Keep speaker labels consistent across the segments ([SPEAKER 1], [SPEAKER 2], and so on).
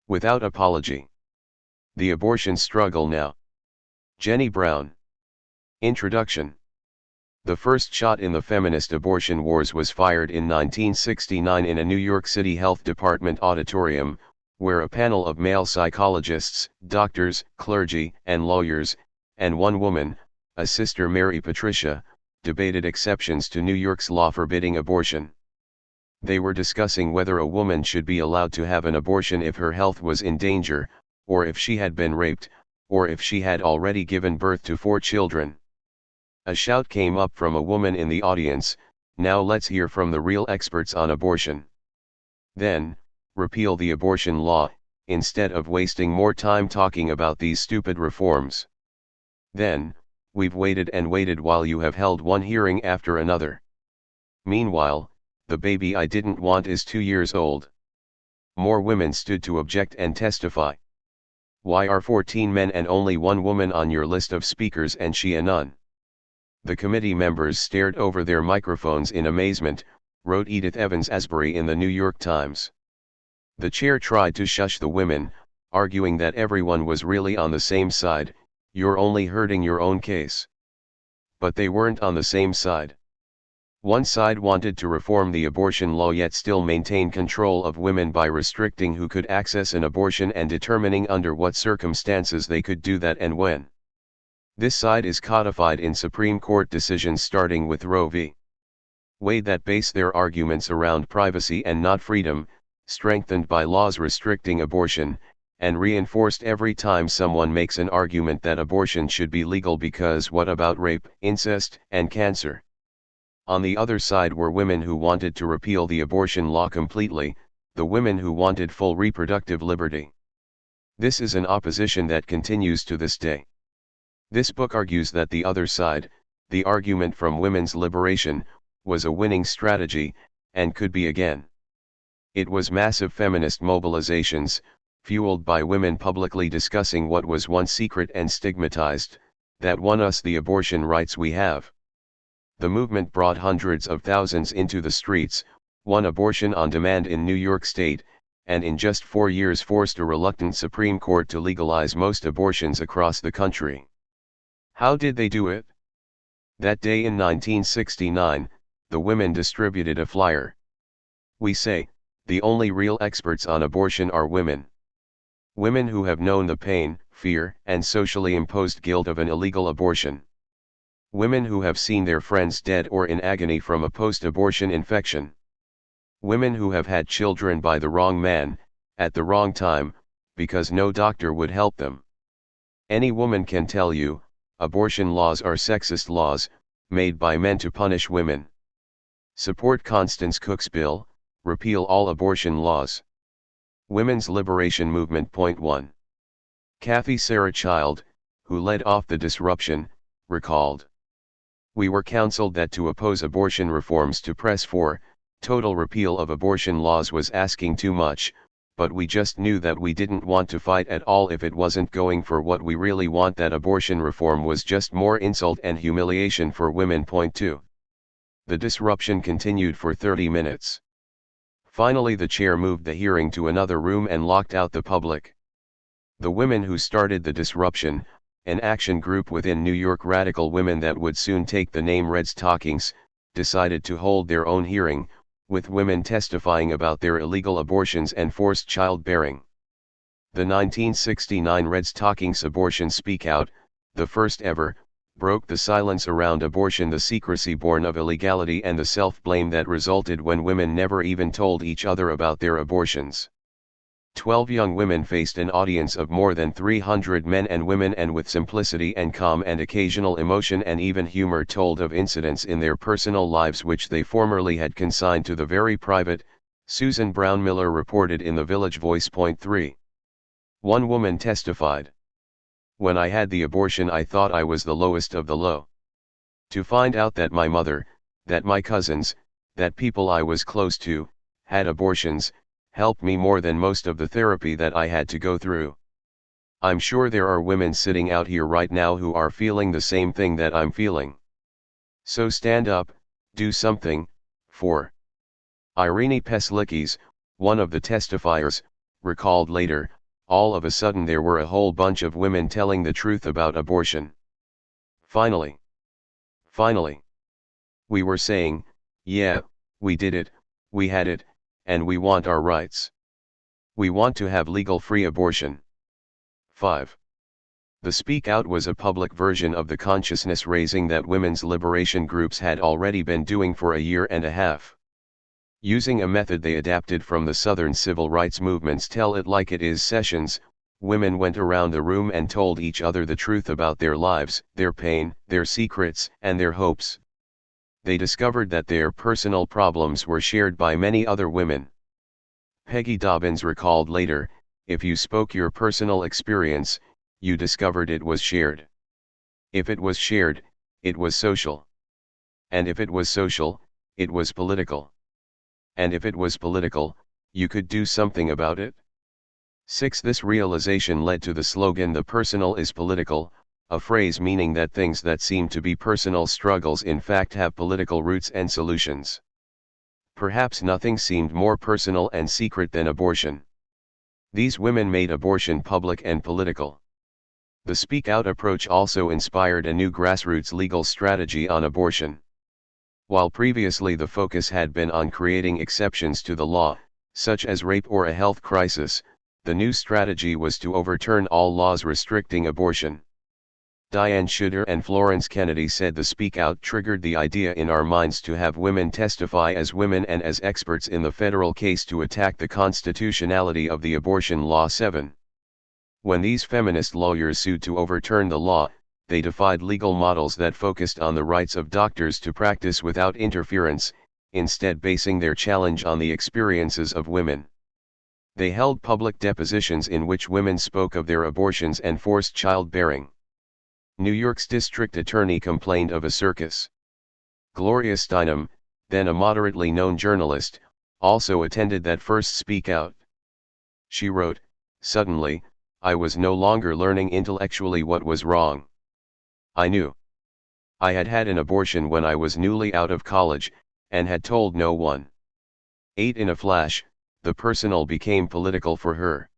[SPEAKER 1] Without apology. The abortion struggle now. Jenny Brown. Introduction. The first shot in the feminist abortion wars was fired in 1969 in a New York City Health Department auditorium, where a panel of male psychologists, doctors, clergy, and lawyers, and one woman, a Sister Mary Patricia, debated exceptions to New York's law forbidding abortion. They were discussing whether a woman should be allowed to have an abortion if her health was in danger, or if she had been raped, or if she had already given birth to 4 children. A shout came up from a woman in the audience, "Now let's hear from the real experts on abortion." Then, repeal the abortion law, instead of wasting more time talking about these stupid reforms. Then, we've waited and waited while you have held one hearing after another. Meanwhile, the baby I didn't want is 2 years old. More women stood to object and testify. Why are 14 men and only 1 woman on your list of speakers and she a nun? The committee members stared over their microphones in amazement, wrote Edith Evans Asbury in the New York Times. The chair tried to shush the women, arguing that everyone was really on the same side. "You're only hurting your own case." But they weren't on the same side. One side wanted to reform the abortion law yet still maintain control of women by restricting who could access an abortion and determining under what circumstances they could do that and when. This side is codified in Supreme Court decisions starting with Roe v. Wade that base their arguments around privacy and not freedom, strengthened by laws restricting abortion, and reinforced every time someone makes an argument that abortion should be legal because what about rape, incest, and cancer? On the other side were women who wanted to repeal the abortion law completely, the women who wanted full reproductive liberty. This is an opposition that continues to this day. This book argues that the other side, the argument from women's liberation, was a winning strategy, and could be again. It was massive feminist mobilizations, fueled by women publicly discussing what was once secret and stigmatized, that won us the abortion rights we have. The movement brought hundreds of thousands into the streets, won abortion on demand in New York State, and in just 4 years forced a reluctant Supreme Court to legalize most abortions across the country. How did they do it? That day in 1969, the women distributed a flyer. We say, the only real experts on abortion are women. Women who have known the pain, fear, and socially imposed guilt of an illegal abortion. Women who have seen their friends dead or in agony from a post-abortion infection. Women who have had children by the wrong man, at the wrong time, because no doctor would help them. Any woman can tell you, abortion laws are sexist laws, made by men to punish women. Support Constance Cook's bill, repeal all abortion laws. Women's Liberation Movement. Point 1. Kathy Sarah Child, who led off the disruption, recalled. We were counseled that to oppose abortion reforms to press for total repeal of abortion laws was asking too much, but we just knew that we didn't want to fight at all if it wasn't going for what we really want, that abortion reform was just more insult and humiliation for women. Point 2. The disruption continued for 30 minutes. Finally the chair moved the hearing to another room and locked out the public. The women who started the disruption, an action group within New York radical women that would soon take the name Reds Talkings, decided to hold their own hearing, with women testifying about their illegal abortions and forced childbearing. The 1969 Reds Talkings Abortion Speak Out, the first ever, broke the silence around abortion, the secrecy born of illegality and the self-blame that resulted when women never even told each other about their abortions. 12 young women faced an audience of more than 300 men and women, and with simplicity and calm and occasional emotion and even humor told of incidents in their personal lives which they formerly had consigned to the very private. Susan Brown Miller reported in the Village Voice. Point 3. One woman testified. When I had the abortion I thought I was the lowest of the low. To find out that my mother, that my cousins, that people I was close to, had abortions, helped me more than most of the therapy that I had to go through. I'm sure there are women sitting out here right now who are feeling the same thing that I'm feeling. So stand up, do something. 4. Irene Peslickis, one of the testifiers, recalled later, all of a sudden there were a whole bunch of women telling the truth about abortion. Finally, we were saying, yeah, we did it, we had it, and we want our rights. We want to have legal free abortion. 5. The Speak Out was a public version of the consciousness raising that women's liberation groups had already been doing for a year and a half. Using a method they adapted from the Southern civil rights movement's Tell It Like It Is sessions, women went around the room and told each other the truth about their lives, their pain, their secrets, and their hopes. They discovered that their personal problems were shared by many other women. Peggy Dobbins recalled later, if you spoke your personal experience, you discovered it was shared. If it was shared, it was social. And if it was social, it was political. And if it was political, you could do something about it. 6. This realization led to the slogan "The personal is political," a phrase meaning that things that seem to be personal struggles in fact have political roots and solutions. Perhaps nothing seemed more personal and secret than abortion. These women made abortion public and political. The Speak Out approach also inspired a new grassroots legal strategy on abortion. While previously the focus had been on creating exceptions to the law, such as rape or a health crisis, the new strategy was to overturn all laws restricting abortion. Diane Schutter and Florence Kennedy said the Speak Out triggered the idea in our minds to have women testify as women and as experts in the federal case to attack the constitutionality of the abortion law. 7. When these feminist lawyers sued to overturn the law, they defied legal models that focused on the rights of doctors to practice without interference, instead basing their challenge on the experiences of women. They held public depositions in which women spoke of their abortions and forced childbearing. New York's district attorney complained of a circus. Gloria Steinem, then a moderately known journalist, also attended that first Speak Out. She wrote, "Suddenly, I was no longer learning intellectually what was wrong. I knew. I had had an abortion when I was newly out of college, and had told no one." 8. In a flash, the personal became political for her.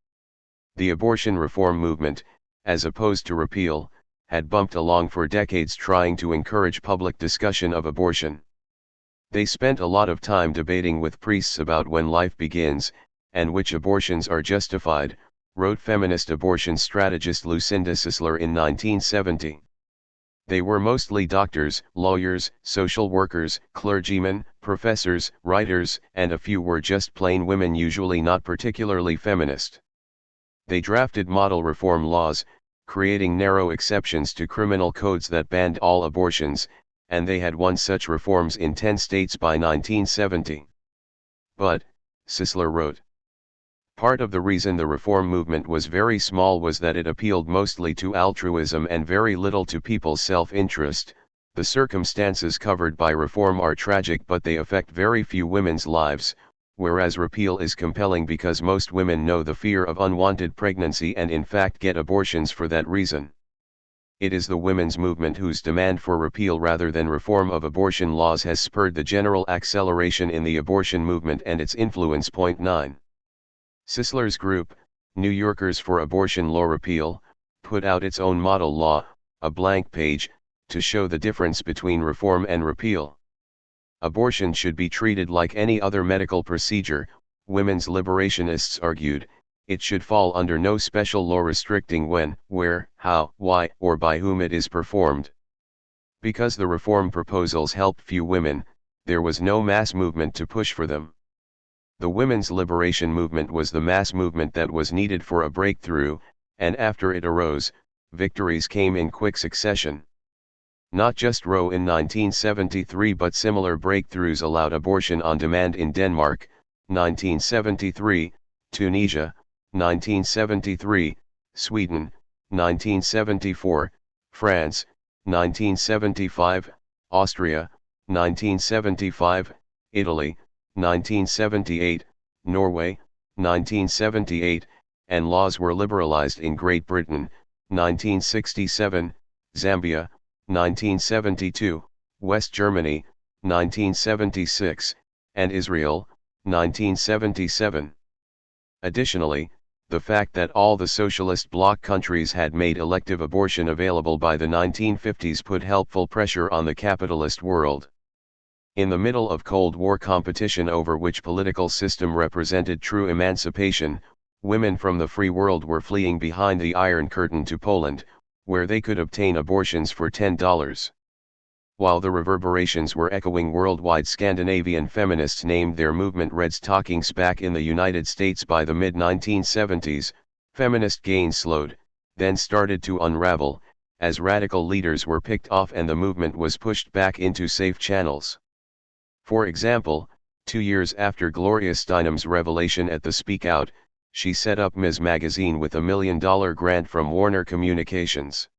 [SPEAKER 1] The abortion reform movement, as opposed to repeal, had bumped along for decades trying to encourage public discussion of abortion. They spent a lot of time debating with priests about when life begins, and which abortions are justified, wrote feminist abortion strategist Lucinda Sisler in 1970. They were mostly doctors, lawyers, social workers, clergymen, professors, writers, and a few were just plain women, usually not particularly feminist. They drafted model reform laws, creating narrow exceptions to criminal codes that banned all abortions, and they had won such reforms in 10 states by 1970. But, Sisler wrote, part of the reason the reform movement was very small was that it appealed mostly to altruism and very little to people's self-interest. The circumstances covered by reform are tragic, but they affect very few women's lives, whereas repeal is compelling because most women know the fear of unwanted pregnancy and in fact get abortions for that reason. It is the women's movement whose demand for repeal rather than reform of abortion laws has spurred the general acceleration in the abortion movement and its influence. 9. Sisler's group, New Yorkers for Abortion Law Repeal, put out its own model law, a blank page, to show the difference between reform and repeal. Abortion should be treated like any other medical procedure, women's liberationists argued. It should fall under no special law restricting when, where, how, why, or by whom it is performed. Because the reform proposals helped few women, there was no mass movement to push for them. The women's liberation movement was the mass movement that was needed for a breakthrough, and after it arose, victories came in quick succession. Not just Roe in 1973, but similar breakthroughs allowed abortion on demand in Denmark, 1973, Tunisia, 1973, Sweden, 1974, France, 1975, Austria, 1975, Italy, 1978, Norway, 1978, and laws were liberalized in Great Britain, 1967, Zambia, 1972, West Germany, 1976, and Israel, 1977. Additionally, the fact that all the socialist bloc countries had made elective abortion available by the 1950s put helpful pressure on the capitalist world. In the middle of Cold War competition over which political system represented true emancipation, women from the free world were fleeing behind the Iron Curtain to Poland, where they could obtain abortions for $10. While the reverberations were echoing worldwide, Scandinavian feminists named their movement Red Stockings. Back in the United States by the mid-1970s, feminist gains slowed, then started to unravel, as radical leaders were picked off and the movement was pushed back into safe channels. For example, 2 years after Gloria Steinem's revelation at the Speak Out, she set up Ms. Magazine with a $1 million grant from Warner Communications.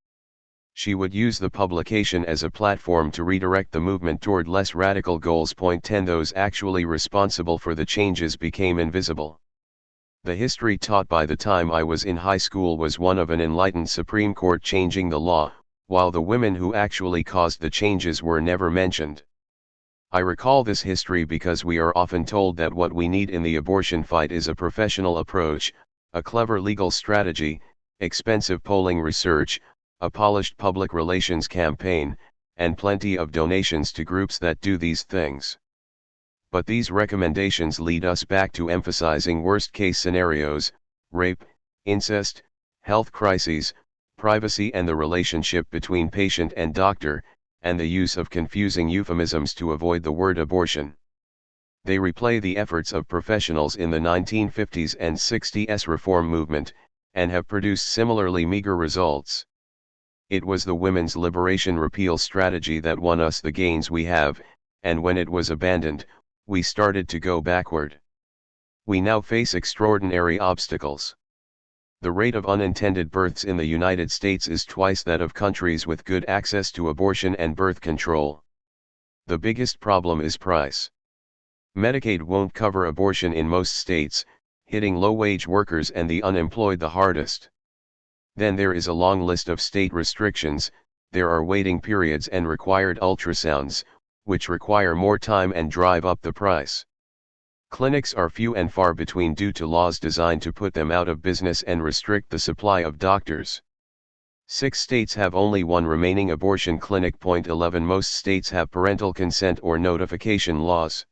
[SPEAKER 1] She would use the publication as a platform to redirect the movement toward less radical goals. Point 10 Those actually responsible for the changes became invisible. The history taught by the time I was in high school was one of an enlightened Supreme Court changing the law, while the women who actually caused the changes were never mentioned. I recall this history because we are often told that what we need in the abortion fight is a professional approach, a clever legal strategy, expensive polling research, a polished public relations campaign, and plenty of donations to groups that do these things. But these recommendations lead us back to emphasizing worst-case scenarios: rape, incest, health crises, privacy and the relationship between patient and doctor, and the use of confusing euphemisms to avoid the word abortion. They replay the efforts of professionals in the 1950s and 60s reform movement, and have produced similarly meager results. It was the women's liberation repeal strategy that won us the gains we have, and when it was abandoned, we started to go backward. We now face extraordinary obstacles. The rate of unintended births in the United States is twice that of countries with good access to abortion and birth control. The biggest problem is price. Medicaid won't cover abortion in most states, hitting low-wage workers and the unemployed the hardest. Then there is a long list of state restrictions. There are waiting periods and required ultrasounds, which require more time and drive up the price. Clinics are few and far between due to laws designed to put them out of business and restrict the supply of doctors. 6 states have only one remaining abortion clinic. Point 11 Most states have parental consent or notification laws.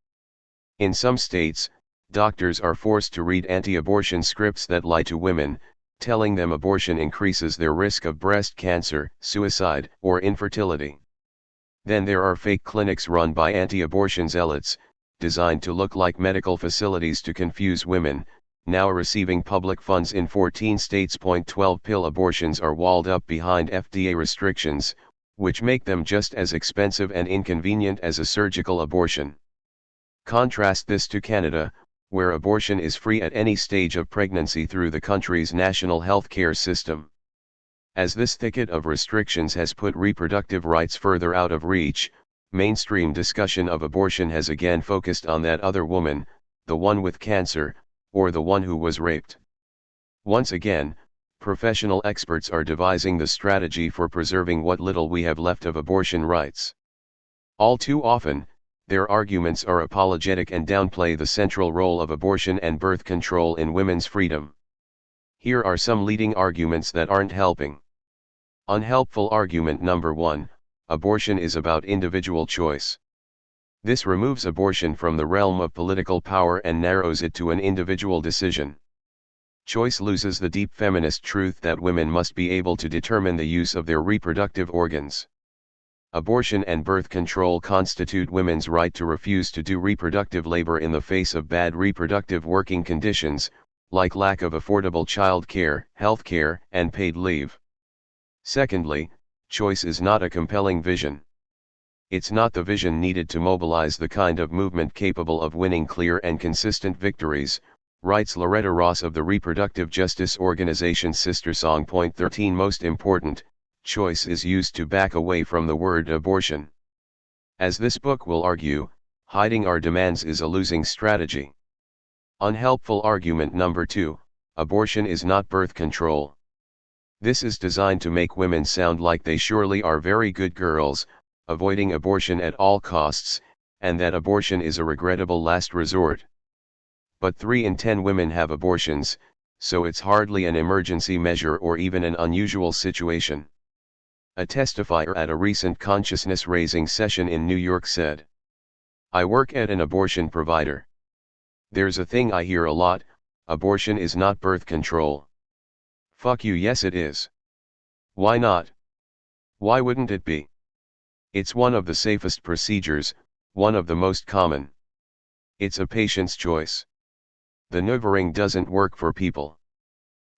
[SPEAKER 1] In some states, doctors are forced to read anti-abortion scripts that lie to women, telling them abortion increases their risk of breast cancer, suicide, or infertility. Then there are fake clinics run by anti-abortion zealots, designed to look like medical facilities to confuse women, now receiving public funds in 14 states. Point 12 Pill abortions are walled up behind FDA restrictions, which make them just as expensive and inconvenient as a surgical abortion. Contrast this to Canada, where abortion is free at any stage of pregnancy through the country's national health care system. As this thicket of restrictions has put reproductive rights further out of reach, mainstream discussion of abortion has again focused on that other woman, the one with cancer, or the one who was raped. Once again, professional experts are devising the strategy for preserving what little we have left of abortion rights. All too often, their arguments are apologetic and downplay the central role of abortion and birth control in women's freedom. Here are some leading arguments that aren't helping. Unhelpful argument number 1: abortion is about individual choice. This removes abortion from the realm of political power and narrows it to an individual decision. Choice loses the deep feminist truth that women must be able to determine the use of their reproductive organs. Abortion and birth control constitute women's right to refuse to do reproductive labor in the face of bad reproductive working conditions, like lack of affordable child care, health care, and paid leave. Secondly, choice is not a compelling vision. It's not the vision needed to mobilize the kind of movement capable of winning clear and consistent victories, writes Loretta Ross of the reproductive justice organization Sister Song. Point 13 Most important, choice is used to back away from the word abortion. As this book will argue, hiding our demands is a losing strategy. Unhelpful argument number 2: abortion is not birth control. This is designed to make women sound like they surely are very good girls, avoiding abortion at all costs, and that abortion is a regrettable last resort. But 3 in 10 women have abortions, so it's hardly an emergency measure or even an unusual situation. A testifier at a recent consciousness-raising session in New York said, "I work at an abortion provider. There's a thing I hear a lot: abortion is not birth control. Fuck you, yes it is. Why not? Why wouldn't it be? It's one of the safest procedures, one of the most common. It's a patient's choice. The NuvaRing doesn't work for people.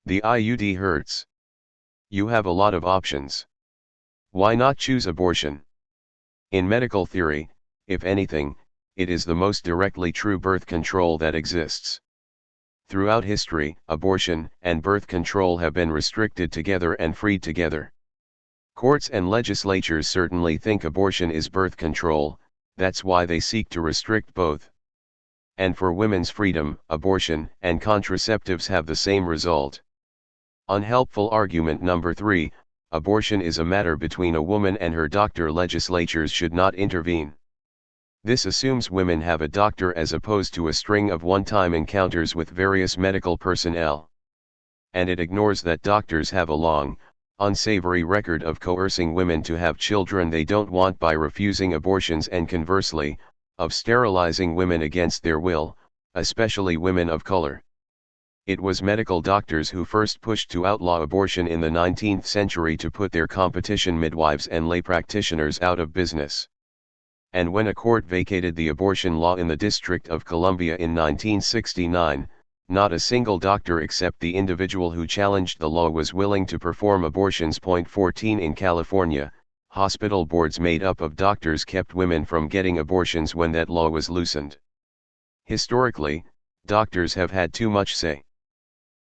[SPEAKER 1] The IUD hurts. You have a lot of options. Why not choose abortion? In medical theory, if anything, it is the most directly true birth control that exists. Throughout history, abortion and birth control have been restricted together and freed together. Courts and legislatures certainly think abortion is birth control, that's why they seek to restrict both. And for women's freedom, abortion and contraceptives have the same result. Unhelpful argument number 3, abortion is a matter between a woman and her doctor. Legislatures should not intervene. This assumes women have a doctor as opposed to a string of one-time encounters with various medical personnel. And it ignores that doctors have a long, unsavory record of coercing women to have children they don't want by refusing abortions, and conversely, of sterilizing women against their will, especially women of color. It was medical doctors who first pushed to outlaw abortion in the 19th century to put their competition midwives and lay practitioners out of business. And when a court vacated the abortion law in the District of Columbia in 1969, not a single doctor except the individual who challenged the law was willing to perform abortions. 14 In California, hospital boards made up of doctors kept women from getting abortions when that law was loosened. Historically, doctors have had too much say.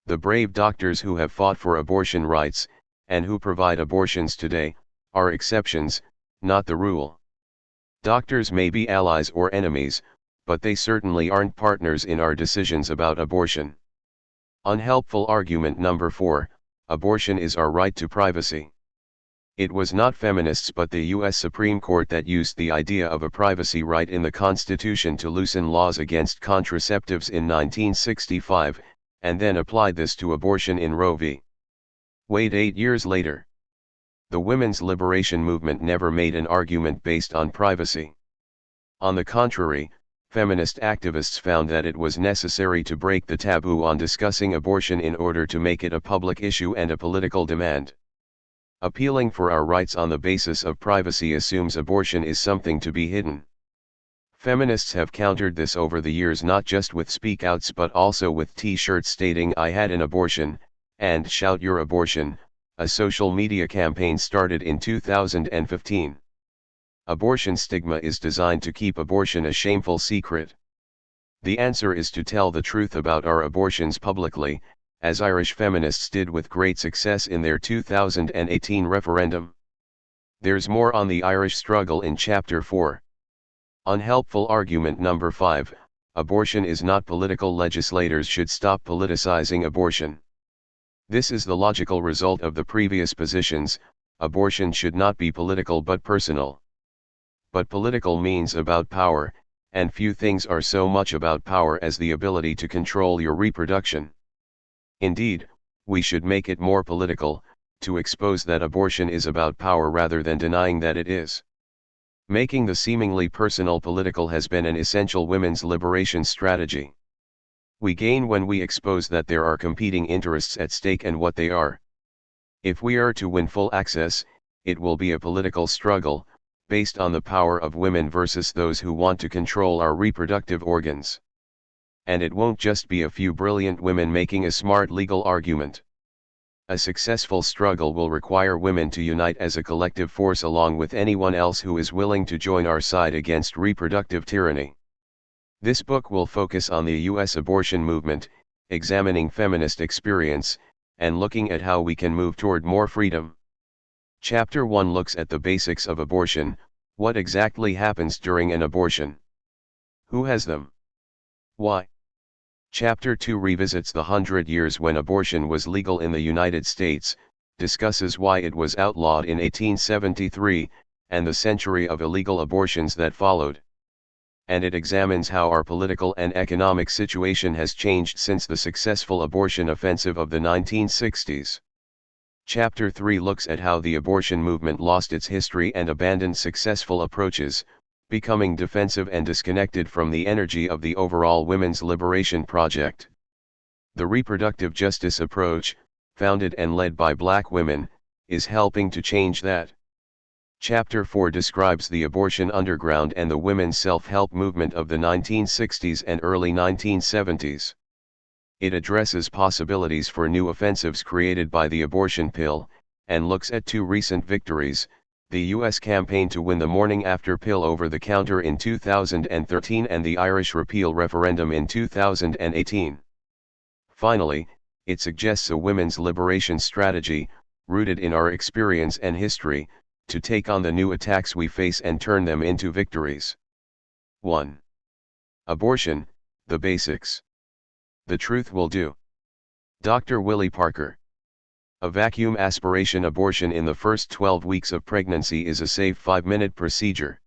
[SPEAKER 1] The brave doctors who have fought for abortion rights, and who provide abortions today, are exceptions, not the rule. Doctors may be allies or enemies, but they certainly aren't partners in our decisions about abortion. Unhelpful argument number 4, abortion is our right to privacy. It was not feminists but the U.S. Supreme Court that used the idea of a privacy right in the Constitution to loosen laws against contraceptives in 1965, and then applied this to abortion in Roe v. Wade 8 years later. The women's liberation movement never made an argument based on privacy. On the contrary, feminist activists found that it was necessary to break the taboo on discussing abortion in order to make it a public issue and a political demand. Appealing for our rights on the basis of privacy assumes abortion is something to be hidden. Feminists have countered this over the years, not just with speakouts but also with t-shirts stating "I had an abortion," and "Shout your abortion," a social media campaign started in 2015. Abortion stigma is designed to keep abortion a shameful secret. The answer is to tell the truth about our abortions publicly, as Irish feminists did with great success in their 2018 referendum. There's more on the Irish struggle in Chapter 4. Unhelpful argument number 5, abortion is not political. Legislators should stop politicizing abortion. This is the logical result of the previous positions. Abortion should not be political but personal. But political means about power, and few things are so much about power as the ability to control your reproduction. Indeed, we should make it more political, to expose that abortion is about power rather than denying that it is. Making the seemingly personal political has been an essential women's liberation strategy. We gain when we expose that there are competing interests at stake and what they are. If we are to win full access, it will be a political struggle, based on the power of women versus those who want to control our reproductive organs. And it won't just be a few brilliant women making a smart legal argument. A successful struggle will require women to unite as a collective force along with anyone else who is willing to join our side against reproductive tyranny. This book will focus on the U.S. abortion movement, examining feminist experience, and looking at how we can move toward more freedom. Chapter 1 looks at the basics of abortion. What exactly happens during an abortion? Who has them? Why? Chapter 2 revisits the 100 years when abortion was legal in the United States, discusses why it was outlawed in 1873, and the century of illegal abortions that followed. and it examines how our political and economic situation has changed since the successful abortion offensive of the 1960s. Chapter 3 looks at how the abortion movement lost its history and abandoned successful approaches, becoming defensive and disconnected from the energy of the overall women's liberation project. The reproductive justice approach, founded and led by black women, is helping to change that. Chapter 4 describes the abortion underground and the women's self-help movement of the 1960s and early 1970s. It addresses possibilities for new offensives created by the abortion pill, and looks at two recent victories: the U.S. campaign to win the morning after pill over the counter in 2013 and the Irish repeal referendum in 2018. Finally, it suggests a women's liberation strategy, rooted in our experience and history, to take on the new attacks we face and turn them into victories. 1. Abortion, the basics. The truth will do. Dr. Willie Parker. A vacuum aspiration abortion in the first 12 weeks of pregnancy is a safe 5-minute procedure.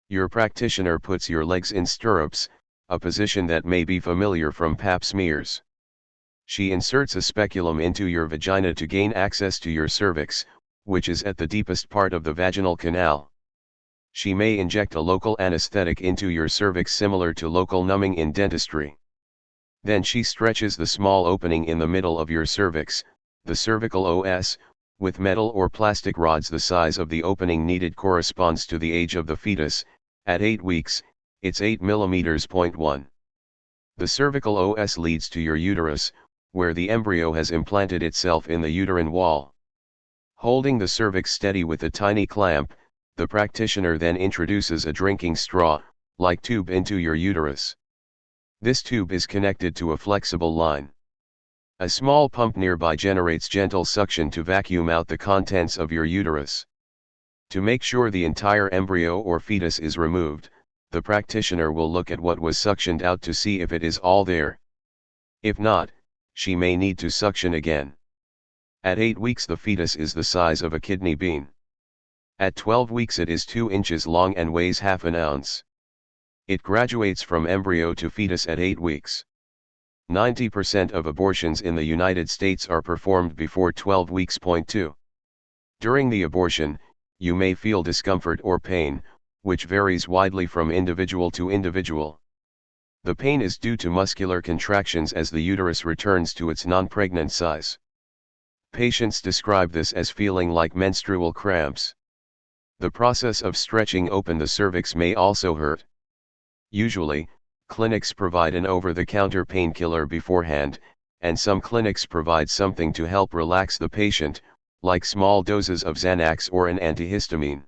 [SPEAKER 1] Your practitioner puts your legs in stirrups, a position that may be familiar from pap smears. She inserts a speculum into your vagina to gain access to your cervix, which is at the deepest part of the vaginal canal. She may inject a local anesthetic into your cervix similar to local numbing in dentistry. Then she stretches the small opening in the middle of your cervix, the cervical OS, with metal or plastic rods. The size of the opening needed corresponds to the age of the fetus. At 8 weeks, it's 8 mm. 1. The cervical OS leads to your uterus, where the embryo has implanted itself in the uterine wall. Holding the cervix steady with a tiny clamp, the practitioner then introduces a drinking straw-like tube into your uterus. This tube is connected to a flexible line. A small pump nearby generates gentle suction to vacuum out the contents of your uterus. To make sure the entire embryo or fetus is removed, the practitioner will look at what was suctioned out to see if it is all there. If not, she may need to suction again. At 8 weeks the fetus is the size of a kidney bean. At 12 weeks it is 2 inches long and weighs half an ounce. It graduates from embryo to fetus at 8 weeks. 90% of abortions in the United States are performed before 12 weeks. 2. During the abortion, you may feel discomfort or pain, which varies widely from individual to individual. The pain is due to muscular contractions as the uterus returns to its non-pregnant size. Patients describe this as feeling like menstrual cramps. The process of stretching open the cervix may also hurt. Usually, clinics provide an over-the-counter painkiller beforehand, and some clinics provide something to help relax the patient, like small doses of Xanax or an antihistamine.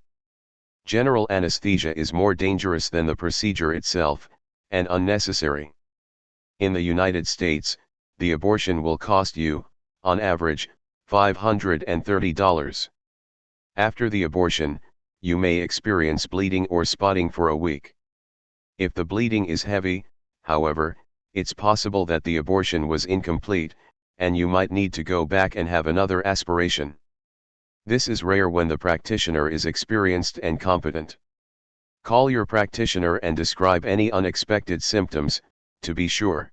[SPEAKER 1] General anesthesia is more dangerous than the procedure itself, and unnecessary. In the United States, the abortion will cost you, on average, $530. After the abortion, you may experience bleeding or spotting for a week. If the bleeding is heavy, however, it's possible that the abortion was incomplete, and you might need to go back and have another aspiration. This is rare when the practitioner is experienced and competent. Call your practitioner and describe any unexpected symptoms, to be sure.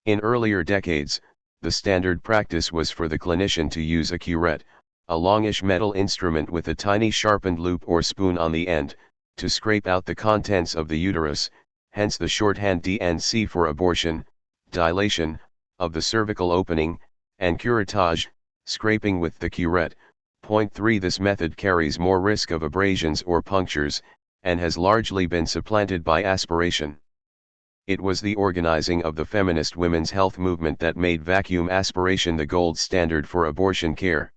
[SPEAKER 1] In earlier decades, the standard practice was for the clinician to use a curette, a longish metal instrument with a tiny sharpened loop or spoon on the end, to scrape out the contents of the uterus, hence the shorthand DNC for abortion, dilation, of the cervical opening, and curettage, scraping with the curette. 3. This method carries more risk of abrasions or punctures, and has largely been supplanted by aspiration. It was the organizing of the feminist women's health movement that made vacuum aspiration the gold standard for abortion care.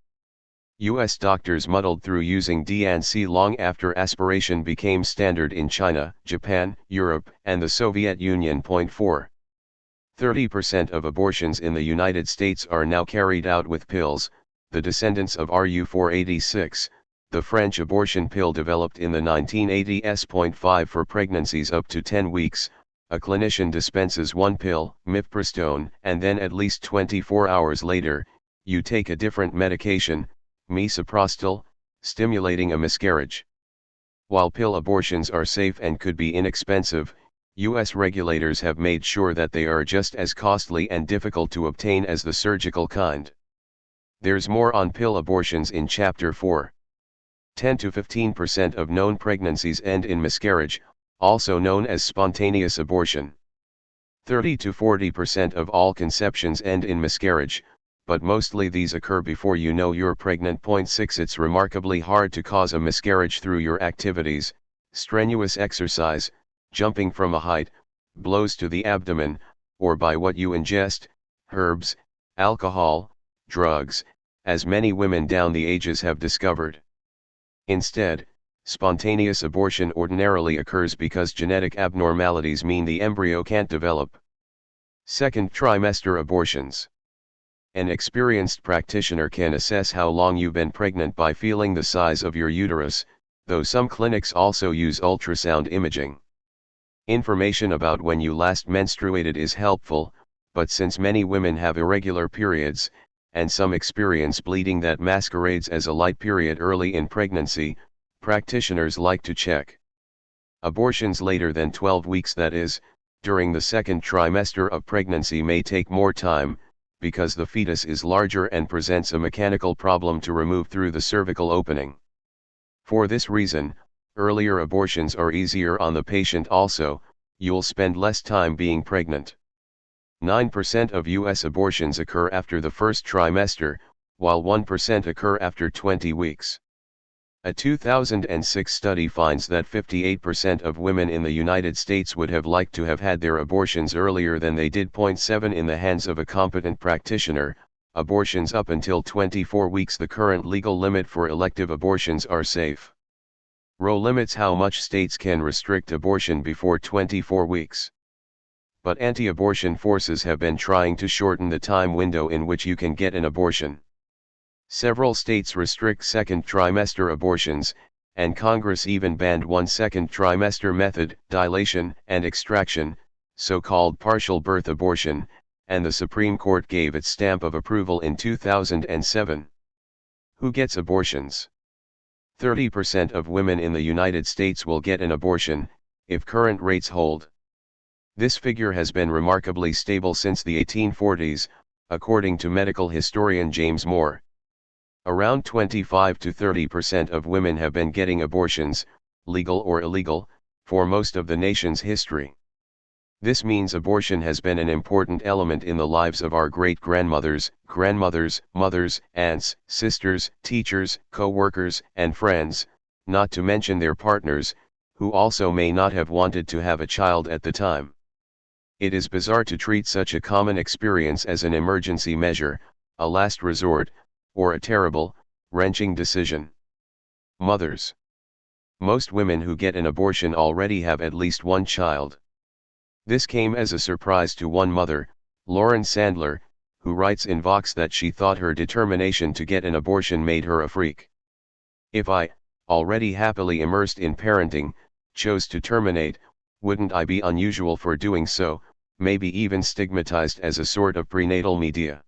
[SPEAKER 1] U.S. doctors muddled through using DNC long after aspiration became standard in China, Japan, Europe, and the Soviet Union. 4. 30% of abortions in the United States are now carried out with pills, the descendants of RU486, the French abortion pill developed in the 1980s. 5. For pregnancies up to 10 weeks, a clinician dispenses one pill, mifepristone, and then at least 24 hours later, you take a different medication, misoprostol, stimulating a miscarriage. While pill abortions are safe and could be inexpensive, U.S. regulators have made sure that they are just as costly and difficult to obtain as the surgical kind. There's more on pill abortions in Chapter 4. 10 to 15% of known pregnancies end in miscarriage, also known as spontaneous abortion. 30 to 40% of all conceptions end in miscarriage, but mostly these occur before you know you're pregnant. 6 It's remarkably hard to cause a miscarriage through your activities, strenuous exercise, jumping from a height, blows to the abdomen, or by what you ingest, herbs, alcohol, drugs, as many women down the ages have discovered. Instead, spontaneous abortion ordinarily occurs because genetic abnormalities mean the embryo can't develop. Second trimester abortions. An experienced practitioner can assess how long you've been pregnant by feeling the size of your uterus, though some clinics also use ultrasound imaging. Information about when you last menstruated is helpful, but since many women have irregular periods, and some experience bleeding that masquerades as a light period early in pregnancy, practitioners like to check. Abortions later than 12 weeks, that is, during the second trimester of pregnancy, may take more time, because the fetus is larger and presents a mechanical problem to remove through the cervical opening. For this reason, earlier abortions are easier on the patient. Also, you'll spend less time being pregnant. 9% of U.S. abortions occur after the first trimester, while 1% occur after 20 weeks. A 2006 study finds that 58% of women in the United States would have liked to have had their abortions earlier than they did. 7 In the hands of a competent practitioner, abortions up until 24 weeks, the current legal limit for elective abortions, are safe. Roe limits how much states can restrict abortion before 24 weeks. But anti-abortion forces have been trying to shorten the time window in which you can get an abortion. Several states restrict second trimester abortions, and Congress even banned one second trimester method, dilation and extraction, so-called partial birth abortion, and the Supreme Court gave its stamp of approval in 2007. Who gets abortions? 30% of women in the United States will get an abortion, if current rates hold. This figure has been remarkably stable since the 1840s, according to medical historian James Moore. Around 25 to 30% of women have been getting abortions, legal or illegal, for most of the nation's history. This means abortion has been an important element in the lives of our great-grandmothers, grandmothers, mothers, aunts, sisters, teachers, co-workers, and friends, not to mention their partners, who also may not have wanted to have a child at the time. It is bizarre to treat such a common experience as an emergency measure, a last resort, or a terrible, wrenching decision. Mothers. Most women who get an abortion already have at least one child. This came as a surprise to one mother, Lauren Sandler, who writes in Vox that she thought her determination to get an abortion made her a freak. If I, already happily immersed in parenting, chose to terminate, wouldn't I be unusual for doing so, maybe even stigmatized as a sort of prenatal media?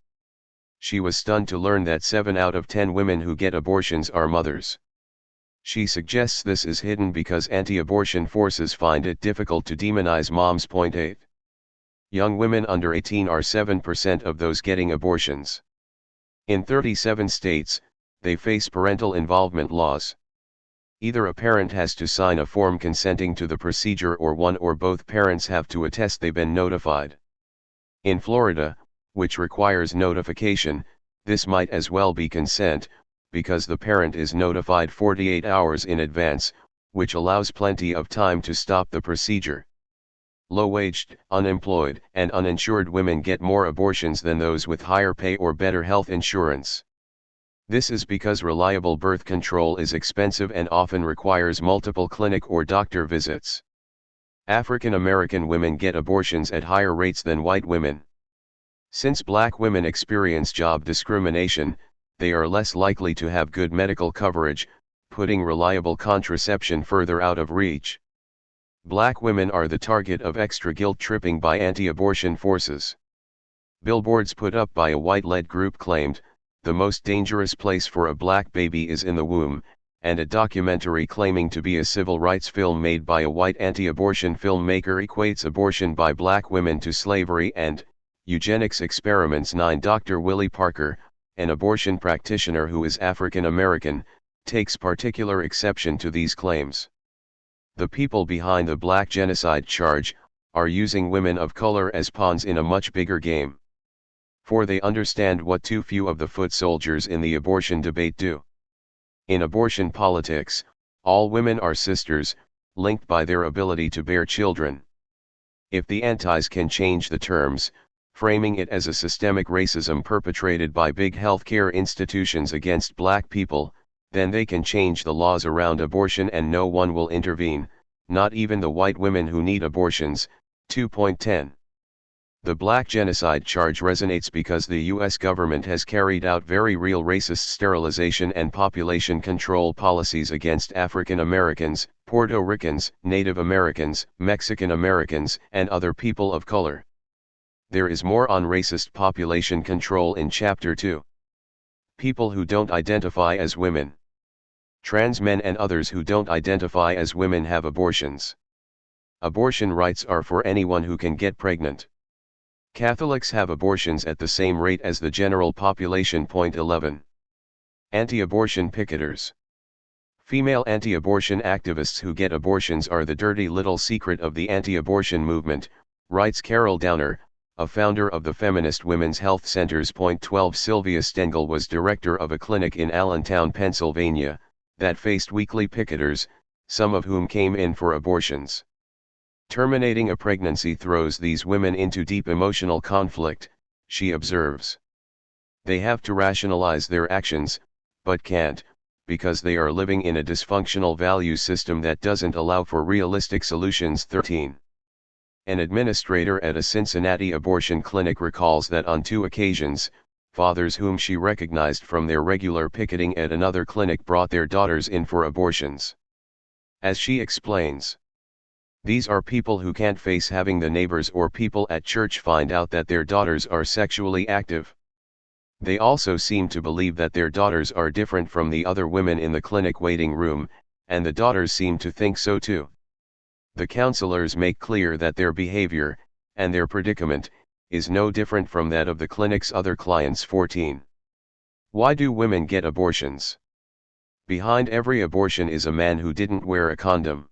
[SPEAKER 1] She was stunned to learn that 7 out of 10 women who get abortions are mothers. She suggests this is hidden because anti-abortion forces find it difficult to demonize moms. 8. Young women under 18 are 7% of those getting abortions. In 37 states, they face parental involvement laws. Either a parent has to sign a form consenting to the procedure, or one or both parents have to attest they've been notified. In Florida, which requires notification, this might as well be consent, because the parent is notified 48 hours in advance, which allows plenty of time to stop the procedure. Low-waged, unemployed, and uninsured women get more abortions than those with higher pay or better health insurance. This is because reliable birth control is expensive and often requires multiple clinic or doctor visits. African American women get abortions at higher rates than white women. Since black women experience job discrimination, they are less likely to have good medical coverage, putting reliable contraception further out of reach. Black women are the target of extra guilt-tripping by anti-abortion forces. Billboards put up by a white-led group claimed, "The most dangerous place for a black baby is in the womb," and a documentary claiming to be a civil rights film made by a white anti-abortion filmmaker equates abortion by black women to slavery and eugenics experiments. 9. Dr. Willie Parker, an abortion practitioner who is African American, takes particular exception to these claims. The people behind the black genocide charge are using women of color as pawns in a much bigger game. For they understand what too few of the foot soldiers in the abortion debate do. In abortion politics, all women are sisters, linked by their ability to bear children. If the antis can change the terms, framing it as a systemic racism perpetrated by big healthcare institutions against black people, then they can change the laws around abortion and no one will intervene, not even the white women who need abortions. 2.10. The black genocide charge resonates because the U.S. government has carried out very real racist sterilization and population control policies against African Americans, Puerto Ricans, Native Americans, Mexican Americans, and other people of color. There is more on racist population control in Chapter 2. People who don't identify as women. Trans men and others who don't identify as women have abortions. Abortion rights are for anyone who can get pregnant. Catholics have abortions at the same rate as the general population. 11. Anti-abortion picketers. Female anti-abortion activists who get abortions are the dirty little secret of the anti-abortion movement, writes Carol Downer, a founder of the feminist women's health centers. 12. Sylvia Stengel was director of a clinic in Allentown, Pennsylvania, that faced weekly picketers, some of whom came in for abortions. Terminating a pregnancy throws these women into deep emotional conflict, she observes. They have to rationalize their actions, but can't, because they are living in a dysfunctional value system that doesn't allow for realistic solutions. 13. An administrator at a Cincinnati abortion clinic recalls that on 2 occasions, fathers whom she recognized from their regular picketing at another clinic brought their daughters in for abortions. As she explains, these are people who can't face having the neighbors or people at church find out that their daughters are sexually active. They also seem to believe that their daughters are different from the other women in the clinic waiting room, and the daughters seem to think so too. The counselors make clear that their behavior, and their predicament, is no different from that of the clinic's other clients. 14. Why do women get abortions? Behind every abortion is a man who didn't wear a condom.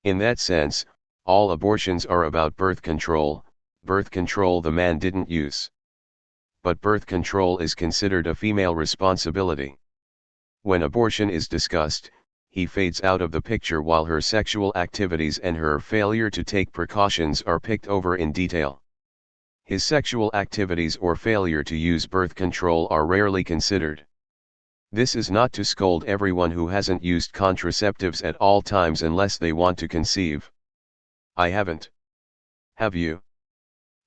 [SPEAKER 1] In that sense, all abortions are about birth control the man didn't use. But birth control is considered a female responsibility. When abortion is discussed, he fades out of the picture while her sexual activities and her failure to take precautions are picked over in detail. His sexual activities or failure to use birth control are rarely considered. This is not to scold everyone who hasn't used contraceptives at all times unless they want to conceive. I haven't. Have you?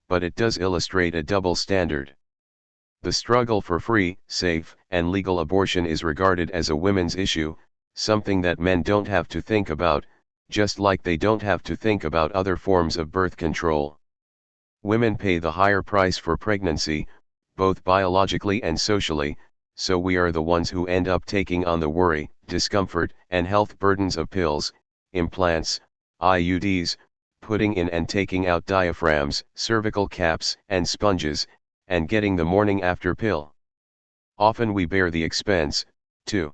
[SPEAKER 1] But it does illustrate a double standard. The struggle for free, safe, and legal abortion is regarded as a women's issue, something that men don't have to think about, just like they don't have to think about other forms of birth control. Women pay the higher price for pregnancy, both biologically and socially, so we are the ones who end up taking on the worry, discomfort, and health burdens of pills, implants, IUDs, putting in and taking out diaphragms, cervical caps, and sponges, and getting the morning after pill. Often we bear the expense, too.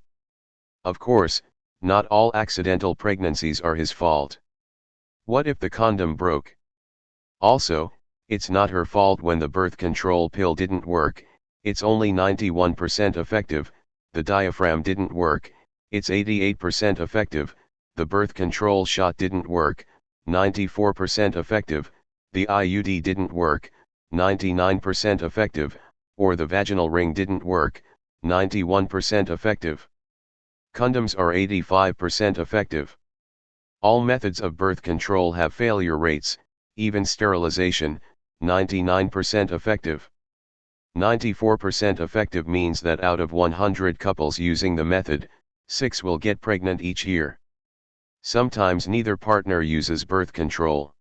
[SPEAKER 1] Of course, not all accidental pregnancies are his fault. What if the condom broke? Also, it's not her fault when the birth control pill didn't work. It's only 91% effective, the diaphragm didn't work, it's 88% effective, the birth control shot didn't work, 94% effective, the IUD didn't work, 99% effective, or the vaginal ring didn't work, 91% effective. Condoms are 85% effective. All methods of birth control have failure rates, even sterilization, 99% effective. 94% effective means that out of 100 couples using the method, 6 will get pregnant each year. Sometimes neither partner uses birth control.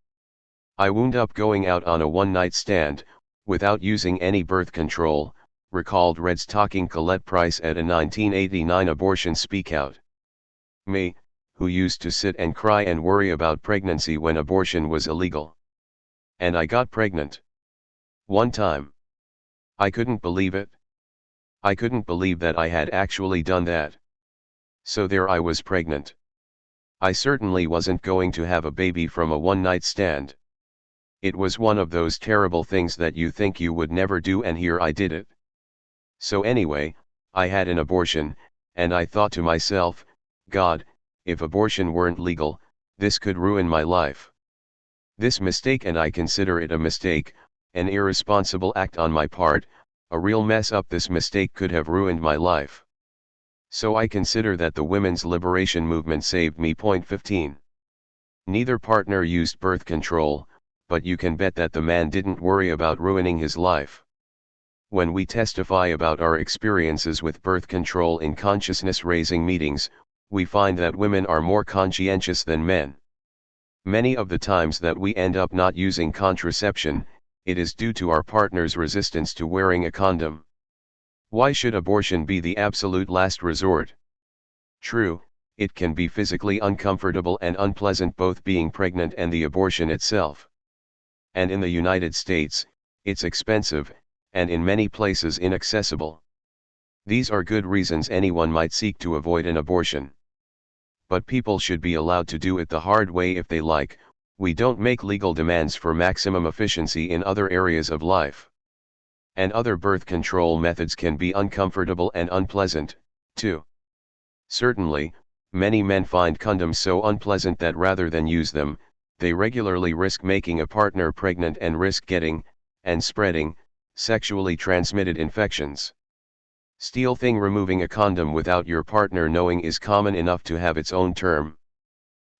[SPEAKER 1] I wound up going out on a one-night stand, without using any birth control, recalled Reds talking Colette Price at a 1989 abortion speakout. Me, who used to sit and cry and worry about pregnancy when abortion was illegal. And I got pregnant. One time. I couldn't believe it. I couldn't believe that I had actually done that. So there I was pregnant. I certainly wasn't going to have a baby from a one-night stand. It was one of those terrible things that you think you would never do, and here I did it. So anyway, I had an abortion, and I thought to myself, God, if abortion weren't legal, this could ruin my life. This mistake, and I consider it a mistake, an irresponsible act on my part, a real mess up. This mistake could have ruined my life. So I consider that the women's liberation movement saved me. Point 15. Neither partner used birth control, but you can bet that the man didn't worry about ruining his life. When we testify about our experiences with birth control in consciousness-raising meetings, we find that women are more conscientious than men. Many of the times that we end up not using contraception, it is due to our partner's resistance to wearing a condom. Why should abortion be the absolute last resort? True, it can be physically uncomfortable and unpleasant, both being pregnant and the abortion itself. And in the United States, it's expensive, and in many places inaccessible. These are good reasons anyone might seek to avoid an abortion. But people should be allowed to do it the hard way if they like. We don't make legal demands for maximum efficiency in other areas of life. And other birth control methods can be uncomfortable and unpleasant, too. Certainly, many men find condoms so unpleasant that rather than use them, they regularly risk making a partner pregnant and risk getting, and spreading, sexually transmitted infections. Steal thing: removing a condom without your partner knowing is common enough to have its own term.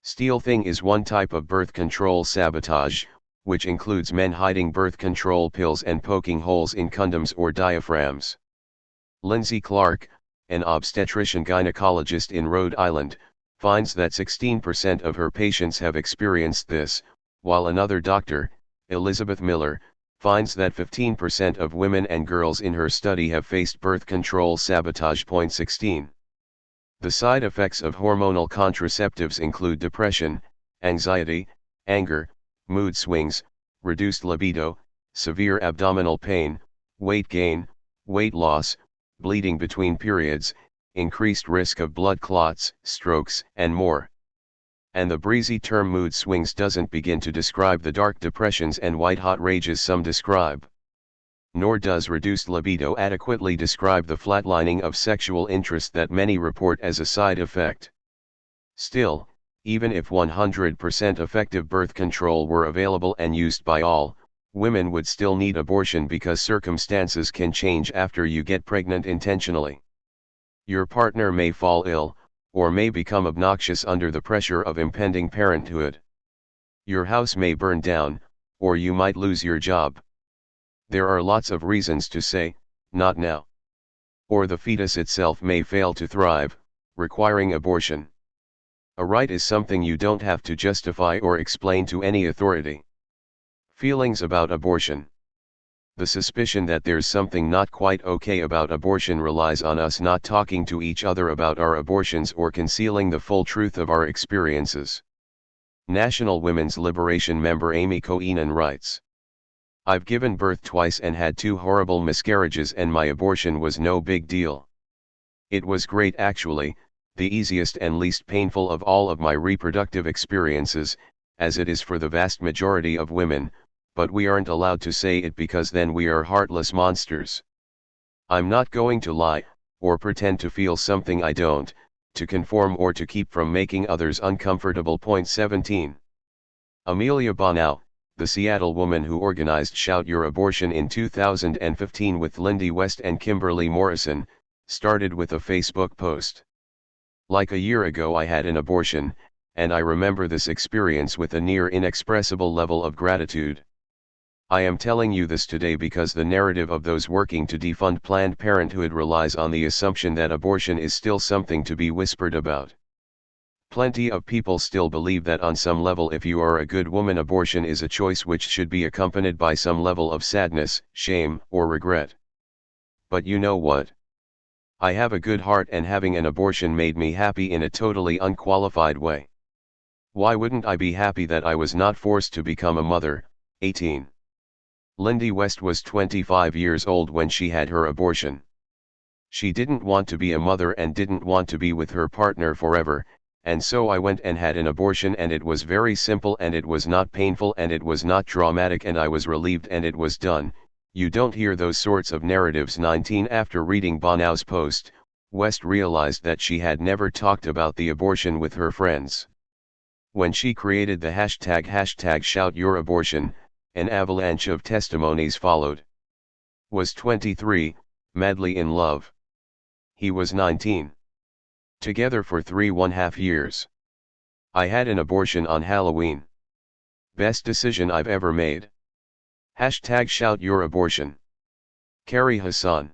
[SPEAKER 1] Steal thing is one type of birth control sabotage, which includes men hiding birth control pills and poking holes in condoms or diaphragms. Lindsay Clark, an obstetrician-gynecologist in Rhode Island, finds that 16% of her patients have experienced this, while another doctor, Elizabeth Miller, finds that 15% of women and girls in her study have faced birth control sabotage. Point 16. The side effects of hormonal contraceptives include depression, anxiety, anger, mood swings, reduced libido, severe abdominal pain, weight gain, weight loss, bleeding between periods, increased risk of blood clots, strokes, and more. And the breezy term mood swings doesn't begin to describe the dark depressions and white-hot rages some describe. Nor does reduced libido adequately describe the flatlining of sexual interest that many report as a side effect. Still, even if 100% effective birth control were available and used by all, women would still need abortion because circumstances can change after you get pregnant intentionally. Your partner may fall ill, or may become obnoxious under the pressure of impending parenthood. Your house may burn down, or you might lose your job. There are lots of reasons to say, not now. Or the fetus itself may fail to thrive, requiring abortion. A right is something you don't have to justify or explain to any authority. Feelings about abortion. The suspicion that there's something not quite okay about abortion relies on us not talking to each other about our abortions or concealing the full truth of our experiences. National Women's Liberation member Amy Coenan writes, "I've given birth twice and had 2 horrible miscarriages, and my abortion was no big deal. It was great, actually, the easiest and least painful of all of my reproductive experiences, as it is for the vast majority of women, but we aren't allowed to say it because then we are heartless monsters. I'm not going to lie, or pretend to feel something I don't, to conform or to keep from making others uncomfortable." Point 17. Amelia Bonnow, the Seattle woman who organized Shout Your Abortion in 2015 with Lindy West and Kimberly Morrison, started with a Facebook post. "Like a year ago I had an abortion, and I remember this experience with a near inexpressible level of gratitude. I am telling you this today because the narrative of those working to defund Planned Parenthood relies on the assumption that abortion is still something to be whispered about. Plenty of people still believe that on some level, if you are a good woman, abortion is a choice which should be accompanied by some level of sadness, shame, or regret. But you know what? I have a good heart and having an abortion made me happy in a totally unqualified way. Why wouldn't I be happy that I was not forced to become a mother? 18. Lindy West was 25 years old when she had her abortion. She didn't want to be a mother and didn't want to be with her partner forever, and so I went and had an abortion, and it was very simple and it was not painful and it was not traumatic and I was relieved and it was done. You don't hear those sorts of narratives. 19. After reading Bonow's post, West realized that she had never talked about the abortion with her friends. When she created the hashtag #ShoutYourAbortion, an avalanche of testimonies followed. Was 23, madly in love. He was 19. Together for 3.5 years. I had an abortion on Halloween. Best decision I've ever made. #ShoutYourAbortion. Carrie Hassan.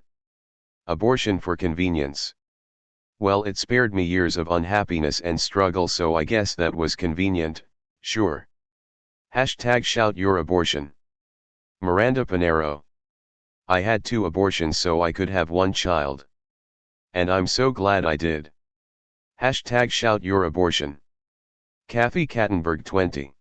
[SPEAKER 1] Abortion for convenience. Well, it spared me years of unhappiness and struggle, so I guess that was convenient, sure. #ShoutYourAbortion. Miranda Pinero. I had 2 abortions so I could have 1 child. And I'm so glad I did. #ShoutYourAbortion. Kathy Kattenberg 20.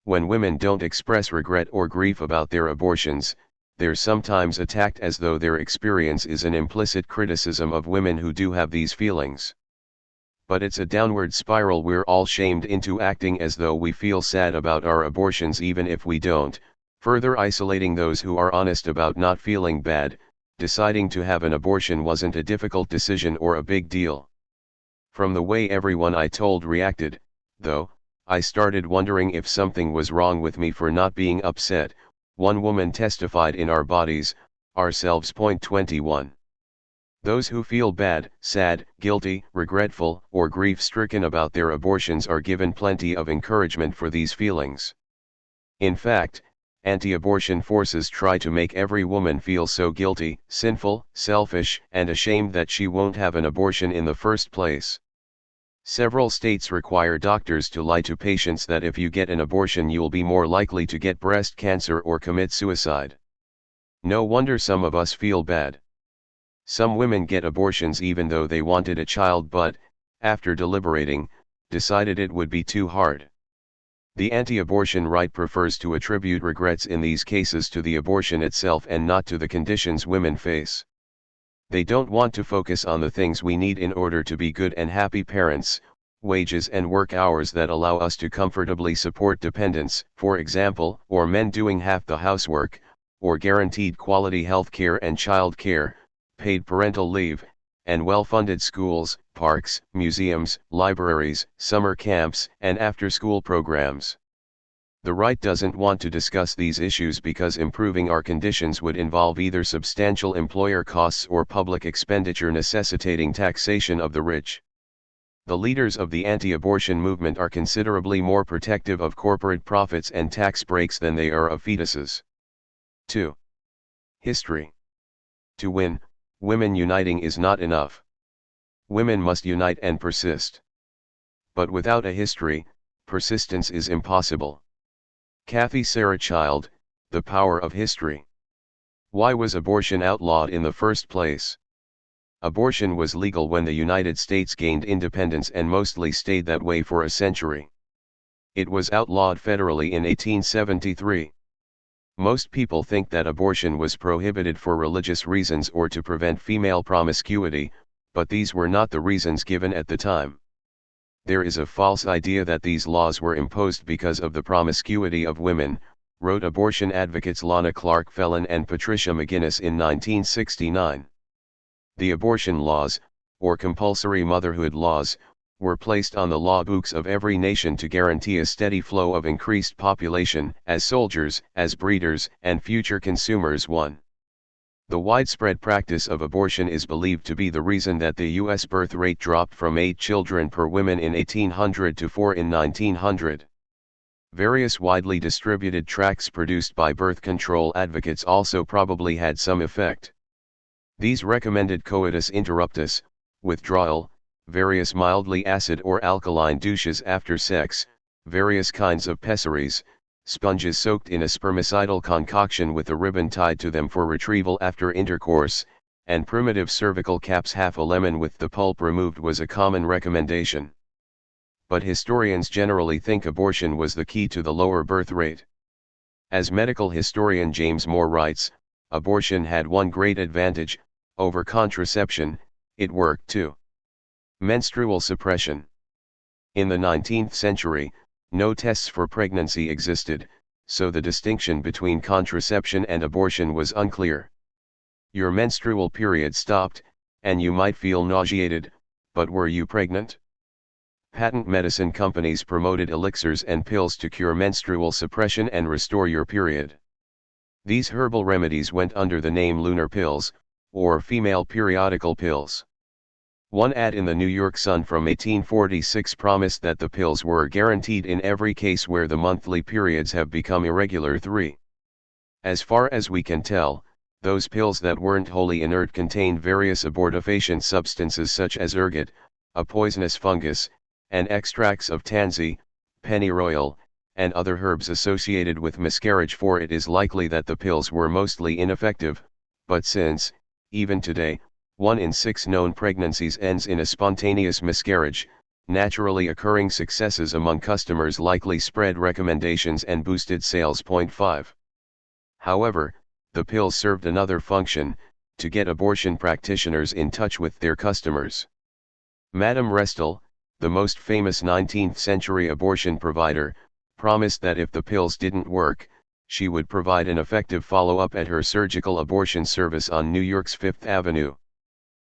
[SPEAKER 1] When women don't express regret or grief about their abortions, they're sometimes attacked as though their experience is an implicit criticism of women who do have these feelings. But it's a downward spiral. We're all shamed into acting as though we feel sad about our abortions even if we don't, further isolating those who are honest about not feeling bad. Deciding to have an abortion wasn't a difficult decision or a big deal. From the way everyone I told reacted, though, I started wondering if something was wrong with me for not being upset. One woman testified in Our Bodies, Ourselves. 21. Those who feel bad, sad, guilty, regretful, or grief-stricken about their abortions are given plenty of encouragement for these feelings. In fact, anti-abortion forces try to make every woman feel so guilty, sinful, selfish, and ashamed that she won't have an abortion in the first place. Several states require doctors to lie to patients that if you get an abortion you'll be more likely to get breast cancer or commit suicide. No wonder some of us feel bad. Some women get abortions even though they wanted a child but, after deliberating, decided it would be too hard. The anti-abortion right prefers to attribute regrets in these cases to the abortion itself and not to the conditions women face. They don't want to focus on the things we need in order to be good and happy parents: wages and work hours that allow us to comfortably support dependents, for example, or men doing half the housework, or guaranteed quality health care and child care, paid parental leave, and well-funded schools, parks, museums, libraries, summer camps, and after-school programs. The right doesn't want to discuss these issues because improving our conditions would involve either substantial employer costs or public expenditure necessitating taxation of the rich. The leaders of the anti-abortion movement are considerably more protective of corporate profits and tax breaks than they are of fetuses. 2. History. To win, women uniting is not enough. Women must unite and persist. But without a history, persistence is impossible. Kathy Sarah Child, The Power of History. Why was abortion outlawed in the first place? Abortion was legal when the United States gained independence and mostly stayed that way for a century. It was outlawed federally in 1873. Most people think that abortion was prohibited for religious reasons or to prevent female promiscuity, but these were not the reasons given at the time. There is a false idea that these laws were imposed because of the promiscuity of women, wrote abortion advocates Lana Clark Fellon and Patricia McGinnis in 1969. The abortion laws, or compulsory motherhood laws, were placed on the law books of every nation to guarantee a steady flow of increased population, as soldiers, as breeders, and future consumers. 1. The widespread practice of abortion is believed to be the reason that the U.S. birth rate dropped from 8 children per woman in 1800 to 4 in 1900. Various widely distributed tracts produced by birth control advocates also probably had some effect. These recommended coitus interruptus, withdrawal, various mildly acid or alkaline douches after sex, various kinds of pessaries, sponges soaked in a spermicidal concoction with a ribbon tied to them for retrieval after intercourse, and primitive cervical caps. Half a lemon with the pulp removed was a common recommendation. But historians generally think abortion was the key to the lower birth rate. As medical historian James Moore writes, abortion had one great advantage over contraception: it worked too. Menstrual suppression. In the 19th century, no tests for pregnancy existed, so the distinction between contraception and abortion was unclear. Your menstrual period stopped, and you might feel nauseated, but were you pregnant? Patent medicine companies promoted elixirs and pills to cure menstrual suppression and restore your period. These herbal remedies went under the name lunar pills, or female periodical pills. One ad in the New York Sun from 1846 promised that the pills were guaranteed in every case where the monthly periods have become irregular. 3. As far as we can tell, those pills that weren't wholly inert contained various abortifacient substances such as ergot, a poisonous fungus, and extracts of tansy, pennyroyal, and other herbs associated with miscarriage. For it is likely that the pills were mostly ineffective, but since, even today, 1 in 6 known pregnancies ends in a spontaneous miscarriage, naturally occurring successes among customers likely spread recommendations and boosted sales. 5. However, the pills served another function: to get abortion practitioners in touch with their customers. Madame Restel, the most famous 19th century abortion provider, promised that if the pills didn't work, she would provide an effective follow-up at her surgical abortion service on New York's Fifth Avenue.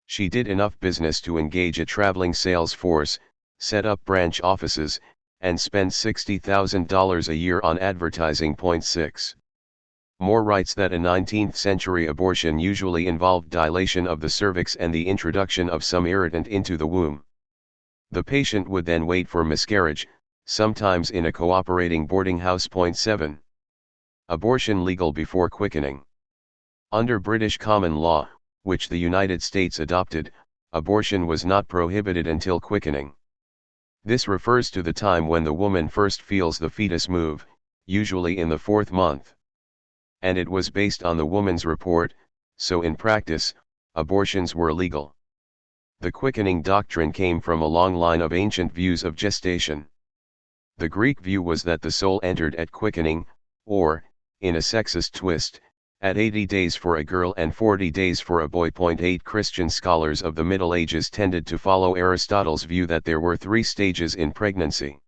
[SPEAKER 1] She did enough business to engage a traveling sales force, set up branch offices, and spend $60,000 a year on advertising. 6. Moore writes that a 19th century abortion usually involved dilation of the cervix and the introduction of some irritant into the womb. The patient would then wait for miscarriage, sometimes in a cooperating boarding house. 7. Abortion legal before quickening. Under British common law, which the United States adopted, abortion was not prohibited until quickening. This refers to the time when the woman first feels the fetus move, usually in the 4th month. And it was based on the woman's report, so in practice, abortions were legal. The quickening doctrine came from a long line of ancient views of gestation. The Greek view was that the soul entered at quickening, or, in a sexist twist, at 80 days for a girl and 40 days for a boy. 8 Christian scholars of the Middle Ages tended to follow Aristotle's view that there were 3 stages in pregnancy.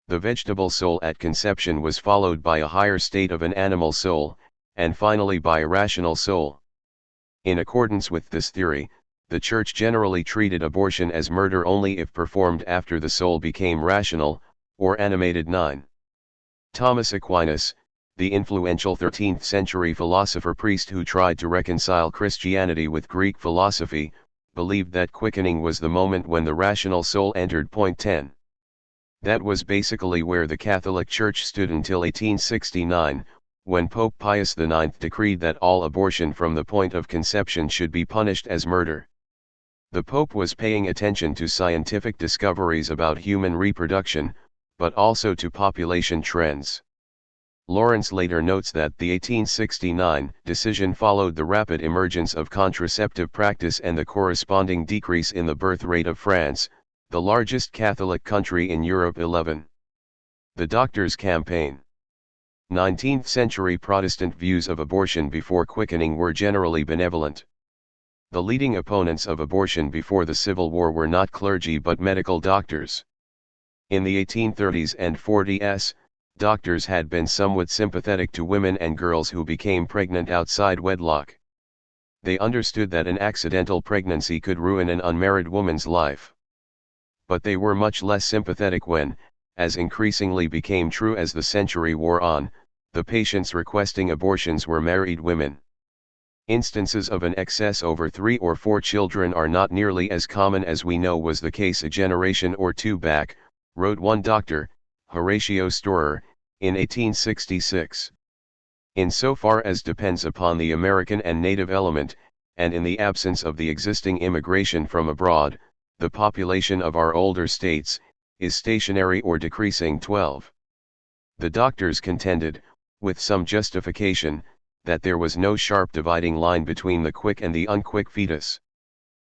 [SPEAKER 1] The vegetable soul at conception was followed by a higher state of an animal soul, and finally by a rational soul. In accordance with this theory, the Church generally treated abortion as murder only if performed after the soul became rational, or animated. 9. Thomas Aquinas, the influential 13th century philosopher-priest who tried to reconcile Christianity with Greek philosophy, believed that quickening was the moment when the rational soul entered. 10. That was basically where the Catholic Church stood until 1869, when Pope Pius IX decreed that all abortion from the point of conception should be punished as murder. The Pope was paying attention to scientific discoveries about human reproduction, but also to population trends. Lawrence later notes that the 1869 decision followed the rapid emergence of contraceptive practice and the corresponding decrease in the birth rate of France, the largest Catholic country in Europe. 11. The Doctor's Campaign. 19th century Protestant views of abortion before quickening were generally benevolent. The leading opponents of abortion before the Civil War were not clergy but medical doctors. In the 1830s and 40s, doctors had been somewhat sympathetic to women and girls who became pregnant outside wedlock. They understood that an accidental pregnancy could ruin an unmarried woman's life. But they were much less sympathetic when, as increasingly became true as the century wore on, the patients requesting abortions were married women. Instances of an excess over 3 or 4 children are not nearly as common as we know was the case a generation or two back, wrote one doctor, Horatio Storer, in 1866. Insofar as depends upon the American and native element, and in the absence of the existing immigration from abroad, the population of our older states is stationary or decreasing. 12. The doctors contended, with some justification, that there was no sharp dividing line between the quick and the unquick fetus.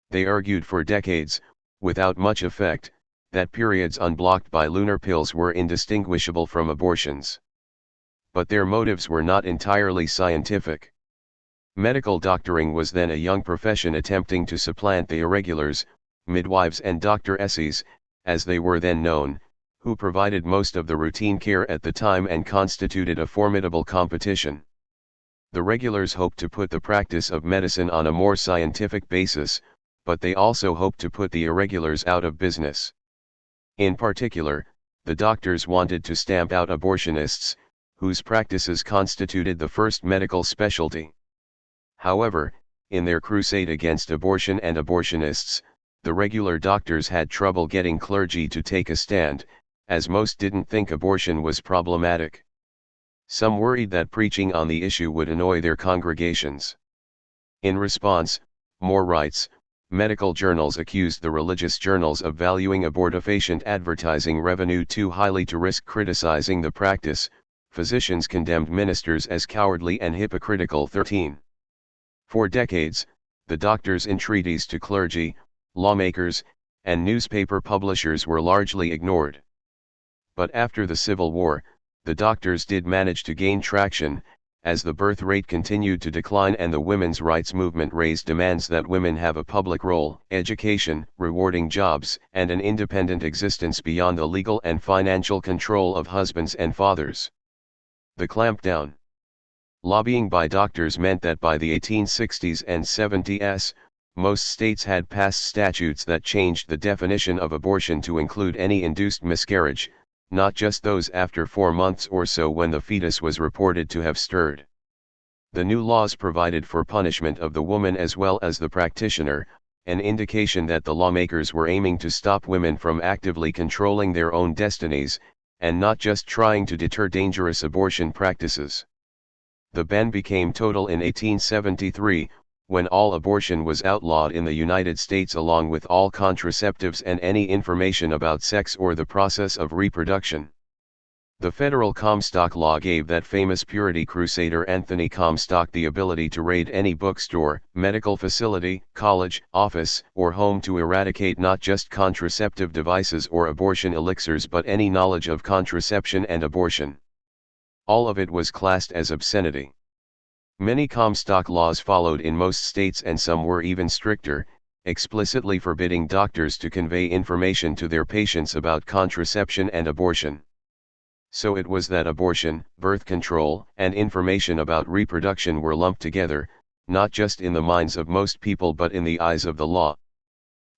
[SPEAKER 1] They argued for decades, without much effect, that periods unblocked by lunar pills were indistinguishable from abortions. But their motives were not entirely scientific. Medical doctoring was then a young profession attempting to supplant the irregulars, midwives and doctoresses, as they were then known, who provided most of the routine care at the time and constituted a formidable competition. The regulars hoped to put the practice of medicine on a more scientific basis, but they also hoped to put the irregulars out of business. In particular, the doctors wanted to stamp out abortionists, whose practices constituted the first medical specialty. However, in their crusade against abortion and abortionists, the regular doctors had trouble getting clergy to take a stand, as most didn't think abortion was problematic. Some worried that preaching on the issue would annoy their congregations. In response, Moore writes, medical journals accused the religious journals of valuing abortifacient advertising revenue too highly to risk criticizing the practice. Physicians condemned ministers as cowardly and hypocritical. 13. For decades, the doctor's entreaties to clergy, lawmakers, and newspaper publishers were largely ignored. But after the Civil War, the doctors did manage to gain traction, as the birth rate continued to decline and the women's rights movement raised demands that women have a public role, education, rewarding jobs, and an independent existence beyond the legal and financial control of husbands and fathers. The clampdown. Lobbying by doctors meant that by the 1860s and 70s, most states had passed statutes that changed the definition of abortion to include any induced miscarriage, not just those after 4 months or so when the fetus was reported to have stirred. The new laws provided for punishment of the woman as well as the practitioner, an indication that the lawmakers were aiming to stop women from actively controlling their own destinies, and not just trying to deter dangerous abortion practices. The ban became total in 1873, when all abortion was outlawed in the United States along with all contraceptives and any information about sex or the process of reproduction. The federal Comstock law gave that famous purity crusader Anthony Comstock the ability to raid any bookstore, medical facility, college, office, or home to eradicate not just contraceptive devices or abortion elixirs but any knowledge of contraception and abortion. All of it was classed as obscenity. Many Comstock laws followed in most states and some were even stricter, explicitly forbidding doctors to convey information to their patients about contraception and abortion. So it was that abortion, birth control, and information about reproduction were lumped together, not just in the minds of most people but in the eyes of the law.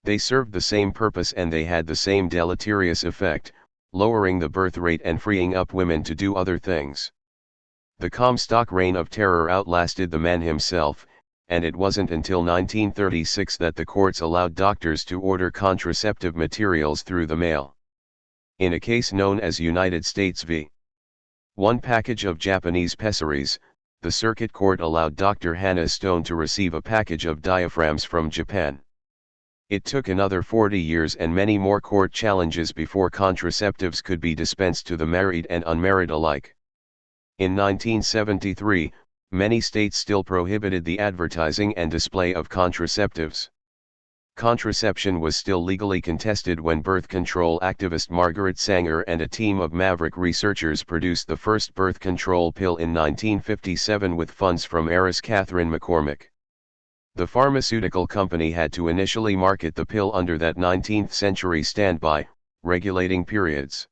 [SPEAKER 1] They served the same purpose and they had the same deleterious effect, lowering the birth rate and freeing up women to do other things. The Comstock reign of terror outlasted the man himself, and it wasn't until 1936 that the courts allowed doctors to order contraceptive materials through the mail. In a case known as United States v. One package of Japanese pessaries, the circuit court allowed Dr. Hannah Stone to receive a package of diaphragms from Japan. It took another 40 years and many more court challenges before contraceptives could be dispensed to the married and unmarried alike. In 1973, many states still prohibited the advertising and display of contraceptives. Contraception was still legally contested when birth control activist Margaret Sanger and a team of maverick researchers produced the first birth control pill in 1957 with funds from heiress Catherine McCormick. The pharmaceutical company had to initially market the pill under that 19th-century standby, regulating periods.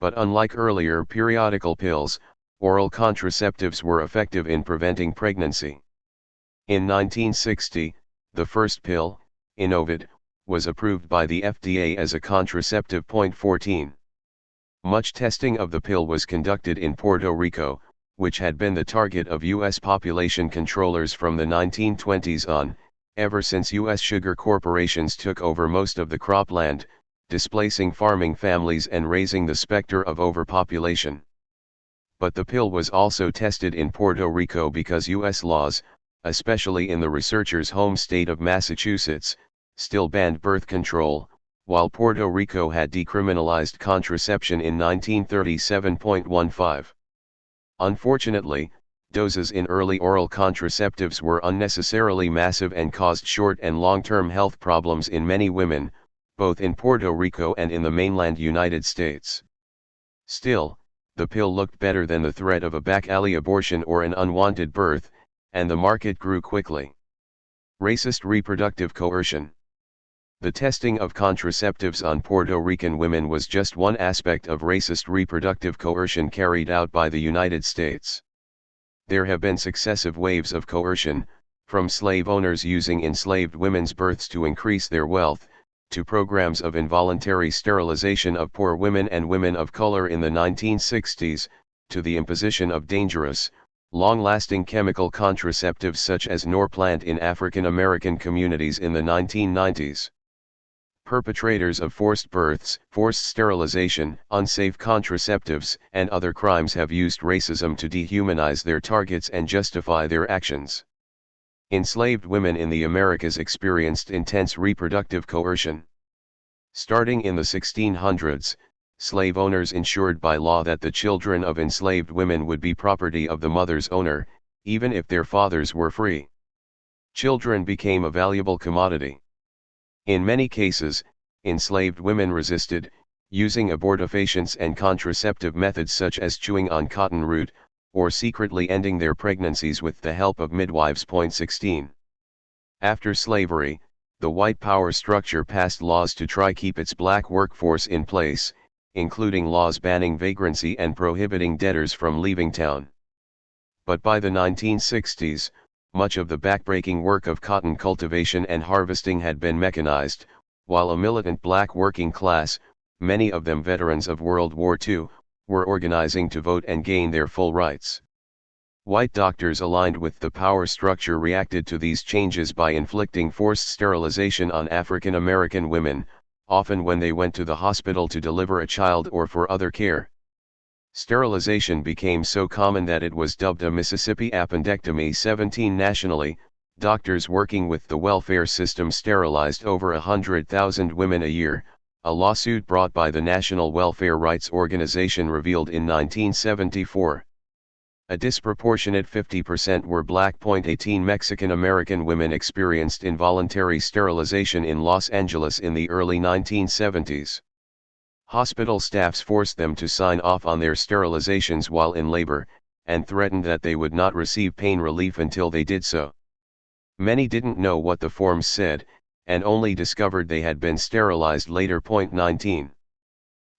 [SPEAKER 1] But unlike earlier periodical pills, oral contraceptives were effective in preventing pregnancy. In 1960, the first pill, Inovid, was approved by the FDA as a contraceptive. 14. Much testing of the pill was conducted in Puerto Rico, which had been the target of U.S. population controllers from the 1920s on, ever since U.S. sugar corporations took over most of the cropland, displacing farming families and raising the specter of overpopulation. But the pill was also tested in Puerto Rico because U.S. laws, especially in the researcher's home state of Massachusetts, still banned birth control, while Puerto Rico had decriminalized contraception in 1937. 15. Unfortunately, doses in early oral contraceptives were unnecessarily massive and caused short and long-term health problems in many women, both in Puerto Rico and in the mainland United States. Still, the pill looked better than the threat of a back alley abortion or an unwanted birth, and the market grew quickly. Racist reproductive coercion. The testing of contraceptives on Puerto Rican women was just one aspect of racist reproductive coercion carried out by the United States. There have been successive waves of coercion, from slave owners using enslaved women's births to increase their wealth, to programs of involuntary sterilization of poor women and women of color in the 1960s, to the imposition of dangerous, long-lasting chemical contraceptives such as Norplant in African American communities in the 1990s. Perpetrators of forced births, forced sterilization, unsafe contraceptives, and other crimes have used racism to dehumanize their targets and justify their actions. Enslaved women in the Americas experienced intense reproductive coercion. Starting in the 1600s, slave owners ensured by law that the children of enslaved women would be property of the mother's owner, even if their fathers were free. Children became a valuable commodity. In many cases, enslaved women resisted, using abortifacients and contraceptive methods such as chewing on cotton root, or secretly ending their pregnancies with the help of midwives. 16. After slavery, the white power structure passed laws to try keep its black workforce in place, including laws banning vagrancy and prohibiting debtors from leaving town. But by the 1960s, much of the backbreaking work of cotton cultivation and harvesting had been mechanized, while a militant black working class, many of them veterans of World War II, were organizing to vote and gain their full rights. White doctors aligned with the power structure reacted to these changes by inflicting forced sterilization on African American women, often when they went to the hospital to deliver a child or for other care. Sterilization became so common that it was dubbed a Mississippi appendectomy. 17. Nationally, doctors working with the welfare system sterilized over 100,000 women a year, a lawsuit brought by the National Welfare Rights Organization revealed in 1974. A disproportionate 50% were black. 18 Mexican American women experienced involuntary sterilization in Los Angeles in the early 1970s. Hospital staffs forced them to sign off on their sterilizations while in labor, and threatened that they would not receive pain relief until they did so. Many didn't know what the forms said, and only discovered they had been sterilized later. 19.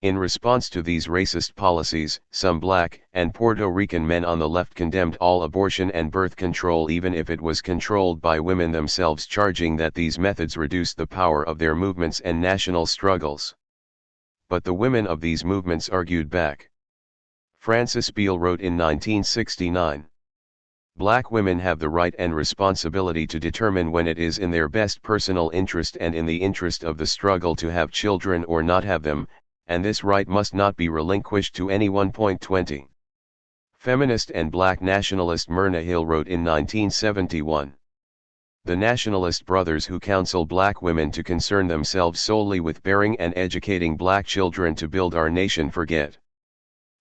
[SPEAKER 1] In response to these racist policies, some black and Puerto Rican men on the left condemned all abortion and birth control even if it was controlled by women themselves, charging that these methods reduced the power of their movements and national struggles. But the women of these movements argued back. Frances Beale wrote in 1969, "Black women have the right and responsibility to determine when it is in their best personal interest and in the interest of the struggle to have children or not have them, and this right must not be relinquished to anyone." 20. Feminist and black nationalist Myrna Hill wrote in 1971, "The nationalist brothers who counsel black women to concern themselves solely with bearing and educating black children to build our nation forget.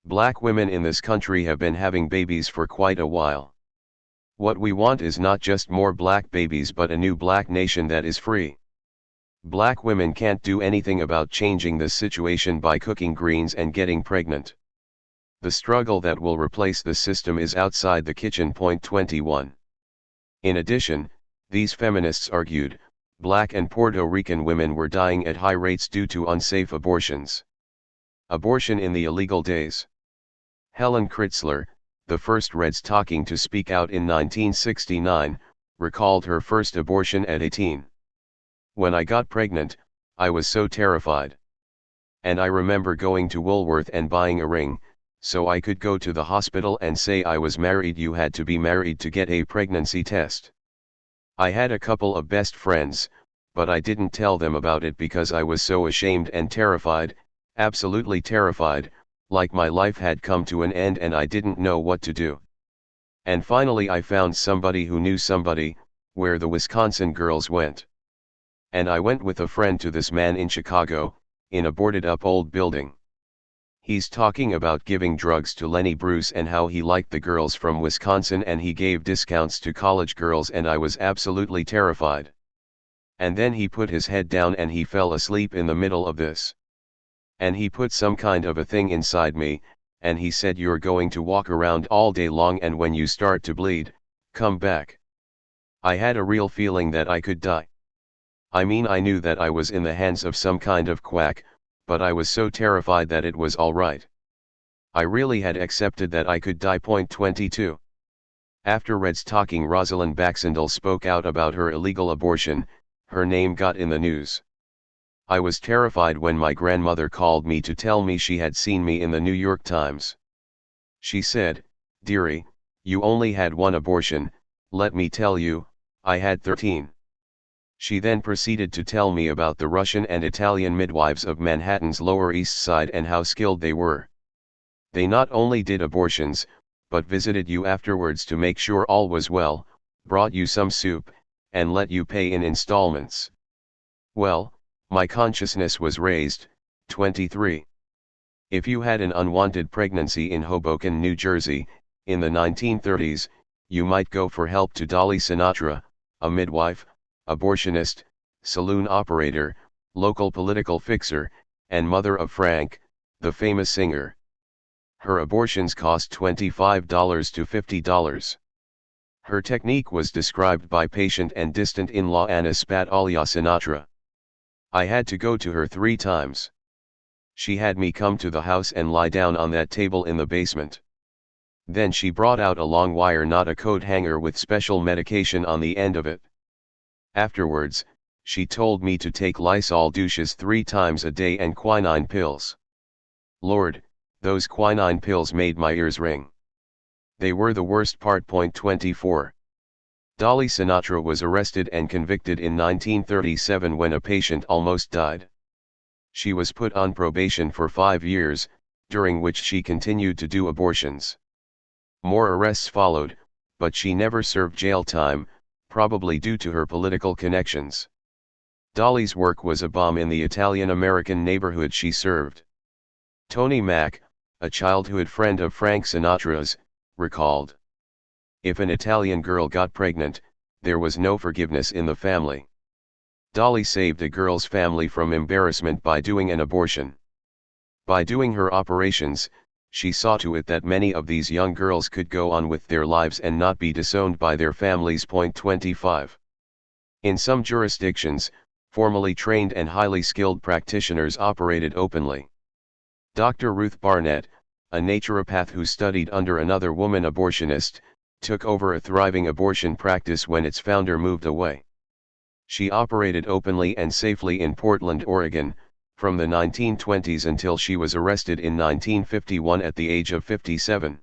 [SPEAKER 1] Black women in this country have been having babies for quite a while. What we want is not just more black babies but a new black nation that is free. Black women can't do anything about changing this situation by cooking greens and getting pregnant. The struggle that will replace the system is outside the kitchen." 21. In addition, these feminists argued, black and Puerto Rican women were dying at high rates due to unsafe abortions. Abortion in the illegal days. Helen Kritzler, the first Reds talking to speak out in 1969, recalled her first abortion at 18. "When I got pregnant, I was so terrified. And I remember going to Woolworth and buying a ring, so I could go to the hospital and say I was married. You had to be married to get a pregnancy test. I had a couple of best friends, but I didn't tell them about it because I was so ashamed and terrified, absolutely terrified, like my life had come to an end and I didn't know what to do. And finally I found somebody who knew somebody, where the Wisconsin girls went. And I went with a friend to this man in Chicago, in a boarded up old building. He's talking about giving drugs to Lenny Bruce and how he liked the girls from Wisconsin and he gave discounts to college girls, and I was absolutely terrified. And then he put his head down and he fell asleep in the middle of this. And he put some kind of a thing inside me, and he said, you're going to walk around all day long, and when you start to bleed, come back. I had a real feeling that I could die. I mean, I knew that I was in the hands of some kind of quack, but I was so terrified that it was all right. I really had accepted that I could die. 22. After Red's talking, Rosalind Baxendale spoke out about her illegal abortion. Her name got in the news. I was terrified when my grandmother called me to tell me she had seen me in the New York Times. She said, "Dearie, you only had one abortion. Let me tell you, I had 13. She then proceeded to tell me about the Russian and Italian midwives of Manhattan's Lower East Side and how skilled they were. They not only did abortions, but visited you afterwards to make sure all was well, brought you some soup, and let you pay in installments." Well, my consciousness was raised. 23. If you had an unwanted pregnancy in Hoboken, New Jersey, in the 1930s, you might go for help to Dolly Sinatra, a midwife, abortionist, saloon operator, local political fixer, and mother of Frank, the famous singer. Her abortions cost $25 to $50. Her technique was described by patient and distant in-law Anna Spatalia Sinatra. I had to go to her 3 times. She had me come to the house and lie down on that table in the basement. Then she brought out a long wire knot, a coat hanger with special medication on the end of it. Afterwards, she told me to take Lysol douches 3 times a day and quinine pills. Lord, those quinine pills made my ears ring. They were the worst part. 24. Dolly Sinatra was arrested and convicted in 1937 when a patient almost died. She was put on probation for 5 years, during which she continued to do abortions. More arrests followed, but she never served jail time, probably due to her political connections. Dolly's work was a bomb in the Italian-American neighborhood she served. Tony Mack, a childhood friend of Frank Sinatra's, recalled, "If an Italian girl got pregnant, there was no forgiveness in the family. Dolly saved a girl's family from embarrassment by doing an abortion. By doing her operations, she saw to it that many of these young girls could go on with their lives and not be disowned by their families." 25. In some jurisdictions, formally trained and highly skilled practitioners operated openly. Dr. Ruth Barnett, a naturopath who studied under another woman abortionist, took over a thriving abortion practice when its founder moved away. She operated openly and safely in Portland, Oregon, from the 1920s until she was arrested in 1951 at the age of 57.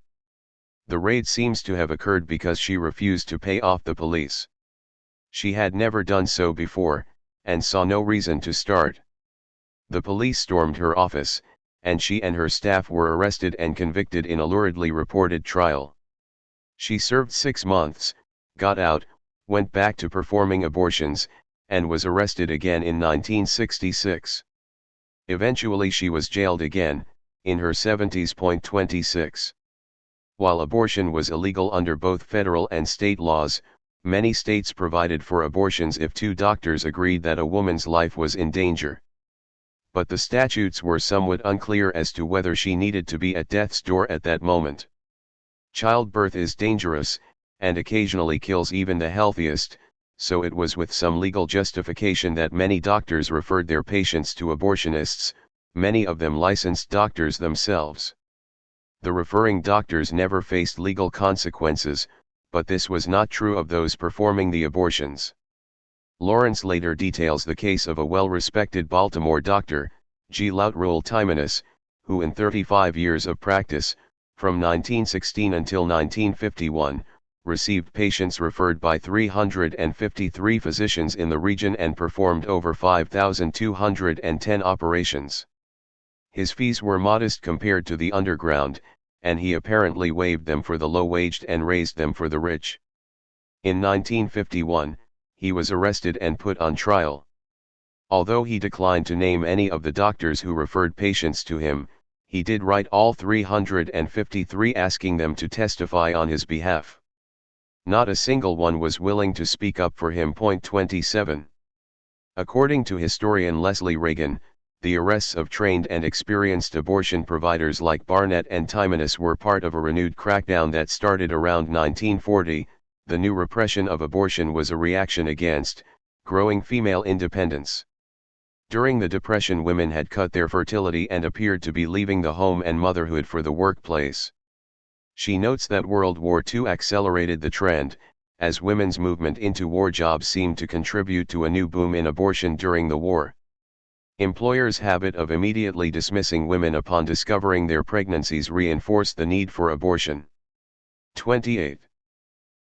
[SPEAKER 1] The raid seems to have occurred because she refused to pay off the police. She had never done so before, and saw no reason to start. The police stormed her office, and she and her staff were arrested and convicted in a luridly reported trial. She served 6 months, got out, went back to performing abortions, and was arrested again in 1966. Eventually she was jailed again, in her 70s. 26. While abortion was illegal under both federal and state laws, many states provided for abortions if 2 doctors agreed that a woman's life was in danger. But the statutes were somewhat unclear as to whether she needed to be at death's door at that moment. Childbirth is dangerous, and occasionally kills even the healthiest, so it was with some legal justification that many doctors referred their patients to abortionists, many of them licensed doctors themselves. The referring doctors never faced legal consequences, but this was not true of those performing the abortions. Lawrence later details the case of a well-respected Baltimore doctor, G. Lautruel Timonus, who in 35 years of practice, from 1916 until 1951, received patients referred by 353 physicians in the region and performed over 5,210 operations. His fees were modest compared to the underground, and he apparently waived them for the low-waged and raised them for the rich. In 1951, he was arrested and put on trial. Although he declined to name any of the doctors who referred patients to him, he did write all 353 asking them to testify on his behalf. Not a single one was willing to speak up for him. 27. According to historian Leslie Reagan, the arrests of trained and experienced abortion providers like Barnett and Timonus were part of a renewed crackdown that started around 1940. The new repression of abortion was a reaction against growing female independence. During the Depression, women had cut their fertility and appeared to be leaving the home and motherhood for the workplace. She notes that World War II accelerated the trend, as women's movement into war jobs seemed to contribute to a new boom in abortion during the war. Employers' habit of immediately dismissing women upon discovering their pregnancies reinforced the need for abortion. 28.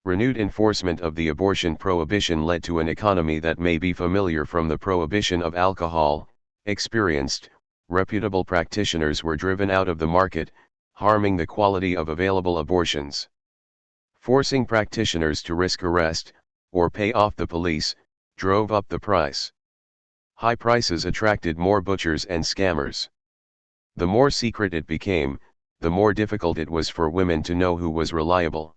[SPEAKER 1] Renewed enforcement of the abortion prohibition led to an economy that may be familiar from the prohibition of alcohol. Experienced, reputable practitioners were driven out of the market, harming the quality of available abortions. Forcing practitioners to risk arrest, or pay off the police, drove up the price. High prices attracted more butchers and scammers. The more secret it became, the more difficult it was for women to know who was reliable.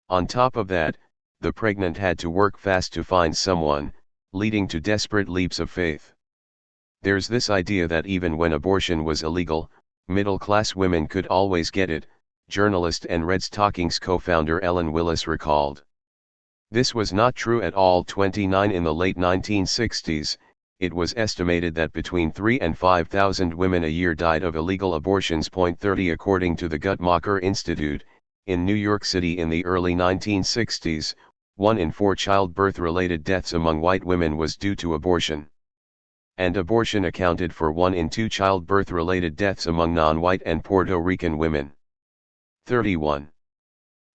[SPEAKER 1] On top of that, the pregnant had to work fast to find someone, leading to desperate leaps of faith. There's this idea that even when abortion was illegal, middle-class women could always get it, journalist and Red Stockings co-founder Ellen Willis recalled. This was not true at all. 29. In the late 1960s, it was estimated that between 3,000 and 5,000 women a year died of illegal abortions. 30. According to the Guttmacher Institute, in New York City in the early 1960s, 1 in 4 childbirth-related deaths among white women was due to abortion. And abortion accounted for 1 in 2 childbirth-related deaths among non-white and Puerto Rican women. 31.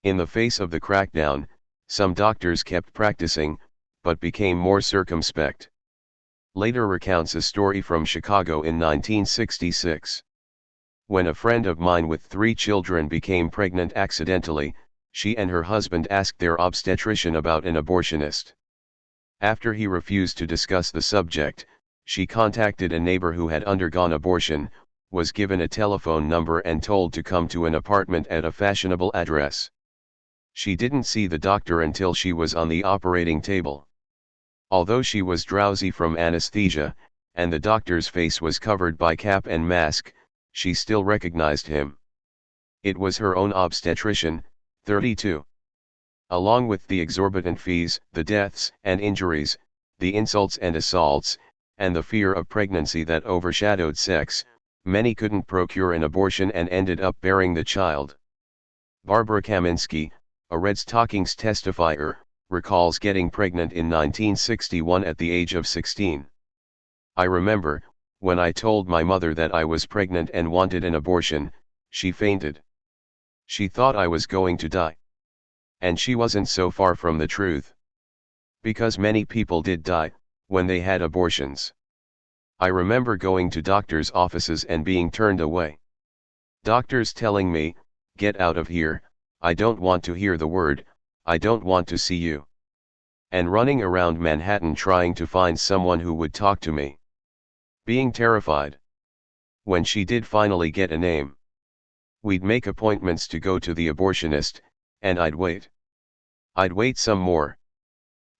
[SPEAKER 1] In the face of the crackdown, some doctors kept practicing, but became more circumspect. Later recounts a story from Chicago in 1966. When a friend of mine with 3 children became pregnant accidentally, she and her husband asked their obstetrician about an abortionist. After he refused to discuss the subject, she contacted a neighbor who had undergone abortion, was given a telephone number and told to come to an apartment at a fashionable address. She didn't see the doctor until she was on the operating table. Although she was drowsy from anesthesia, and the doctor's face was covered by cap and mask, she still recognized him. It was her own obstetrician, 32. Along with the exorbitant fees, the deaths and injuries, the insults and assaults, and the fear of pregnancy that overshadowed sex, many couldn't procure an abortion and ended up bearing the child. Barbara Kaminsky, a Red Stockings testifier, recalls getting pregnant in 1961 at the age of 16. I remember, when I told my mother that I was pregnant and wanted an abortion, she fainted. She thought I was going to die. And she wasn't so far from the truth. Because many people did die when they had abortions. I remember going to doctors' offices and being turned away. Doctors telling me, "Get out of here, I don't want to hear the word, I don't want to see you." And running around Manhattan trying to find someone who would talk to me. Being terrified. When she did finally get a name, we'd make appointments to go to the abortionist, and I'd wait. I'd wait some more.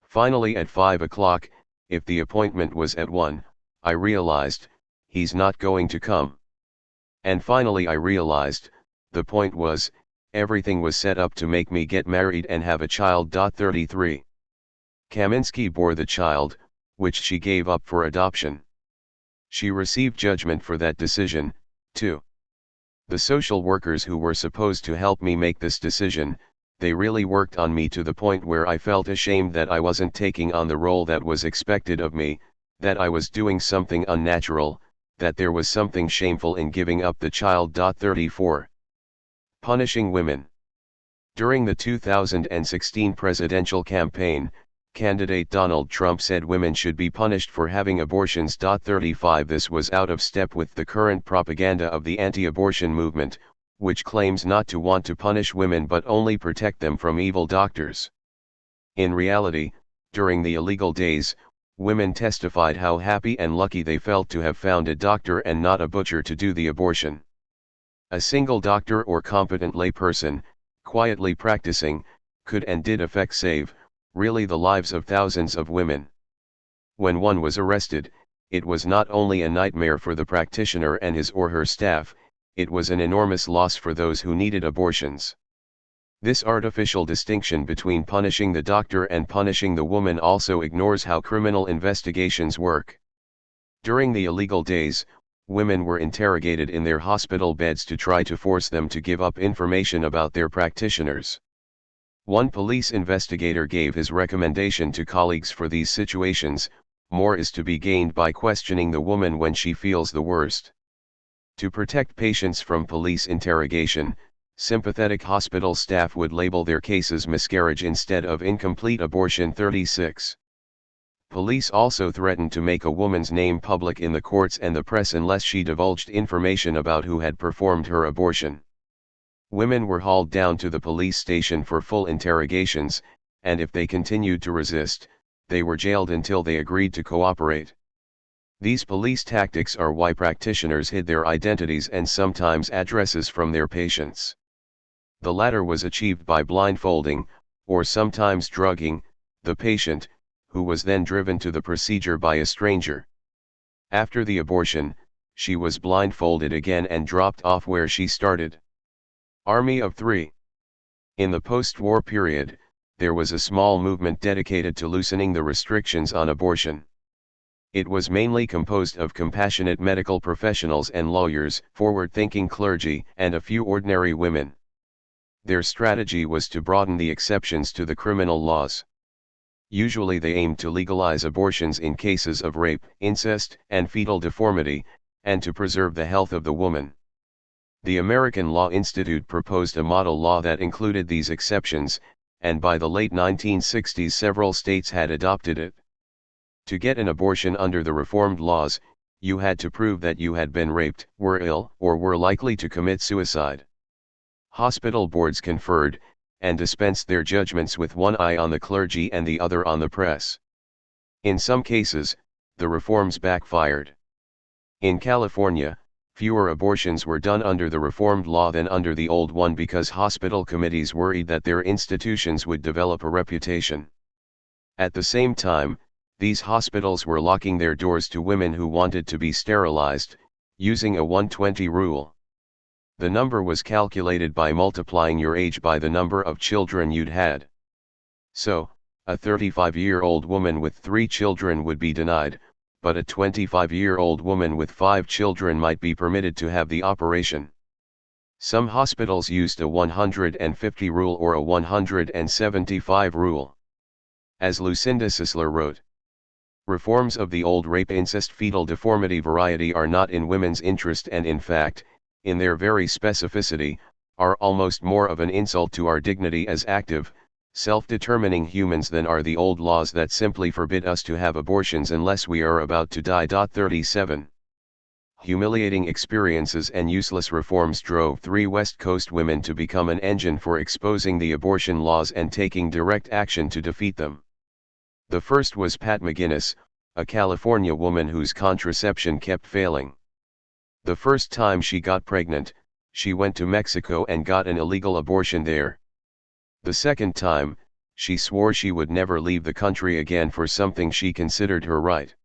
[SPEAKER 1] Finally at 5 o'clock, if the appointment was at 1, I realized, he's not going to come. And finally I realized, the point was, everything was set up to make me get married and have a child. 33. Kaminsky bore the child, which she gave up for adoption. She received judgment for that decision, too. The social workers who were supposed to help me make this decision, they really worked on me to the point where I felt ashamed that I wasn't taking on the role that was expected of me, that I was doing something unnatural, that there was something shameful in giving up the child. 34. Punishing women. During the 2016 presidential campaign, candidate Donald Trump said women should be punished for having abortions. 35. This was out of step with the current propaganda of the anti-abortion movement, which claims not to want to punish women but only protect them from evil doctors. In reality, during the illegal days, women testified how happy and lucky they felt to have found a doctor and not a butcher to do the abortion. A single doctor or competent layperson, quietly practicing, could and did save, really the lives of thousands of women. When one was arrested, it was not only a nightmare for the practitioner and his or her staff, it was an enormous loss for those who needed abortions. This artificial distinction between punishing the doctor and punishing the woman also ignores how criminal investigations work. During the illegal days, women were interrogated in their hospital beds to try to force them to give up information about their practitioners. One police investigator gave his recommendation to colleagues for these situations: more is to be gained by questioning the woman when she feels the worst. To protect patients from police interrogation, sympathetic hospital staff would label their cases miscarriage instead of incomplete abortion. 36. Police also threatened to make a woman's name public in the courts and the press unless she divulged information about who had performed her abortion. Women were hauled down to the police station for full interrogations, and if they continued to resist, they were jailed until they agreed to cooperate. These police tactics are why practitioners hid their identities and sometimes addresses from their patients. The latter was achieved by blindfolding, or sometimes drugging, the patient, who was then driven to the procedure by a stranger. After the abortion, she was blindfolded again and dropped off where she started. Army of Three. In the post-war period, there was a small movement dedicated to loosening the restrictions on abortion. It was mainly composed of compassionate medical professionals and lawyers, forward-thinking clergy, and a few ordinary women. Their strategy was to broaden the exceptions to the criminal laws. Usually they aimed to legalize abortions in cases of rape, incest, and fetal deformity, and to preserve the health of the woman. The American Law Institute proposed a model law that included these exceptions, and by the late 1960s several states had adopted it. To get an abortion under the reformed laws, you had to prove that you had been raped, were ill, or were likely to commit suicide. Hospital boards conferred, and dispensed their judgments with one eye on the clergy and the other on the press. In some cases, the reforms backfired. In California, fewer abortions were done under the reformed law than under the old one because hospital committees worried that their institutions would develop a reputation. At the same time, these hospitals were locking their doors to women who wanted to be sterilized, using a 120 rule. The number was calculated by multiplying your age by the number of children you'd had. So, a 35-year-old woman with 3 children would be denied, but a 25-year-old woman with 5 children might be permitted to have the operation. Some hospitals used a 150 rule or a 175 rule. As Lucinda Sisler wrote, reforms of the old rape incest fetal deformity variety are not in women's interest and in fact, in their very specificity, are almost more of an insult to our dignity as active, self-determining humans than are the old laws that simply forbid us to have abortions unless we are about to die. 37. Humiliating experiences and useless reforms drove 3 West Coast women to become an engine for exposing the abortion laws and taking direct action to defeat them. The first was Pat McGinnis, a California woman whose contraception kept failing. The first time she got pregnant, she went to Mexico and got an illegal abortion there. The second time, she swore she would never leave the country again for something she considered her right.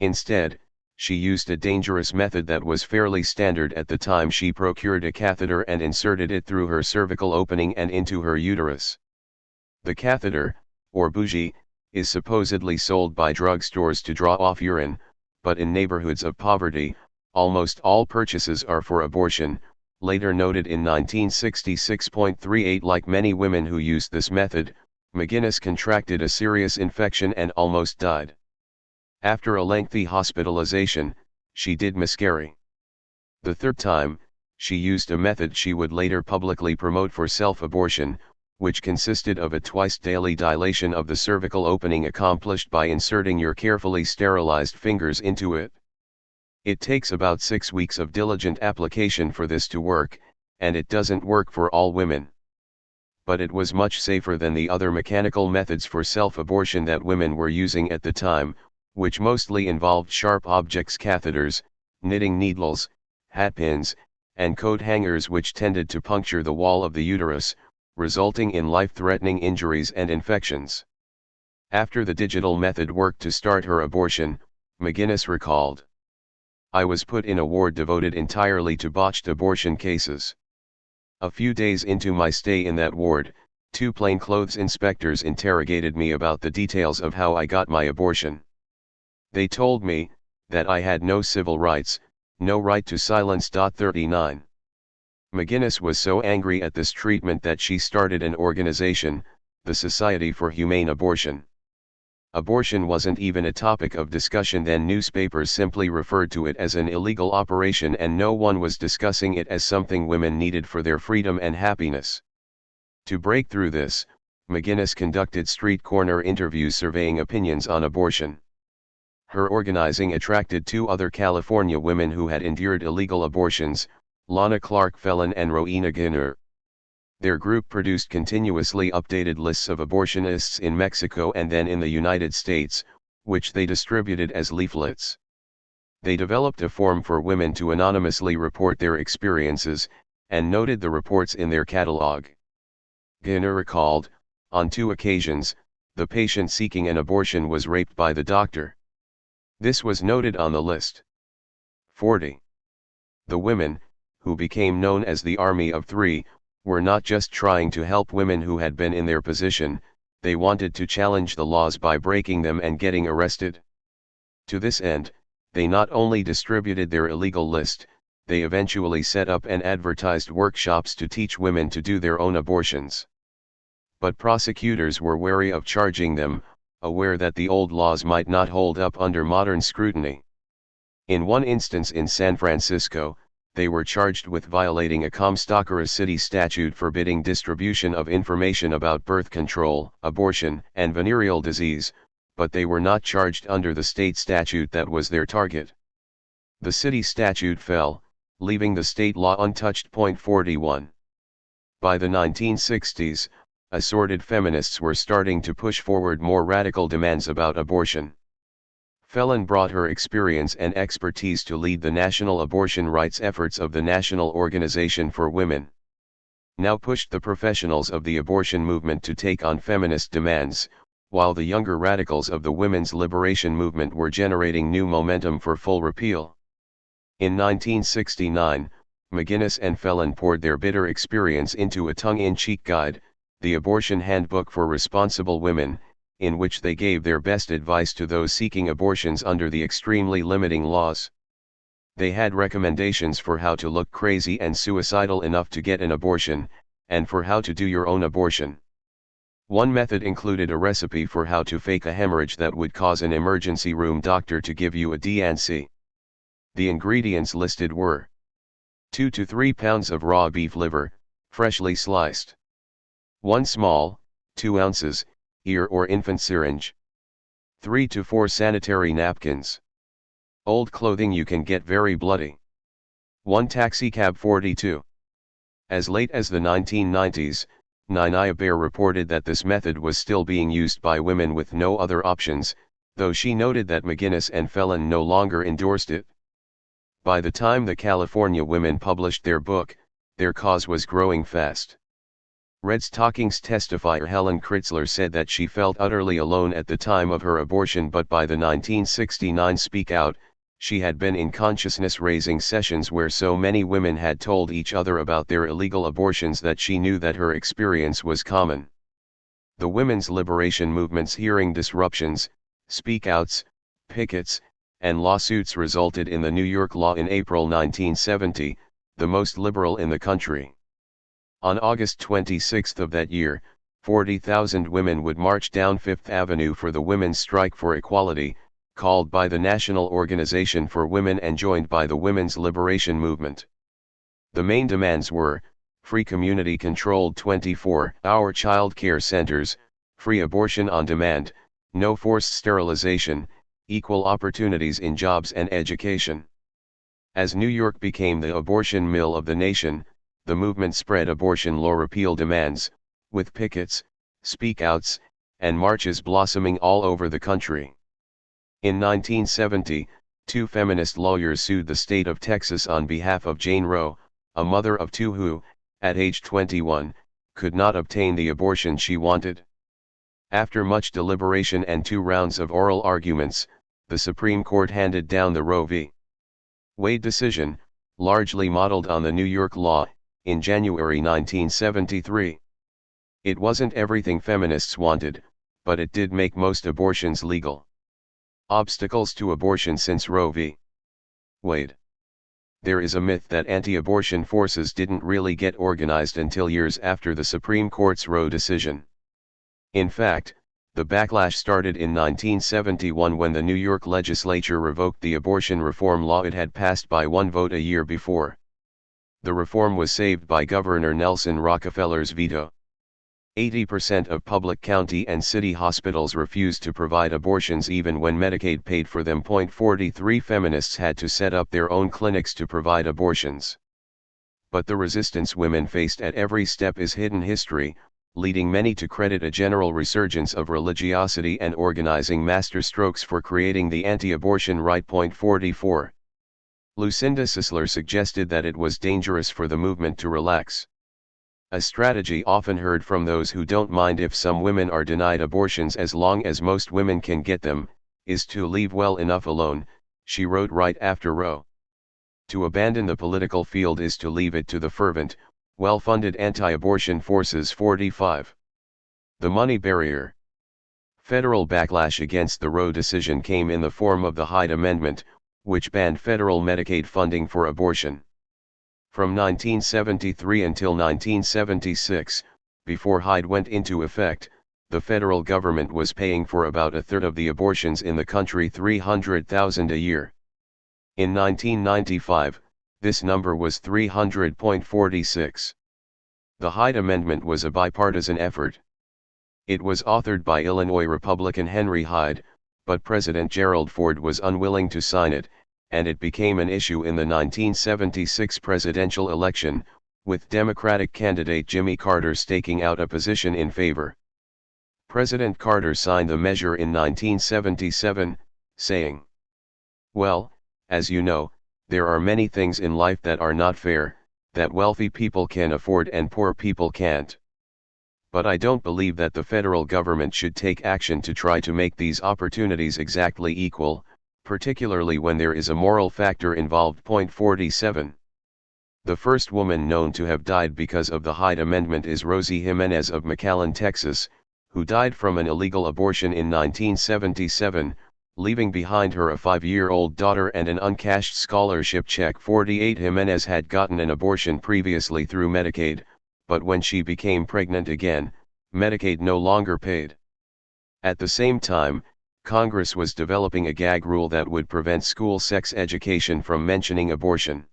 [SPEAKER 1] Instead, she used a dangerous method that was fairly standard at the time. She procured a catheter and inserted it through her cervical opening and into her uterus. The catheter, or bougie, is supposedly sold by drugstores to draw off urine, but in neighborhoods of poverty, almost all purchases are for abortion, later noted in 1966.38. Like many women who used this method, McGinnis contracted a serious infection and almost died. After a lengthy hospitalization, she did miscarry. The third time, she used a method she would later publicly promote for self-abortion, which consisted of a twice-daily dilation of the cervical opening accomplished by inserting your carefully sterilized fingers into it. It takes about 6 weeks of diligent application for this to work, and it doesn't work for all women. But it was much safer than the other mechanical methods for self-abortion that women were using at the time, which mostly involved sharp objects, catheters, knitting needles, hatpins, and coat hangers which tended to puncture the wall of the uterus, resulting in life-threatening injuries and infections. After the digital method worked to start her abortion, McGuinness recalled, "I was put in a ward devoted entirely to botched abortion cases. A few days into my stay in that ward, 2 plainclothes inspectors interrogated me about the details of how I got my abortion. They told me that I had no civil rights, no right to silence. 39. McGuinness was so angry at this treatment that she started an organization, the Society for Humane Abortion. Abortion wasn't even a topic of discussion then. Newspapers simply referred to it as an illegal operation and no one was discussing it as something women needed for their freedom and happiness. To break through this, McGuinness conducted street corner interviews surveying opinions on abortion. Her organizing attracted 2 other California women who had endured illegal abortions, Lana Clark Felon and Rowena Ginner. Their group produced continuously updated lists of abortionists in Mexico and then in the United States, which they distributed as leaflets. They developed a form for women to anonymously report their experiences, and noted the reports in their catalog. Ginner recalled, on 2 occasions, the patient seeking an abortion was raped by the doctor. This was noted on the list. 40. The women, who became known as the Army of 3, were not just trying to help women who had been in their position, they wanted to challenge the laws by breaking them and getting arrested. To this end, they not only distributed their illegal list, they eventually set up and advertised workshops to teach women to do their own abortions. But prosecutors were wary of charging them, aware that the old laws might not hold up under modern scrutiny. In one instance in San Francisco, they were charged with violating a Comstockera city statute forbidding distribution of information about birth control, abortion, and venereal disease, but they were not charged under the state statute that was their target. The city statute fell, leaving the state law untouched. 41. By the 1960s, assorted feminists were starting to push forward more radical demands about abortion. Felon brought her experience and expertise to lead the national abortion rights efforts of the National Organization for Women. Now pushed the professionals of the abortion movement to take on feminist demands, while the younger radicals of the women's liberation movement were generating new momentum for full repeal. In 1969, McGuinness and Felon poured their bitter experience into a tongue-in-cheek guide, The Abortion Handbook for Responsible Women, in which they gave their best advice to those seeking abortions under the extremely limiting laws. They had recommendations for how to look crazy and suicidal enough to get an abortion, and for how to do your own abortion. One method included a recipe for how to fake a hemorrhage that would cause an emergency room doctor to give you a D&C. The ingredients listed were 2 to 3 pounds of raw beef liver, freshly sliced. 1 small, 2 ounces, ear or infant syringe. 3 to 4 sanitary napkins. Old clothing you can get very bloody. 1 taxicab. 42. As late as the 1990s, Nina Bear reported that this method was still being used by women with no other options, though she noted that McGuinness and Felon no longer endorsed it. By the time the California women published their book, their cause was growing fast. Red Stockings testifier Helen Kritzler said that she felt utterly alone at the time of her abortion, but by the 1969 Speak Out, she had been in consciousness-raising sessions where so many women had told each other about their illegal abortions that she knew that her experience was common. The women's liberation movement's hearing disruptions, speak-outs, pickets, and lawsuits resulted in the New York law in April 1970, the most liberal in the country. On August 26 of that year, 40,000 women would march down Fifth Avenue for the Women's Strike for Equality, called by the National Organization for Women and joined by the Women's Liberation Movement. The main demands were, free community-controlled 24-hour child care centers, free abortion on demand, no forced sterilization, equal opportunities in jobs and education. As New York became the abortion mill of the nation, the movement spread abortion law repeal demands, with pickets, speak-outs, and marches blossoming all over the country. In 1970, 2 feminist lawyers sued the state of Texas on behalf of Jane Roe, a mother of two who, at age 21, could not obtain the abortion she wanted. After much deliberation and 2 rounds of oral arguments, the Supreme Court handed down the Roe v. Wade decision, largely modeled on the New York law, in January 1973. It wasn't everything feminists wanted, but it did make most abortions legal. Obstacles to abortion since Roe v. Wade. There is a myth that anti-abortion forces didn't really get organized until years after the Supreme Court's Roe decision. In fact, the backlash started in 1971 when the New York legislature revoked the abortion reform law it had passed by 1 vote a year before. The reform was saved by Governor Nelson Rockefeller's veto. 80% of public county and city hospitals refused to provide abortions even when Medicaid paid for them. 43 Feminists had to set up their own clinics to provide abortions. But the resistance women faced at every step is hidden history, leading many to credit a general resurgence of religiosity and organizing masterstrokes for creating the anti-abortion right. 44. Lucinda Sisler suggested that it was dangerous for the movement to relax. A strategy often heard from those who don't mind if some women are denied abortions as long as most women can get them, is to leave well enough alone, she wrote right after Roe. To abandon the political field is to leave it to the fervent, well-funded anti-abortion forces. 45. The money barrier. Federal backlash against the Roe decision came in the form of the Hyde Amendment, which banned federal Medicaid funding for abortion. From 1973 until 1976, before Hyde went into effect, the federal government was paying for about a third of the abortions in the country, 300,000 a year. In 1995, this number was 300.46. The Hyde Amendment was a bipartisan effort. It was authored by Illinois Republican Henry Hyde, but President Gerald Ford was unwilling to sign it, and it became an issue in the 1976 presidential election, with Democratic candidate Jimmy Carter staking out a position in favor. President Carter signed the measure in 1977, saying, "Well, as you know, there are many things in life that are not fair, that wealthy people can afford and poor people can't. But I don't believe that the federal government should take action to try to make these opportunities exactly equal, particularly when there is a moral factor involved." 47. The first woman known to have died because of the Hyde Amendment is Rosie Jimenez of McAllen, Texas, who died from an illegal abortion in 1977, leaving behind her a 5-year-old daughter and an uncashed scholarship check. 48. Jimenez had gotten an abortion previously through Medicaid, but when she became pregnant again, Medicaid no longer paid. At the same time, Congress was developing a gag rule that would prevent school sex education from mentioning abortion.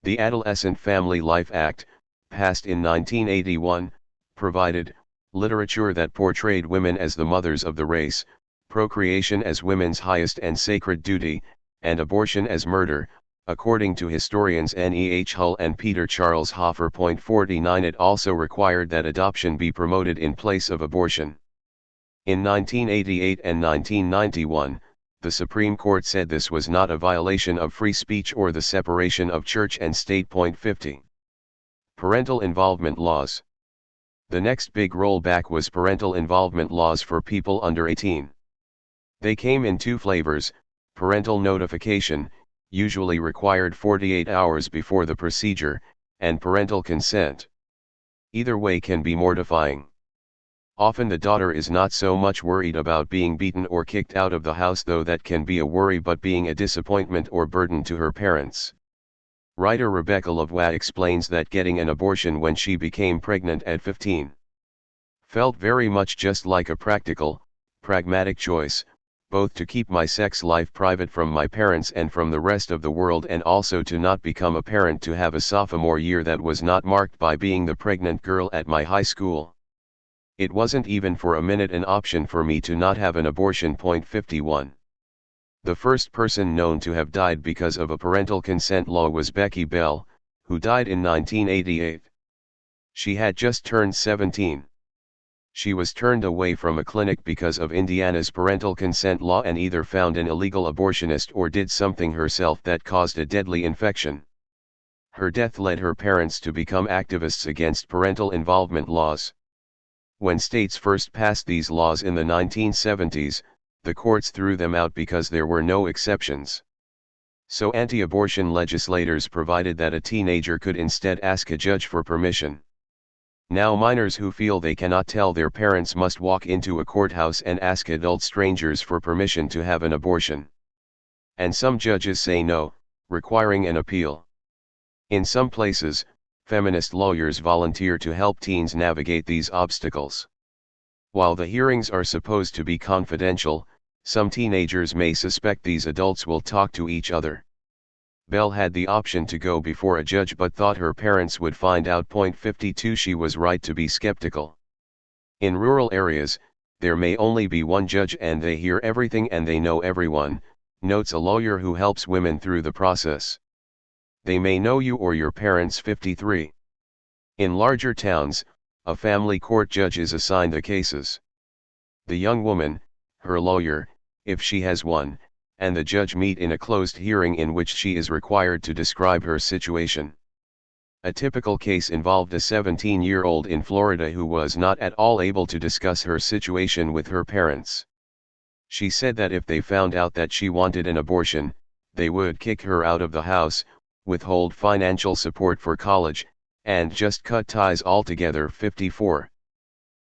[SPEAKER 1] The Adolescent Family Life Act, passed in 1981, provided literature that portrayed women as the mothers of the race, procreation as women's highest and sacred duty, and abortion as murder, according to historians N.E.H. Hull and Peter Charles Hoffer. 49. It also required that adoption be promoted in place of abortion. In 1988 and 1991, the Supreme Court said this was not a violation of free speech or the separation of church and state. 50. Parental involvement laws. The next big rollback was parental involvement laws for people under 18. They came in 2 flavors: parental notification, usually required 48 hours before the procedure, and parental consent. Either way can be mortifying. Often the daughter is not so much worried about being beaten or kicked out of the house, though that can be a worry, but being a disappointment or burden to her parents. Writer Rebecca Lavoie explains that getting an abortion when she became pregnant at 15 felt very much just like a pragmatic choice, both to keep my sex life private from my parents and from the rest of the world, and also to not become a parent, to have a sophomore year that was not marked by being the pregnant girl at my high school. It wasn't even for a minute an option for me to not have an abortion. 51. The first person known to have died because of a parental consent law was Becky Bell, who died in 1988. She had just turned 17. She was turned away from a clinic because of Indiana's parental consent law and either found an illegal abortionist or did something herself that caused a deadly infection. Her death led her parents to become activists against parental involvement laws. When states first passed these laws in the 1970s, the courts threw them out because there were no exceptions. So anti-abortion legislators provided that a teenager could instead ask a judge for permission. Now minors who feel they cannot tell their parents must walk into a courthouse and ask adult strangers for permission to have an abortion. And some judges say no, requiring an appeal. In some places, feminist lawyers volunteer to help teens navigate these obstacles. While the hearings are supposed to be confidential, some teenagers may suspect these adults will talk to each other. Belle had the option to go before a judge but thought her parents would find out. 52 She was right to be skeptical. In rural areas, there may only be one judge and they hear everything and they know everyone, notes a lawyer who helps women through the process. They may know you or your parents. 53. In larger towns, a family court judge is assigned the cases. The young woman, her lawyer, if she has one, and the judge meet in a closed hearing in which she is required to describe her situation. A typical case involved a 17-year-old in Florida who was not at all able to discuss her situation with her parents. She said that if they found out that she wanted an abortion, they would kick her out of the house, withhold financial support for college, and just cut ties altogether. 54.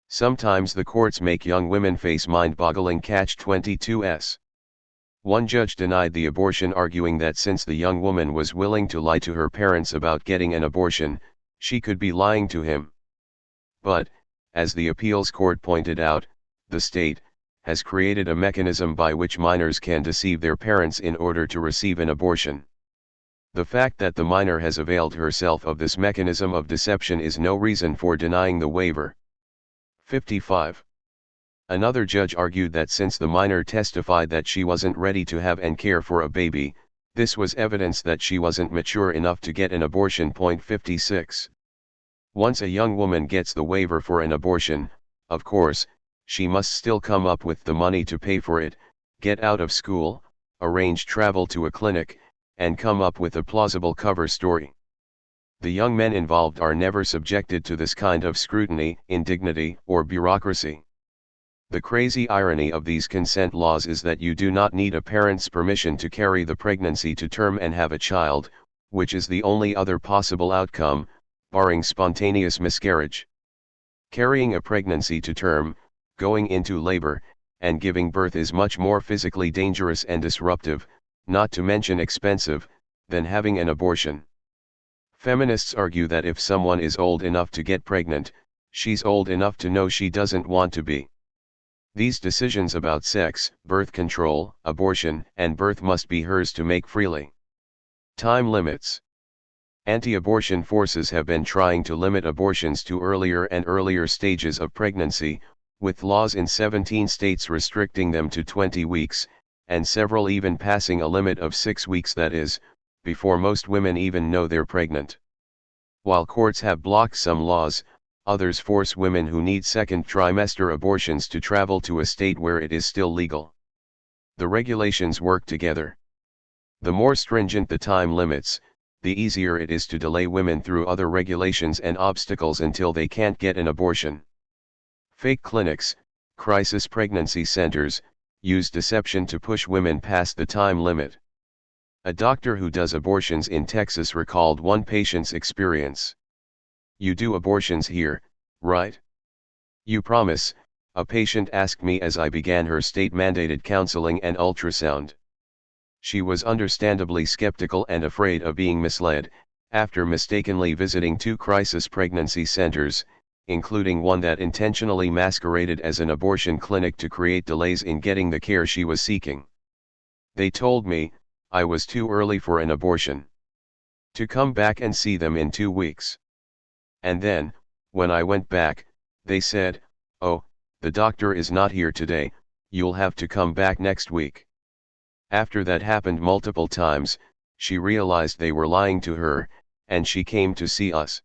[SPEAKER 1] Sometimes the courts make young women face mind-boggling catch-22s. One judge denied the abortion, arguing that since the young woman was willing to lie to her parents about getting an abortion, she could be lying to him. But, as the appeals court pointed out, the state has created a mechanism by which minors can deceive their parents in order to receive an abortion. The fact that the minor has availed herself of this mechanism of deception is no reason for denying the waiver. 55. Another judge argued that since the minor testified that she wasn't ready to have and care for a baby, this was evidence that she wasn't mature enough to get an abortion. 56. Once a young woman gets the waiver for an abortion, of course, she must still come up with the money to pay for it, get out of school, arrange travel to a clinic, and come up with a plausible cover story. The young men involved are never subjected to this kind of scrutiny, indignity, or bureaucracy. The crazy irony of these consent laws is that you do not need a parent's permission to carry the pregnancy to term and have a child, which is the only other possible outcome, barring spontaneous miscarriage. Carrying a pregnancy to term, going into labor, and giving birth is much more physically dangerous and disruptive, not to mention expensive, than having an abortion. Feminists argue that if someone is old enough to get pregnant, she's old enough to know she doesn't want to be. These decisions about sex, birth control, abortion, and birth must be hers to make freely. Time limits. Anti-abortion forces have been trying to limit abortions to earlier and earlier stages of pregnancy, with laws in 17 states restricting them to 20 weeks, and several even passing a limit of 6 weeks, that is, before most women even know they're pregnant. While courts have blocked some laws, others force women who need second trimester abortions to travel to a state where it is still legal. The regulations work together. The more stringent the time limits, the easier it is to delay women through other regulations and obstacles until they can't get an abortion. Fake clinics, crisis pregnancy centers, use deception to push women past the time limit. A doctor who does abortions in Texas recalled one patient's experience. "You do abortions here, right? You promise?" a patient asked me as I began her state-mandated counseling and ultrasound. She was understandably skeptical and afraid of being misled, after mistakenly visiting 2 crisis pregnancy centers, including one that intentionally masqueraded as an abortion clinic to create delays in getting the care she was seeking. "They told me I was too early for an abortion. To come back and see them in 2 weeks. And then, when I went back, they said, 'Oh, the doctor is not here today, you'll have to come back next week.' After that happened multiple times, she realized they were lying to her, and she came to see us.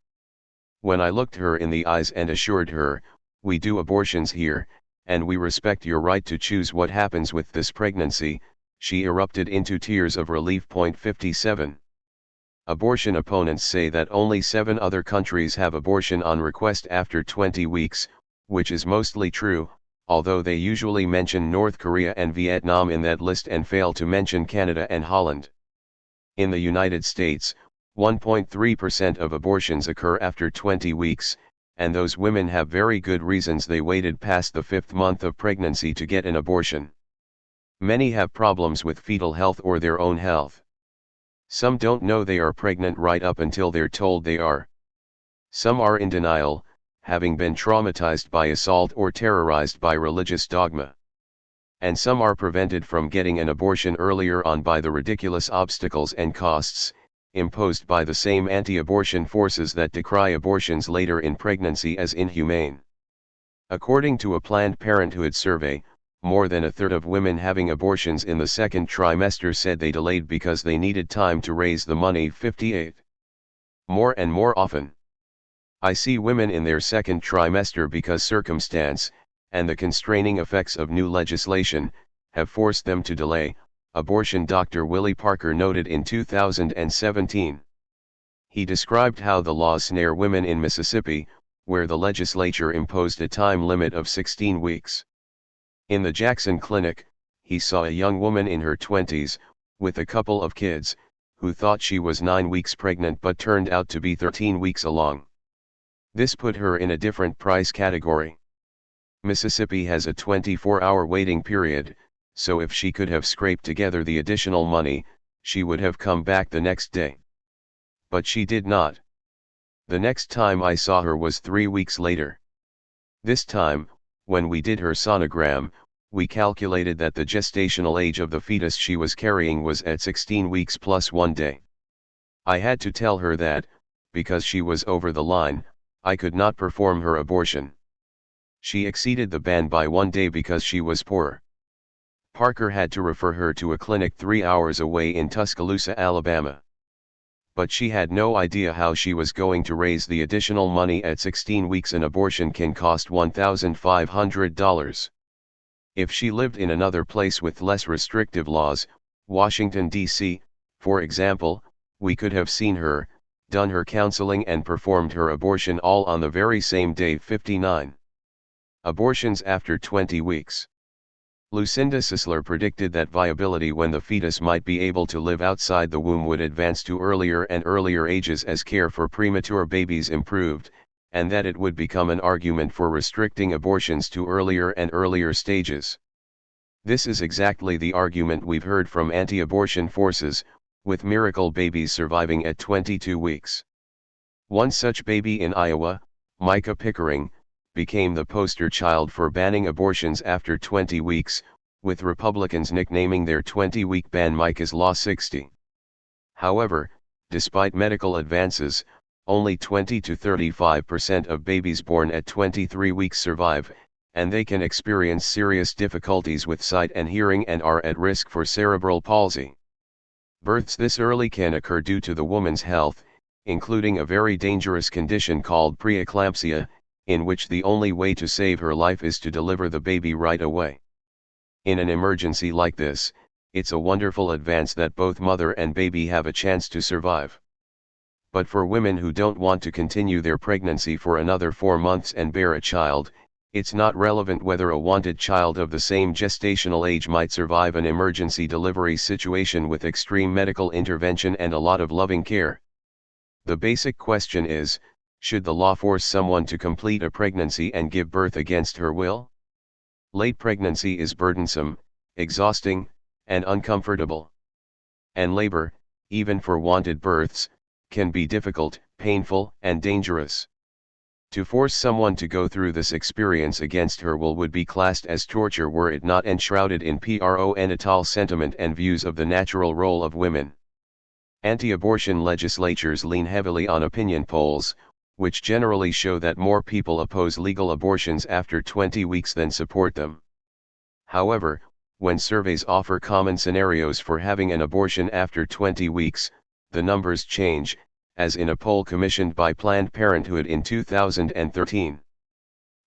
[SPEAKER 1] When I looked her in the eyes and assured her, 'We do abortions here, and we respect your right to choose what happens with this pregnancy,' she erupted into tears of relief. 57. Abortion opponents say that only 7 other countries have abortion on request after 20 weeks, which is mostly true, although they usually mention North Korea and Vietnam in that list and fail to mention Canada and Holland. In the United States, 1.3% of abortions occur after 20 weeks, and those women have very good reasons they waited past the 5th month of pregnancy to get an abortion. Many have problems with fetal health or their own health. Some don't know they are pregnant right up until they're told they are. Some are in denial, having been traumatized by assault or terrorized by religious dogma. And some are prevented from getting an abortion earlier on by the ridiculous obstacles and costs imposed by the same anti-abortion forces that decry abortions later in pregnancy as inhumane. According to a Planned Parenthood survey, more than a third of women having abortions in the 2nd trimester said they delayed because they needed time to raise the money. 58. More and more often, I see women in their 2nd trimester because circumstance, and the constraining effects of new legislation, have forced them to delay, abortion. Dr. Willie Parker noted in 2017. He described how the laws snare women in Mississippi, where the legislature imposed a time limit of 16 weeks. In the Jackson Clinic, he saw a young woman in her 20s, with a couple of kids, who thought she was 9 weeks pregnant but turned out to be 13 weeks along. This put her in a different price category. Mississippi has a 24-hour waiting period, so if she could have scraped together the additional money, she would have come back the next day. But she did not. The next time I saw her was 3 weeks later. This time, when we did her sonogram, we calculated that the gestational age of the fetus she was carrying was at 16 weeks plus 1 day. I had to tell her that, because she was over the line, I could not perform her abortion. She exceeded the ban by 1 day because she was poor. Parker had to refer her to a clinic 3 hours away in Tuscaloosa, Alabama. But she had no idea how she was going to raise the additional money at 16 weeks. An abortion can cost $1,500. If she lived in another place with less restrictive laws, Washington, D.C., for example, we could have seen her, done her counseling and performed her abortion all on the very same day. 59. Abortions after 20 weeks. Lucinda Sisler predicted that viability when the fetus might be able to live outside the womb would advance to earlier and earlier ages as care for premature babies improved, and that it would become an argument for restricting abortions to earlier and earlier stages. This is exactly the argument we've heard from anti-abortion forces, with miracle babies surviving at 22 weeks. One such baby in Iowa, Micah Pickering, became the poster child for banning abortions after 20 weeks, with Republicans nicknaming their 20-week ban Micah's Law 60. However, despite medical advances, only 20 to 35% of babies born at 23 weeks survive, and they can experience serious difficulties with sight and hearing and are at risk for cerebral palsy. Births this early can occur due to the woman's health, including a very dangerous condition called preeclampsia, in which the only way to save her life is to deliver the baby right away. In an emergency like this, it's a wonderful advance that both mother and baby have a chance to survive. But for women who don't want to continue their pregnancy for another 4 months and bear a child, it's not relevant whether a wanted child of the same gestational age might survive an emergency delivery situation with extreme medical intervention and a lot of loving care. The basic question is, should the law force someone to complete a pregnancy and give birth against her will? Late pregnancy is burdensome, exhausting, and uncomfortable. And labor, even for wanted births, can be difficult, painful, and dangerous. To force someone to go through this experience against her will would be classed as torture were it not enshrouded in pro-natal sentiment and views of the natural role of women. Anti-abortion legislatures lean heavily on opinion polls, which generally show that more people oppose legal abortions after 20 weeks than support them. However, when surveys offer common scenarios for having an abortion after 20 weeks, the numbers change, as in a poll commissioned by Planned Parenthood in 2013.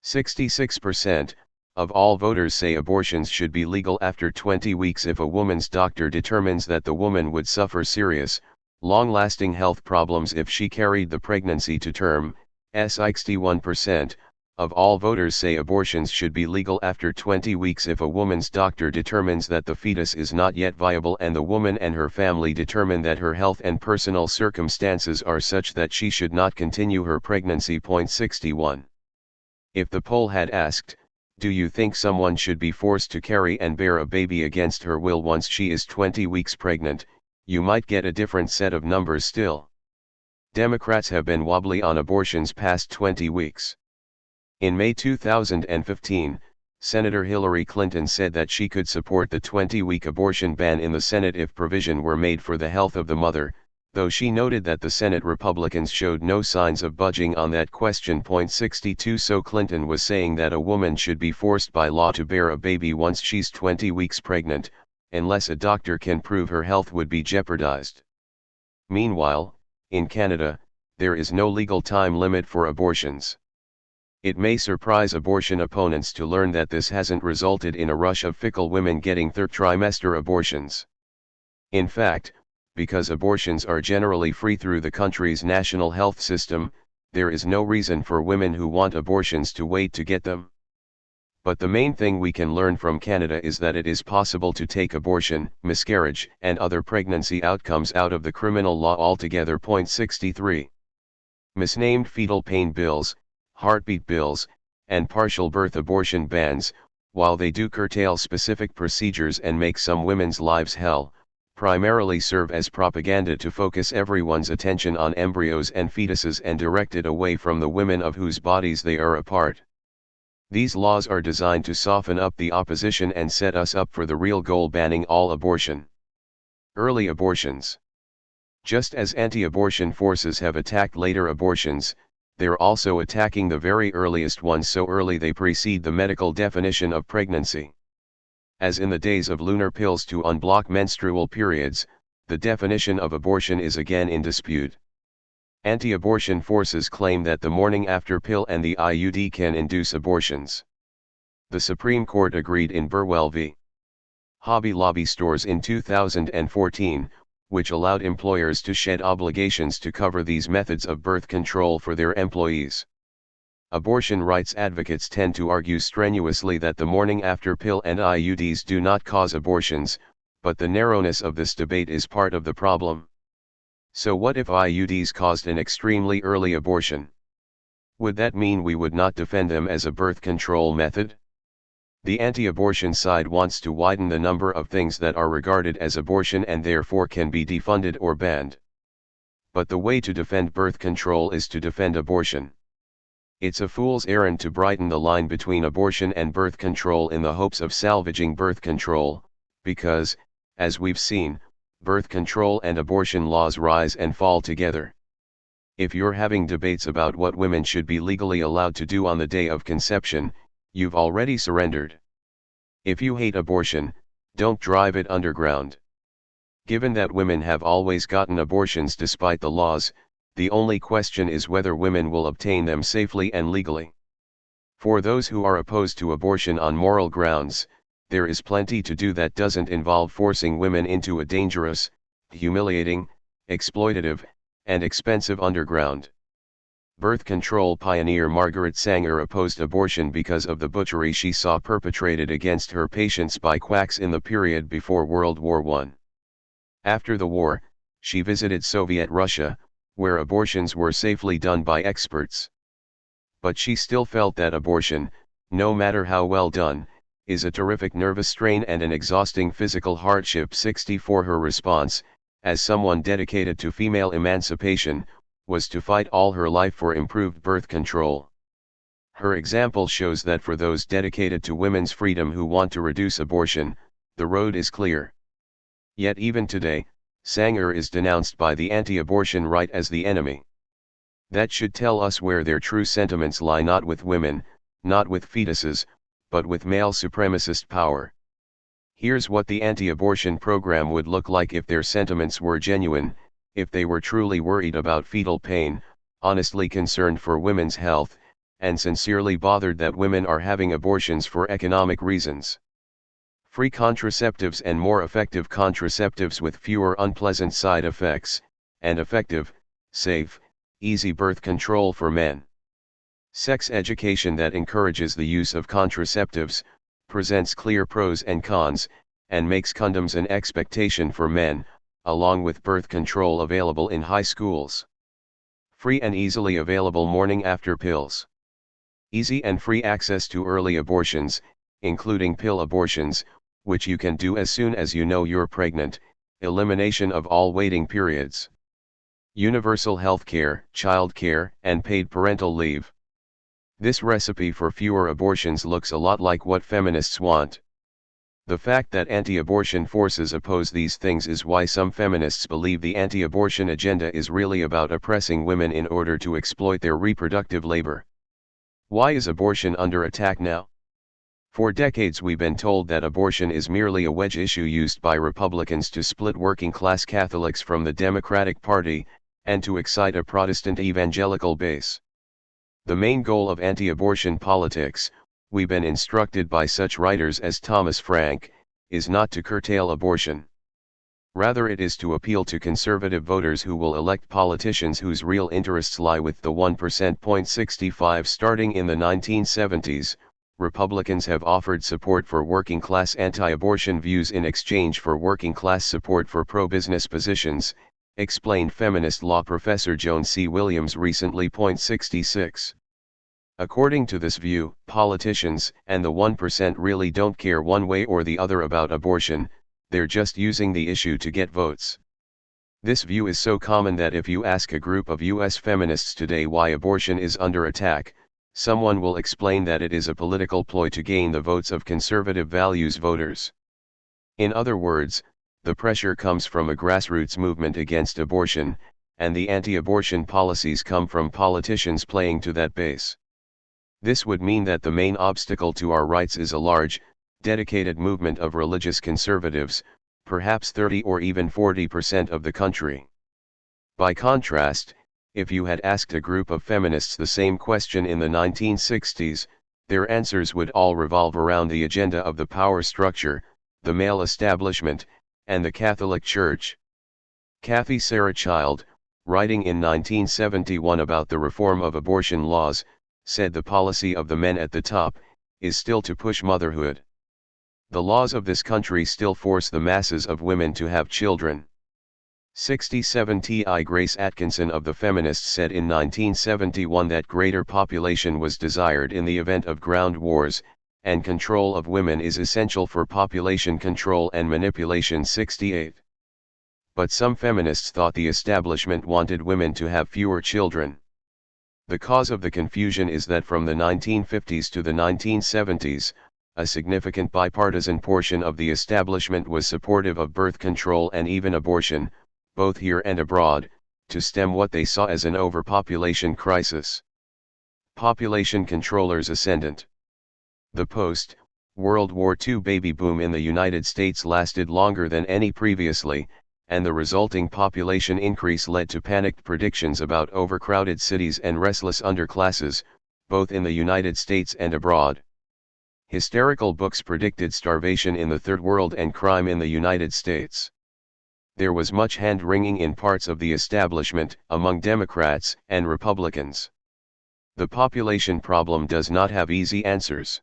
[SPEAKER 1] 66% of all voters say abortions should be legal after 20 weeks if a woman's doctor determines that the woman would suffer serious, long-lasting health problems if she carried the pregnancy to term. 61% of all voters say abortions should be legal after 20 weeks if a woman's doctor determines that the fetus is not yet viable and the woman and her family determine that her health and personal circumstances are such that she should not continue her pregnancy. 61. If the poll had asked, "Do you think someone should be forced to carry and bear a baby against her will once she is 20 weeks pregnant?" you might get a different set of numbers still. Democrats have been wobbly on abortions past 20 weeks. In May 2015, Senator Hillary Clinton said that she could support the 20-week abortion ban in the Senate if provision were made for the health of the mother, though she noted that the Senate Republicans showed no signs of budging on that question. 62 So Clinton was saying that a woman should be forced by law to bear a baby once she's 20 weeks pregnant, unless a doctor can prove her health would be jeopardized. Meanwhile, in Canada, there is no legal time limit for abortions. It may surprise abortion opponents to learn that this hasn't resulted in a rush of fickle women getting third-trimester abortions. In fact, because abortions are generally free through the country's national health system, there is no reason for women who want abortions to wait to get them. But the main thing we can learn from Canada is that it is possible to take abortion, miscarriage, and other pregnancy outcomes out of the criminal law altogether. 63. Misnamed fetal pain bills, heartbeat bills, and partial birth abortion bans, while they do curtail specific procedures and make some women's lives hell, primarily serve as propaganda to focus everyone's attention on embryos and fetuses and direct it away from the women of whose bodies they are a part. These laws are designed to soften up the opposition and set us up for the real goal: banning all abortion. Early abortions. Just as anti-abortion forces have attacked later abortions, they're also attacking the very earliest ones so early they precede the medical definition of pregnancy. As in the days of lunar pills to unblock menstrual periods, the definition of abortion is again in dispute. Anti-abortion forces claim that the morning after pill and the IUD can induce abortions. The Supreme Court agreed in Burwell v. Hobby Lobby stores in 2014, which allowed employers to shed obligations to cover these methods of birth control for their employees. Abortion rights advocates tend to argue strenuously that the morning after pill and IUDs do not cause abortions, but the narrowness of this debate is part of the problem. So what if IUDs caused an extremely early abortion? Would that mean we would not defend them as a birth control method? The anti-abortion side wants to widen the number of things that are regarded as abortion and therefore can be defunded or banned. But the way to defend birth control is to defend abortion. It's a fool's errand to brighten the line between abortion and birth control in the hopes of salvaging birth control, because, as we've seen, birth control and abortion laws rise and fall together. If you're having debates about what women should be legally allowed to do on the day of conception, you've already surrendered. If you hate abortion, don't drive it underground. Given that women have always gotten abortions despite the laws, the only question is whether women will obtain them safely and legally. For those who are opposed to abortion on moral grounds, there is plenty to do that doesn't involve forcing women into a dangerous, humiliating, exploitative, and expensive underground. Birth control pioneer Margaret Sanger opposed abortion because of the butchery she saw perpetrated against her patients by quacks in the period before World War I. After the war, she visited Soviet Russia, where abortions were safely done by experts. But she still felt that abortion, no matter how well done, is a terrific nervous strain and an exhausting physical hardship. 64 Her response, as someone dedicated to female emancipation, was to fight all her life for improved birth control. Her example shows that for those dedicated to women's freedom who want to reduce abortion, the road is clear. Yet even today, Sanger is denounced by the anti-abortion right as the enemy. That should tell us where their true sentiments lie: not with women, not with fetuses, but with male supremacist power. Here's what the anti-abortion program would look like if their sentiments were genuine, if they were truly worried about fetal pain, honestly concerned for women's health, and sincerely bothered that women are having abortions for economic reasons. Free contraceptives and more effective contraceptives with fewer unpleasant side effects, and effective, safe, easy birth control for men. Sex education that encourages the use of contraceptives, presents clear pros and cons, and makes condoms an expectation for men, along with birth control available in high schools. Free and easily available morning-after pills. Easy and free access to early abortions, including pill abortions, which you can do as soon as you know you're pregnant, elimination of all waiting periods. Universal health care, child care, and paid parental leave. This recipe for fewer abortions looks a lot like what feminists want. The fact that anti-abortion forces oppose these things is why some feminists believe the anti-abortion agenda is really about oppressing women in order to exploit their reproductive labor. Why is abortion under attack now? For decades we've been told that abortion is merely a wedge issue used by Republicans to split working-class Catholics from the Democratic Party, and to excite a Protestant evangelical base. The main goal of anti-abortion politics, we've been instructed by such writers as Thomas Frank, is not to curtail abortion. Rather it is to appeal to conservative voters who will elect politicians whose real interests lie with the 1%. 65 Starting in the 1970s, Republicans have offered support for working-class anti-abortion views in exchange for working-class support for pro-business positions, explained feminist law professor Joan C. Williams recently. 66. According to this view, politicians and the 1% really don't care one way or the other about abortion, they're just using the issue to get votes. This view is so common that if you ask a group of US feminists today why abortion is under attack, someone will explain that it is a political ploy to gain the votes of conservative values voters. In other words, the pressure comes from a grassroots movement against abortion, and the anti-abortion policies come from politicians playing to that base. This would mean that the main obstacle to our rights is a large, dedicated movement of religious conservatives, perhaps 30 or even 40% of the country. By contrast, if you had asked a group of feminists the same question in the 1960s, their answers would all revolve around the agenda of the power structure, the male establishment, and the Catholic Church. Kathy Sarah Child, writing in 1971 about the reform of abortion laws, said the policy of the men at the top is still to push motherhood. The laws of this country still force the masses of women to have children. 67 T.I. Grace Atkinson of the Feminists said in 1971 that greater population was desired in the event of ground wars, and control of women is essential for population control and manipulation. 68. But some feminists thought the establishment wanted women to have fewer children. The cause of the confusion is that from the 1950s to the 1970s, a significant bipartisan portion of the establishment was supportive of birth control and even abortion, both here and abroad, to stem what they saw as an overpopulation crisis. Population controllers ascendant. The post-World War II baby boom in the United States lasted longer than any previously, and the resulting population increase led to panicked predictions about overcrowded cities and restless underclasses, both in the United States and abroad. Hysterical books predicted starvation in the Third World and crime in the United States. There was much hand-wringing in parts of the establishment, among Democrats and Republicans. The population problem does not have easy answers.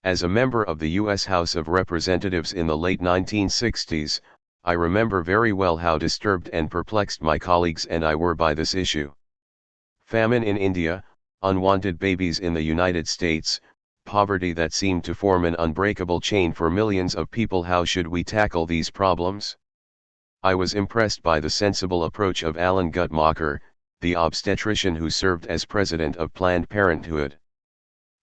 [SPEAKER 1] As a member of the U.S. House of Representatives in the late 1960s, I remember very well how disturbed and perplexed my colleagues and I were by this issue. Famine in India, unwanted babies in the United States, poverty that seemed to form an unbreakable chain for millions of people. How should we tackle these problems? I was impressed by the sensible approach of Alan Guttmacher, the obstetrician who served as president of Planned Parenthood.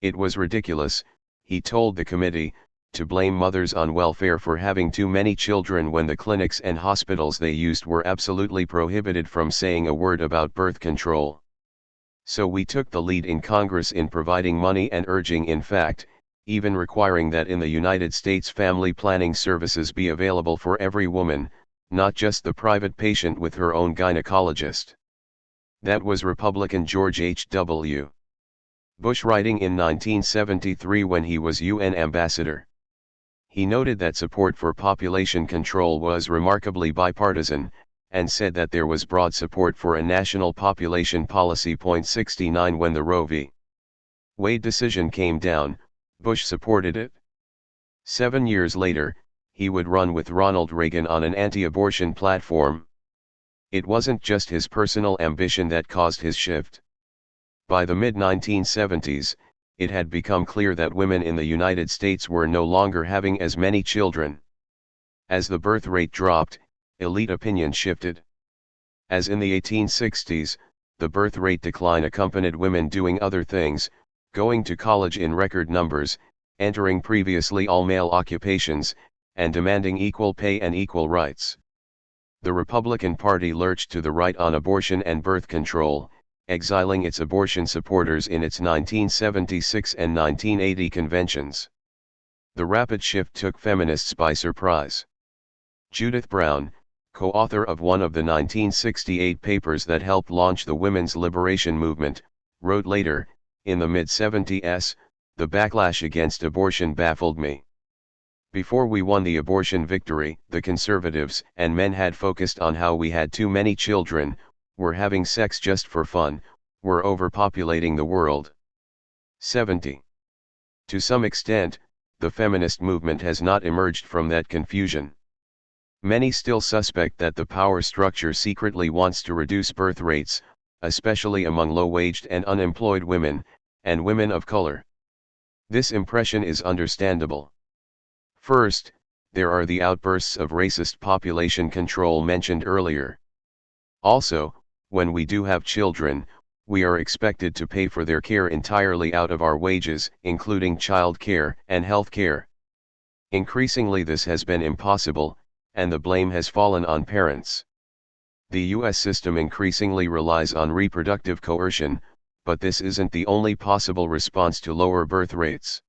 [SPEAKER 1] It was ridiculous, he told the committee, to blame mothers on welfare for having too many children when the clinics and hospitals they used were absolutely prohibited from saying a word about birth control. So we took the lead in Congress in providing money and urging, in fact, even requiring that in the United States family planning services be available for every woman, not just the private patient with her own gynecologist. That was Republican George H.W. Bush writing in 1973 when he was UN ambassador. He noted that support for population control was remarkably bipartisan, and said that there was broad support for a national population policy. 69 When the Roe v. Wade decision came down, Bush supported it. 7 years later, he would run with Ronald Reagan on an anti-abortion platform. It wasn't just his personal ambition that caused his shift. By the mid-1970s, it had become clear that women in the United States were no longer having as many children. As the birth rate dropped, elite opinion shifted. As in the 1860s, the birth rate decline accompanied women doing other things, going to college in record numbers, entering previously all-male occupations, and demanding equal pay and equal rights. The Republican Party lurched to the right on abortion and birth control, exiling its abortion supporters in its 1976 and 1980 conventions. The rapid shift took feminists by surprise. Judith Brown, co-author of one of the 1968 papers that helped launch the women's liberation movement, wrote later, in the mid-70s, "The backlash against abortion baffled me. Before we won the abortion victory, the conservatives and men had focused on how we had too many children, were having sex just for fun, were overpopulating the world." 70. To some extent, the feminist movement has not emerged from that confusion. Many still suspect that the power structure secretly wants to reduce birth rates, especially among low-waged and unemployed women, and women of color. This impression is understandable. First, there are the outbursts of racist population control mentioned earlier. Also, when we do have children, we are expected to pay for their care entirely out of our wages, including child care and health care. Increasingly this has been impossible, and the blame has fallen on parents. The US system increasingly relies on reproductive coercion, but this isn't the only possible response to lower birth rates.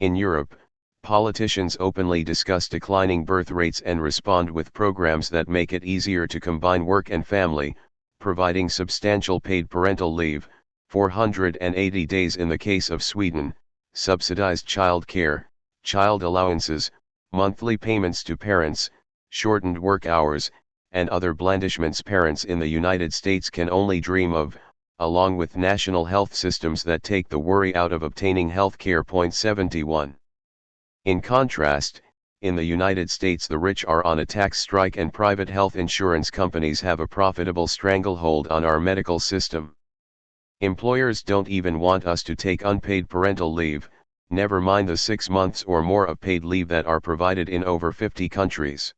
[SPEAKER 1] In Europe, politicians openly discuss declining birth rates and respond with programs that make it easier to combine work and family, providing substantial paid parental leave, 480 days in the case of Sweden, subsidized child care, child allowances, monthly payments to parents, shortened work hours, and other blandishments parents in the United States can only dream of, along with national health systems that take the worry out of obtaining health care. 71. In contrast, in the United States the rich are on a tax strike and private health insurance companies have a profitable stranglehold on our medical system. Employers don't even want us to take unpaid parental leave, never mind the 6 months or more of paid leave that are provided in over 50 countries.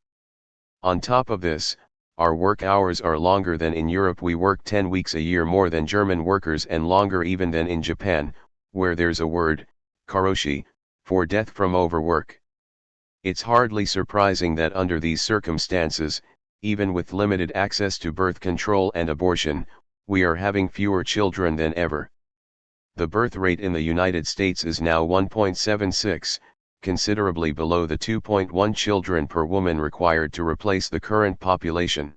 [SPEAKER 1] On top of this, our work hours are longer than in Europe. We work 10 weeks a year more than German workers and longer even than in Japan, where there's a word, karoshi, for death from overwork. It's hardly surprising that under these circumstances, even with limited access to birth control and abortion, we are having fewer children than ever. The birth rate in the United States is now 1.76, considerably below the 2.1 children per woman required to replace the current population.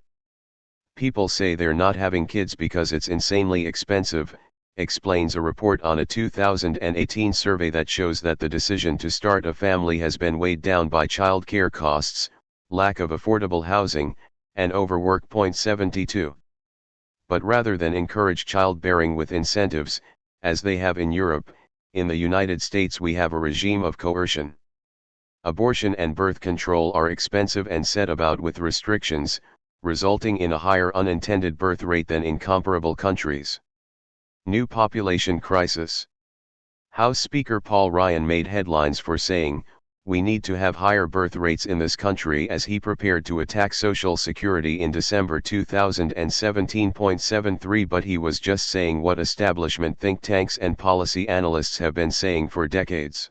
[SPEAKER 1] People say they're not having kids because it's insanely expensive, explains a report on a 2018 survey that shows that the decision to start a family has been weighed down by child care costs, lack of affordable housing, and overwork. 72. But rather than encourage childbearing with incentives, as they have in Europe, in the United States we have a regime of coercion. Abortion and birth control are expensive and set about with restrictions, resulting in a higher unintended birth rate than in comparable countries. New population crisis. House Speaker Paul Ryan made headlines for saying, "We need to have higher birth rates in this country," as he prepared to attack Social Security in December 2017.73, but he was just saying what establishment think tanks and policy analysts have been saying for decades.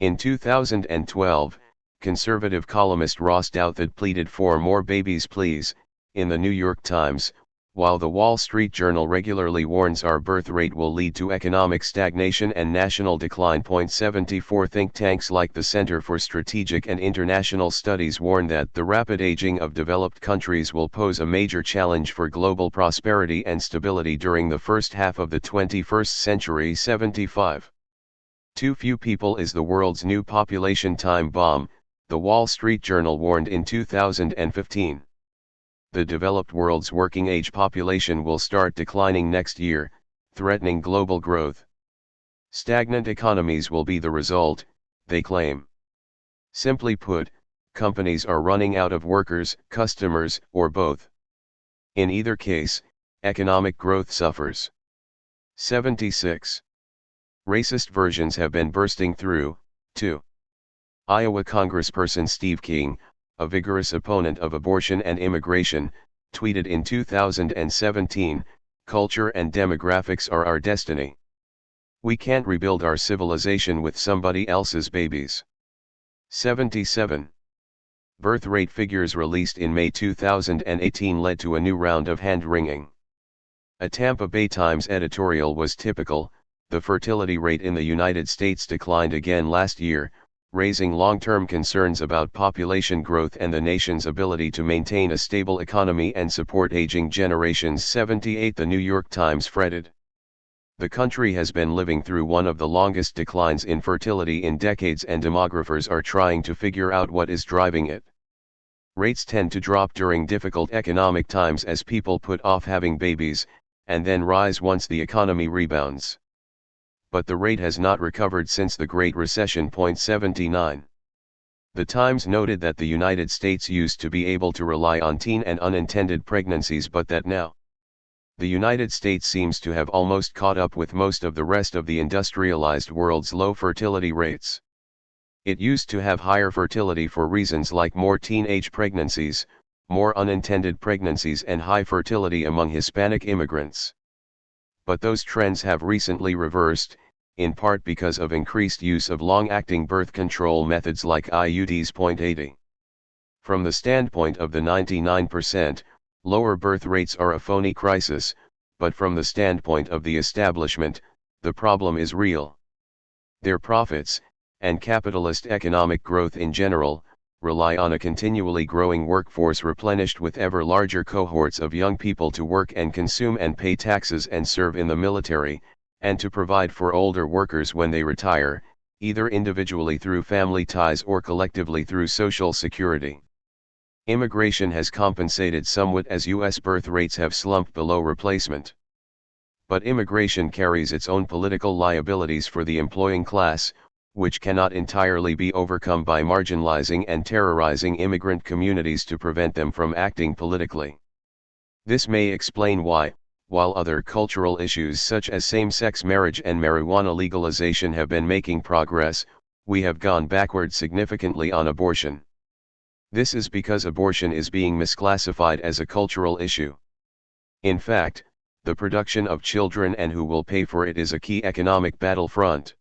[SPEAKER 1] In 2012, conservative columnist Ross Douthat pleaded for "more babies please," in the New York Times, while the Wall Street Journal regularly warns our birth rate will lead to economic stagnation and national decline. 74 Think tanks like the Center for Strategic and International Studies warn that the rapid aging of developed countries will pose a major challenge for global prosperity and stability during the first half of the 21st century. 75. Too few people is the world's new population time bomb, the Wall Street Journal warned in 2015. the developed world's working age population will start declining next year, threatening global growth. Stagnant economies will be the result, they claim. Simply put, companies are running out of workers, customers, or both. In either case, economic growth suffers. 76. Racist versions have been bursting through, too. Iowa Congressperson Steve King, a vigorous opponent of abortion and immigration, tweeted in 2017, "Culture and demographics are our destiny. We can't rebuild our civilization with somebody else's babies." 77. Birth rate figures released in May 2018 led to a new round of hand-wringing. A Tampa Bay Times editorial was typical. The fertility rate in the United States declined again last year, raising long-term concerns about population growth and the nation's ability to maintain a stable economy and support aging generations. 78. The New York Times fretted. The country has been living through one of the longest declines in fertility in decades, and demographers are trying to figure out what is driving it. Rates tend to drop during difficult economic times as people put off having babies, and then rise once the economy rebounds. But the rate has not recovered since the Great Recession. 79. The Times noted that the United States used to be able to rely on teen and unintended pregnancies, but that now the United States seems to have almost caught up with most of the rest of the industrialized world's low fertility rates. It used to have higher fertility for reasons like more teenage pregnancies, more unintended pregnancies, and high fertility among Hispanic immigrants. But those trends have recently reversed, in part because of increased use of long-acting birth control methods like IUDs. 80. From the standpoint of the 99%, lower birth rates are a phony crisis, but from the standpoint of the establishment, the problem is real. Their profits, and capitalist economic growth in general, rely on a continually growing workforce replenished with ever larger cohorts of young people to work and consume and pay taxes and serve in the military, and to provide for older workers when they retire, either individually through family ties or collectively through Social Security. Immigration has compensated somewhat as U.S. birth rates have slumped below replacement. But immigration carries its own political liabilities for the employing class, which cannot entirely be overcome by marginalizing and terrorizing immigrant communities to prevent them from acting politically. This may explain why, while other cultural issues such as same-sex marriage and marijuana legalization have been making progress, we have gone backward significantly on abortion. This is because abortion is being misclassified as a cultural issue. In fact, the production of children and who will pay for it is a key economic battlefront.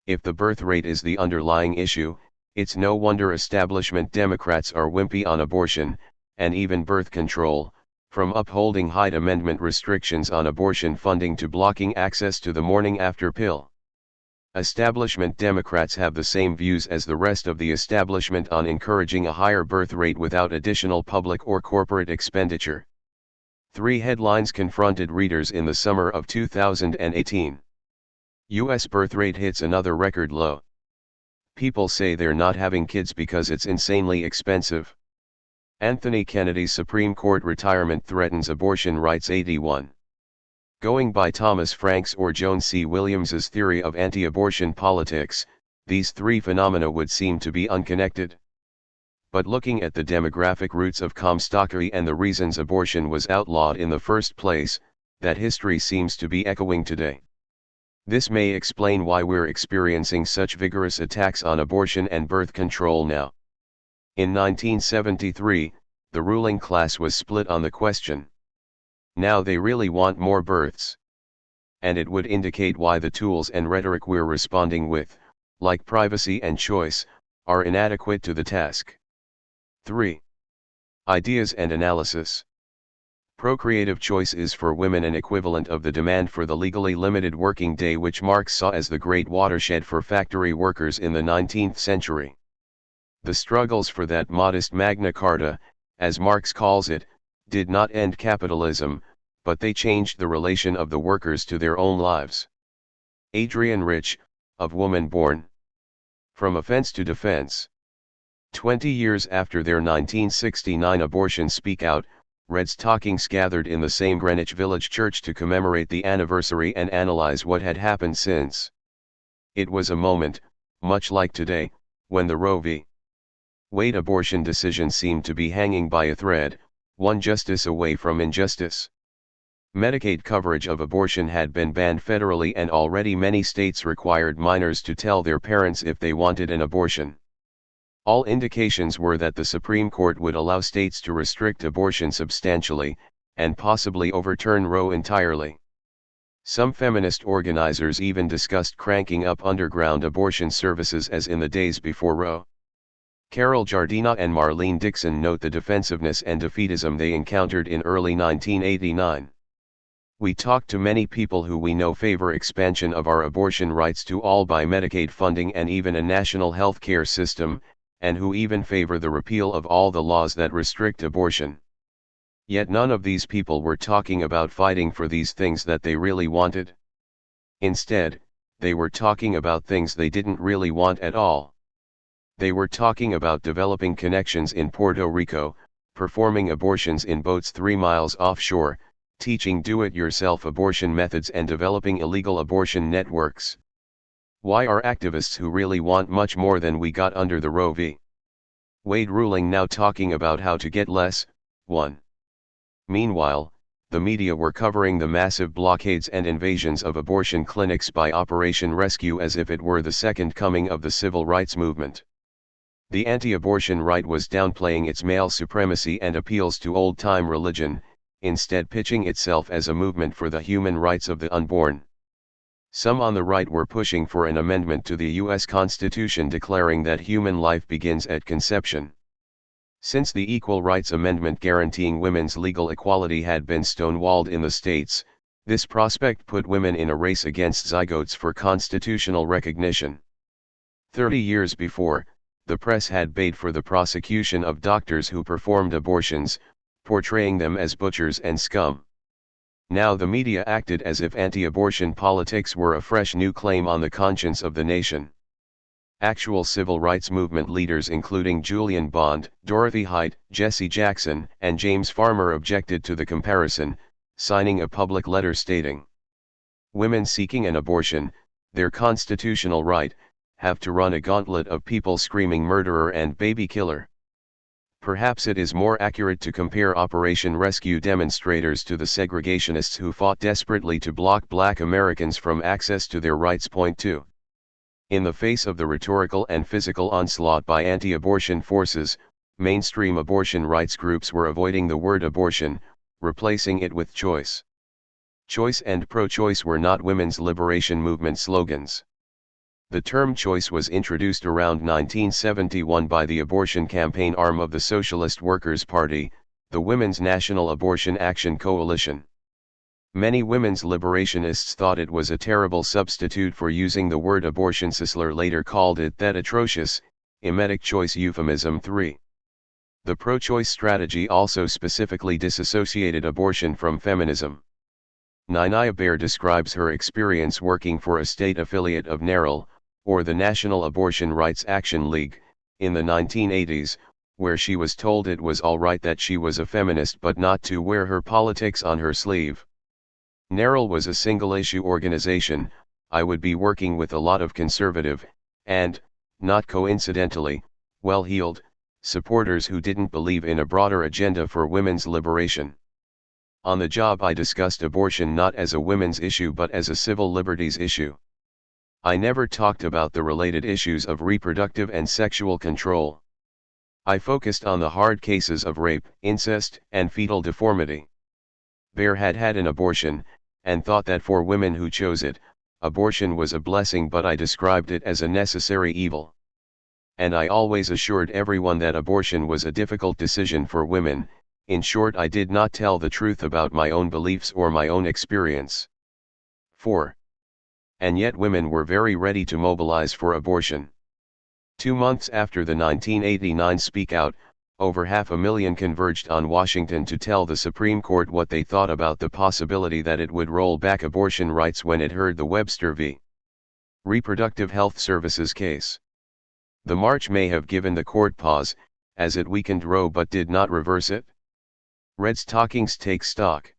[SPEAKER 1] If the birth rate is the underlying issue, it's no wonder establishment Democrats are wimpy on abortion, and even birth control, from upholding Hyde Amendment restrictions on abortion funding to blocking access to the morning after pill. Establishment Democrats have the same views as the rest of the establishment on encouraging a higher birth rate without additional public or corporate expenditure. 3 headlines confronted readers in the summer of 2018. U.S. birth rate hits another record low. People say they're not having kids because it's insanely expensive. Anthony Kennedy's Supreme Court retirement threatens abortion rights. 81. Going by Thomas Franks or Joan C. Williams's theory of anti-abortion politics, these 3 phenomena would seem to be unconnected. But looking at the demographic roots of Comstock and the reasons abortion was outlawed in the first place, that history seems to be echoing today. This may explain why we're experiencing such vigorous attacks on abortion and birth control now. In 1973, the ruling class was split on the question. Now they really want more births. And it would indicate why the tools and rhetoric we're responding with, like privacy and choice, are inadequate to the task. 3. Ideas and analysis. Procreative choice is for women an equivalent of the demand for the legally limited working day, which Marx saw as the great watershed for factory workers in the 19th century. The struggles for that modest Magna Carta, as Marx calls it, did not end capitalism, but they changed the relation of the workers to their own lives. Adrienne Rich, of Woman Born. From Offense to Defense. 20 years after their 1969 abortion Speak Out, Red Stockings gathered in the same Greenwich Village church to commemorate the anniversary and analyze what had happened since. It was a moment, much like today, when the Roe v. Wade abortion decision seemed to be hanging by a thread, one justice away from injustice. Medicaid coverage of abortion had been banned federally, and already many states required minors to tell their parents if they wanted an abortion. All indications were that the Supreme Court would allow states to restrict abortion substantially, and possibly overturn Roe entirely. Some feminist organizers even discussed cranking up underground abortion services as in the days before Roe. Carol Giardina and Marlene Dixon note the defensiveness and defeatism they encountered in early 1989. We talked to many people who we know favor expansion of our abortion rights to all by Medicaid funding and even a national health care system, and who even favor the repeal of all the laws that restrict abortion. Yet none of these people were talking about fighting for these things that they really wanted. Instead, they were talking about things they didn't really want at all. They were talking about developing connections in Puerto Rico, performing abortions in boats 3 miles offshore, teaching do-it-yourself abortion methods, and developing illegal abortion networks. Why are activists who really want much more than we got under the Roe v. Wade ruling now talking about how to get less? 1. Meanwhile, the media were covering the massive blockades and invasions of abortion clinics by Operation Rescue as if it were the second coming of the civil rights movement. The anti-abortion right was downplaying its male supremacy and appeals to old-time religion, instead pitching itself as a movement for the human rights of the unborn. Some on the right were pushing for an amendment to the U.S. Constitution declaring that human life begins at conception. Since the Equal Rights Amendment guaranteeing women's legal equality had been stonewalled in the states, this prospect put women in a race against zygotes for constitutional recognition. 30 years before, the press had bayed for the prosecution of doctors who performed abortions, portraying them as butchers and scum. Now the media acted as if anti-abortion politics were a fresh new claim on the conscience of the nation. Actual civil rights movement leaders including Julian Bond, Dorothy Height, Jesse Jackson, and James Farmer objected to the comparison, signing a public letter stating, "Women seeking an abortion, their constitutional right, have to run a gauntlet of people screaming murderer and baby killer." Perhaps it is more accurate to compare Operation Rescue demonstrators to the segregationists who fought desperately to block Black Americans from access to their rights. Point 2. In the face of the rhetorical and physical onslaught by anti-abortion forces, mainstream abortion rights groups were avoiding the word abortion, replacing it with choice. Choice and pro-choice were not women's liberation movement slogans. The term choice was introduced around 1971 by the abortion campaign arm of the Socialist Workers' Party, the Women's National Abortion Action Coalition. Many women's liberationists thought it was a terrible substitute for using the word abortion. Sisler later called it that atrocious, emetic choice euphemism. 3. The pro-choice strategy also specifically disassociated abortion from feminism. Nina Baer describes her experience working for a state affiliate of NARAL, or the National Abortion Rights Action League, in the 1980s, where she was told it was all right that she was a feminist but not to wear her politics on her sleeve. NARAL was a single-issue organization. I would be working with a lot of conservative, and, not coincidentally, well-heeled, supporters who didn't believe in a broader agenda for women's liberation. On the job I discussed abortion not as a women's issue but as a civil liberties issue. I never talked about the related issues of reproductive and sexual control. I focused on the hard cases of rape, incest, and fetal deformity. Baer had had an abortion, and thought that for women who chose it, abortion was a blessing, but I described it as a necessary evil. And I always assured everyone that abortion was a difficult decision for women. In short, I did not tell the truth about my own beliefs or my own experience. 4. And yet women were very ready to mobilize for abortion. 2 months after the 1989 Speak Out, over 500,000 converged on Washington to tell the Supreme Court what they thought about the possibility that it would roll back abortion rights when it heard the Webster v. Reproductive Health Services case. The march may have given the court pause, as it weakened Roe but did not reverse it. Reds Talkings take stock.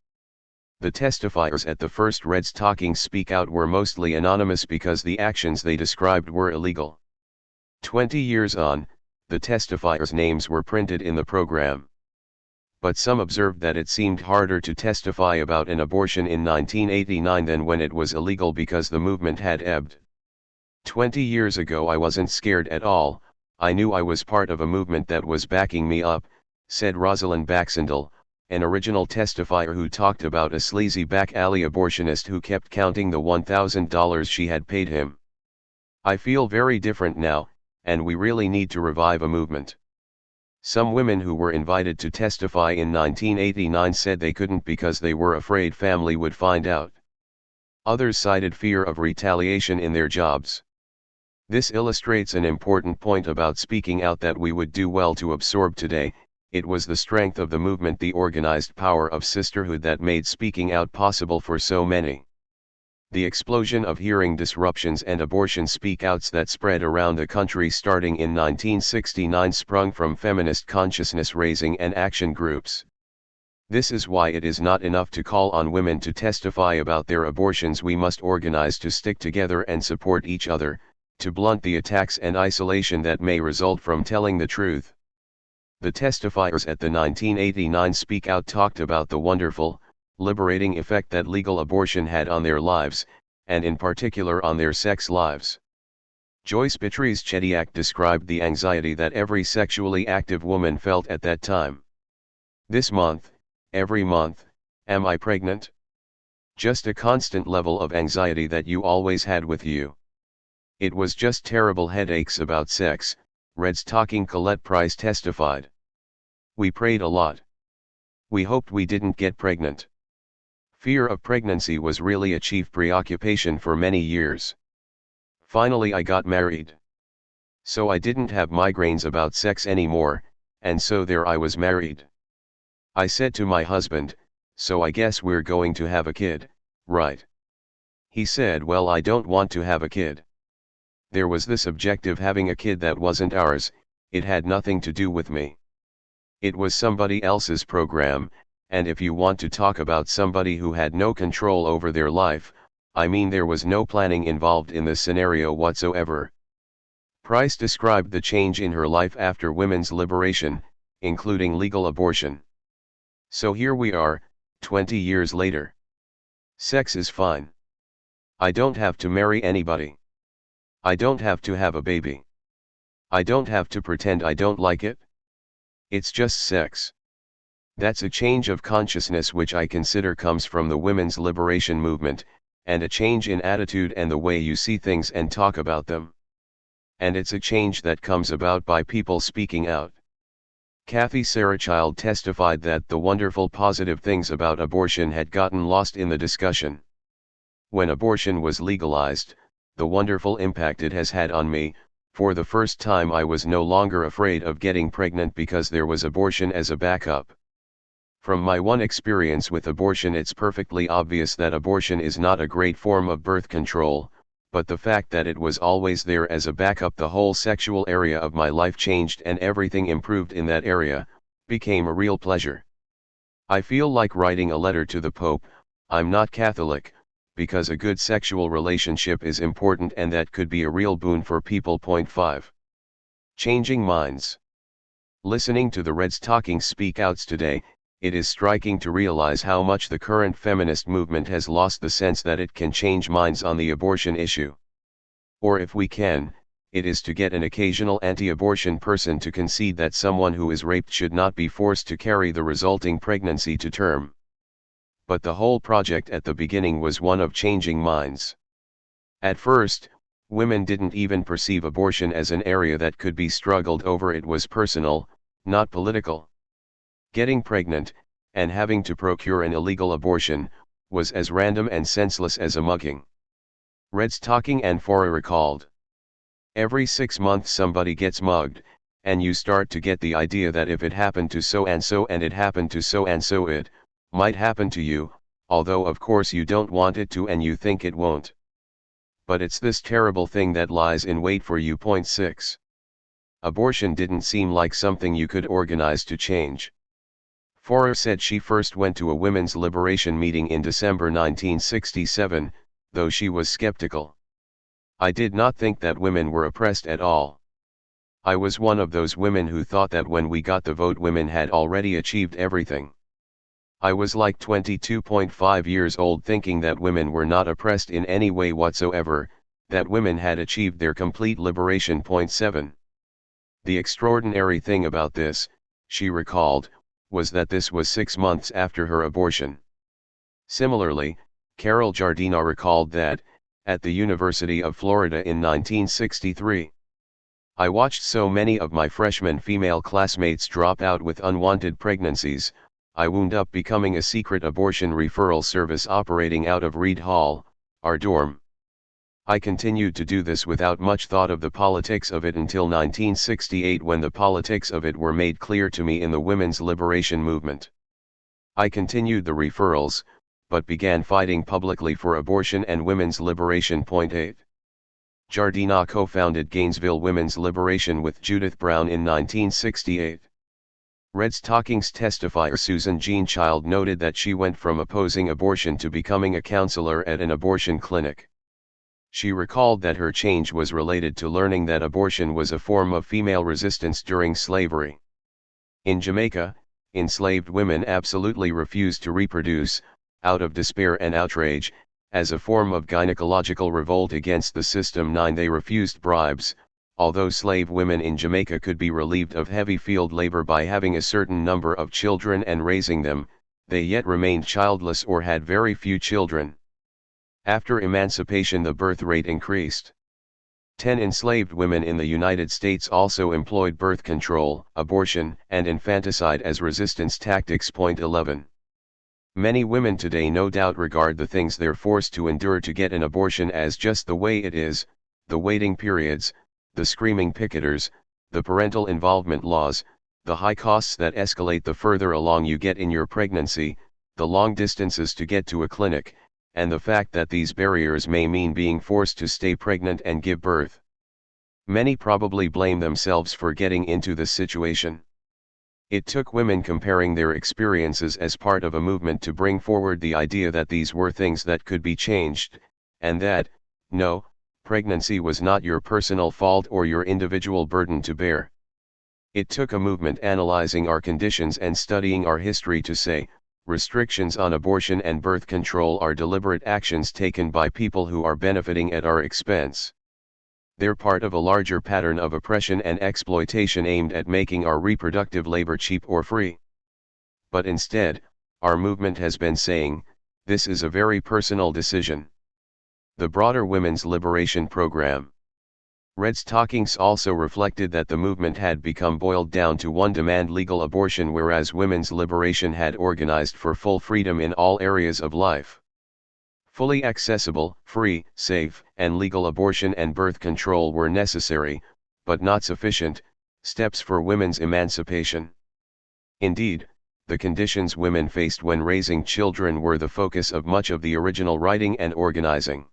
[SPEAKER 1] The testifiers at the first Reds Talkings Speak Out were mostly anonymous because the actions they described were illegal. 20 years on, the testifiers' names were printed in the program. But some observed that it seemed harder to testify about an abortion in 1989 than when it was illegal because the movement had ebbed. 20 years ago I wasn't scared at all, I knew I was part of a movement that was backing me up, said Rosalind Baxendale, an original testifier who talked about a sleazy back alley abortionist who kept counting the $1,000 she had paid him. I feel very different now, and we really need to revive a movement. Some women who were invited to testify in 1989 said they couldn't because they were afraid family would find out. Others cited fear of retaliation in their jobs. This illustrates an important point about speaking out that we would do well to absorb today. It was the strength of the movement, the organized power of sisterhood, that made speaking out possible for so many. The explosion of hearing disruptions and abortion speak-outs that spread around the country starting in 1969 sprung from feminist consciousness-raising and action groups. This is why it is not enough to call on women to testify about their abortions. We must organize to stick together and support each other, to blunt the attacks and isolation that may result from telling the truth. The testifiers at the 1989 Speak Out talked about the wonderful, liberating effect that legal abortion had on their lives, and in particular on their sex lives. Joyce Beatrice Chediak described the anxiety that every sexually active woman felt at that time. This month, every month, am I pregnant? Just a constant level of anxiety that you always had with you. It was just terrible headaches about sex, Reds Talking Colette Price testified. We prayed a lot. We hoped we didn't get pregnant. Fear of pregnancy was really a chief preoccupation for many years. Finally I got married. So I didn't have migraines about sex anymore, and so there I was married. I said to my husband, so I guess we're going to have a kid, right? He said, well, I don't want to have a kid. There was this objective having a kid that wasn't ours, it had nothing to do with me. It was somebody else's program. And if you want to talk about somebody who had no control over their life, I mean there was no planning involved in this scenario whatsoever. Price described the change in her life after women's liberation, including legal abortion. So here we are, 20 years later. Sex is fine. I don't have to marry anybody. I don't have to have a baby. I don't have to pretend I don't like it. It's just sex. That's a change of consciousness which I consider comes from the women's liberation movement, and a change in attitude and the way you see things and talk about them. And it's a change that comes about by people speaking out. Kathy Sarachild testified that the wonderful positive things about abortion had gotten lost in the discussion. When abortion was legalized, the wonderful impact it has had on me, for the first time I was no longer afraid of getting pregnant because there was abortion as a backup. From my one experience with abortion, it's perfectly obvious that abortion is not a great form of birth control, but the fact that it was always there as a backup, the whole sexual area of my life changed and everything improved in that area, became a real pleasure. I feel like writing a letter to the Pope. I'm not Catholic, because a good sexual relationship is important and that could be a real boon for people. 5. Changing minds. Listening to the Reds Talking Speak Outs today, it is striking to realize how much the current feminist movement has lost the sense that it can change minds on the abortion issue. Or if we can, it is to get an occasional anti-abortion person to concede that someone who is raped should not be forced to carry the resulting pregnancy to term. But the whole project at the beginning was one of changing minds. At first, women didn't even perceive abortion as an area that could be struggled over. It was personal, not political. Getting pregnant, and having to procure an illegal abortion, was as random and senseless as a mugging. Reds Talking and Fora recalled. Every 6 months somebody gets mugged, and you start to get the idea that if it happened to so and so and it happened to so and so, it might happen to you, although of course you don't want it to and you think it won't. But it's this terrible thing that lies in wait for you. 6. Abortion didn't seem like something you could organize to change. Forer said she first went to a women's liberation meeting in December 1967, though she was skeptical. I did not think that women were oppressed at all. I was one of those women who thought that when we got the vote women had already achieved everything. I was like 22.5 years old thinking that women were not oppressed in any way whatsoever, that women had achieved their complete liberation. 7. The extraordinary thing about this, she recalled, was that this was 6 months after her abortion. Similarly, Carol Giardina recalled that, at the University of Florida in 1963, I watched so many of my freshman female classmates drop out with unwanted pregnancies, I wound up becoming a secret abortion referral service operating out of Reed Hall, our dorm. I continued to do this without much thought of the politics of it until 1968 when the politics of it were made clear to me in the women's liberation movement. I continued the referrals, but began fighting publicly for abortion and women's liberation. 8. Giardina co-founded Gainesville Women's Liberation with Judith Brown in 1968. Red's Talking's testifier Susan Jean Child noted that she went from opposing abortion to becoming a counselor at an abortion clinic. She recalled that her change was related to learning that abortion was a form of female resistance during slavery. In Jamaica, enslaved women absolutely refused to reproduce, out of despair and outrage, as a form of gynecological revolt against the system. 9. They refused bribes. Although slave women in Jamaica could be relieved of heavy field labor by having a certain number of children and raising them, they yet remained childless or had very few children. After emancipation the birth rate increased. 10. Enslaved women in the United States also employed birth control, abortion, and infanticide as resistance tactics. 11. Many women today no doubt regard the things they're forced to endure to get an abortion as just the way it is, the waiting periods, the screaming picketers, the parental involvement laws, the high costs that escalate the further along you get in your pregnancy, the long distances to get to a clinic, and the fact that these barriers may mean being forced to stay pregnant and give birth. Many probably blame themselves for getting into this situation. It took women comparing their experiences as part of a movement to bring forward the idea that these were things that could be changed, and that, no, pregnancy was not your personal fault or your individual burden to bear. It took a movement analyzing our conditions and studying our history to say, restrictions on abortion and birth control are deliberate actions taken by people who are benefiting at our expense. They're part of a larger pattern of oppression and exploitation aimed at making our reproductive labor cheap or free. But instead, our movement has been saying, this is a very personal decision. The broader women's liberation program. Red's Talkings also reflected that the movement had become boiled down to one demand: legal abortion, whereas women's liberation had organized for full freedom in all areas of life. Fully accessible, free, safe, and legal abortion and birth control were necessary, but not sufficient, steps for women's emancipation. Indeed, the conditions women faced when raising children were the focus of much of the original writing and organizing.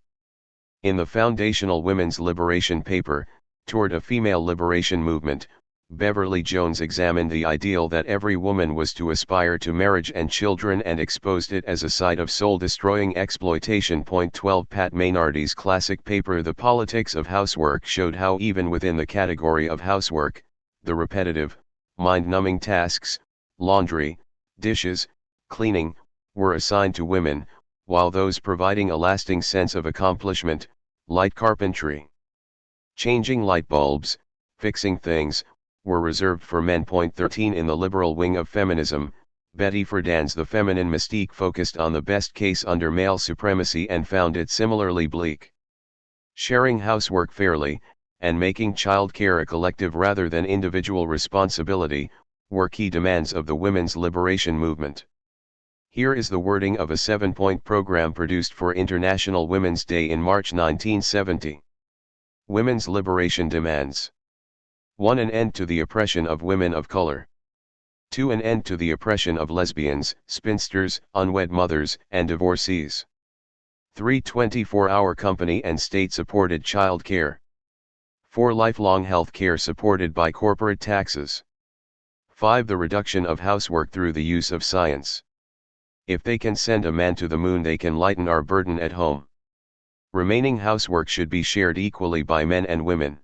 [SPEAKER 1] In the foundational women's liberation paper, Toward a Female Liberation Movement, Beverly Jones examined the ideal that every woman was to aspire to marriage and children and exposed it as a site of soul-destroying exploitation. 12. Pat Maynardy's classic paper The Politics of Housework showed how even within the category of housework, the repetitive, mind-numbing tasks, laundry, dishes, cleaning, were assigned to women, while those providing a lasting sense of accomplishment, light carpentry, changing light bulbs, fixing things, were reserved for men. 13. In the liberal wing of feminism, Betty Friedan's The Feminine Mystique focused on the best case under male supremacy and found it similarly bleak. Sharing housework fairly, and making childcare a collective rather than individual responsibility, were key demands of the women's liberation movement. Here is the wording of a 7-point program produced for International Women's Day in March 1970. Women's liberation demands: 1. An end to the oppression of women of color. 2. An end to the oppression of lesbians, spinsters, unwed mothers, and divorcees. 3. 24-hour company and state-supported child care. 4. Lifelong health care supported by corporate taxes. 5. The reduction of housework through the use of science. If they can send a man to the moon, they can lighten our burden at home. Remaining housework should be shared equally by men and women.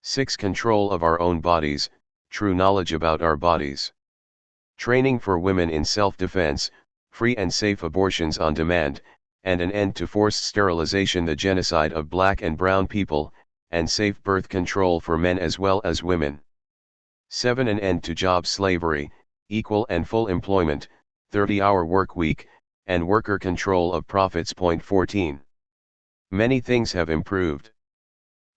[SPEAKER 1] 6. Control of our own bodies, true knowledge about our bodies. Training for women in self-defense, free and safe abortions on demand, and an end to forced sterilization, the genocide of black and brown people, and safe birth control for men as well as women. 7. An end to job slavery, equal and full employment, 30-hour work week, and worker control of profits. 14. Many things have improved.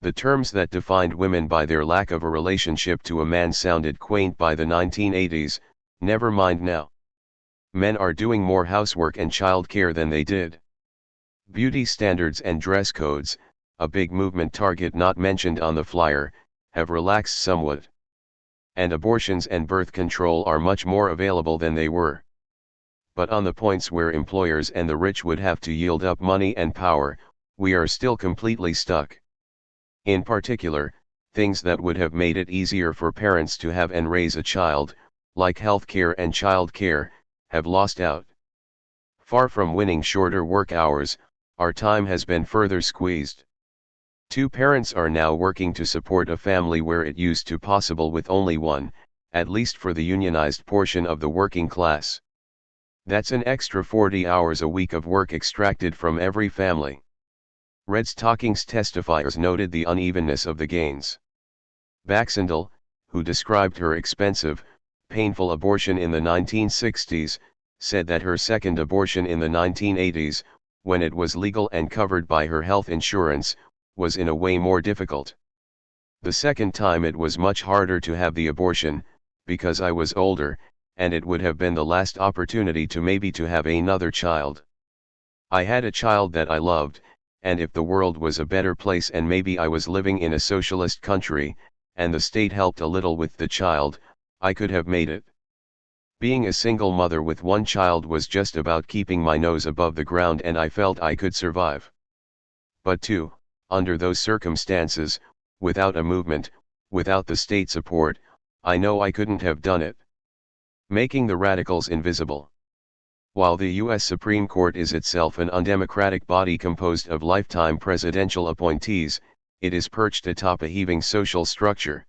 [SPEAKER 1] The terms that defined women by their lack of a relationship to a man sounded quaint by the 1980s, never mind now. Men are doing more housework and child care than they did. Beauty standards and dress codes, a big movement target not mentioned on the flyer, have relaxed somewhat. And abortions and birth control are much more available than they were. But on the points where employers and the rich would have to yield up money and power, we are still completely stuck. In particular, things that would have made it easier for parents to have and raise a child, like health care and child care, have lost out. Far from winning shorter work hours, our time has been further squeezed. 2 parents are now working to support a family where it used to possible with only one, at least for the unionized portion of the working class. That's an extra 40 hours a week of work extracted from every family. Red's Talking's testifiers noted the unevenness of the gains. Baxendale, who described her expensive, painful abortion in the 1960s, said that her second abortion in the 1980s, when it was legal and covered by her health insurance, was in a way more difficult. The second time it was much harder to have the abortion, because I was older, and it would have been the last opportunity to maybe to have another child. I had a child that I loved, and if the world was a better place and maybe I was living in a socialist country, and the state helped a little with the child, I could have made it. Being a single mother with one child was just about keeping my nose above the ground, and I felt I could survive. But 2, under those circumstances, without a movement, without the state support, I know I couldn't have done it. Making the radicals invisible. While the U.S. Supreme Court is itself an undemocratic body composed of lifetime presidential appointees, it is perched atop a heaving social structure.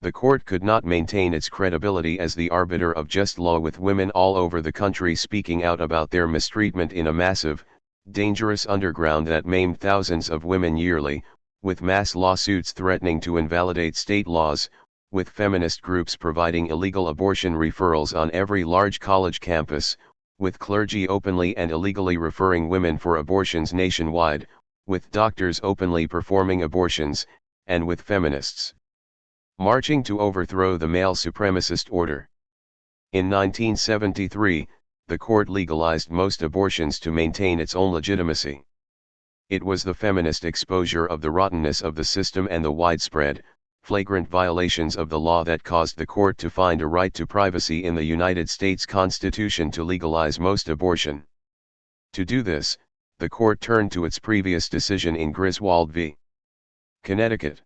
[SPEAKER 1] The court could not maintain its credibility as the arbiter of just law with women all over the country speaking out about their mistreatment in a massive, dangerous underground that maimed thousands of women yearly, with mass lawsuits threatening to invalidate state laws, with feminist groups providing illegal abortion referrals on every large college campus, with clergy openly and illegally referring women for abortions nationwide, with doctors openly performing abortions, and with feminists marching to overthrow the male supremacist order. In 1973, the court legalized most abortions to maintain its own legitimacy. It was the feminist exposure of the rottenness of the system and the widespread, flagrant violations of the law that caused the court to find a right to privacy in the United States Constitution to legalize most abortion. To do this, the court turned to its previous decision in Griswold v. Connecticut.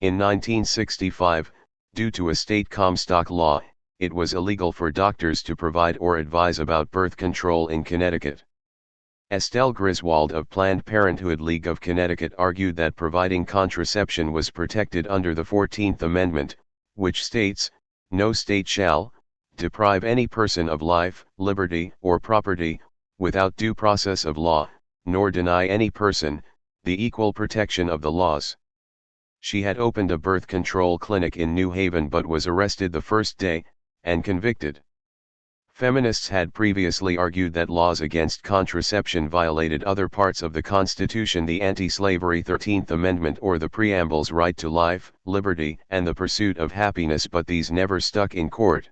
[SPEAKER 1] In 1965, due to a state Comstock law, it was illegal for doctors to provide or advise about birth control in Connecticut. Estelle Griswold of Planned Parenthood League of Connecticut argued that providing contraception was protected under the 14th Amendment, which states, "No state shall deprive any person of life, liberty, or property, without due process of law, nor deny any person the equal protection of the laws." She had opened a birth control clinic in New Haven but was arrested the first day, and convicted. Feminists had previously argued that laws against contraception violated other parts of the Constitution, the anti-slavery 13th Amendment or the preamble's right to life, liberty, and the pursuit of happiness, but these never stuck in court.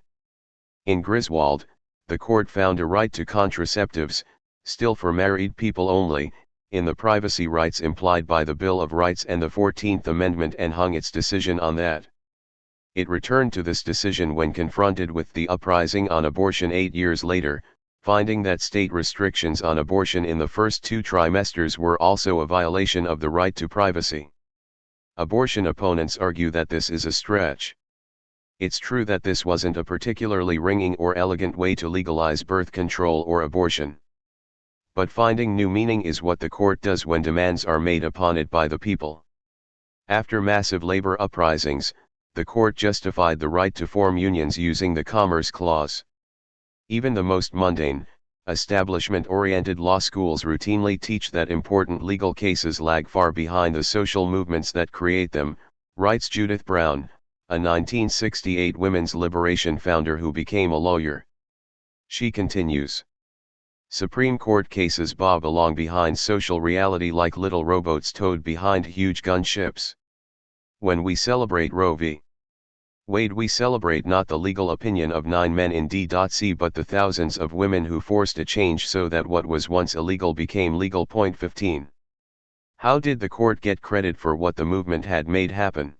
[SPEAKER 1] In Griswold, the court found a right to contraceptives, still for married people only, in the privacy rights implied by the Bill of Rights and the 14th Amendment, and hung its decision on that. It returned to this decision when confronted with the uprising on abortion 8 years later, finding that state restrictions on abortion in the first 2 trimesters were also a violation of the right to privacy. Abortion opponents argue that this is a stretch. It's true that this wasn't a particularly ringing or elegant way to legalize birth control or abortion. But finding new meaning is what the court does when demands are made upon it by the people. After massive labor uprisings, the court justified the right to form unions using the Commerce Clause. Even the most mundane, establishment-oriented law schools routinely teach that important legal cases lag far behind the social movements that create them, writes Judith Brown, a 1968 women's liberation founder who became a lawyer. She continues. Supreme Court cases bob along behind social reality like little rowboats towed behind huge gunships. When we celebrate Roe v. Wade, we celebrate not the legal opinion of 9 men in D.C. but the thousands of women who forced a change so that what was once illegal became legal. Point 15. How did the court get credit for what the movement had made happen?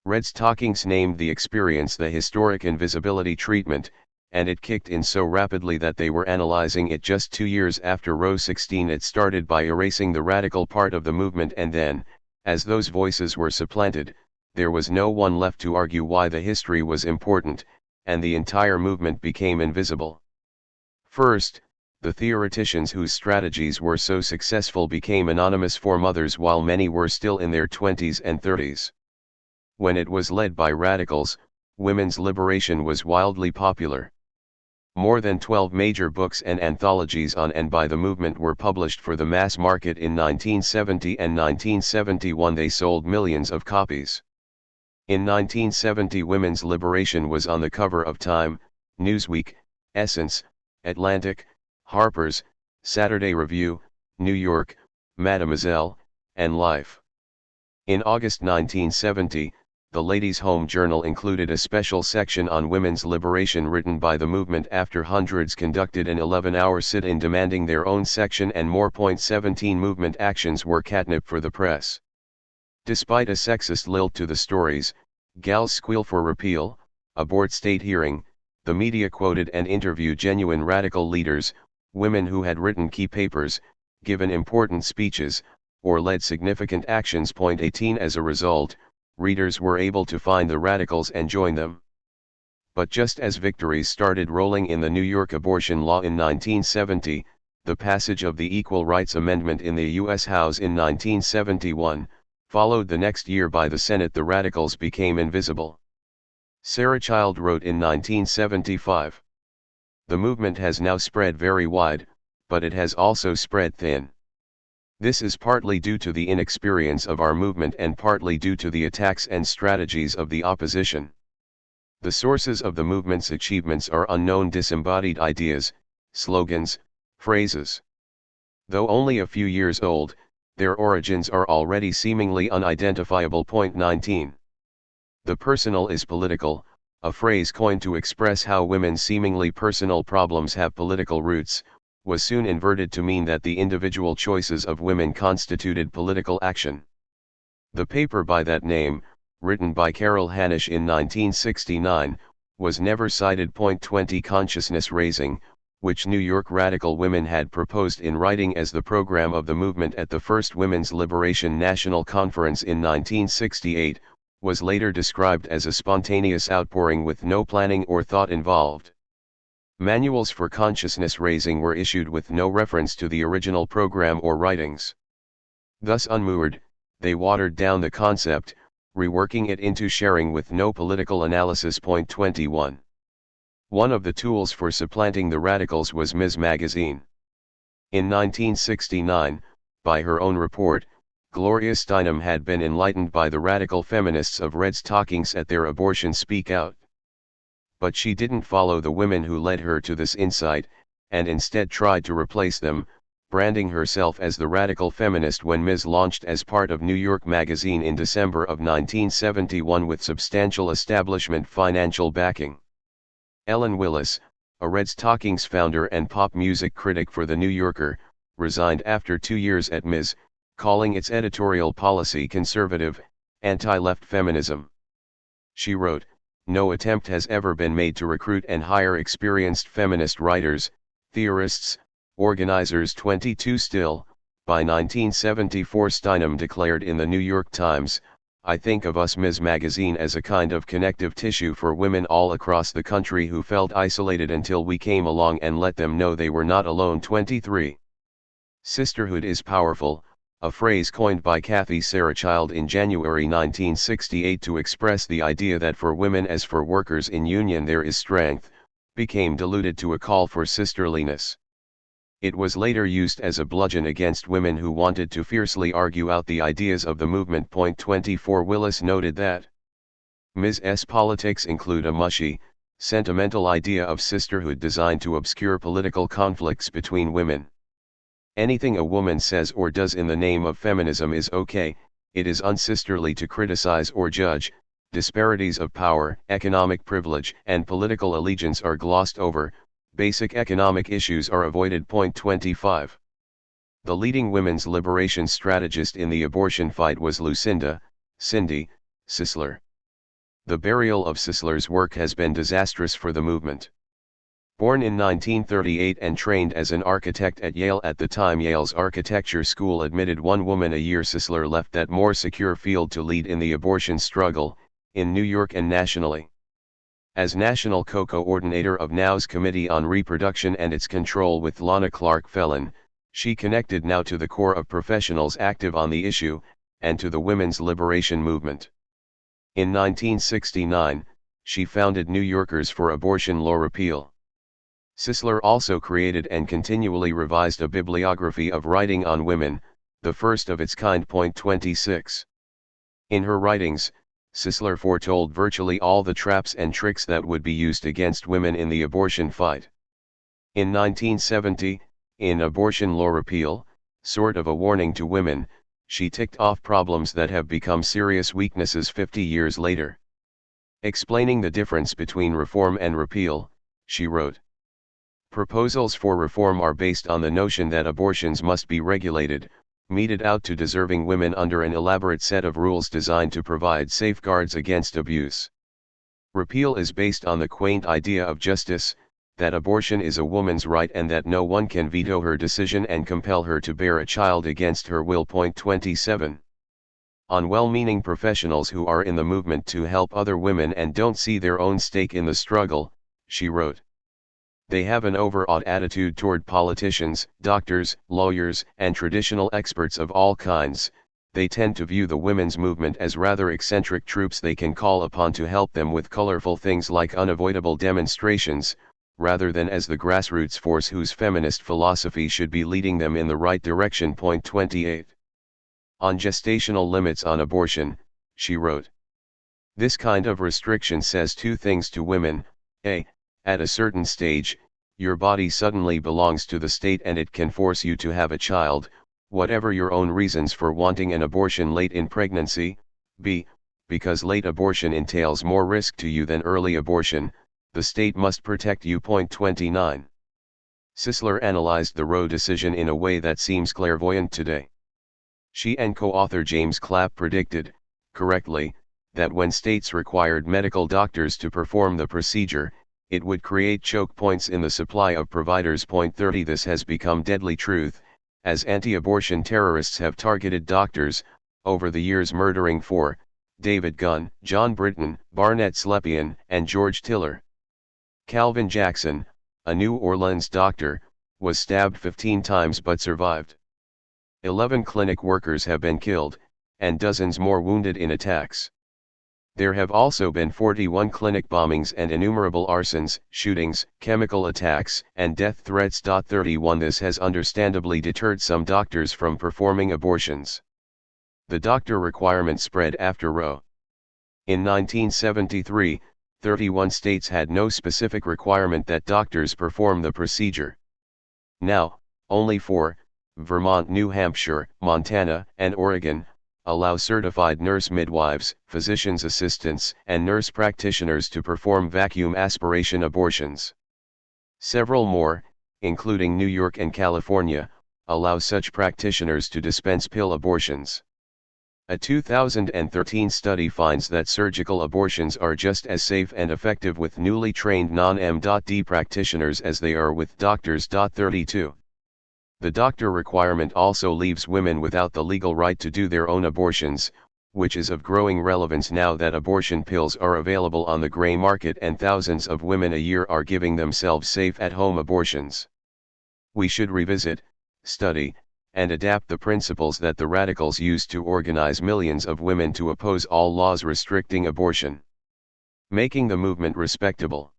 [SPEAKER 1] Red's Talkings named the experience the historic invisibility treatment, and it kicked in so rapidly that they were analyzing it just 2 years after Roe 16. It started by erasing the radical part of the movement, and then, as those voices were supplanted, there was no one left to argue why the history was important, and the entire movement became invisible. First, the theoreticians whose strategies were so successful became anonymous for mothers while many were still in their 20s and 30s. When it was led by radicals, women's liberation was wildly popular. More than 12 major books and anthologies on and by the movement were published for the mass market in 1970 and 1971. They sold millions of copies. In 1970, women's liberation was on the cover of Time, Newsweek, Essence, Atlantic, Harper's, Saturday Review, New York, Mademoiselle, and Life. In August 1970, the Ladies' Home Journal included a special section on women's liberation written by the movement after hundreds conducted an 11-hour sit-in demanding their own section and more. 17 Movement actions were catnip for the press. Despite a sexist lilt to the stories, Gals Squeal for Repeal, Abort State Hearing, the media quoted and interviewed genuine radical leaders, women who had written key papers, given important speeches, or led significant actions. 18 As a result, readers were able to find the radicals and join them. But just as victories started rolling in the New York abortion law in 1970, the passage of the Equal Rights Amendment in the U.S. House in 1971, followed the next year by the Senate, the radicals became invisible. Sarah Child wrote in 1975. The movement has now spread very wide, but it has also spread thin. This is partly due to the inexperience of our movement and partly due to the attacks and strategies of the opposition. The sources of the movement's achievements are unknown, disembodied ideas, slogans, phrases. Though only a few years old, their origins are already seemingly unidentifiable. 19. The personal is political, a phrase coined to express how women's seemingly personal problems have political roots, was soon inverted to mean that the individual choices of women constituted political action. The paper by that name, written by Carol Hanisch in 1969, was never cited. 20 Consciousness Raising, which New York radical women had proposed in writing as the program of the movement at the first Women's Liberation National Conference in 1968, was later described as a spontaneous outpouring with no planning or thought involved. Manuals for consciousness raising were issued with no reference to the original program or writings. Thus unmoored, they watered down the concept, reworking it into sharing with no political analysis. 21. One of the tools for supplanting the radicals was Ms. Magazine. In 1969, by her own report, Gloria Steinem had been enlightened by the radical feminists of Red's Talkings at their Abortion Speak Out. But she didn't follow the women who led her to this insight, and instead tried to replace them, branding herself as the radical feminist when Ms. launched as part of New York Magazine in December of 1971 with substantial establishment financial backing. Ellen Willis, a Red's Talkings founder and pop music critic for The New Yorker, resigned after 2 years at Ms., calling its editorial policy conservative, anti-left feminism. She wrote, "No attempt has ever been made to recruit and hire experienced feminist writers, theorists, organizers." 22 Still, by 1974 Steinem declared in the New York Times, I think of Us Ms. magazine as a kind of connective tissue for women all across the country who felt isolated until we came along and let them know they were not alone. 23. Sisterhood is powerful, a phrase coined by Kathy Sarachild in January 1968 to express the idea that for women as for workers in union there is strength, became diluted to a call for sisterliness. It was later used as a bludgeon against women who wanted to fiercely argue out the ideas of the movement. 24 Willis noted that Ms. S politics include a mushy, sentimental idea of sisterhood designed to obscure political conflicts between women. Anything a woman says or does in the name of feminism is okay, it is unsisterly to criticize or judge. Disparities of power, economic privilege, and political allegiance are glossed over, basic economic issues are avoided. 25. The leading women's liberation strategist in the abortion fight was Lucinda, Cindy, Sisler. The burial of Sisler's work has been disastrous for the movement. Born in 1938 and trained as an architect at Yale at the time Yale's architecture school admitted one woman a year, Sisler left that more secure field to lead in the abortion struggle, in New York and nationally. As national co-coordinator of NOW's Committee on Reproduction and its control with Lana Clark Fellon, she connected NOW to the core of professionals active on the issue, and to the women's liberation movement. In 1969, she founded New Yorkers for Abortion Law Repeal. Sisler also created and continually revised a bibliography of writing on women, the first of its kind. 26. In her writings, Sisler foretold virtually all the traps and tricks that would be used against women in the abortion fight. In 1970, in Abortion Law Repeal, sort of a warning to women, she ticked off problems that have become serious weaknesses 50 years later. Explaining the difference between reform and repeal, she wrote, "Proposals for reform are based on the notion that abortions must be regulated, meted out to deserving women under an elaborate set of rules designed to provide safeguards against abuse. Repeal is based on the quaint idea of justice, that abortion is a woman's right and that no one can veto her decision and compel her to bear a child against her will." 27. On well-meaning professionals who are in the movement to help other women and don't see their own stake in the struggle, she wrote, "They have an overawed attitude toward politicians, doctors, lawyers, and traditional experts of all kinds. They tend to view the women's movement as rather eccentric troops they can call upon to help them with colorful things like unavoidable demonstrations, rather than as the grassroots force whose feminist philosophy should be leading them in the right direction." 28. On gestational limits on abortion, she wrote, "This kind of restriction says two things to women: a. At a certain stage, your body suddenly belongs to the state and it can force you to have a child, whatever your own reasons for wanting an abortion late in pregnancy. B. Because late abortion entails more risk to you than early abortion, the state must protect you." 29. Sisler analyzed the Roe decision in a way that seems clairvoyant today. She and co-author James Clapp predicted, correctly, that when states required medical doctors to perform the procedure, it would create choke points in the supply of providers. 30. This has become deadly truth, as anti-abortion terrorists have targeted doctors, over the years, murdering David Gunn, John Britton, Barnett Slepian, and George Tiller. Calvin Jackson, a New Orleans doctor, was stabbed 15 times but survived. 11 clinic workers have been killed, and dozens more wounded in attacks. There have also been 41 clinic bombings and innumerable arsons, shootings, chemical attacks, and death threats. 31. This has understandably deterred some doctors from performing abortions. The doctor requirement spread after Roe. In 1973, 31 states had no specific requirement that doctors perform the procedure. Now, only 4, Vermont, New Hampshire, Montana, and Oregon, allow certified nurse midwives, physician's assistants, and nurse practitioners to perform vacuum aspiration abortions. Several more, including New York and California, allow such practitioners to dispense pill abortions. A 2013 study finds that surgical abortions are just as safe and effective with newly trained non-MD practitioners as they are with doctors. 32. The doctor requirement also leaves women without the legal right to do their own abortions, which is of growing relevance now that abortion pills are available on the gray market and thousands of women a year are giving themselves safe at-home abortions. We should revisit, study, and adapt the principles that the radicals used to organize millions of women to oppose all laws restricting abortion, making the movement respectable.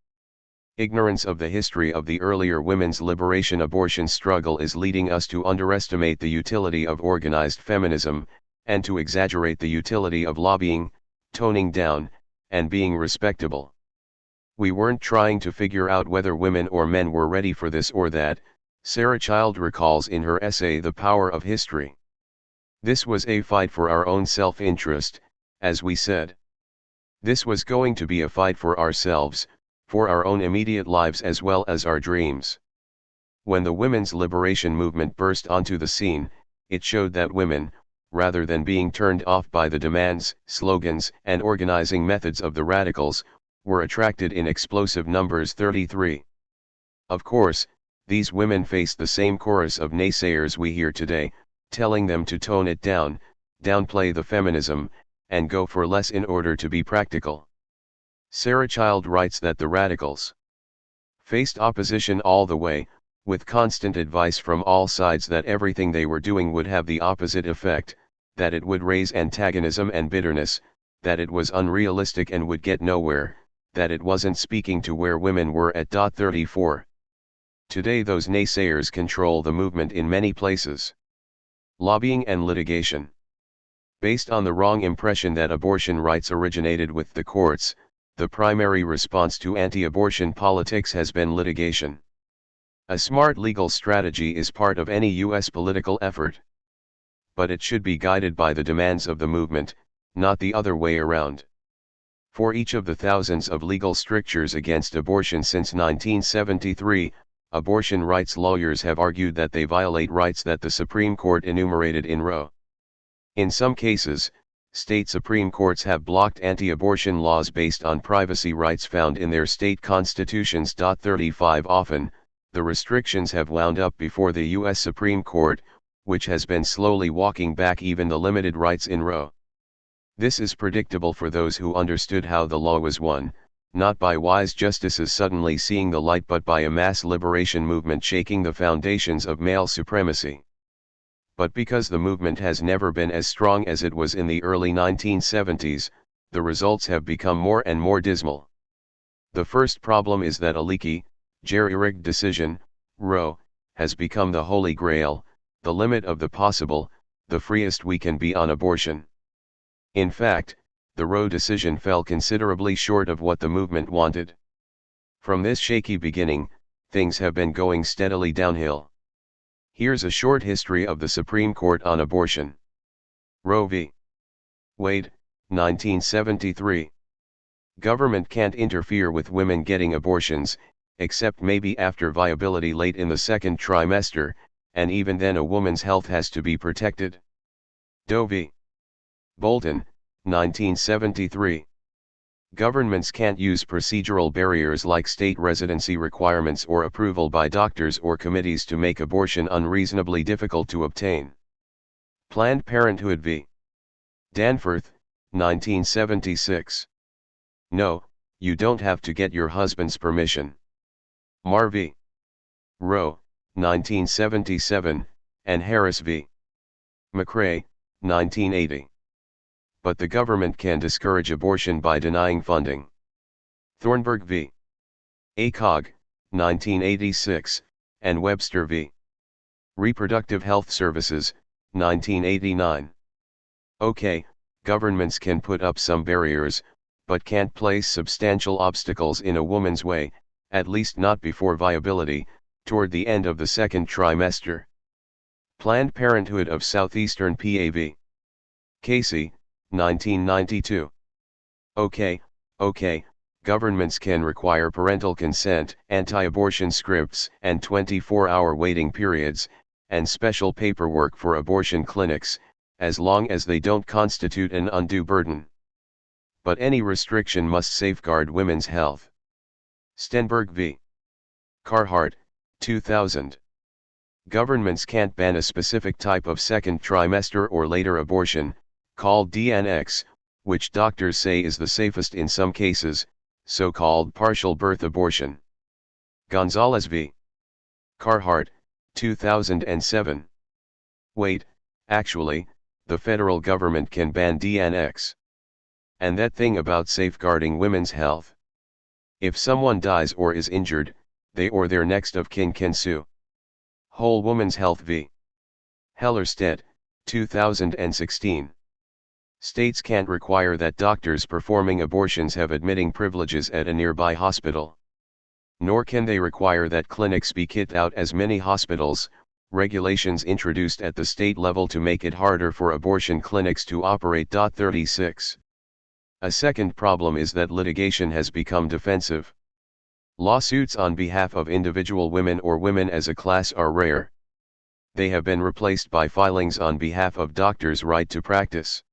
[SPEAKER 1] Ignorance of the history of the earlier women's liberation abortion struggle is leading us to underestimate the utility of organized feminism, and to exaggerate the utility of lobbying, toning down, and being respectable. We weren't trying to figure out whether women or men were ready for this or that, Sarah Child recalls in her essay The Power of History. This was a fight for our own self-interest, as we said. This was going to be a fight for ourselves, for our own immediate lives as well as our dreams. When the women's liberation movement burst onto the scene, it showed that women, rather than being turned off by the demands, slogans, and organizing methods of the radicals, were attracted in explosive numbers. 33. Of course, these women faced the same chorus of naysayers we hear today, telling them to tone it down, downplay the feminism, and go for less in order to be practical. Sarah Child writes that the radicals faced opposition all the way, with constant advice from all sides that everything they were doing would have the opposite effect, that it would raise antagonism and bitterness, that it was unrealistic and would get nowhere, that it wasn't speaking to where women were at. 34. Today those naysayers control the movement in many places. Lobbying and litigation. Based on the wrong impression that abortion rights originated with the courts, the primary response to anti-abortion politics has been litigation. A smart legal strategy is part of any U.S. political effort. But it should be guided by the demands of the movement, not the other way around. For each of the thousands of legal strictures against abortion since 1973, abortion rights lawyers have argued that they violate rights that the Supreme Court enumerated in Roe. In some cases, state Supreme Courts have blocked anti-abortion laws based on privacy rights found in their state constitutions. 35 Often, the restrictions have wound up before the U.S. Supreme Court, which has been slowly walking back even the limited rights in Roe. This is predictable for those who understood how the law was won, not by wise justices suddenly seeing the light but by a mass liberation movement shaking the foundations of male supremacy. But because the movement has never been as strong as it was in the early 1970s, the results have become more and more dismal. The first problem is that a leaky, jerry-rigged decision, Roe, has become the holy grail, the limit of the possible, the freest we can be on abortion. In fact, the Roe decision fell considerably short of what the movement wanted. From this shaky beginning, things have been going steadily downhill. Here's a short history of the Supreme Court on abortion. Roe v. Wade, 1973. Government can't interfere with women getting abortions, except maybe after viability late in the second trimester, and even then a woman's health has to be protected. Doe v. Bolton, 1973. Governments can't use procedural barriers like state residency requirements or approval by doctors or committees to make abortion unreasonably difficult to obtain. Planned Parenthood v. Danforth, 1976. No, you don't have to get your husband's permission. Marr v. Roe, 1977, and Harris v. McRae, 1980. But the government can discourage abortion by denying funding. Thornburg v. ACOG, 1986, and Webster v. Reproductive Health Services, 1989. Okay, governments can put up some barriers, but can't place substantial obstacles in a woman's way, at least not before viability, toward the end of the second trimester. Planned Parenthood of Southeastern PA v. Casey, 1992. Okay, governments can require parental consent, anti-abortion scripts, and 24-hour waiting periods, and special paperwork for abortion clinics, as long as they don't constitute an undue burden. But any restriction must safeguard women's health. Stenberg v. Carhart, 2000. Governments can't ban a specific type of second trimester or later abortion, called DNX, which doctors say is the safest in some cases, so-called partial birth abortion. Gonzalez v. Carhart, 2007. Wait, actually, the federal government can ban DNX. And that thing about safeguarding women's health. If someone dies or is injured, they or their next of kin can sue. Whole Woman's Health v. Hellerstedt, 2016. States can't require that doctors performing abortions have admitting privileges at a nearby hospital. Nor can they require that clinics be kitted out as many hospitals, regulations introduced at the state level to make it harder for abortion clinics to operate. 36. A second problem is that litigation has become defensive. Lawsuits on behalf of individual women or women as a class are rare. They have been replaced by filings on behalf of doctors' right to practice.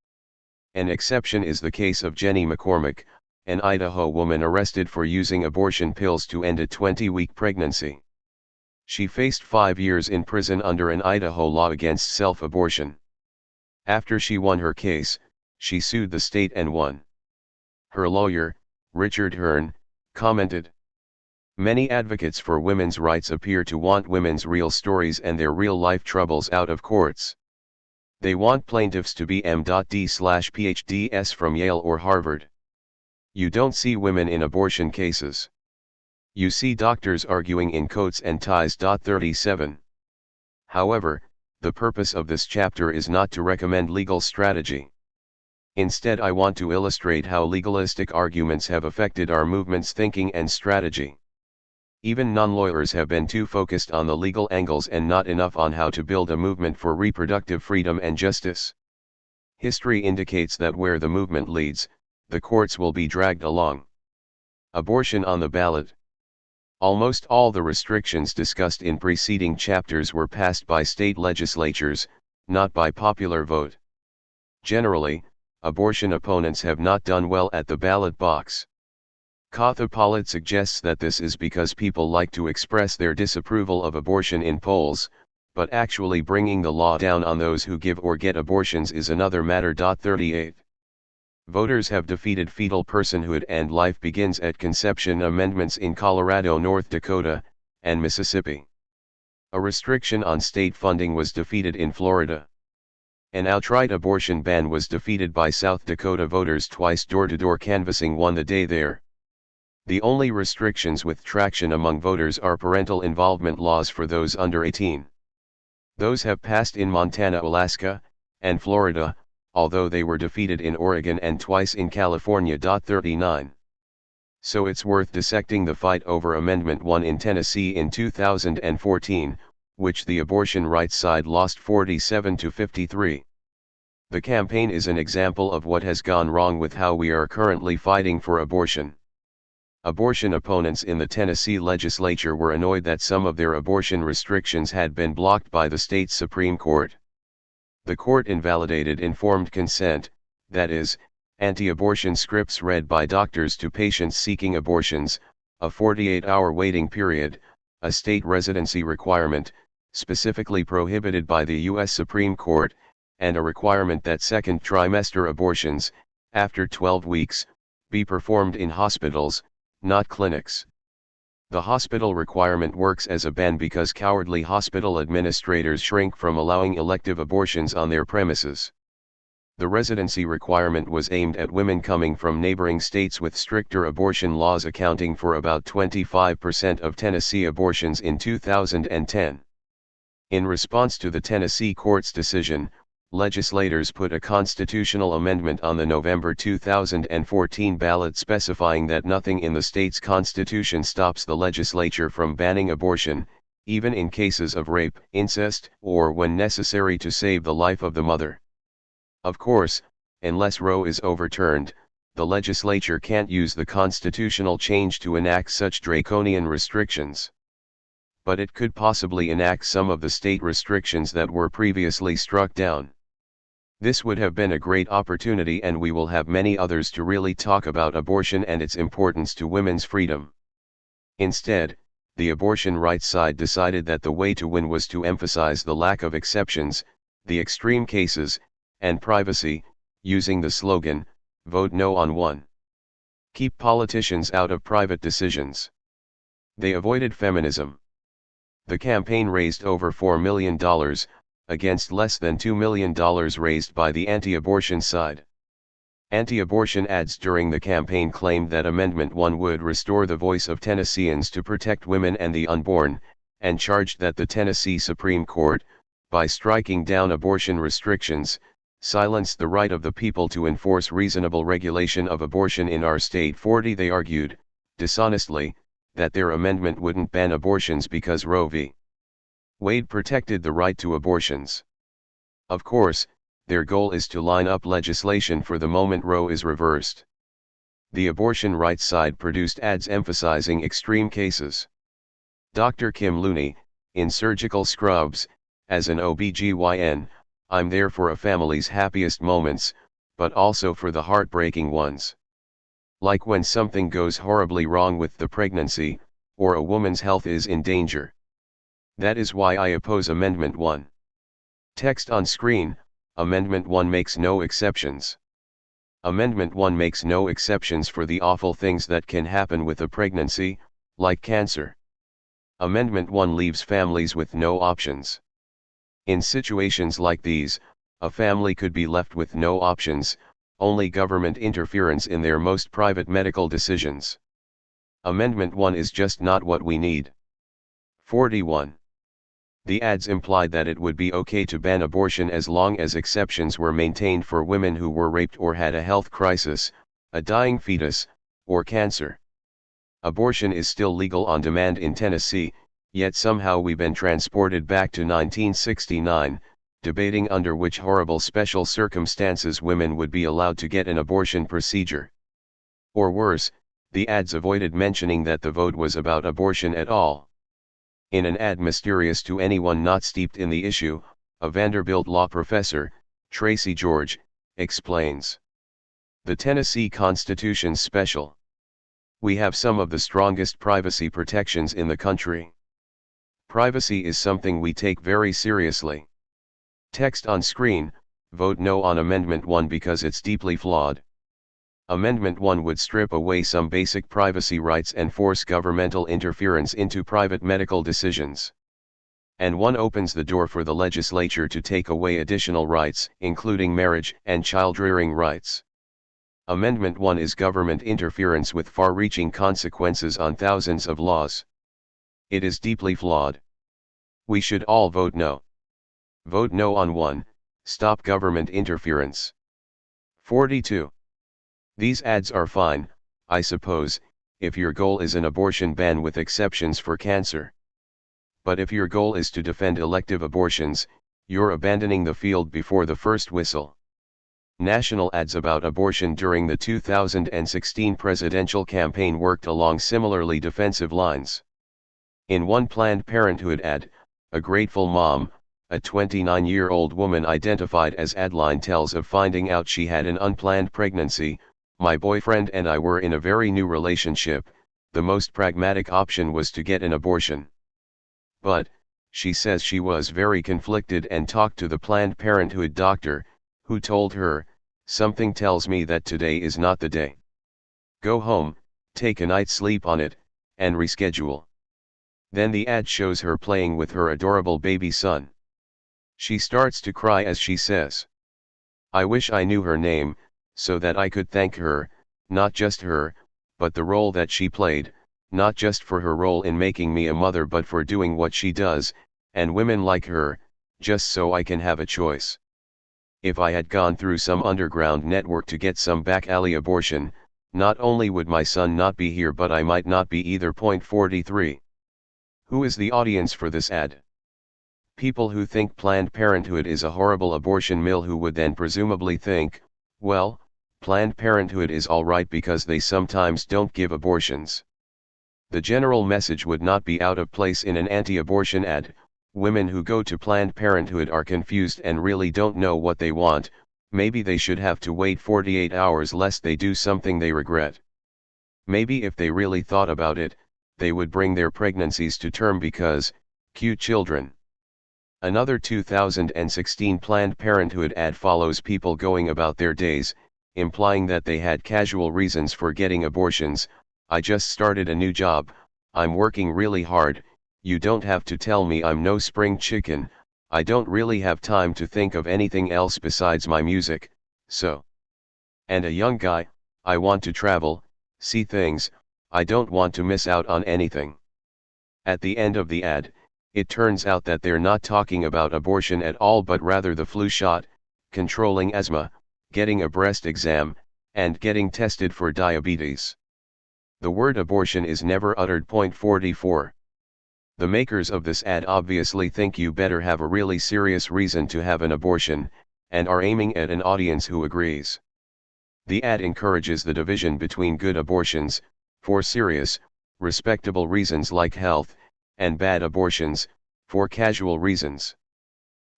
[SPEAKER 1] An exception is the case of Jenny McCormick, an Idaho woman arrested for using abortion pills to end a 20-week pregnancy. She faced 5 years in prison under an Idaho law against self-abortion. After she won her case, she sued the state and won. Her lawyer, Richard Hearn, commented, "Many advocates for women's rights appear to want women's real stories and their real-life troubles out of courts. They want plaintiffs to be MD/PhDs from Yale or Harvard. You don't see women in abortion cases. You see doctors arguing in coats and ties. 37. However, the purpose of this chapter is not to recommend legal strategy. Instead, I want to illustrate how legalistic arguments have affected our movement's thinking and strategy. Even non-lawyers have been too focused on the legal angles and not enough on how to build a movement for reproductive freedom and justice. History indicates that where the movement leads, the courts will be dragged along. Abortion on the ballot. Almost all the restrictions discussed in preceding chapters were passed by state legislatures, not by popular vote. Generally, abortion opponents have not done well at the ballot box. Cosmopolitan suggests that this is because people like to express their disapproval of abortion in polls, but actually bringing the law down on those who give or get abortions is another matter. 38. Voters have defeated fetal personhood and life begins at conception amendments in Colorado, North Dakota, and Mississippi. A restriction on state funding was defeated in Florida. An outright abortion ban was defeated by South Dakota voters twice. Door-to-door canvassing won the day there. The only restrictions with traction among voters are parental involvement laws for those under 18. Those have passed in Montana, Alaska, and Florida, although they were defeated in Oregon and twice in California. 39. So it's worth dissecting the fight over Amendment 1 in Tennessee in 2014, which the abortion rights side lost 47-53. The campaign is an example of what has gone wrong with how we are currently fighting for abortion. Abortion opponents in the Tennessee legislature were annoyed that some of their abortion restrictions had been blocked by the state's Supreme Court. The court invalidated informed consent, that is, anti-abortion scripts read by doctors to patients seeking abortions, a 48-hour waiting period, a state residency requirement, specifically prohibited by the U.S. Supreme Court, and a requirement that second trimester abortions, after 12 weeks, be performed in hospitals, not clinics. The hospital requirement works as a ban because cowardly hospital administrators shrink from allowing elective abortions on their premises. The residency requirement was aimed at women coming from neighboring states with stricter abortion laws, accounting for about 25% of Tennessee abortions in 2010. In response to the Tennessee court's decision, legislators put a constitutional amendment on the November 2014 ballot specifying that nothing in the state's constitution stops the legislature from banning abortion, even in cases of rape, incest, or when necessary to save the life of the mother. Of course, unless Roe is overturned, the legislature can't use the constitutional change to enact such draconian restrictions. But it could possibly enact some of the state restrictions that were previously struck down. This would have been a great opportunity, and we will have many others to really talk about abortion and its importance to women's freedom. Instead, the abortion rights side decided that the way to win was to emphasize the lack of exceptions, the extreme cases, and privacy, using the slogan, "Vote No on 1." Keep politicians out of private decisions. They avoided feminism. The campaign raised over $4 million, against less than $2 million raised by the anti-abortion side. Anti-abortion ads during the campaign claimed that Amendment 1 would restore the voice of Tennesseans to protect women and the unborn, and charged that the Tennessee Supreme Court, by striking down abortion restrictions, silenced the right of the people to enforce reasonable regulation of abortion in our state. 40. They argued, dishonestly, that their amendment wouldn't ban abortions because Roe v. Wade protected the right to abortions. Of course, their goal is to line up legislation for the moment Roe is reversed. The abortion rights side produced ads emphasizing extreme cases. Dr. Kim Looney, in surgical scrubs, as an OBGYN, "I'm there for a family's happiest moments, but also for the heartbreaking ones. Like when something goes horribly wrong with the pregnancy, or a woman's health is in danger. That is why I oppose Amendment 1. Text on screen, Amendment 1 makes no exceptions. Amendment 1 makes no exceptions for the awful things that can happen with a pregnancy, like cancer. Amendment 1 leaves families with no options. In situations like these, a family could be left with no options, only government interference in their most private medical decisions. Amendment 1 is just not what we need. 41. The ads implied that it would be okay to ban abortion as long as exceptions were maintained for women who were raped or had a health crisis, a dying fetus, or cancer. Abortion is still legal on demand in Tennessee, yet somehow we've been transported back to 1969, debating under which horrible special circumstances women would be allowed to get an abortion procedure. Or worse, the ads avoided mentioning that the vote was about abortion at all. In an ad mysterious to anyone not steeped in the issue, a Vanderbilt law professor, Tracy George, explains. The Tennessee Constitution's special. We have some of the strongest privacy protections in the country. Privacy is something we take very seriously. Text on screen, vote no on Amendment 1 because it's deeply flawed. Amendment 1 would strip away some basic privacy rights and force governmental interference into private medical decisions. And 1 opens the door for the legislature to take away additional rights, including marriage and child-rearing rights. Amendment 1 is government interference with far-reaching consequences on thousands of laws. It is deeply flawed. We should all vote no. Vote no on 1, stop government interference. 42. These ads are fine, I suppose, if your goal is an abortion ban with exceptions for cancer. But if your goal is to defend elective abortions, you're abandoning the field before the first whistle. National ads about abortion during the 2016 presidential campaign worked along similarly defensive lines. In one Planned Parenthood ad, a grateful mom, a 29-year-old woman identified as Adeline, tells of finding out she had an unplanned pregnancy. My boyfriend and I were in a very new relationship, the most pragmatic option was to get an abortion. But, she says she was very conflicted and talked to the Planned Parenthood doctor, who told her, "Something tells me that today is not the day. Go home, take a night's sleep on it, and reschedule." Then the ad shows her playing with her adorable baby son. She starts to cry as she says, "I wish I knew her name, so that I could thank her, not just her, but the role that she played, not just for her role in making me a mother but for doing what she does, and women like her, just so I can have a choice. If I had gone through some underground network to get some back alley abortion, not only would my son not be here but I might not be either." 43. Who is the audience for this ad? People who think Planned Parenthood is a horrible abortion mill, who would then presumably think, well, Planned Parenthood is alright because they sometimes don't give abortions. The general message would not be out of place in an anti-abortion ad. Women who go to Planned Parenthood are confused and really don't know what they want. Maybe they should have to wait 48 hours lest they do something they regret. Maybe if they really thought about it, they would bring their pregnancies to term because, cute children. Another 2016 Planned Parenthood ad follows people going about their days, implying that they had casual reasons for getting abortions. I just started a new job, I'm working really hard, you don't have to tell me I'm no spring chicken, I don't really have time to think of anything else besides my music, so. And a young guy, I want to travel, see things, I don't want to miss out on anything. At the end of the ad, it turns out that they're not talking about abortion at all but rather the flu shot, controlling asthma, getting a breast exam, and getting tested for diabetes. The word abortion is never uttered. Point 44. The makers of this ad obviously think you better have a really serious reason to have an abortion, and are aiming at an audience who agrees. The ad encourages the division between good abortions, for serious, respectable reasons like health, and bad abortions, for casual reasons.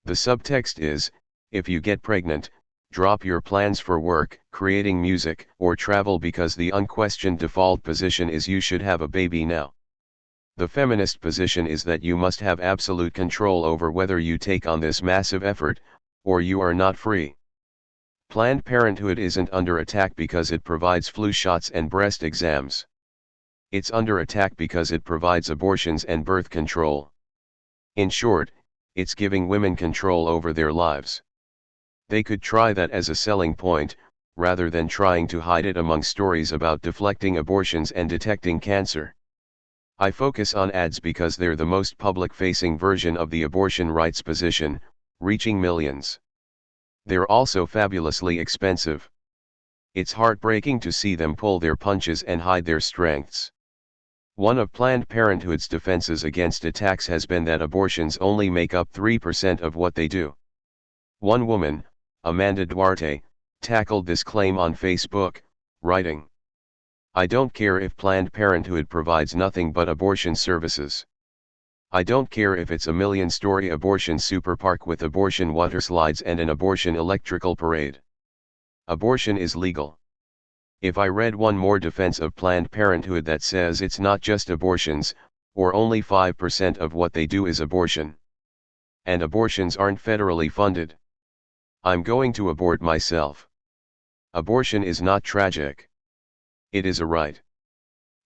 [SPEAKER 1] The subtext is, if you get pregnant, drop your plans for work, creating music, or travel because the unquestioned default position is you should have a baby now. The feminist position is that you must have absolute control over whether you take on this massive effort, or you are not free. Planned Parenthood isn't under attack because it provides flu shots and breast exams. It's under attack because it provides abortions and birth control. In short, it's giving women control over their lives. They could try that as a selling point, rather than trying to hide it among stories about deflecting abortions and detecting cancer. I focus on ads because they're the most public-facing version of the abortion rights position, reaching millions. They're also fabulously expensive. It's heartbreaking to see them pull their punches and hide their strengths. One of Planned Parenthood's defenses against attacks has been that abortions only make up 3% of what they do. One woman, Amanda Duarte, tackled this claim on Facebook, writing, "I don't care if Planned Parenthood provides nothing but abortion services. I don't care if it's a million-story abortion superpark with abortion water slides and an abortion electrical parade. Abortion is legal." If I read one more defense of Planned Parenthood that says it's not just abortions, or only 5% of what they do is abortion. And abortions aren't federally funded. I'm going to abort myself. Abortion is not tragic. It is a right.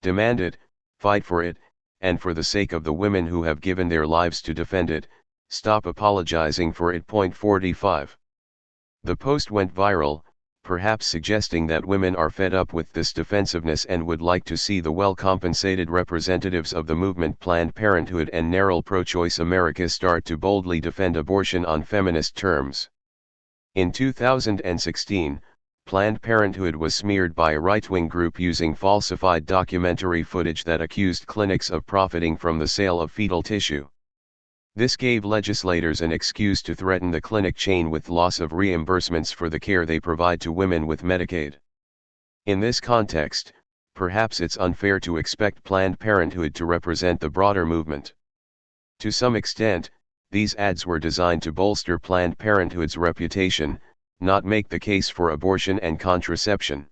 [SPEAKER 1] Demand it, fight for it, and for the sake of the women who have given their lives to defend it, stop apologizing for it. Point 45. The post went viral, perhaps suggesting that women are fed up with this defensiveness and would like to see the well-compensated representatives of the movement Planned Parenthood and narrow pro-choice America start to boldly defend abortion on feminist terms. In 2016, Planned Parenthood was smeared by a right-wing group using falsified documentary footage that accused clinics of profiting from the sale of fetal tissue. This gave legislators an excuse to threaten the clinic chain with loss of reimbursements for the care they provide to women with Medicaid. In this context, perhaps it's unfair to expect Planned Parenthood to represent the broader movement. To some extent, these ads were designed to bolster Planned Parenthood's reputation, not make the case for abortion and contraception.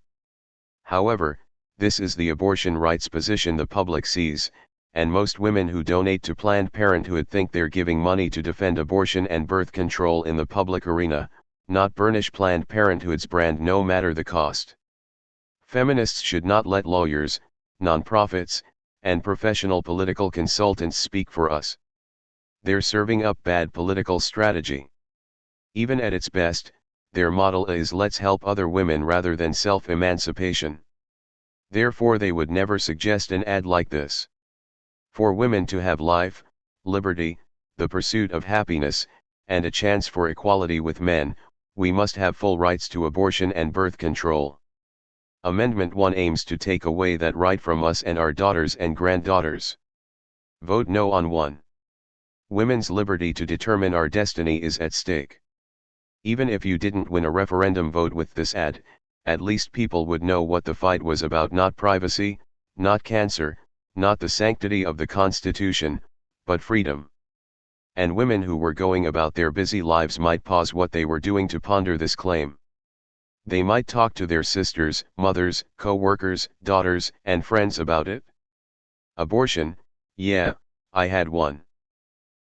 [SPEAKER 1] However, this is the abortion rights position the public sees, and most women who donate to Planned Parenthood think they're giving money to defend abortion and birth control in the public arena, not burnish Planned Parenthood's brand no matter the cost. Feminists should not let lawyers, nonprofits, and professional political consultants speak for us. They're serving up bad political strategy. Even at its best, their model is let's help other women rather than self-emancipation. Therefore they would never suggest an ad like this. For women to have life, liberty, the pursuit of happiness, and a chance for equality with men, we must have full rights to abortion and birth control. Amendment 1 aims to take away that right from us and our daughters and granddaughters. Vote no on 1. Women's liberty to determine our destiny is at stake. Even if you didn't win a referendum vote with this ad, at least people would know what the fight was about: not privacy, not cancer, not the sanctity of the Constitution, but freedom. And women who were going about their busy lives might pause what they were doing to ponder this claim. They might talk to their sisters, mothers, co-workers, daughters, and friends about it. Abortion, yeah, I had one.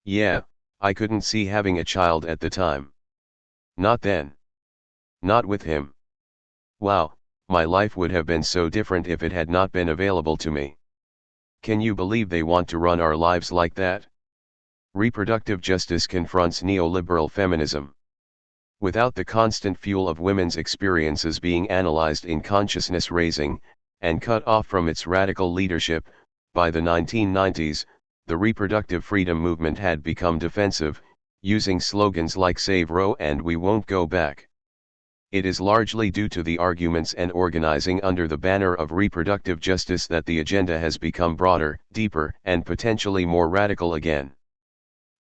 [SPEAKER 1] Yeah, I couldn't see having a child at the time. Not then. Not with him. Wow, my life would have been so different if it had not been available to me. Can you believe they want to run our lives like that? Reproductive justice confronts neoliberal feminism. Without the constant fuel of women's experiences being analyzed in consciousness raising, and cut off from its radical leadership, by the 1990s, the reproductive freedom movement had become defensive, using slogans like Save Roe and We Won't Go Back. It is largely due to the arguments and organizing under the banner of reproductive justice that the agenda has become broader, deeper, and potentially more radical again.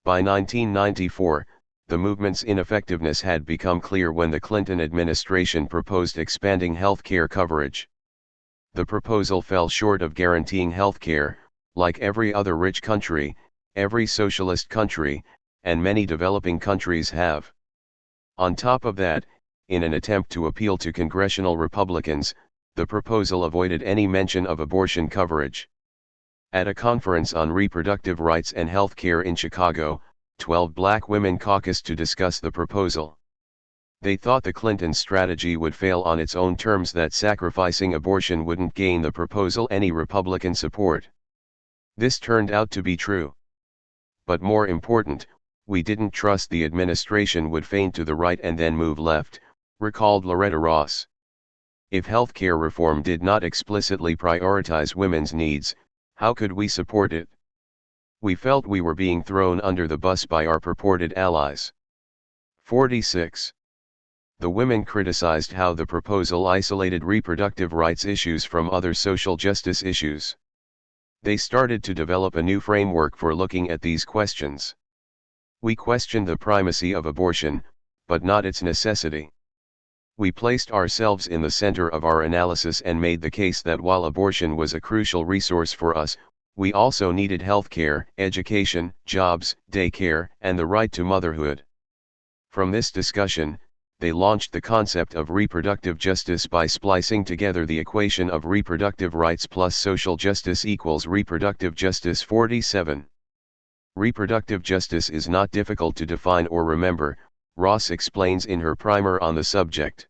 [SPEAKER 1] By 1994, the movement's ineffectiveness had become clear when the Clinton administration proposed expanding health care coverage. The proposal fell short of guaranteeing health care, like every other rich country, every socialist country, and many developing countries have. On top of that, in an attempt to appeal to congressional Republicans, the proposal avoided any mention of abortion coverage. At a conference on reproductive rights and health care in Chicago, 12 black women caucused to discuss the proposal. They thought the Clinton strategy would fail on its own terms, that sacrificing abortion wouldn't gain the proposal any Republican support. This turned out to be true. But more important, we didn't trust the administration would feign to the right and then move left, recalled Loretta Ross. If healthcare reform did not explicitly prioritize women's needs, how could we support it? We felt we were being thrown under the bus by our purported allies. 46. The women criticized how the proposal isolated reproductive rights issues from other social justice issues. They started to develop a new framework for looking at these questions. We questioned the primacy of abortion, but not its necessity. We placed ourselves in the center of our analysis and made the case that while abortion was a crucial resource for us, we also needed healthcare, education, jobs, daycare, and the right to motherhood. From this discussion, they launched the concept of reproductive justice by splicing together the equation of reproductive rights plus social justice equals reproductive justice. 47. Reproductive justice is not difficult to define or remember, Ross explains in her primer on the subject.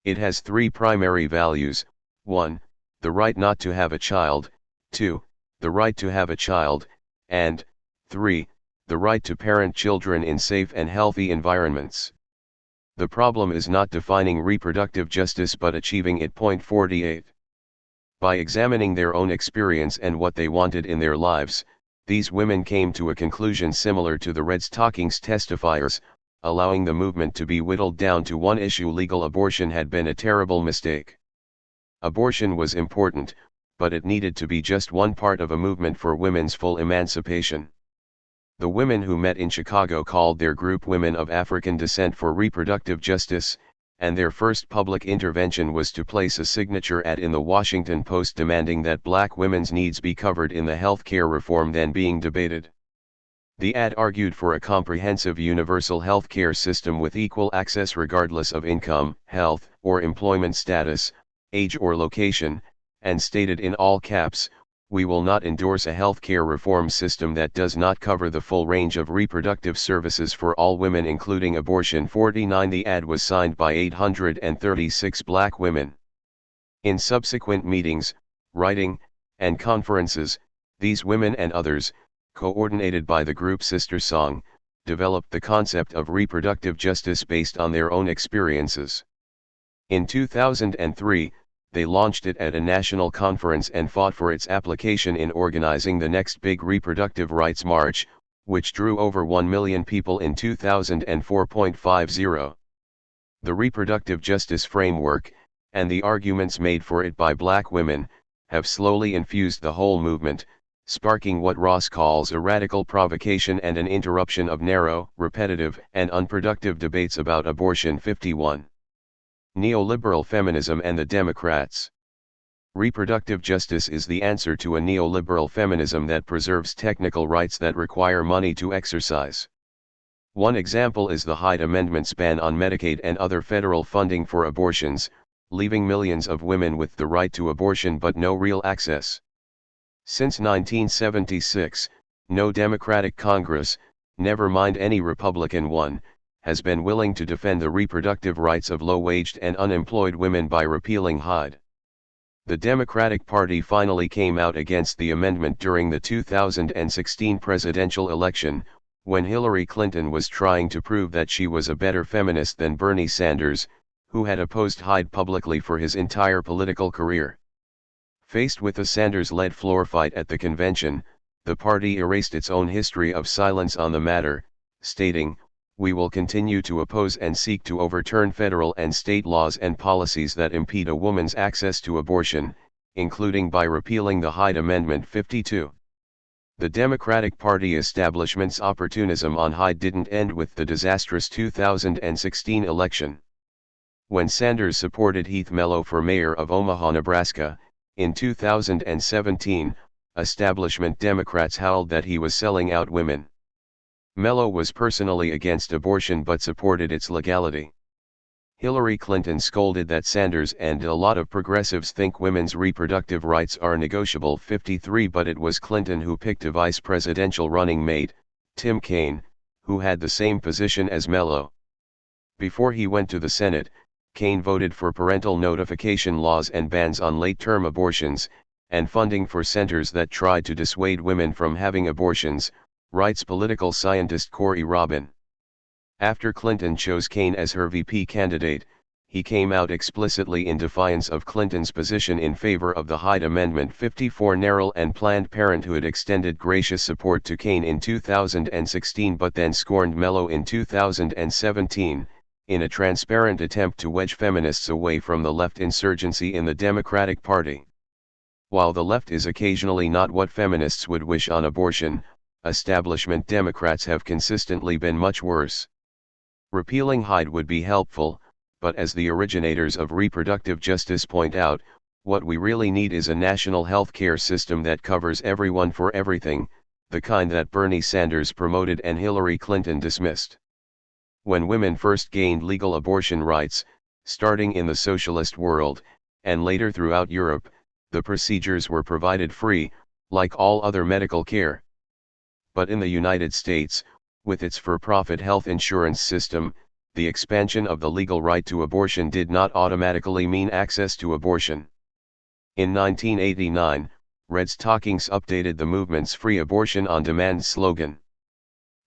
[SPEAKER 1] It has three primary values: 1. The right not to have a child, 2. The right to have a child, and 3. The right to parent children in safe and healthy environments. The problem is not defining reproductive justice but achieving it. 48. By examining their own experience and what they wanted in their lives, these women came to a conclusion similar to the Red Stockings testifiers, allowing the movement to be whittled down to one issue: legal abortion had been a terrible mistake. Abortion was important, but it needed to be just one part of a movement for women's full emancipation. The women who met in Chicago called their group Women of African Descent for Reproductive Justice, and their first public intervention was to place a signature ad in the Washington Post demanding that black women's needs be covered in the health care reform then being debated. The ad argued for a comprehensive universal health care system with equal access regardless of income, health, or employment status, age or location, and stated in all caps, "We will not endorse a health care reform system that does not cover the full range of reproductive services for all women including abortion." 49. The ad was signed by 836 black women. In subsequent meetings, writing, and conferences, these women and others, coordinated by the group Sister Song, developed the concept of reproductive justice based on their own experiences. In 2003, they launched it at a national conference and fought for its application in organizing the next big reproductive rights march, which drew over 1 million people in 2004.50. The reproductive justice framework, and the arguments made for it by black women, have slowly infused the whole movement, sparking what Ross calls a radical provocation and an interruption of narrow, repetitive, and unproductive debates about abortion. 51. Neoliberal feminism and the Democrats. Reproductive justice is the answer to a neoliberal feminism that preserves technical rights that require money to exercise. One example is the Hyde Amendment's ban on Medicaid and other federal funding for abortions, leaving millions of women with the right to abortion but no real access. Since 1976, no Democratic Congress, never mind any Republican one, has been willing to defend the reproductive rights of low-waged and unemployed women by repealing Hyde. The Democratic Party finally came out against the amendment during the 2016 presidential election, when Hillary Clinton was trying to prove that she was a better feminist than Bernie Sanders, who had opposed Hyde publicly for his entire political career. Faced with a Sanders-led floor fight at the convention, the party erased its own history of silence on the matter, stating, "We will continue to oppose and seek to overturn federal and state laws and policies that impede a woman's access to abortion, including by repealing the Hyde Amendment 52. The Democratic Party establishment's opportunism on Hyde didn't end with the disastrous 2016 election. When Sanders supported Heath Mello for mayor of Omaha, Nebraska, in 2017, establishment Democrats howled that he was selling out women. Mello was personally against abortion but supported its legality. Hillary Clinton scolded that Sanders and a lot of progressives think women's reproductive rights are negotiable 53, but it was Clinton who picked a vice presidential running mate, Tim Kaine, who had the same position as Mello. Before he went to the Senate, Kaine voted for parental notification laws and bans on late-term abortions, and funding for centers that tried to dissuade women from having abortions, writes political scientist Corey Robin. After Clinton chose Kaine as her VP candidate, he came out explicitly in defiance of Clinton's position in favor of the Hyde Amendment 54. NARAL and Planned Parenthood extended gracious support to Kaine in 2016 but then scorned Mello in 2017, in a transparent attempt to wedge feminists away from the left insurgency in the Democratic Party. While the left is occasionally not what feminists would wish on abortion, establishment Democrats have consistently been much worse. Repealing Hyde would be helpful, but as the originators of reproductive justice point out, what we really need is a national health care system that covers everyone for everything, the kind that Bernie Sanders promoted and Hillary Clinton dismissed. When women first gained legal abortion rights, starting in the socialist world, and later throughout Europe, the procedures were provided free, like all other medical care. But in the United States, with its for-profit health insurance system, the expansion of the legal right to abortion did not automatically mean access to abortion. In 1989, Red Stockings updated the movement's Free Abortion on Demand slogan.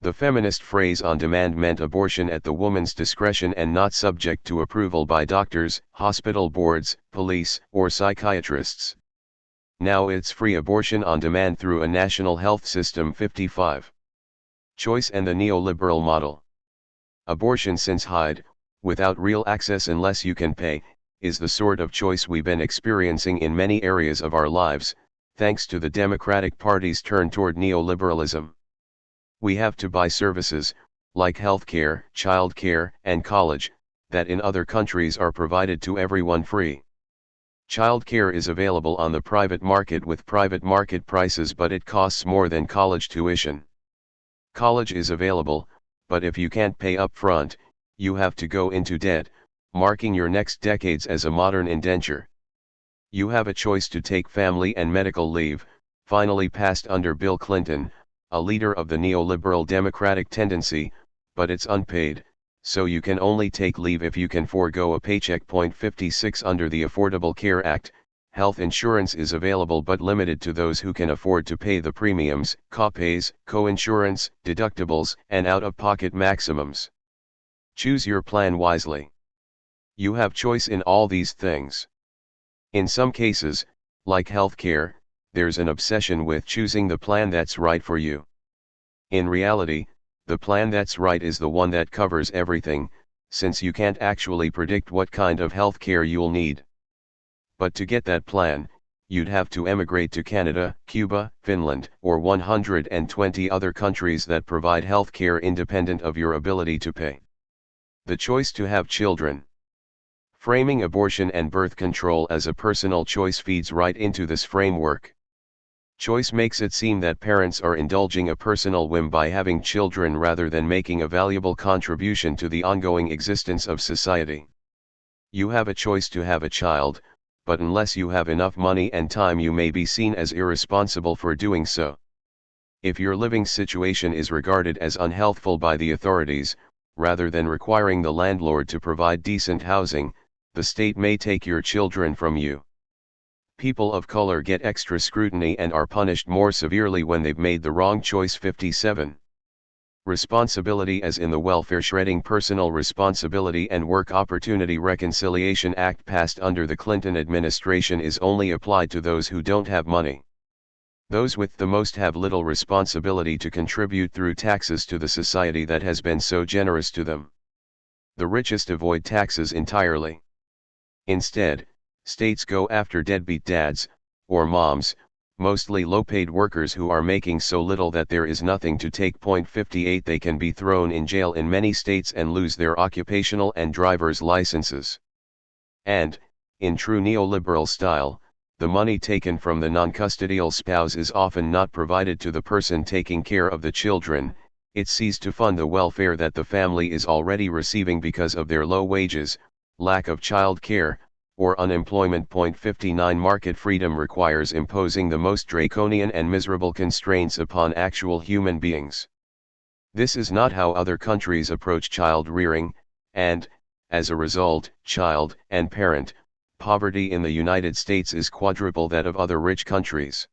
[SPEAKER 1] The feminist phrase on demand meant abortion at the woman's discretion and not subject to approval by doctors, hospital boards, police, or psychiatrists. Now it's free abortion on demand through a national health system. 55. Choice and the neoliberal model. Abortion since Hyde, without real access unless you can pay, is the sort of choice we've been experiencing in many areas of our lives, thanks to the Democratic Party's turn toward neoliberalism. We have to buy services, like healthcare, childcare, and college, that in other countries are provided to everyone free. Childcare is available on the private market with private market prices, but it costs more than college tuition. College is available, but if you can't pay up front, you have to go into debt, marking your next decades as a modern indenture. You have a choice to take family and medical leave, finally passed under Bill Clinton, a leader of the neoliberal Democratic tendency, but it's unpaid, so you can only take leave if you can forego a paycheck. 56 Under the Affordable Care Act, health insurance is available but limited to those who can afford to pay the premiums, co-pays, co-insurance, deductibles, and out-of-pocket maximums. Choose your plan wisely. You have choice in all these things. In some cases, like healthcare, there's an obsession with choosing the plan that's right for you. In reality, the plan that's right is the one that covers everything, since you can't actually predict what kind of health care you'll need. But to get that plan, you'd have to emigrate to Canada, Cuba, Finland, or 120 other countries that provide health care independent of your ability to pay. The choice to have children. Framing abortion and birth control as a personal choice feeds right into this framework. Choice makes it seem that parents are indulging a personal whim by having children rather than making a valuable contribution to the ongoing existence of society. You have a choice to have a child, but unless you have enough money and time, you may be seen as irresponsible for doing so. If your living situation is regarded as unhealthful by the authorities, rather than requiring the landlord to provide decent housing, the state may take your children from you. People of color get extra scrutiny and are punished more severely when they've made the wrong choice. 57. Responsibility as in the Welfare Shredding Personal Responsibility and Work Opportunity Reconciliation Act passed under the Clinton administration is only applied to those who don't have money. Those with the most have little responsibility to contribute through taxes to the society that has been so generous to them. The richest avoid taxes entirely. Instead, states go after deadbeat dads, or moms, mostly low-paid workers who are making so little that there is nothing to take. 58 They can be thrown in jail in many states and lose their occupational and driver's licenses. And, in true neoliberal style, the money taken from the non-custodial spouse is often not provided to the person taking care of the children. It sees to fund the welfare that the family is already receiving because of their low wages, lack of child care, or unemployment. 59 Market freedom requires imposing the most draconian and miserable constraints upon actual human beings. This is not how other countries approach child rearing, and, as a result, child and parent poverty in the United States is quadruple that of other rich countries.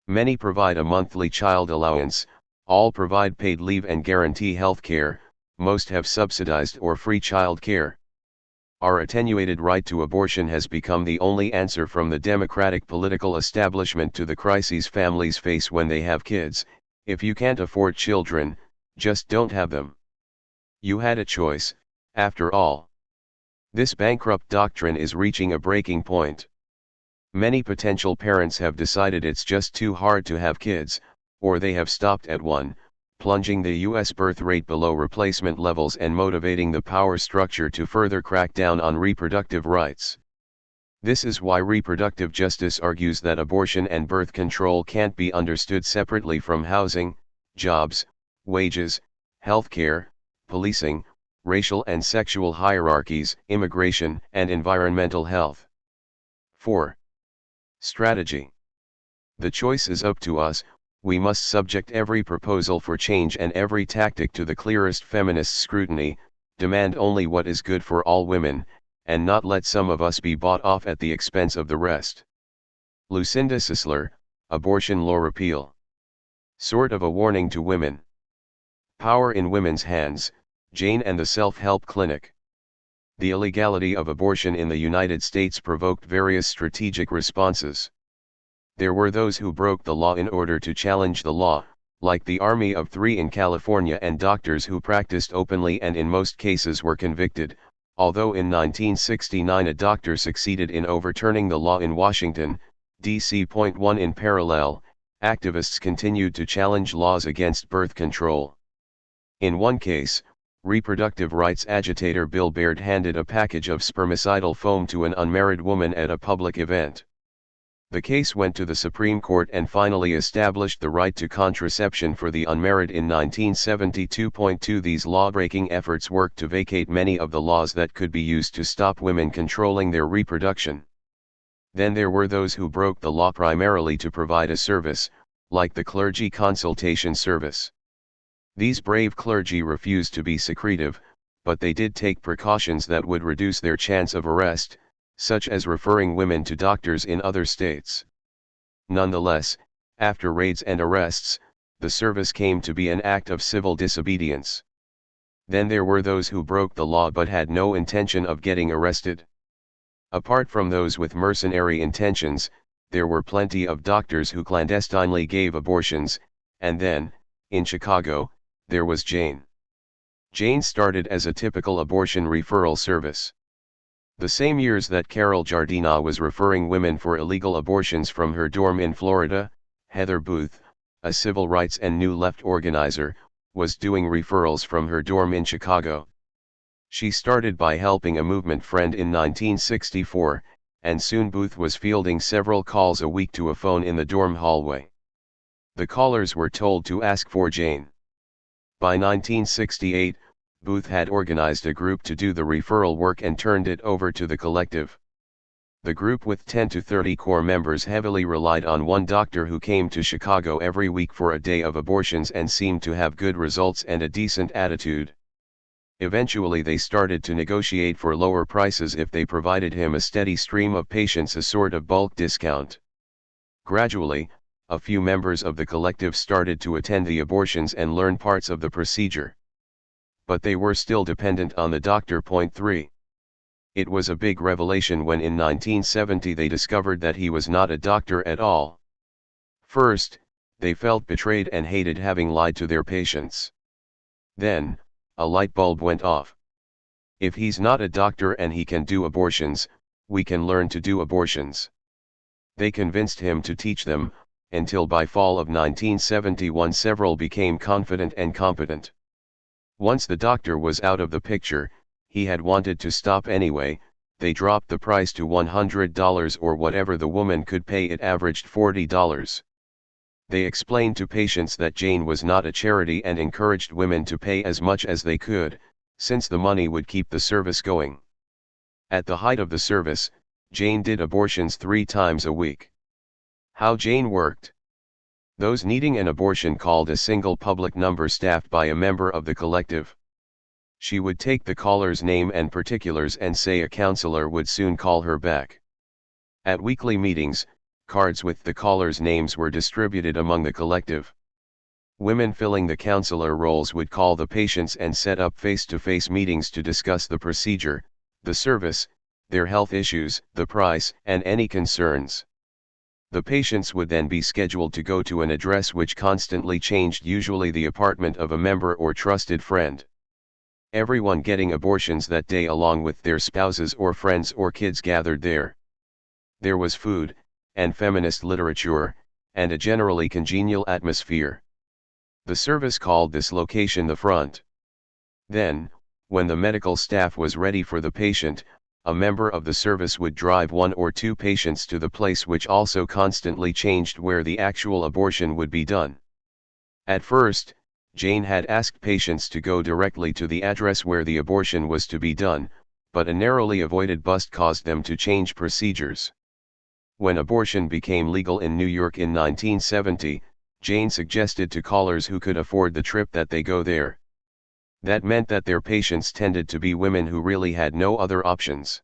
[SPEAKER 1] Many provide a monthly child allowance, all provide paid leave and guarantee health care, most have subsidized or free child care. Our attenuated right to abortion has become the only answer from the Democratic political establishment to the crises families face when they have kids. If you can't afford children, just don't have them. You had a choice, after all. This bankrupt doctrine is reaching a breaking point. Many potential parents have decided it's just too hard to have kids, or they have stopped at one, plunging the U.S. birth rate below replacement levels and motivating the power structure to further crack down on reproductive rights. This is why reproductive justice argues that abortion and birth control can't be understood separately from housing, jobs, wages, healthcare, policing, racial and sexual hierarchies, immigration, and environmental health. 4. Strategy. The choice is up to us. We must subject every proposal for change and every tactic to the clearest feminist scrutiny, demand only what is good for all women, and not let some of us be bought off at the expense of the rest. Lucinda Sisler, Abortion Law Repeal. Sort of a warning to women. Power in Women's Hands, Jane and the Self-Help Clinic. The illegality of abortion in the United States provoked various strategic responses. There were those who broke the law in order to challenge the law, like the Army of Three in California, and doctors who practiced openly and in most cases were convicted, although in 1969 a doctor succeeded in overturning the law in Washington, D.C. 1 In parallel, activists continued to challenge laws against birth control. In one case, reproductive rights agitator Bill Baird handed a package of spermicidal foam to an unmarried woman at a public event. The case went to the Supreme Court and finally established the right to contraception for the unmarried in 1972. These law-breaking efforts worked to vacate many of the laws that could be used to stop women controlling their reproduction. Then there were those who broke the law primarily to provide a service, like the clergy consultation service. These brave clergy refused to be secretive, but they did take precautions that would reduce their chance of arrest, such as referring women to doctors in other states. Nonetheless, after raids and arrests, the service came to be an act of civil disobedience. Then there were those who broke the law but had no intention of getting arrested. Apart from those with mercenary intentions, there were plenty of doctors who clandestinely gave abortions, and then, in Chicago, there was Jane. Jane started as a typical abortion referral service. The same years that Carol Jardina was referring women for illegal abortions from her dorm in Florida, Heather Booth, a civil rights and New Left organizer, was doing referrals from her dorm in Chicago. She started by helping a movement friend in 1964, and soon Booth was fielding several calls a week to a phone in the dorm hallway. The callers were told to ask for Jane. By 1968, Booth had organized a group to do the referral work and turned it over to the collective. The group with 10 to 30 core members heavily relied on one doctor who came to Chicago every week for a day of abortions and seemed to have good results and a decent attitude. Eventually they started to negotiate for lower prices if they provided him a steady stream of patients, a sort of bulk discount. Gradually, a few members of the collective started to attend the abortions and learn parts of the procedure. But they were still dependent on the doctor. Point 3. It was a big revelation when in 1970 they discovered that he was not a doctor at all. First, they felt betrayed and hated having lied to their patients. Then, a light bulb went off. If he's not a doctor and he can do abortions, we can learn to do abortions. They convinced him to teach them, until by fall of 1971 several became confident and competent. Once the doctor was out of the picture, he had wanted to stop anyway. They dropped the price to $100 or whatever the woman could pay. It averaged $40. They explained to patients that Jane was not a charity and encouraged women to pay as much as they could, since the money would keep the service going. At the height of the service, Jane did abortions 3 times a week. How Jane worked. Those needing an abortion called a single public number staffed by a member of the collective. She would take the caller's name and particulars and say a counselor would soon call her back. At weekly meetings, cards with the callers' names were distributed among the collective. Women filling the counselor roles would call the patients and set up face-to-face meetings to discuss the procedure, the service, their health issues, the price, and any concerns. The patients would then be scheduled to go to an address which constantly changed, usually the apartment of a member or trusted friend. Everyone getting abortions that day along with their spouses or friends or kids gathered there. There was food, and feminist literature, and a generally congenial atmosphere. The service called this location the front. Then, when the medical staff was ready for the patient, a member of the service would drive 1 or 2 patients to the place, which also constantly changed, where the actual abortion would be done. At first, Jane had asked patients to go directly to the address where the abortion was to be done, but a narrowly avoided bus caused them to change procedures. When abortion became legal in New York in 1970, Jane suggested to callers who could afford the trip that they go there. That meant that their patients tended to be women who really had no other options.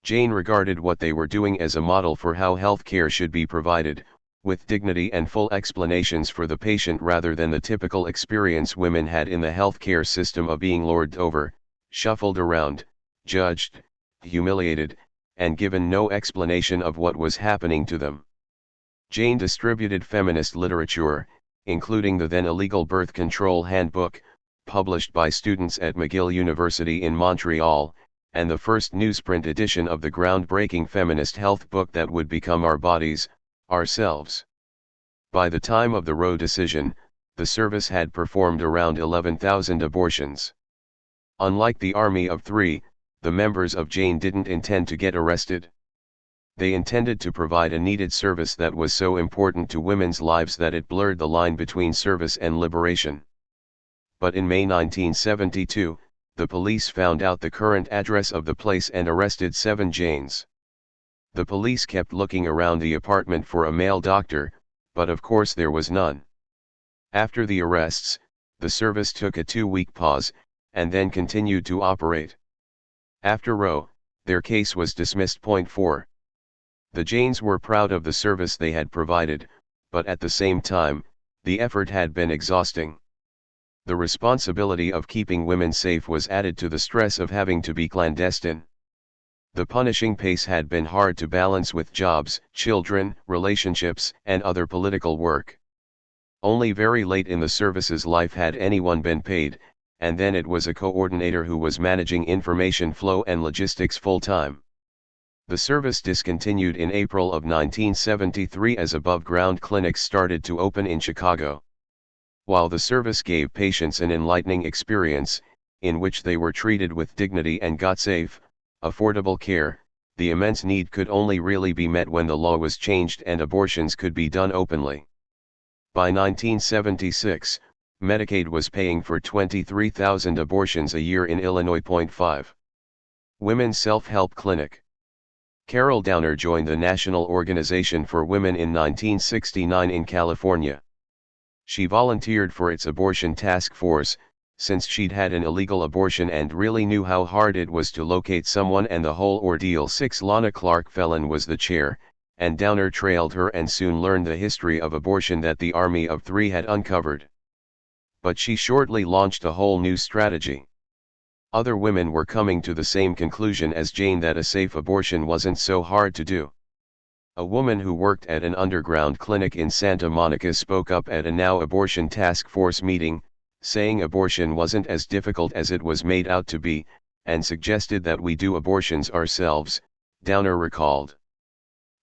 [SPEAKER 1] Jane regarded what they were doing as a model for how health care should be provided, with dignity and full explanations for the patient, rather than the typical experience women had in the healthcare system of being lorded over, shuffled around, judged, humiliated, and given no explanation of what was happening to them. Jane distributed feminist literature, including the then illegal birth control handbook, published by students at McGill University in Montreal, and the first newsprint edition of the groundbreaking feminist health book that would become Our Bodies, Ourselves. By the time of the Roe decision, the service had performed around 11,000 abortions. Unlike the Army of 3, the members of Jane didn't intend to get arrested. They intended to provide a needed service that was so important to women's lives that it blurred the line between service and liberation. But in May 1972, the police found out the current address of the place and arrested 7 Janes. The police kept looking around the apartment for a male doctor, but of course there was none. After the arrests, the service took a 2-week pause, and then continued to operate. After Roe, their case was dismissed. Point 4. The Janes were proud of the service they had provided, but at the same time, the effort had been exhausting. The responsibility of keeping women safe was added to the stress of having to be clandestine. The punishing pace had been hard to balance with jobs, children, relationships, and other political work. Only very late in the service's life had anyone been paid, and then it was a coordinator who was managing information flow and logistics full-time. The service discontinued in April of 1973 as above-ground clinics started to open in Chicago. While the service gave patients an enlightening experience, in which they were treated with dignity and got safe, affordable care, the immense need could only really be met when the law was changed and abortions could be done openly. By 1976, Medicaid was paying for 23,000 abortions a year in Illinois. Point 5. Women's Self-Help Clinic. Carol Downer joined the National Organization for Women in 1969 in California. She volunteered for its abortion task force, since she'd had an illegal abortion and really knew how hard it was to locate someone and the whole ordeal. 6. Lana Clark Fellon was the chair, and Downer trailed her and soon learned the history of abortion that the Army of Three had uncovered. But she shortly launched a whole new strategy. Other women were coming to the same conclusion as Jane, that a safe abortion wasn't so hard to do. A woman who worked at an underground clinic in Santa Monica spoke up at a Now Abortion Task Force meeting, saying abortion wasn't as difficult as it was made out to be, and suggested that we do abortions ourselves, Downer recalled.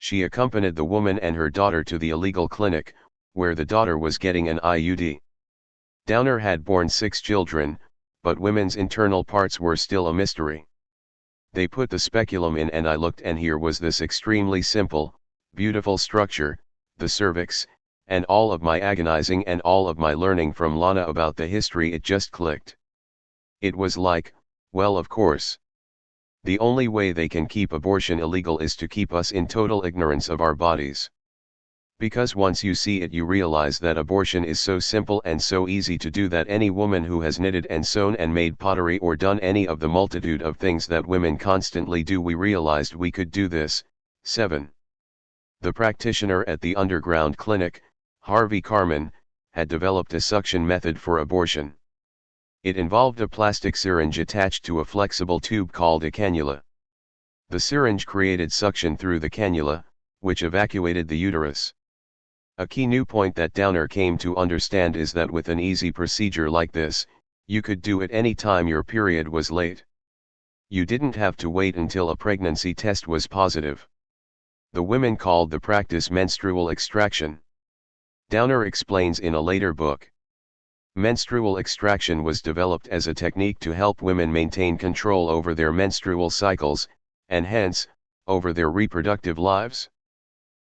[SPEAKER 1] She accompanied the woman and her daughter to the illegal clinic, where the daughter was getting an IUD. Downer had borne 6 children, but women's internal parts were still a mystery. They put the speculum in and I looked, and here was this extremely simple, beautiful structure, the cervix, and all of my agonizing and all of my learning from Lana about the history, it just clicked. It was like, well, of course. The only way they can keep abortion illegal is to keep us in total ignorance of our bodies. Because once you see it, you realize that abortion is so simple and so easy to do that any woman who has knitted and sewn and made pottery or done any of the multitude of things that women constantly do, we realized we could do this. 7. The practitioner at the underground clinic, Harvey Carman, had developed a suction method for abortion. It involved a plastic syringe attached to a flexible tube called a cannula. The syringe created suction through the cannula, which evacuated the uterus. A key new point that Downer came to understand is that with an easy procedure like this, you could do it any time your period was late. You didn't have to wait until a pregnancy test was positive. The women called the practice menstrual extraction. Downer explains in a later book. Menstrual extraction was developed as a technique to help women maintain control over their menstrual cycles, and hence, over their reproductive lives.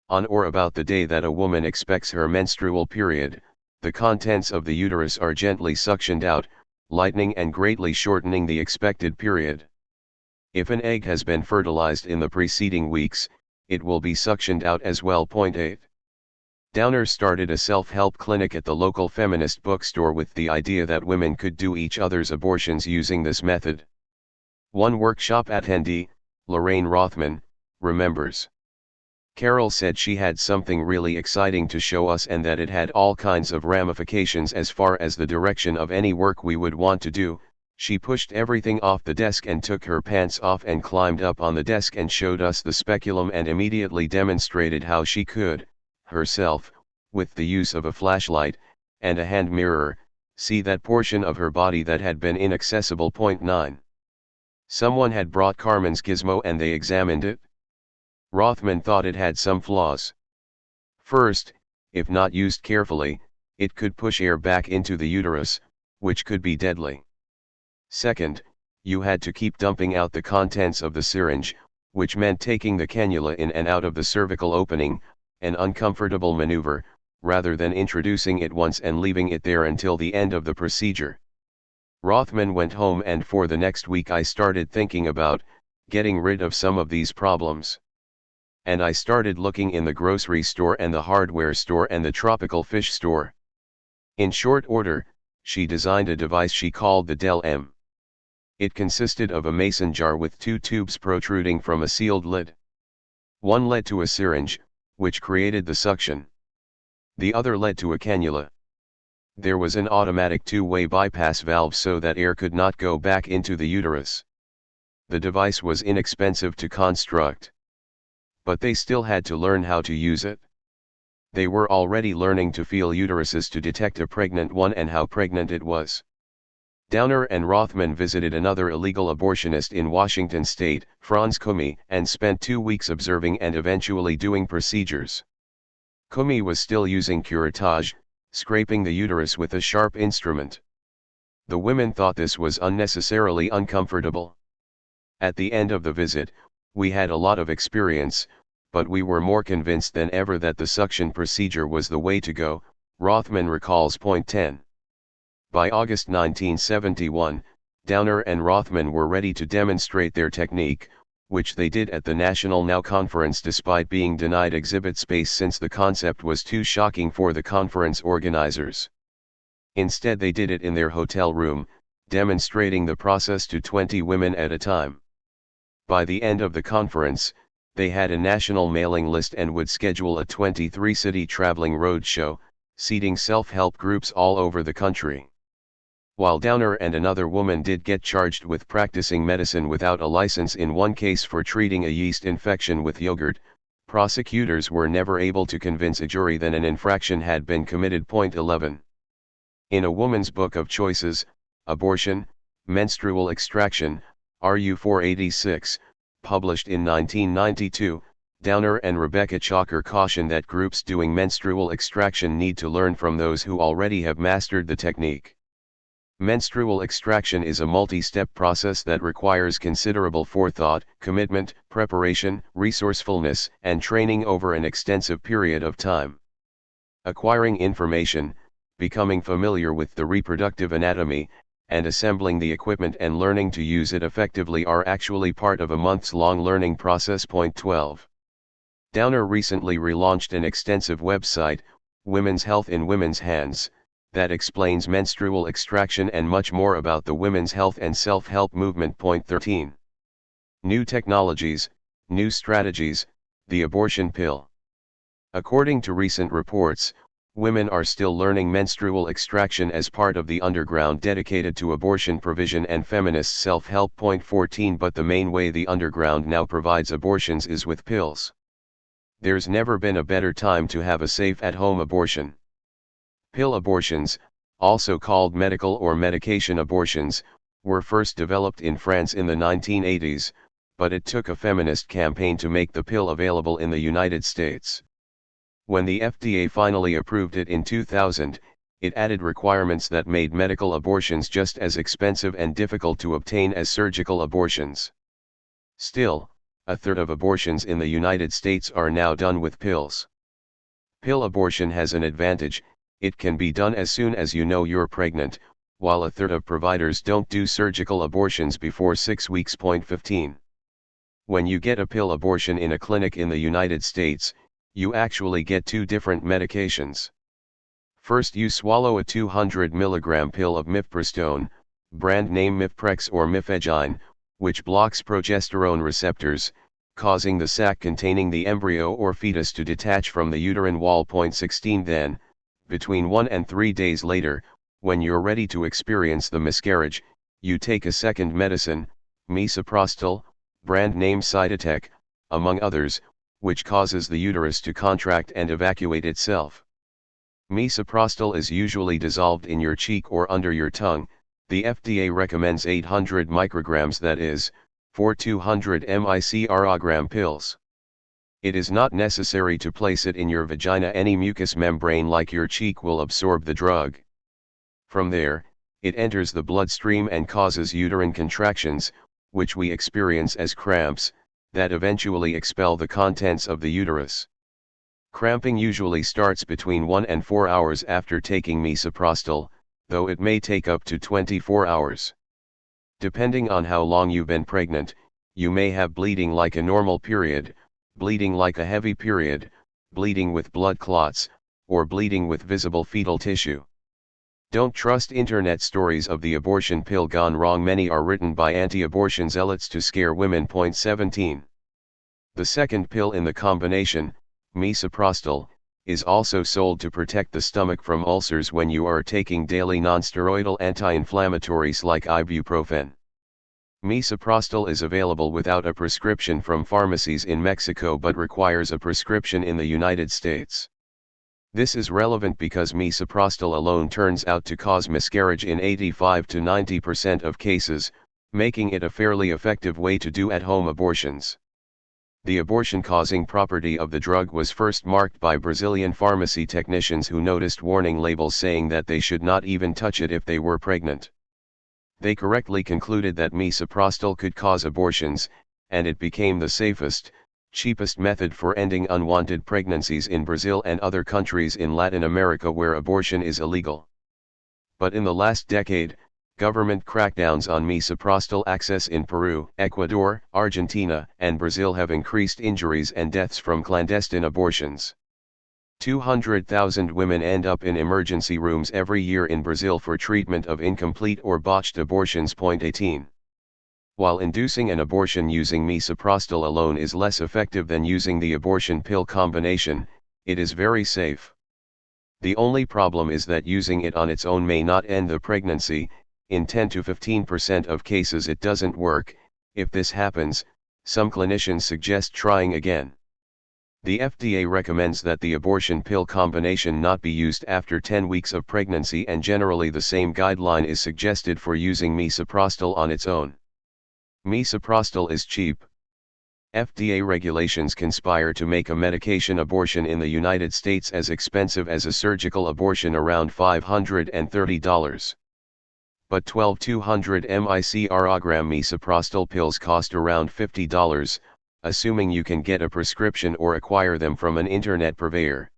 [SPEAKER 1] On or about the day that a woman expects her menstrual period, the contents of the uterus are gently suctioned out, lightening and greatly shortening the expected period. If an egg has been fertilized in the preceding weeks, it will be suctioned out as well. 8. Downer started a self-help clinic at the local feminist bookstore with the idea that women could do each other's abortions using this method. One workshop attendee, Lorraine Rothman, remembers. Carol said she had something really exciting to show us and that it had all kinds of ramifications as far as the direction of any work we would want to do. She pushed everything off the desk and took her pants off and climbed up on the desk and showed us the speculum and immediately demonstrated how she could, herself, with the use of a flashlight and a hand mirror, see that portion of her body that had been inaccessible. 9. Someone had brought Carmen's gizmo and they examined it. Rothman thought it had some flaws. First, if not used carefully, it could push air back into the uterus, which could be deadly. Second, you had to keep dumping out the contents of the syringe, which meant taking the cannula in and out of the cervical opening, an uncomfortable maneuver, rather than introducing it once and leaving it there until the end of the procedure. Rothman went home, and for the next week I started thinking about getting rid of some of these problems. And I started looking in the grocery store and the hardware store and the tropical fish store. In short order, she designed a device she called the Del-M. It consisted of a mason jar with 2 tubes protruding from a sealed lid. One led to a syringe, which created the suction. The other led to a cannula. There was an automatic 2-way bypass valve so that air could not go back into the uterus. The device was inexpensive to construct. But they still had to learn how to use it. They were already learning to feel uteruses to detect a pregnant one and how pregnant it was. Downer and Rothman visited another illegal abortionist in Washington state, Franz Kumi, and spent 2 weeks observing and eventually doing procedures. Kumi was still using curettage, scraping the uterus with a sharp instrument. The women thought this was unnecessarily uncomfortable. At the end of the visit, we had a lot of experience, but we were more convinced than ever that the suction procedure was the way to go, Rothman recalls. 10. By August 1971, Downer and Rothman were ready to demonstrate their technique, which they did at the National Now conference despite being denied exhibit space since the concept was too shocking for the conference organizers. Instead they did it in their hotel room, demonstrating the process to 20 women at a time. By the end of the conference, they had a national mailing list and would schedule a 23-city traveling roadshow, seeding self-help groups all over the country. While Downer and another woman did get charged with practicing medicine without a license in one case for treating a yeast infection with yogurt, prosecutors were never able to convince a jury that an infraction had been committed. 11. In A Woman's Book of Choices, Abortion, Menstrual Extraction, RU 486, published in 1992, Downer and Rebecca Chalker caution that groups doing menstrual extraction need to learn from those who already have mastered the technique. Menstrual extraction is a multi-step process that requires considerable forethought, commitment, preparation, resourcefulness, and training over an extensive period of time. Acquiring information, becoming familiar with the reproductive anatomy, and assembling the equipment and learning to use it effectively are actually part of a months-long learning process. 12. Downer recently relaunched an extensive website, Women's Health in Women's Hands, that explains menstrual extraction and much more about the women's health and self-help movement. 13. New technologies, new strategies, the abortion pill. According to recent reports, women are still learning menstrual extraction as part of the underground dedicated to abortion provision and feminist self-help. 14. But the main way the underground now provides abortions is with pills. There's never been a better time to have a safe at-home abortion. Pill abortions, also called medical or medication abortions, were first developed in France in the 1980s, but it took a feminist campaign to make the pill available in the United States. When the FDA finally approved it in 2000, it added requirements that made medical abortions just as expensive and difficult to obtain as surgical abortions. Still, a third of abortions in the United States are now done with pills. Pill abortion has an advantage: it can be done as soon as you know you're pregnant, while a third of providers don't do surgical abortions before 6 weeks. 15. When you get a pill abortion in a clinic in the United States, you actually get two different medications. First, you swallow a 200 mg pill of mifepristone, brand name Mifeprex or Mifegyne, which blocks progesterone receptors, causing the sac containing the embryo or fetus to detach from the uterine wall. 16. Then, between 1 and 3 days later, when you're ready to experience the miscarriage, you take a second medicine, misoprostol, brand name Cytotec, among others, which causes the uterus to contract and evacuate itself. Misoprostol is usually dissolved in your cheek or under your tongue. The FDA recommends 800 micrograms, that is, 400 microgram pills. It is not necessary to place it in your vagina. Any mucous membrane like your cheek will absorb the drug. From there, it enters the bloodstream and causes uterine contractions, which we experience as cramps, that eventually expel the contents of the uterus. Cramping usually starts between 1 and 4 hours after taking misoprostol, though it may take up to 24 hours. Depending on how long you've been pregnant, you may have bleeding like a normal period, bleeding like a heavy period, bleeding with blood clots, or bleeding with visible fetal tissue. Don't trust internet stories of the abortion pill gone wrong. Many are written by anti-abortion zealots to scare women. 17. The second pill in the combination, misoprostol, is also sold to protect the stomach from ulcers when you are taking daily nonsteroidal anti-inflammatories like ibuprofen. Misoprostol is available without a prescription from pharmacies in Mexico but requires a prescription in the United States. This is relevant because misoprostol alone turns out to cause miscarriage in 85 to 90% of cases, making it a fairly effective way to do at-home abortions. The abortion-causing property of the drug was first marked by Brazilian pharmacy technicians who noticed warning labels saying that they should not even touch it if they were pregnant. They correctly concluded that misoprostol could cause abortions, and it became the safest, cheapest method for ending unwanted pregnancies in Brazil and other countries in Latin America where abortion is illegal. But in the last decade, Government crackdowns on misoprostol access in Peru, Ecuador, Argentina, and Brazil have increased injuries and deaths from clandestine abortions. 200,000 women end up in emergency rooms every year in Brazil for treatment of incomplete or botched abortions. 18. While inducing an abortion using misoprostol alone is less effective than using the abortion pill combination, it is very safe. The only problem is that using it on its own may not end the pregnancy. In 10 to 15% of cases it doesn't work. If this happens, some clinicians suggest trying again. The FDA recommends that the abortion pill combination not be used after 10 weeks of pregnancy, and generally the same guideline is suggested for using misoprostol on its own. Misoprostol is cheap. FDA regulations conspire to make a medication abortion in the United States as expensive as a surgical abortion, around $530. But 12,200 microgram misoprostol pills cost around $50, assuming you can get a prescription or acquire them from an internet purveyor.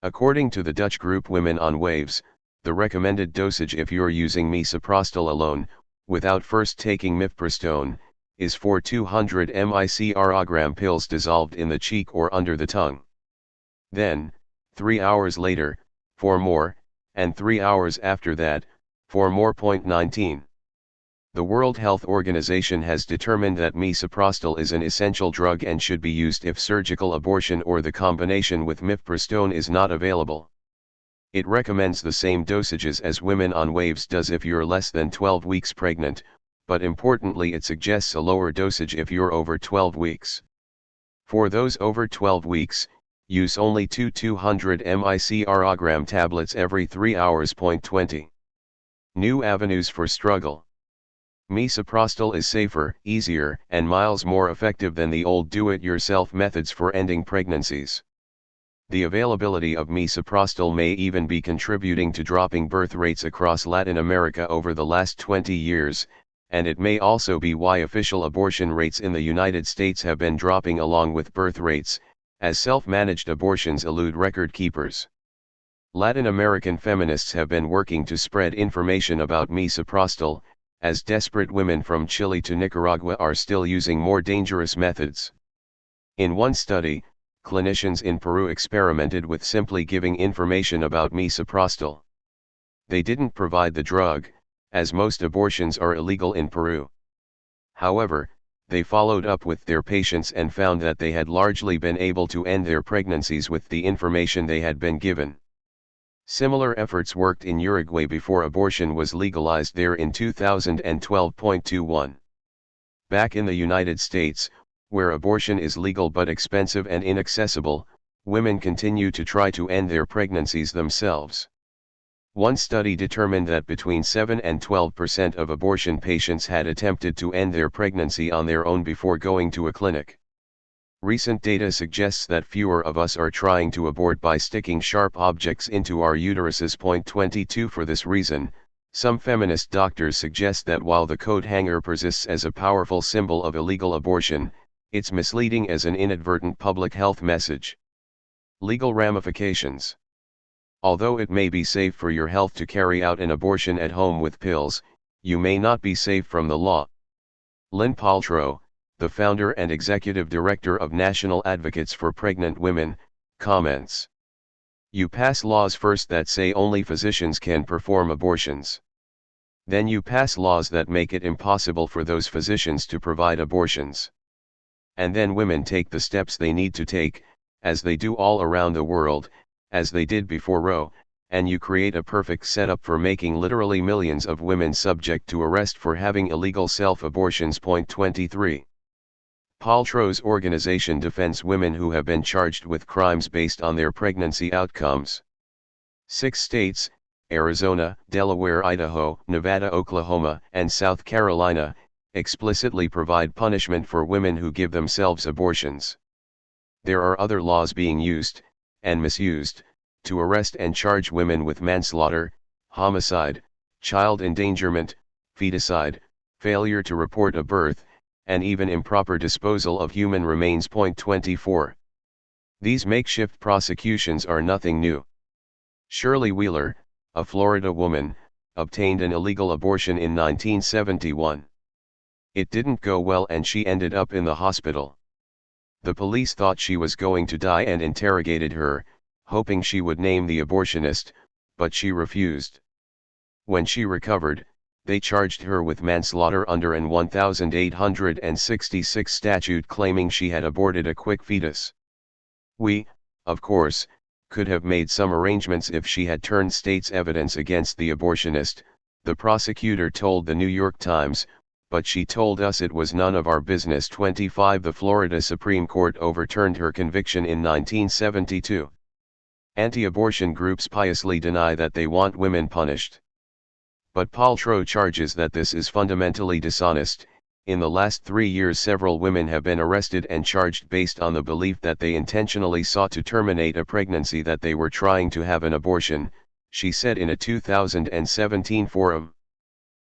[SPEAKER 1] According to the Dutch group Women on Waves, the recommended dosage if you're using misoprostol alone, without first taking mifepristone, is 4 200 microgram pills dissolved in the cheek or under the tongue. Then, 3 hours later, 4 more, and 3 hours after that, 4 more. 19. The World Health Organization has determined that misoprostol is an essential drug and should be used if surgical abortion or the combination with mifepristone is not available. It recommends the same dosages as Women on Waves does if you're less than 12 weeks pregnant, but importantly it suggests a lower dosage if you're over 12 weeks. For those over 12 weeks, use only 2 200 microgram tablets every 3 hours. 20. New avenues for struggle. Misoprostol is safer, easier, and miles more effective than the old do-it-yourself methods for ending pregnancies. The availability of misoprostol may even be contributing to dropping birth rates across Latin America over the last 20 years, and it may also be why official abortion rates in the United States have been dropping along with birth rates, as self-managed abortions elude record keepers. Latin American feminists have been working to spread information about misoprostol, as desperate women from Chile to Nicaragua are still using more dangerous methods. In one study, clinicians in Peru experimented with simply giving information about misoprostol. They didn't provide the drug, as most abortions are illegal in Peru. However, they followed up with their patients and found that they had largely been able to end their pregnancies with the information they had been given. Similar efforts worked in Uruguay before abortion was legalized there in 2012. 21. Back in the United States, where abortion is legal but expensive and inaccessible, women continue to try to end their pregnancies themselves. One study determined that between 7 and 12% of abortion patients had attempted to end their pregnancy on their own before going to a clinic. Recent data suggests that fewer of us are trying to abort by sticking sharp objects into our uteruses. 22. For this reason, some feminist doctors suggest that while the coat hanger persists as a powerful symbol of illegal abortion, it's misleading as an inadvertent public health message. Legal ramifications. Although it may be safe for your health to carry out an abortion at home with pills, you may not be safe from the law. Lynn Paltrow, the founder and executive director of National Advocates for Pregnant Women, comments. You pass laws first that say only physicians can perform abortions. Then you pass laws that make it impossible for those physicians to provide abortions. And then women take the steps they need to take, as they do all around the world, as they did before Roe, and you create a perfect setup for making literally millions of women subject to arrest for having illegal self-abortions. 23. Paltrow's organization defends women who have been charged with crimes based on their pregnancy outcomes. 6 states, Arizona, Delaware, Idaho, Nevada, Oklahoma, and South Carolina, explicitly provide punishment for women who give themselves abortions. There are other laws being used, and misused, to arrest and charge women with manslaughter, homicide, child endangerment, feticide, failure to report a birth, and even improper disposal of human remains. 24. These makeshift prosecutions are nothing new. Shirley Wheeler, a Florida woman, obtained an illegal abortion in 1971. It didn't go well and she ended up in the hospital. The police thought she was going to die and interrogated her, hoping she would name the abortionist, but she refused. When she recovered, they charged her with manslaughter under an 1866 statute claiming she had aborted a quick fetus. We, of course, could have made some arrangements if she had turned state's evidence against the abortionist, the prosecutor told the New York Times, but she told us it was none of our business. 25 The Florida Supreme Court overturned her conviction in 1972. Anti-abortion groups piously deny that they want women punished. But Paltrow charges that this is fundamentally dishonest. In the last 3 years several women have been arrested and charged based on the belief that they intentionally sought to terminate a pregnancy that they were trying to have an abortion, she said in a 2017 forum.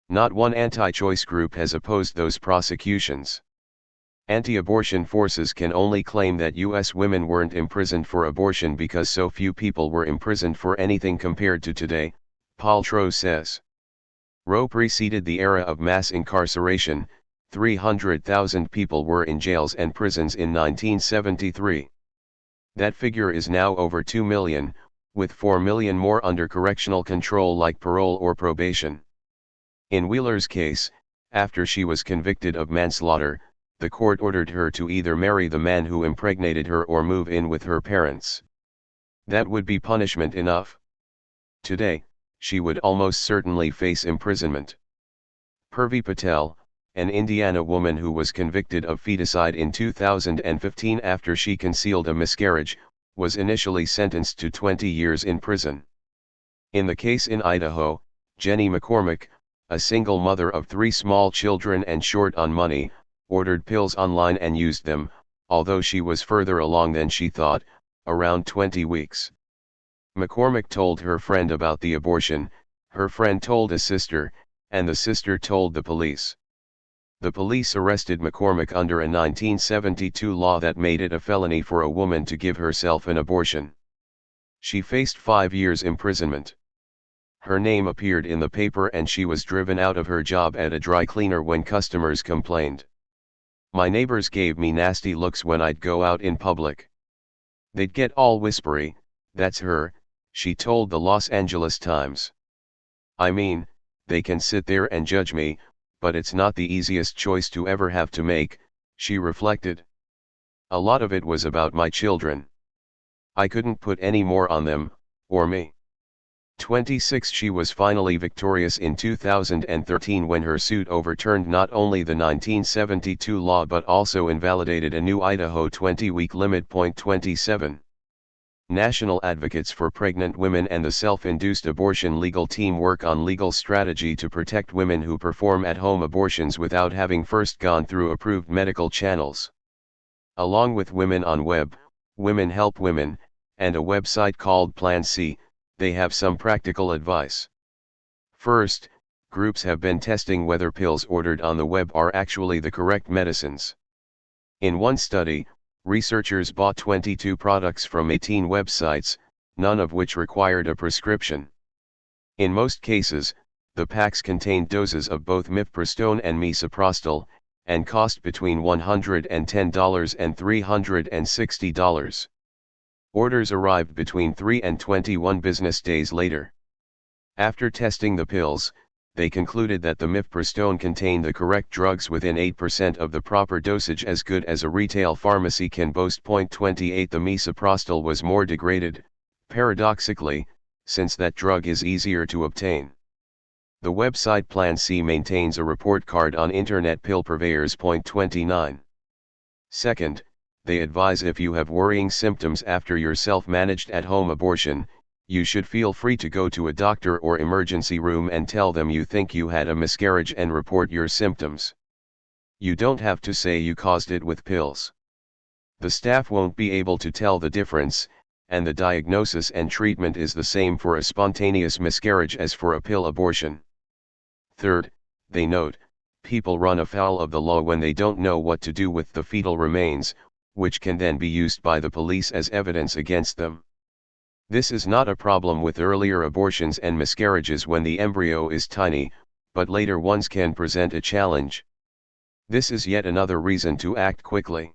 [SPEAKER 1] Not one anti-choice group has opposed those prosecutions. Anti-abortion forces can only claim that U.S. women weren't imprisoned for abortion because so few people were imprisoned for anything compared to today, Paltrow says. Roe preceded the era of mass incarceration. 300,000 people were in jails and prisons in 1973. That figure is now over 2 million, with 4 million more under correctional control like parole or probation. In Wheeler's case, after she was convicted of manslaughter, the court ordered her to either marry the man who impregnated her or move in with her parents. That would be punishment enough. Today, she would almost certainly face imprisonment. Purvi Patel, an Indiana woman who was convicted of feticide in 2015 after she concealed a miscarriage, was initially sentenced to 20 years in prison. In the case in Idaho, Jenny McCormick, a single mother of 3 small children and short on money, ordered pills online and used them, although she was further along than she thought, around 20 weeks. McCormick told her friend about the abortion, her friend told a sister, and the sister told the police. The police arrested McCormick under a 1972 law that made it a felony for a woman to give herself an abortion. She faced 5 years imprisonment. Her name appeared in the paper and she was driven out of her job at a dry cleaner when customers complained. My neighbors gave me nasty looks when I'd go out in public. They'd get all whispery, "That's her," she told the Los Angeles Times. I mean, they can sit there and judge me, but it's not the easiest choice to ever have to make, she reflected. A lot of it was about my children. I couldn't put any more on them, or me. 26 She was finally victorious in 2013 when her suit overturned not only the 1972 law but also invalidated a new Idaho 20-week limit. 27. National advocates for pregnant women and the self-induced abortion legal team work on legal strategy to protect women who perform at-home abortions without having first gone through approved medical channels. Along with Women on Web, Women Help Women, and a website called Plan C, they have some practical advice. First, groups have been testing whether pills ordered on the web are actually the correct medicines. In one study, researchers bought 22 products from 18 websites, none of which required a prescription. In most cases, the packs contained doses of both mifepristone and misoprostol, and cost between $110 and $360. Orders arrived between 3 and 21 business days later. After testing the pills, they concluded that the mifepristone contained the correct drugs within 8% of the proper dosage, as good as a retail pharmacy can boast. 28 The misoprostol was more degraded, paradoxically, since that drug is easier to obtain. The website Plan C maintains a report card on internet pill purveyors. 29. Second, they advise if you have worrying symptoms after your self-managed at-home abortion, you should feel free to go to a doctor or emergency room and tell them you think you had a miscarriage and report your symptoms. You don't have to say you caused it with pills. The staff won't be able to tell the difference, and the diagnosis and treatment is the same for a spontaneous miscarriage as for a pill abortion. Third, they note, people run afoul of the law when they don't know what to do with the fetal remains, which can then be used by the police as evidence against them. This is not a problem with earlier abortions and miscarriages when the embryo is tiny, but later ones can present a challenge. This is yet another reason to act quickly.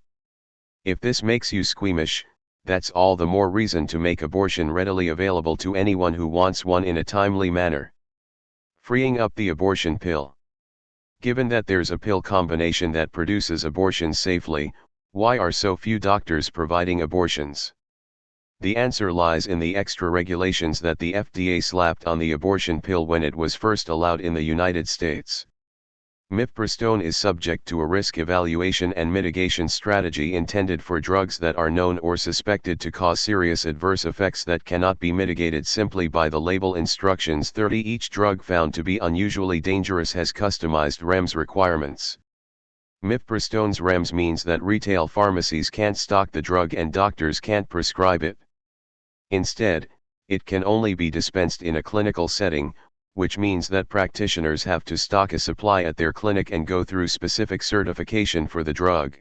[SPEAKER 1] If this makes you squeamish, that's all the more reason to make abortion readily available to anyone who wants one in a timely manner. Freeing up the abortion pill. Given that there's a pill combination that produces abortions safely, why are so few doctors providing abortions? The answer lies in the extra regulations that the FDA slapped on the abortion pill when it was first allowed in the United States. Mifepristone is subject to a risk evaluation and mitigation strategy intended for drugs that are known or suspected to cause serious adverse effects that cannot be mitigated simply by the label instructions. 30. Each drug found to be unusually dangerous has customized REMS requirements. Mifepristone's REMS means that retail pharmacies can't stock the drug and doctors can't prescribe it. Instead, it can only be dispensed in a clinical setting, which means that practitioners have to stock a supply at their clinic and go through specific certification for the drug.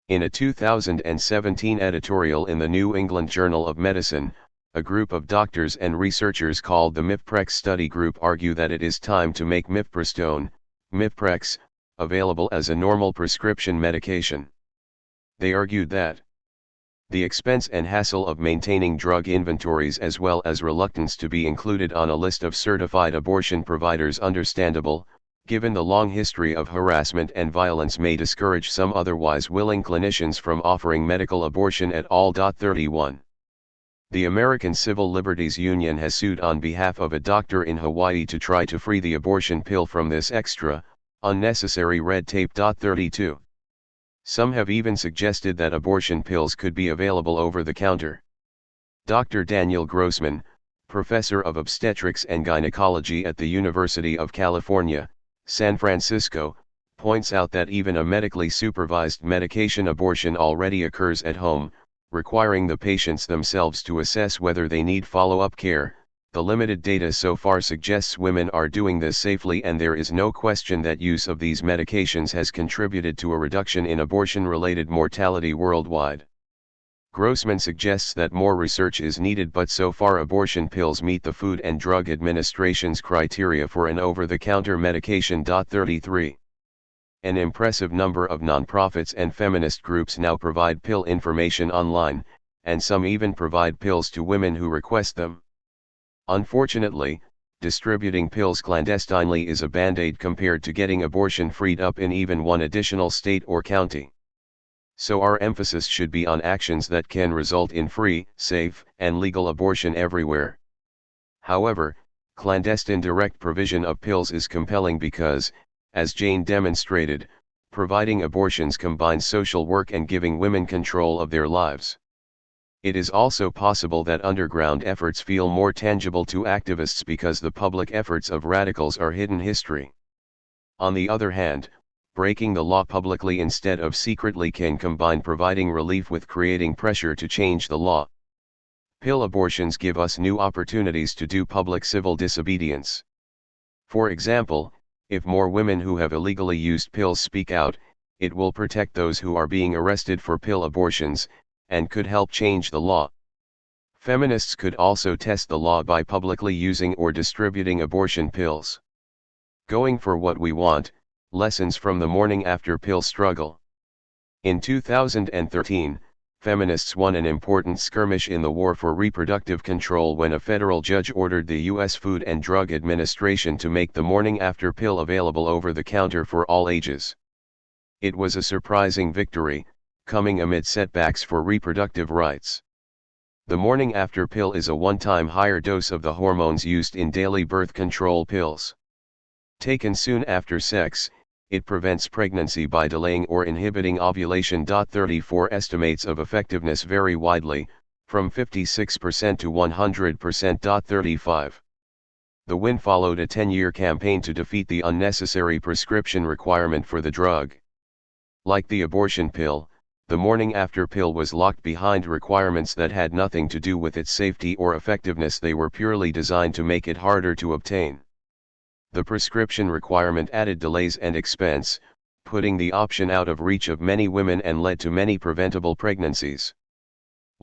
[SPEAKER 1] In a 2017 editorial in the New England Journal of Medicine, a group of doctors and researchers called the Mifeprex Study Group argue that it is time to make mifepristone, Mifeprex, available as a normal prescription medication. They argued that the expense and hassle of maintaining drug inventories as well as reluctance to be included on a list of certified abortion providers understandable, given the long history of harassment and violence may discourage some otherwise willing clinicians from offering medical abortion at all. 31. The American Civil Liberties Union has sued on behalf of a doctor in Hawaii to try to free the abortion pill from this extra, unnecessary red tape. 32. Some have even suggested that abortion pills could be available over the counter. Dr. Daniel Grossman, professor of obstetrics and gynecology at the University of California, San Francisco, points out that even a medically supervised medication abortion already occurs at home, requiring the patients themselves to assess whether they need follow-up care. The limited data so far suggests women are doing this safely, and there is no question that use of these medications has contributed to a reduction in abortion-related mortality worldwide. Grossman suggests that more research is needed, but so far abortion pills meet the Food and Drug Administration's criteria for an over-the-counter medication. 33. An impressive number of nonprofits and feminist groups now provide pill information online, and some even provide pills to women who request them. Unfortunately, distributing pills clandestinely is a band-aid compared to getting abortion freed up in even one additional state or county. So our emphasis should be on actions that can result in free, safe, and legal abortion everywhere. However, clandestine direct provision of pills is compelling because, as Jane demonstrated, providing abortions combines social work and giving women control of their lives. It is also possible that underground efforts feel more tangible to activists because the public efforts of radicals are hidden history. On the other hand, breaking the law publicly instead of secretly can combine providing relief with creating pressure to change the law. Pill abortions give us new opportunities to do public civil disobedience. For example, if more women who have illegally used pills speak out, it will protect those who are being arrested for pill abortions, and could help change the law. Feminists could also test the law by publicly using or distributing abortion pills. Going for what we want, lessons from the morning after pill struggle. In 2013, feminists won an important skirmish in the war for reproductive control when a federal judge ordered the U.S. Food and Drug Administration to make the morning after pill available over the counter for all ages. It was a surprising victory, coming amid setbacks for reproductive rights. The morning after pill is a one-time higher dose of the hormones used in daily birth control pills. Taken soon after sex, it prevents pregnancy by delaying or inhibiting ovulation. 34 Estimates of effectiveness vary widely, from 56% to 100%. 35 The win followed a 10-year campaign to defeat the unnecessary prescription requirement for the drug. Like the abortion pill, the morning after pill was locked behind requirements that had nothing to do with its safety or effectiveness. They were purely designed to make it harder to obtain. The prescription requirement added delays and expense, putting the option out of reach of many women and led to many preventable pregnancies.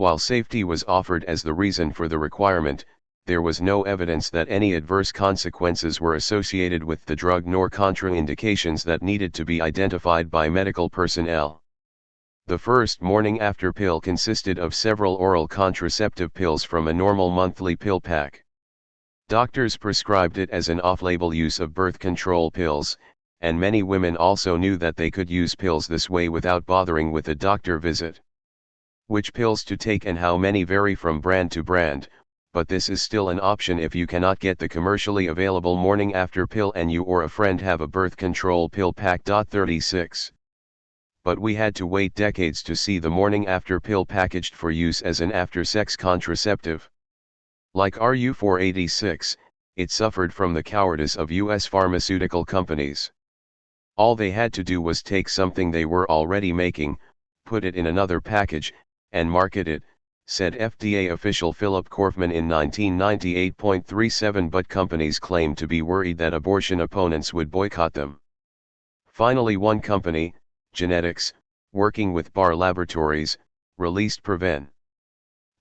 [SPEAKER 1] While safety was offered as the reason for the requirement, there was no evidence that any adverse consequences were associated with the drug nor contraindications that needed to be identified by medical personnel. The first morning after pill consisted of several oral contraceptive pills from a normal monthly pill pack. Doctors prescribed it as an off-label use of birth control pills, and many women also knew that they could use pills this way without bothering with a doctor visit. Which pills to take and how many vary from brand to brand, but this is still an option if you cannot get the commercially available morning after pill and you or a friend have a birth control pill pack. 36. But we had to wait decades to see the morning after pill packaged for use as an after-sex contraceptive. Like RU486, it suffered from the cowardice of US pharmaceutical companies. All they had to do was take something they were already making, put it in another package, and market it, said FDA official Philip Korfman in 1998.37. But companies claimed to be worried that abortion opponents would boycott them. Finally, one company, Genetics, working with Barr Laboratories, released Preven.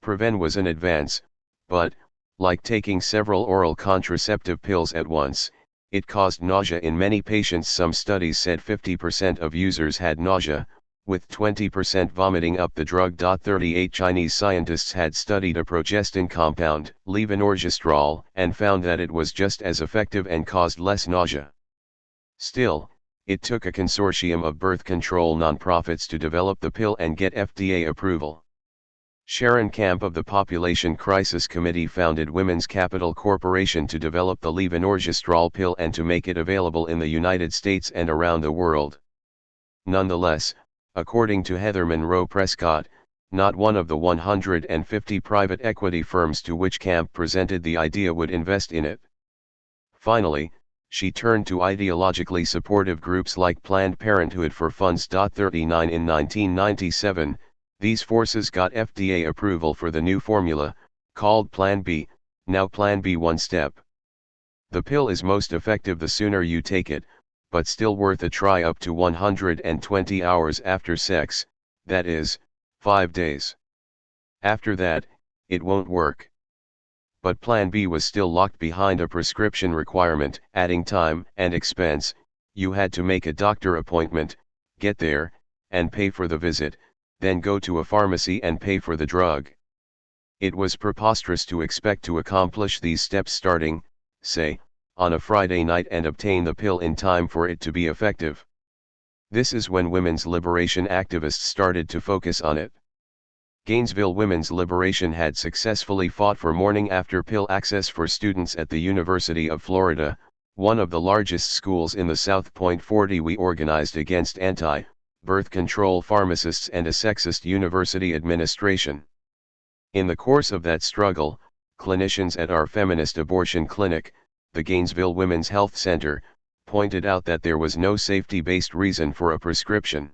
[SPEAKER 1] Preven was an advance, but, like taking several oral contraceptive pills at once, it caused nausea in many patients. Some studies said 50% of users had nausea, with 20% vomiting up the drug. 38 Chinese scientists had studied a progestin compound, levonorgestrel, and found that it was just as effective and caused less nausea. Still, it took a consortium of birth control nonprofits to develop the pill and get FDA approval. Sharon Camp of the Population Crisis Committee founded Women's Capital Corporation to develop the levonorgestrel pill and to make it available in the United States and around the world. Nonetheless, according to Heather Monroe Prescott, not one of the 150 private equity firms to which Camp presented the idea would invest in it. Finally, she turned to ideologically supportive groups like Planned Parenthood for funds. 39 In 1997, these forces got FDA approval for the new formula, called Plan B, now Plan B One Step. The pill is most effective the sooner you take it, but still worth a try up to 120 hours after sex, that is, 5 days. After that, it won't work. But Plan B was still locked behind a prescription requirement, adding time and expense. You had to make a doctor appointment, get there, and pay for the visit, then go to a pharmacy and pay for the drug. It was preposterous to expect to accomplish these steps starting, say, on a Friday night and obtain the pill in time for it to be effective. This is when women's liberation activists started to focus on it. Gainesville Women's Liberation had successfully fought for morning after pill access for students at the University of Florida, one of the largest schools in the South. 40 We organized against anti-birth control pharmacists and a sexist university administration. In the course of that struggle, clinicians at our feminist abortion clinic, the Gainesville Women's Health Center, pointed out that there was no safety-based reason for a prescription.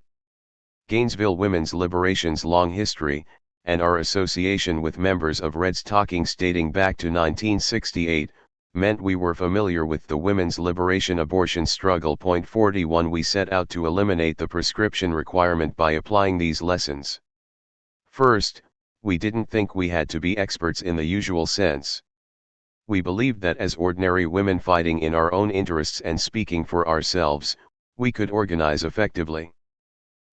[SPEAKER 1] Gainesville Women's Liberation's long history, and our association with members of Red's Talkings dating back to 1968, meant we were familiar with the women's liberation abortion struggle. 41 We set out to eliminate the prescription requirement by applying these lessons. First, we didn't think we had to be experts in the usual sense. We believed that as ordinary women fighting in our own interests and speaking for ourselves, we could organize effectively.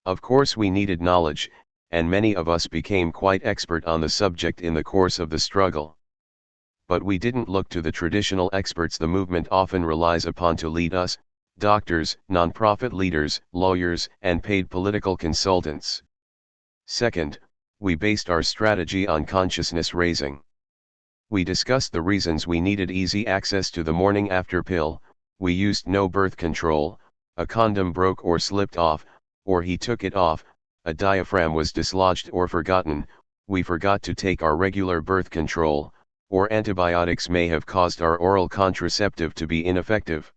[SPEAKER 1] Of course we needed knowledge, and many of us became quite expert on the subject in the course of the struggle. But we didn't look to the traditional experts the movement often relies upon to lead us: doctors, nonprofit leaders, lawyers, and paid political consultants. Second, we based our strategy on consciousness raising. We discussed the reasons we needed easy access to the morning after pill. We used no birth control, a condom broke or slipped off, or he took it off, a diaphragm was dislodged or forgotten, we forgot to take our regular birth control, or antibiotics may have caused our oral contraceptive to be ineffective.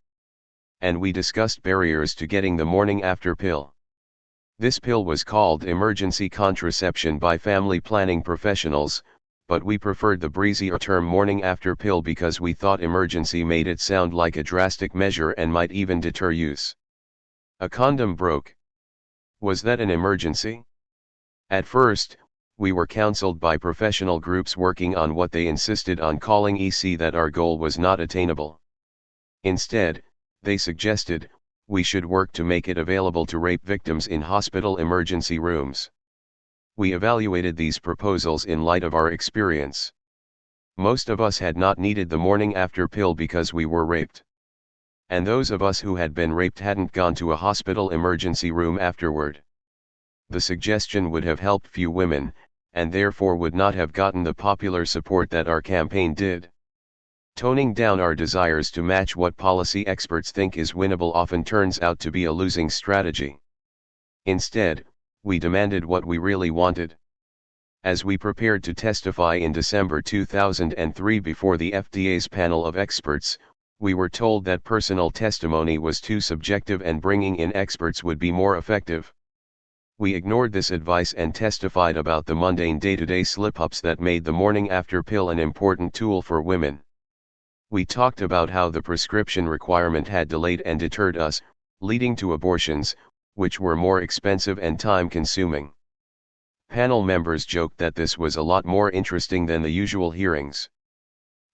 [SPEAKER 1] And we discussed barriers to getting the morning after pill. This pill was called emergency contraception by family planning professionals, but we preferred the breezier term morning after pill because we thought emergency made it sound like a drastic measure and might even deter use. A condom broke. Was that an emergency? At first, We were counseled by professional groups working on what they insisted on calling EC, that our goal was not attainable. Instead, they suggested, we should work to make it available to rape victims in hospital emergency rooms. We evaluated these proposals in light of our experience. Most of us had not needed the morning after pill because we were raped. And those of us who had been raped hadn't gone to a hospital emergency room afterward. The suggestion would have helped few women, and therefore would not have gotten the popular support that our campaign did. Toning down our desires to match what policy experts think is winnable often turns out to be a losing strategy. Instead, we demanded what we really wanted. As we prepared to testify in December 2003 before the FDA's panel of experts, we were told that personal testimony was too subjective and bringing in experts would be more effective. We ignored this advice and testified about the mundane day-to-day slip-ups that made the morning after pill an important tool for women. We talked about how the prescription requirement had delayed and deterred us, leading to abortions, which were more expensive and time-consuming. Panel members joked that this was a lot more interesting than the usual hearings.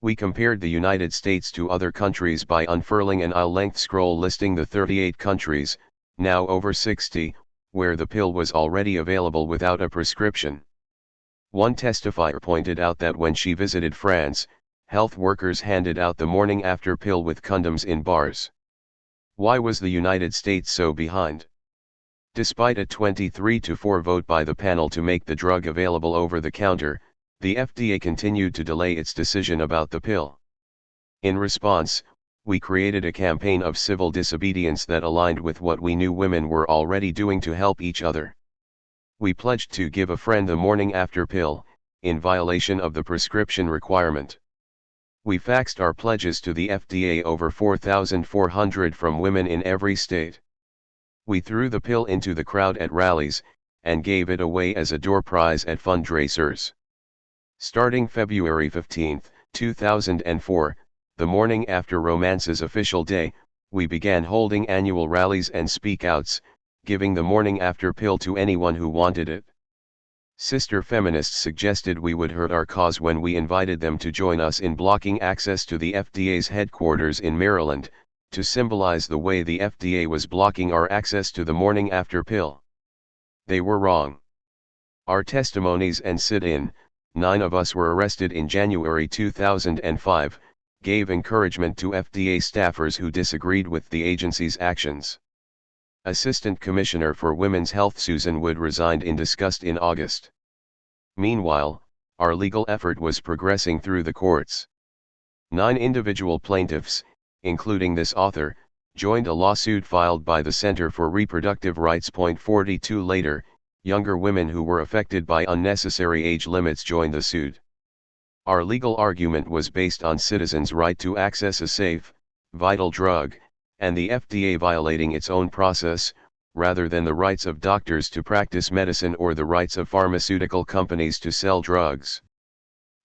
[SPEAKER 1] We compared the United States to other countries by unfurling an aisle-length scroll listing the 38 countries, now over 60, where the pill was already available without a prescription. One testifier pointed out that when she visited France, health workers handed out the morning after pill with condoms in bars. Why was the United States so behind? Despite a 23-4 vote by the panel to make the drug available over the counter, the FDA continued to delay its decision about the pill. In response, we created a campaign of civil disobedience that aligned with what we knew women were already doing to help each other. We pledged to give a friend the morning after pill, in violation of the prescription requirement. We faxed our pledges to the FDA, over 4,400 from women in every state. We threw the pill into the crowd at rallies, and gave it away as a door prize at fundraisers. Starting February 15, 2004, the morning after Romance's official day, we began holding annual rallies and speak-outs, giving the morning after pill to anyone who wanted it. Sister feminists suggested we would hurt our cause when we invited them to join us in blocking access to the FDA's headquarters in Maryland, to symbolize the way the FDA was blocking our access to the morning after pill. They were wrong. Our testimonies and sit-in, 9 of us were arrested in January 2005, gave encouragement to FDA staffers who disagreed with the agency's actions. Assistant Commissioner for Women's Health Susan Wood resigned in disgust in August. Meanwhile, our legal effort was progressing through the courts. 9 individual plaintiffs, including this author, joined a lawsuit filed by the Center for Reproductive Rights. 42 later, younger women who were affected by unnecessary age limits joined the suit. Our legal argument was based on citizens' right to access a safe, vital drug, and the FDA violating its own process, rather than the rights of doctors to practice medicine or the rights of pharmaceutical companies to sell drugs.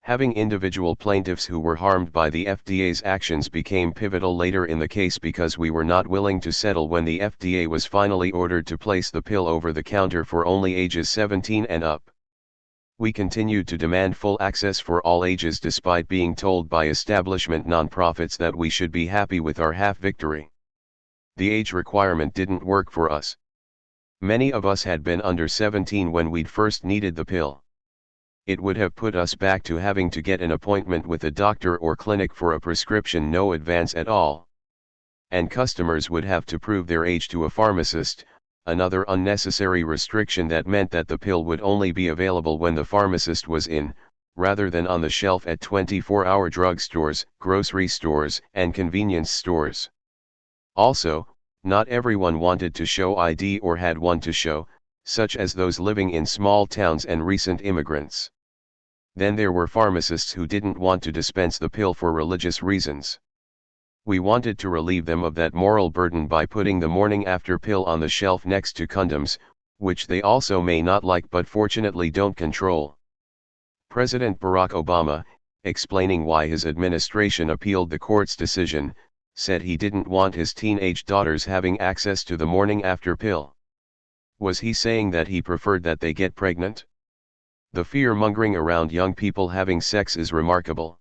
[SPEAKER 1] Having individual plaintiffs who were harmed by the FDA's actions became pivotal later in the case because we were not willing to settle when the FDA was finally ordered to place the pill over the counter for only ages 17 and up. We continued to demand full access for all ages despite being told by establishment nonprofits that we should be happy with our half-victory. The age requirement didn't work for us. Many of us had been under 17 when we'd first needed the pill. It would have put us back to having to get an appointment with a doctor or clinic for a prescription, no advance at all. And customers would have to prove their age to a pharmacist, another unnecessary restriction that meant that the pill would only be available when the pharmacist was in, rather than on the shelf at 24-hour drugstores, grocery stores, and convenience stores. Also, not everyone wanted to show ID or had one to show, such as those living in small towns and recent immigrants. Then there were pharmacists who didn't want to dispense the pill for religious reasons. We wanted to relieve them of that moral burden by putting the morning after pill on the shelf next to condoms, which they also may not like but fortunately don't control. President Barack Obama, explaining why his administration appealed the court's decision, said he didn't want his teenage daughters having access to the morning after pill. Was he saying that he preferred that they get pregnant? The fear-mongering around young people having sex is remarkable.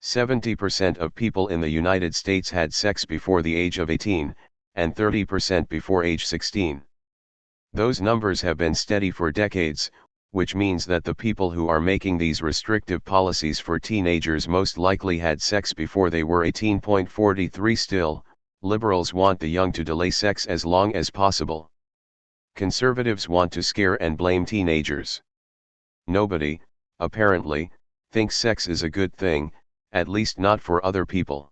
[SPEAKER 1] 70% of people in the United States had sex before the age of 18, and 30% before age 16. Those numbers have been steady for decades, which means that the people who are making these restrictive policies for teenagers most likely had sex before they were 18.43. Still, liberals want the young to delay sex as long as possible. Conservatives want to scare and blame teenagers. Nobody, apparently, thinks sex is a good thing, at least not for other people.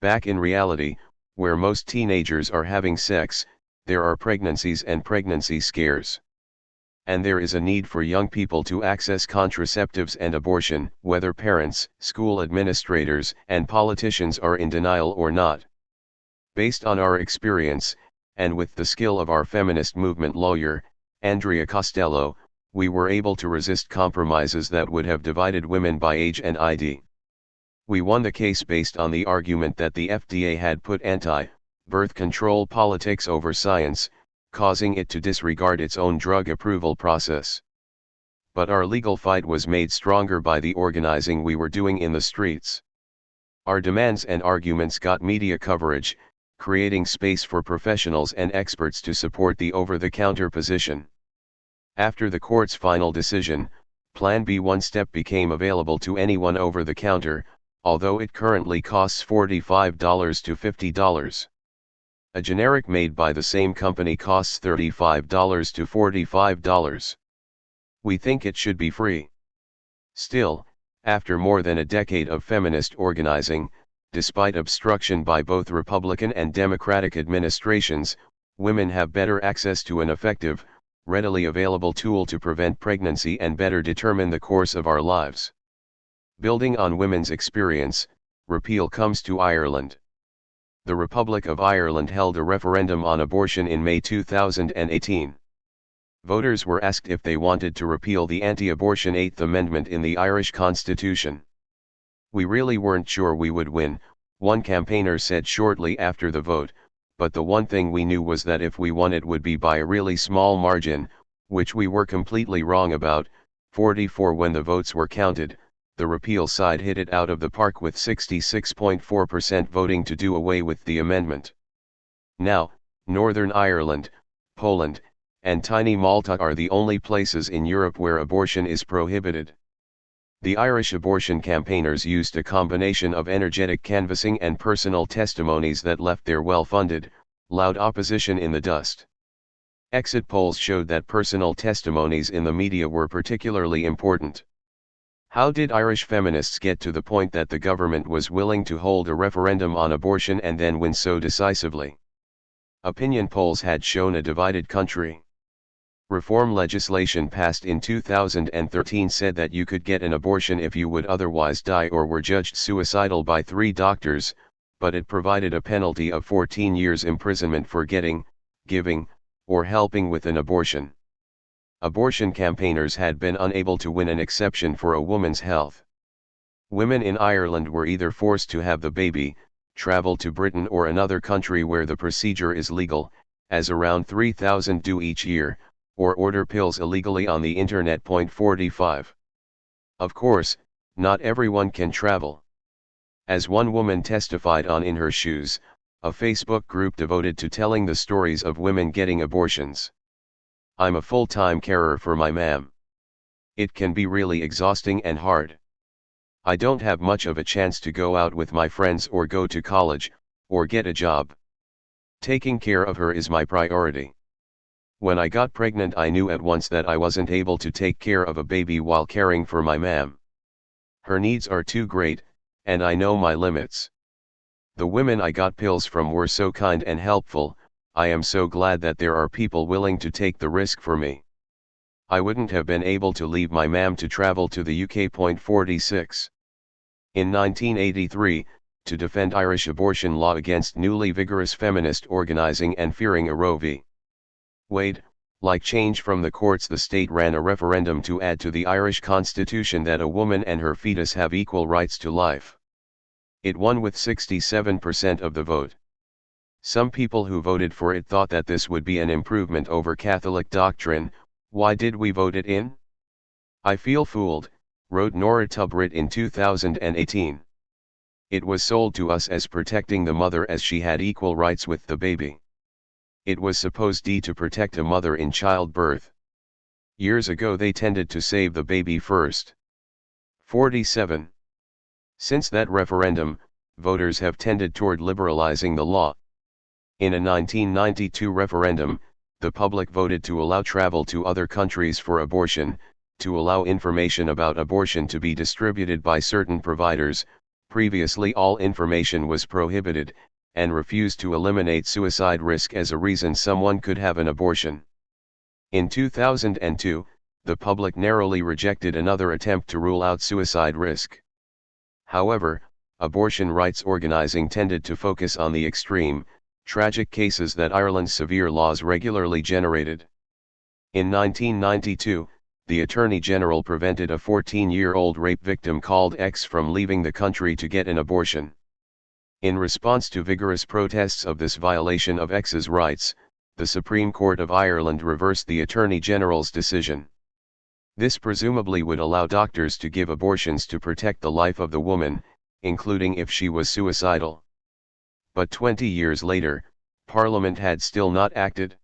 [SPEAKER 1] Back in reality, where most teenagers are having sex, there are pregnancies and pregnancy scares. And there is a need for young people to access contraceptives and abortion, whether parents, school administrators, and politicians are in denial or not. Based on our experience, and with the skill of our feminist movement lawyer, Andrea Costello, we were able to resist compromises that would have divided women by age and ID. We won the case based on the argument that the FDA had put anti-birth control politics over science, causing it to disregard its own drug approval process. But our legal fight was made stronger by the organizing we were doing in the streets. Our demands and arguments got media coverage, creating space for professionals and experts to support the over-the-counter position. After the court's final decision, Plan B one-step became available to anyone over the counter, although it currently costs $45 to $50. A generic made by the same company costs $35 to $45. We think it should be free. Still, after more than a decade of feminist organizing, despite obstruction by both Republican and Democratic administrations, women have better access to an effective, readily available tool to prevent pregnancy and better determine the course of our lives. Building on women's experience, repeal comes to Ireland. The Republic of Ireland held a referendum on abortion in May 2018. Voters were asked if they wanted to repeal the anti-abortion 8th Amendment in the Irish Constitution. "We really weren't sure we would win," one campaigner said shortly after the vote, "but the one thing we knew was that if we won it would be by a really small margin, which we were completely wrong about." 44 When the votes were counted, the repeal side hit it out of the park with 66.4% voting to do away with the amendment. Now, Northern Ireland, Poland, and tiny Malta are the only places in Europe where abortion is prohibited. The Irish abortion campaigners used a combination of energetic canvassing and personal testimonies that left their well-funded, loud opposition in the dust. Exit polls showed that personal testimonies in the media were particularly important. How did Irish feminists get to the point that the government was willing to hold a referendum on abortion and then win so decisively? Opinion polls had shown a divided country. Reform legislation passed in 2013 said that you could get an abortion if you would otherwise die or were judged suicidal by 3 doctors, but it provided a penalty of 14 years imprisonment for getting, giving, or helping with an abortion. Abortion campaigners had been unable to win an exception for a woman's health. Women in Ireland were either forced to have the baby, travel to Britain or another country where the procedure is legal, as around 3,000 do each year, or order pills illegally on the internet. 45. Of course, not everyone can travel. As one woman testified on In Her Shoes, a Facebook group devoted to telling the stories of women getting abortions. "I'm a full-time carer for my mom. It can be really exhausting and hard. I don't have much of a chance to go out with my friends or go to college, or get a job. Taking care of her is my priority. When I got pregnant I knew at once that I wasn't able to take care of a baby while caring for my mom. Her needs are too great, and I know my limits. The women I got pills from were so kind and helpful. I am so glad that there are people willing to take the risk for me. I wouldn't have been able to leave my mom to travel to the UK. 46. In 1983, to defend Irish abortion law against newly vigorous feminist organizing and fearing a Roe v. Wade, like change from the courts, the state ran a referendum to add to the Irish constitution that a woman and her fetus have equal rights to life. It won with 67% of the vote. Some people who voted for it thought that this would be an improvement over Catholic doctrine. Why did we vote it in? I feel fooled, wrote Nora Tubrit in 2018. It was sold to us as protecting the mother as she had equal rights with the baby. It was supposed to protect a mother in childbirth. Years ago they tended to save the baby first. 47. Since that referendum, voters have tended toward liberalizing the law. In a 1992 referendum, the public voted to allow travel to other countries for abortion, to allow information about abortion to be distributed by certain providers. Previously all information was prohibited, and refused to eliminate suicide risk as a reason someone could have an abortion. In 2002, the public narrowly rejected another attempt to rule out suicide risk. However, abortion rights organizing tended to focus on the extreme, tragic cases that Ireland's severe laws regularly generated. In 1992, the Attorney General prevented a 14-year-old rape victim called X from leaving the country to get an abortion. In response to vigorous protests of this violation of X's rights, the Supreme Court of Ireland reversed the Attorney General's decision. This presumably would allow doctors to give abortions to protect the life of the woman, including if she was suicidal. But 20 years later, Parliament had still not acted.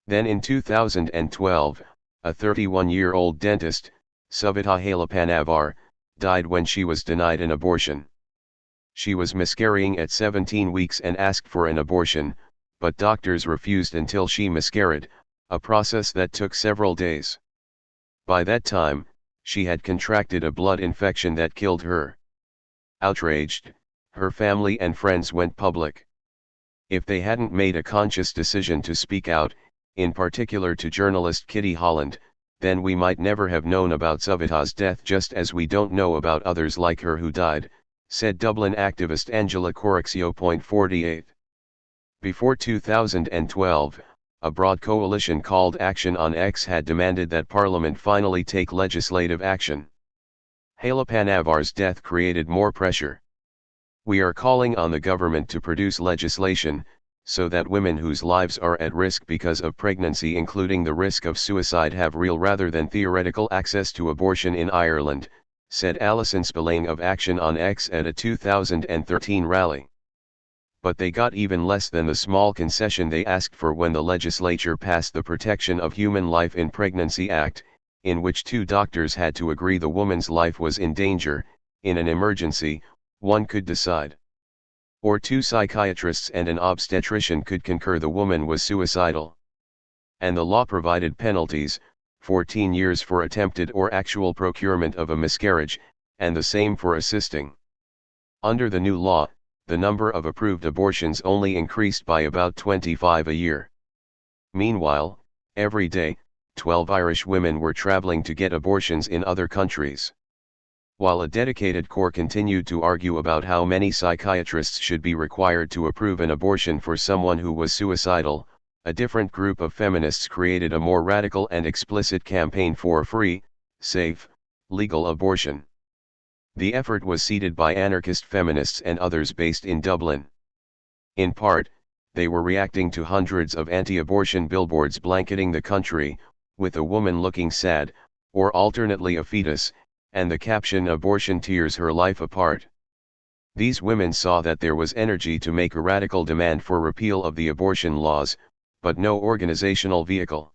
[SPEAKER 1] Then in 2012, a 31-year-old dentist, Savita Halapanavar, died when she was denied an abortion. She was miscarrying at 17 weeks and asked for an abortion, but doctors refused until she miscarried, a process that took several days. By that time, she had contracted a blood infection that killed her. Outraged, her family and friends went public. If they hadn't made a conscious decision to speak out, in particular to journalist Kitty Holland, then we might never have known about Savita's death, just as we don't know about others like her who died, said Dublin activist Angela Corixio. 48. Before 2012, a broad coalition called Action on X had demanded that Parliament finally take legislative action. Halapanavar's death created more pressure. We are calling on the government to produce legislation, so that women whose lives are at risk because of pregnancy, including the risk of suicide, have real rather than theoretical access to abortion in Ireland, said Alison Spillane of Action on X at a 2013 rally. But they got even less than the small concession they asked for when the legislature passed the Protection of Human Life in Pregnancy Act, in which 2 doctors had to agree the woman's life was in danger. In an emergency, one could decide. Or 2 psychiatrists and an obstetrician could concur the woman was suicidal. And the law provided penalties, 14 years for attempted or actual procurement of a miscarriage, and the same for assisting. Under the new law, the number of approved abortions only increased by about 25 a year. Meanwhile, every day, 12 Irish women were traveling to get abortions in other countries. While a dedicated core continued to argue about how many psychiatrists should be required to approve an abortion for someone who was suicidal, a different group of feminists created a more radical and explicit campaign for free, safe, legal abortion. The effort was seeded by anarchist feminists and others based in Dublin. In part, they were reacting to hundreds of anti-abortion billboards blanketing the country, with a woman looking sad, or alternately a fetus, and the caption "Abortion tears her life apart." These women saw that there was energy to make a radical demand for repeal of the abortion laws, but no organizational vehicle.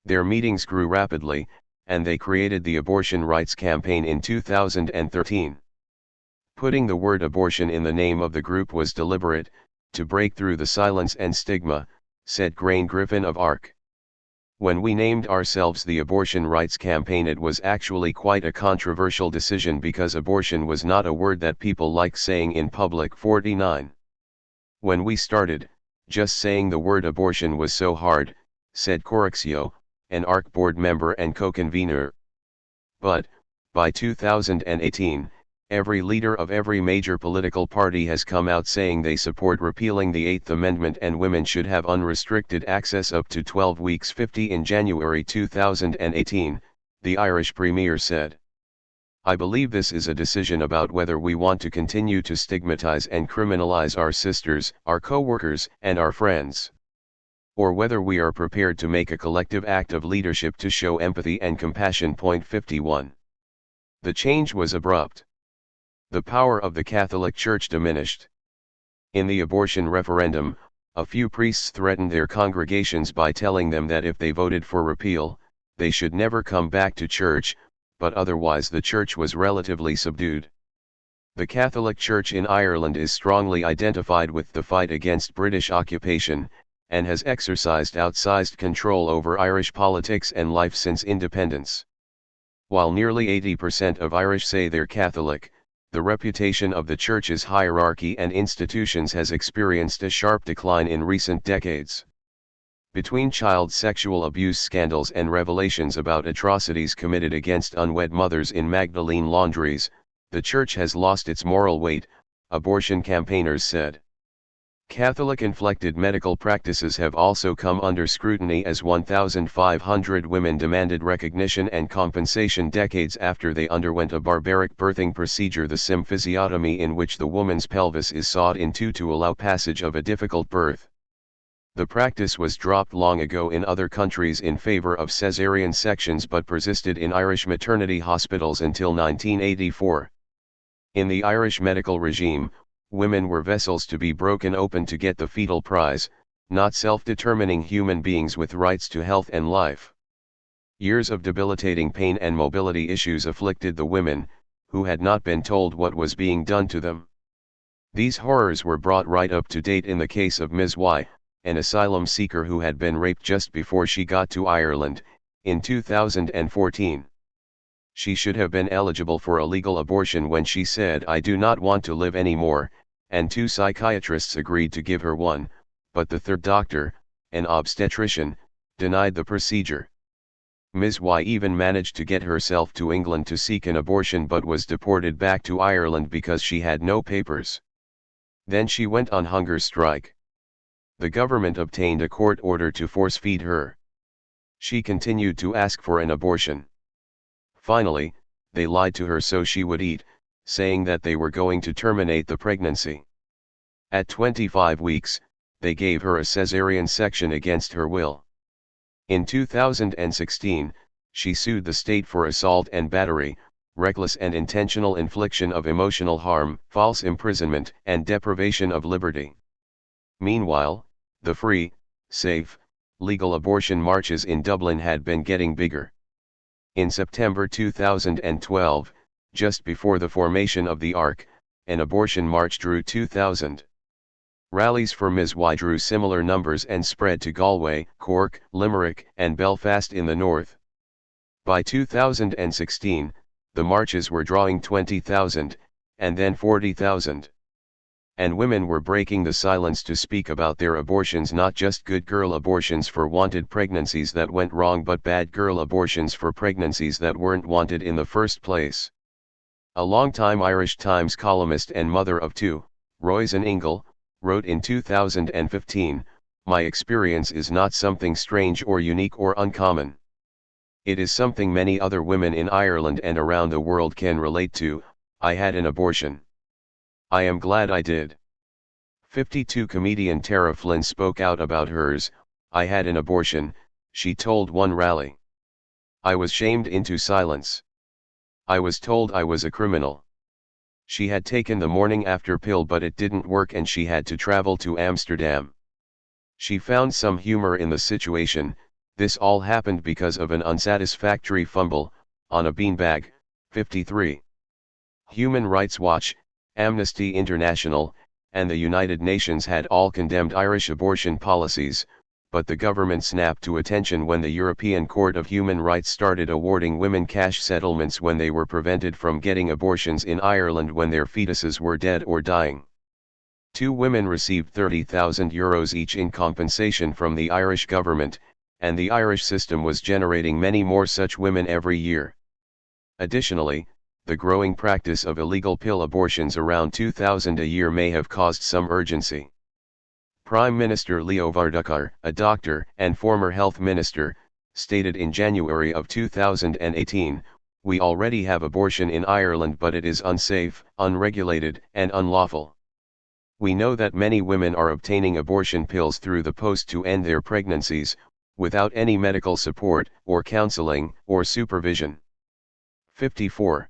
[SPEAKER 1] Their meetings grew rapidly, and they created the Abortion Rights Campaign in 2013. Putting the word abortion in the name of the group was deliberate, to break through the silence and stigma, said Grain Griffin of ARC. When we named ourselves the Abortion Rights Campaign, it was actually quite a controversial decision because abortion was not a word that people like saying in public. 49. When we started, just saying the word abortion was so hard, said Corixio, an ARC board member and co-convener. But, by 2018, every leader of every major political party has come out saying they support repealing the Eighth Amendment and women should have unrestricted access up to 12 weeks. 50. In January 2018, the Irish Premier said, "I believe this is a decision about whether we want to continue to stigmatize and criminalize our sisters, our co-workers, and our friends. or whether we are prepared to make a collective act of leadership to show empathy and compassion. 51. The change was abrupt. The power of the Catholic Church diminished. In the abortion referendum, a few priests threatened their congregations by telling them that if they voted for repeal, they should never come back to church, but otherwise the church was relatively subdued. The Catholic Church in Ireland is strongly identified with the fight against British occupation, and has exercised outsized control over Irish politics and life since independence. While nearly 80% of Irish say they're Catholic, the reputation of the Church's hierarchy and institutions has experienced a sharp decline in recent decades. Between child sexual abuse scandals and revelations about atrocities committed against unwed mothers in Magdalene laundries, the Church has lost its moral weight, abortion campaigners said. Catholic-inflected medical practices have also come under scrutiny as 1,500 women demanded recognition and compensation decades after they underwent a barbaric birthing procedure, the symphysiotomy, in which the woman's pelvis is sawed in two to allow passage of a difficult birth. The practice was dropped long ago in other countries in favor of caesarean sections but persisted in Irish maternity hospitals until 1984. In the Irish medical regime, women were vessels to be broken open to get the fetal prize, not self-determining human beings with rights to health and life. Years of debilitating pain and mobility issues afflicted the women, who had not been told what was being done to them. These horrors were brought right up to date in the case of Ms. Y, an asylum seeker who had been raped just before she got to Ireland, in 2014. She should have been eligible for a legal abortion when she said, "I do not want to live anymore," and two psychiatrists agreed to give her one, but the third doctor, an obstetrician, denied the procedure. Ms. Y even managed to get herself to England to seek an abortion but was deported back to Ireland because she had no papers. Then she went on hunger strike. The government obtained a court order to force-feed her. She continued to ask for an abortion. Finally, they lied to her so she would eat, saying that they were going to terminate the pregnancy. At 25 weeks, they gave her a caesarean section against her will. In 2016, she sued the state for assault and battery, reckless and intentional infliction of emotional harm, false imprisonment, and deprivation of liberty. Meanwhile, the free, safe, legal abortion marches in Dublin had been getting bigger. In September 2012, just before the formation of the ARC, an abortion march drew 2,000. Rallies for Ms. Y drew similar numbers and spread to Galway, Cork, Limerick, and Belfast in the north. By 2016, the marches were drawing 20,000, and then 40,000. And women were breaking the silence to speak about their abortions, not just good girl abortions for wanted pregnancies that went wrong, but bad girl abortions for pregnancies that weren't wanted in the first place. A longtime Irish Times columnist and mother of two, Roisin Ingle, wrote in 2015, "My experience is not something strange or unique or uncommon. It is something many other women in Ireland and around the world can relate to. I had an abortion. I am glad I did." 52 comedian Tara Flynn spoke out about hers. "I had an abortion," she told one rally. "I was shamed into silence. I was told I was a criminal." She had taken the morning after pill but it didn't work and she had to travel to Amsterdam. She found some humor in the situation. "This all happened because of an unsatisfactory fumble, on a beanbag." 53. Human Rights Watch, Amnesty International, and the United Nations had all condemned Irish abortion policies, but the government snapped to attention when the European Court of Human Rights started awarding women cash settlements when they were prevented from getting abortions in Ireland when their fetuses were dead or dying. 2 women received €30,000 each in compensation from the Irish government, and the Irish system was generating many more such women every year. Additionally, the growing practice of illegal pill abortions, around 2,000 a year, may have caused some urgency. Prime Minister Leo Varadkar, a doctor and former health minister, stated in January of 2018, "We already have abortion in Ireland but it is unsafe, unregulated, and unlawful. We know that many women are obtaining abortion pills through the post to end their pregnancies, without any medical support, or counseling, or supervision. 54.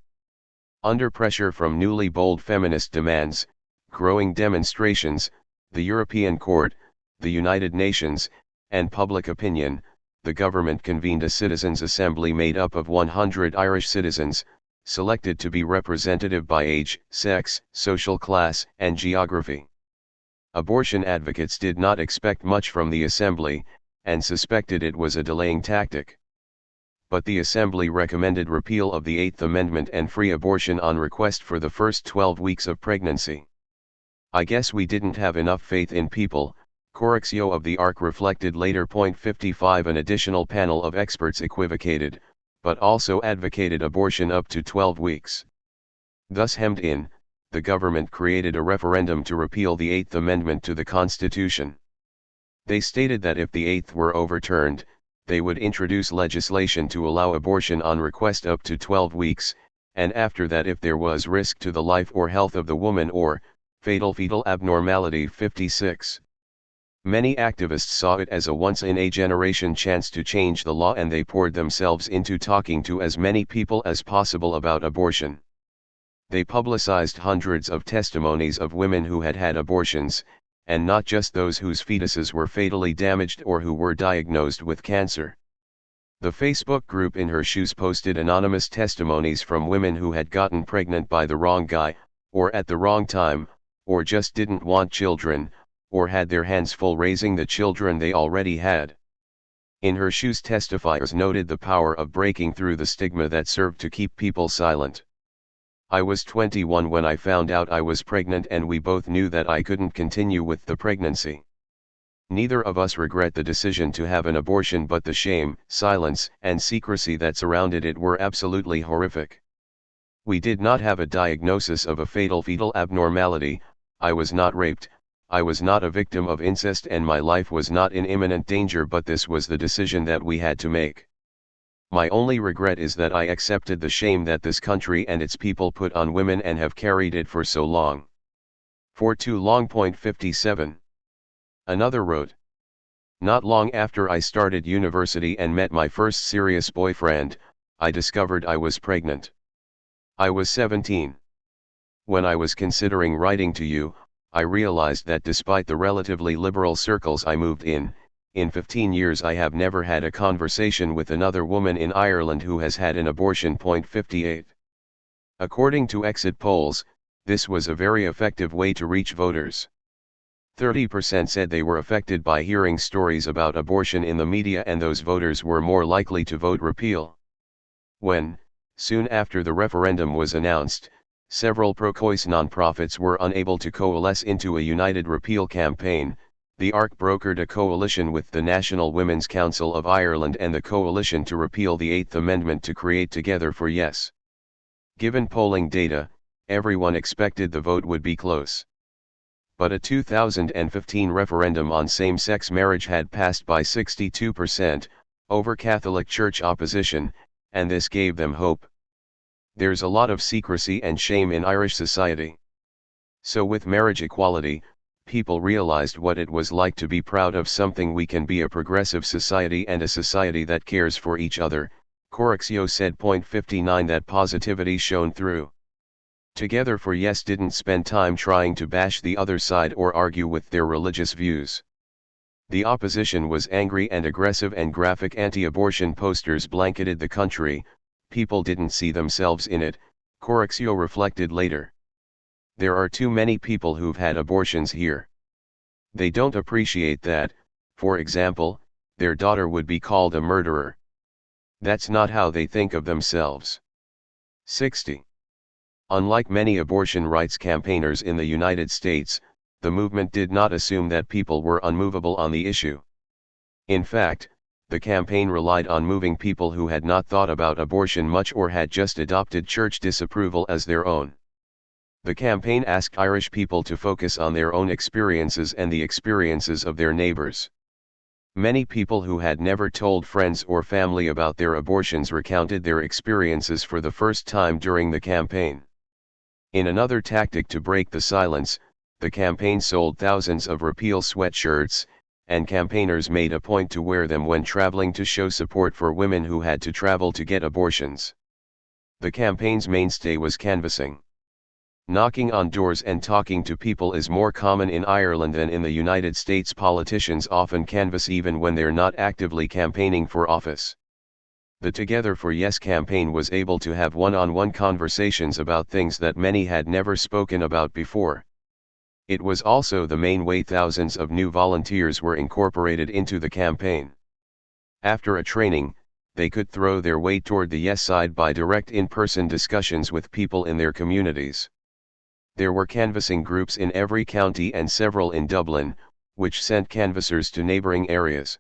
[SPEAKER 1] Under pressure from newly bold feminist demands, growing demonstrations, the European Court, the United Nations, and public opinion, the government convened a citizens' assembly made up of 100 Irish citizens, selected to be representative by age, sex, social class, and geography. Abortion advocates did not expect much from the assembly, and suspected it was a delaying tactic. But the assembly recommended repeal of the Eighth Amendment and free abortion on request for the first 12 weeks of pregnancy. I guess we didn't have enough faith in people, Correxio of the ARC reflected later. 55 An additional panel of experts equivocated, but also advocated abortion up to 12 weeks. Thus hemmed in, the government created a referendum to repeal the Eighth Amendment to the Constitution. They stated that if the Eighth were overturned, they would introduce legislation to allow abortion on request up to 12 weeks, and after that if there was risk to the life or health of the woman or fatal fetal abnormality. 56. Many activists saw it as a once-in-a-generation chance to change the law, and they poured themselves into talking to as many people as possible about abortion. They publicized hundreds of testimonies of women who had had abortions, and not just those whose fetuses were fatally damaged or who were diagnosed with cancer. The Facebook group In Her Shoes posted anonymous testimonies from women who had gotten pregnant by the wrong guy, or at the wrong time, or just didn't want children, or had their hands full raising the children they already had. In Her Shoes testifiers noted the power of breaking through the stigma that served to keep people silent. I was 21 when I found out I was pregnant, and we both knew that I couldn't continue with the pregnancy. Neither of us regret the decision to have an abortion, but the shame, silence, and secrecy that surrounded it were absolutely horrific. We did not have a diagnosis of a fatal fetal abnormality, I was not raped, I was not a victim of incest, and my life was not in imminent danger, but this was the decision that we had to make. My only regret is that I accepted the shame that this country and its people put on women and have carried it for so long. For too long. 57. Another wrote. Not long after I started university and met my first serious boyfriend, I discovered I was pregnant. I was 17. When I was considering writing to you, I realized that despite the relatively liberal circles I moved in 15 years I have never had a conversation with another woman in Ireland who has had an abortion. 58. According to exit polls, this was a very effective way to reach voters. 30% said they were affected by hearing stories about abortion in the media, and those voters were more likely to vote repeal. When, soon after the referendum was announced, several pro-choice nonprofits were unable to coalesce into a united repeal campaign, the ARC brokered a coalition with the National Women's Council of Ireland and the Coalition to Repeal the Eighth Amendment to create Together for Yes. Given polling data, everyone expected the vote would be close. But a 2015 referendum on same-sex marriage had passed by 62%, over Catholic Church opposition, and this gave them hope. There's a lot of secrecy and shame in Irish society. So with marriage equality, people realized what it was like to be proud of something. We can be a progressive society and a society that cares for each other, Correxio said. 59 That positivity shone through. Together for Yes didn't spend time trying to bash the other side or argue with their religious views. The opposition was angry and aggressive, and graphic anti-abortion posters blanketed the country. People didn't see themselves in it, Correxio reflected later. There are too many people who've had abortions here. They don't appreciate that, for example, their daughter would be called a murderer. That's not how they think of themselves. 60. Unlike many abortion rights campaigners in the United States, the movement did not assume that people were unmovable on the issue. In fact, the campaign relied on moving people who had not thought about abortion much or had just adopted church disapproval as their own. The campaign asked Irish people to focus on their own experiences and the experiences of their neighbors. Many people who had never told friends or family about their abortions recounted their experiences for the first time during the campaign. In another tactic to break the silence, The campaign sold thousands of repeal sweatshirts, and campaigners made a point to wear them when traveling to show support for women who had to travel to get abortions. The campaign's mainstay was canvassing. Knocking on doors and talking to people is more common in Ireland than in the United States. Politicians often canvass even when they're not actively campaigning for office. The Together for Yes campaign was able to have one-on-one conversations about things that many had never spoken about before. It was also the main way thousands of new volunteers were incorporated into the campaign. After a training, they could throw their weight toward the yes side by direct in-person discussions with people in their communities. There were canvassing groups in every county and several in Dublin, which sent canvassers to neighbouring areas.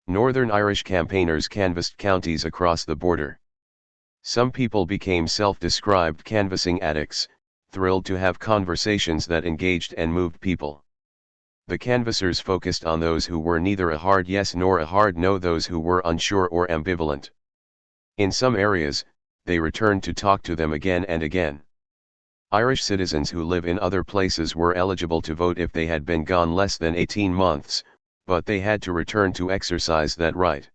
[SPEAKER 1] Northern Irish campaigners canvassed counties across the border. Some people became self-described canvassing addicts, thrilled to have conversations that engaged and moved people. The canvassers focused on those who were neither a hard yes nor a hard no, those who were unsure or ambivalent. In some areas, they returned to talk to them again and again. Irish citizens who live in other places were eligible to vote if they had been gone less than 18 months, but they had to return to exercise that right.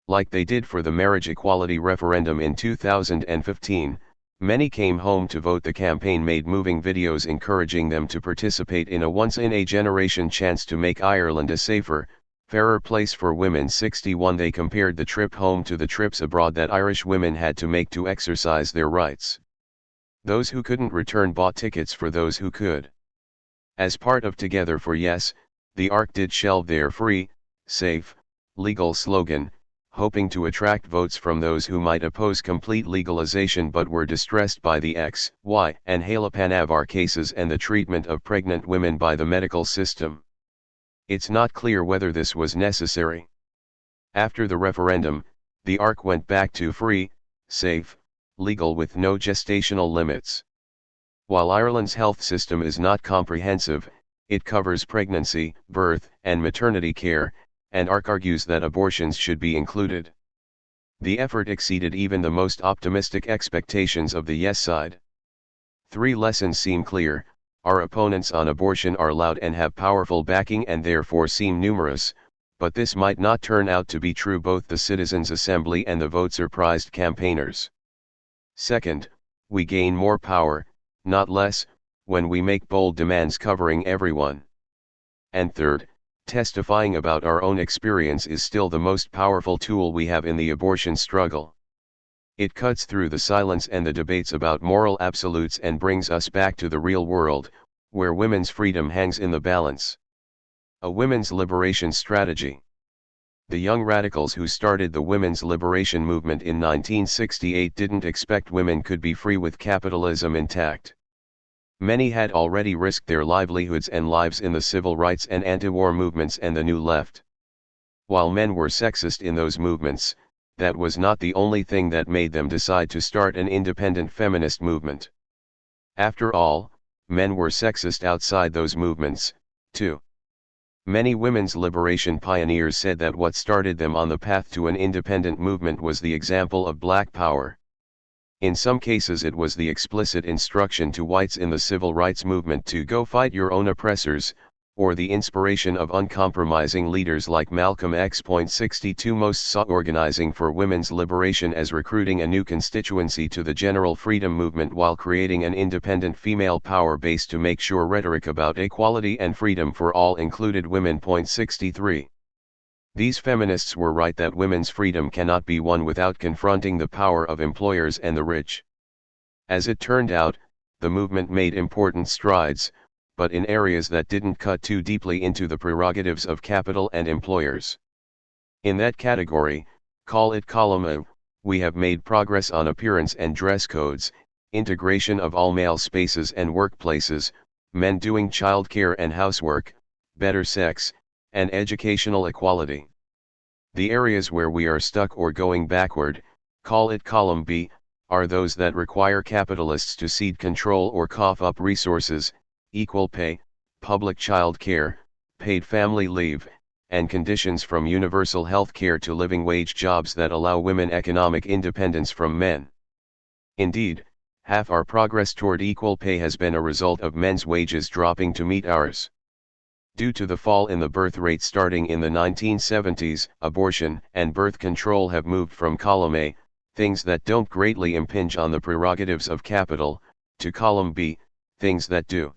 [SPEAKER 1] Like they did for the marriage equality referendum in 2015, many came home to vote. The campaign made moving videos encouraging them to participate in a once-in-a-generation chance to make Ireland a safer, fairer place for women. 61 They compared the trip home to the trips abroad that Irish women had to make to exercise their rights. Those who couldn't return bought tickets for those who could. As part of Together for Yes, the ARC did shelve their free, safe, legal slogan, hoping to attract votes from those who might oppose complete legalization but were distressed by the X, Y, and Halapanavar cases and the treatment of pregnant women by the medical system. It's not clear whether this was necessary. After the referendum, the ARC went back to free, safe, legal with no gestational limits. While Ireland's health system is not comprehensive, it covers pregnancy, birth, and maternity care, and ARC argues that abortions should be included. The effort exceeded even the most optimistic expectations of the yes side. 3 lessons seem clear: our opponents on abortion are loud and have powerful backing and therefore seem numerous, but this might not turn out to be true. Both the Citizens' Assembly and the vote surprised campaigners. Second, we gain more power, not less, when we make bold demands covering everyone. And third, testifying about our own experience is still the most powerful tool we have in the abortion struggle. It cuts through the silence and the debates about moral absolutes and brings us back to the real world, where women's freedom hangs in the balance. A women's liberation strategy. The young radicals who started the women's liberation movement in 1968 didn't expect women could be free with capitalism intact. Many had already risked their livelihoods and lives in the civil rights and anti-war movements and the New Left. While men were sexist in those movements, that was not the only thing that made them decide to start an independent feminist movement. After all, men were sexist outside those movements, too. Many women's liberation pioneers said that what started them on the path to an independent movement was the example of black power. In some cases it was the explicit instruction to whites in the civil rights movement to go fight your own oppressors, or the inspiration of uncompromising leaders like Malcolm X. 62 Most saw organizing for women's liberation as recruiting a new constituency to the general freedom movement while creating an independent female power base to make sure rhetoric about equality and freedom for all included women. 63. These feminists were right that women's freedom cannot be won without confronting the power of employers and the rich. As it turned out, the movement made important strides, but in areas that didn't cut too deeply into the prerogatives of capital and employers. In that category, call it column A, we have made progress on appearance and dress codes, integration of all male spaces and workplaces, men doing childcare and housework, better sex, and educational equality. The areas where we are stuck or going backward, call it column B, are those that require capitalists to cede control or cough up resources, equal pay, public child care, paid family leave, and conditions from universal health care to living wage jobs that allow women economic independence from men. Indeed, Half our progress toward equal pay has been a result of men's wages dropping to meet ours. Due to the fall in the birth rate starting in the 1970s, abortion and birth control have moved from column A, things that don't greatly impinge on the prerogatives of capital, to column B, things that do.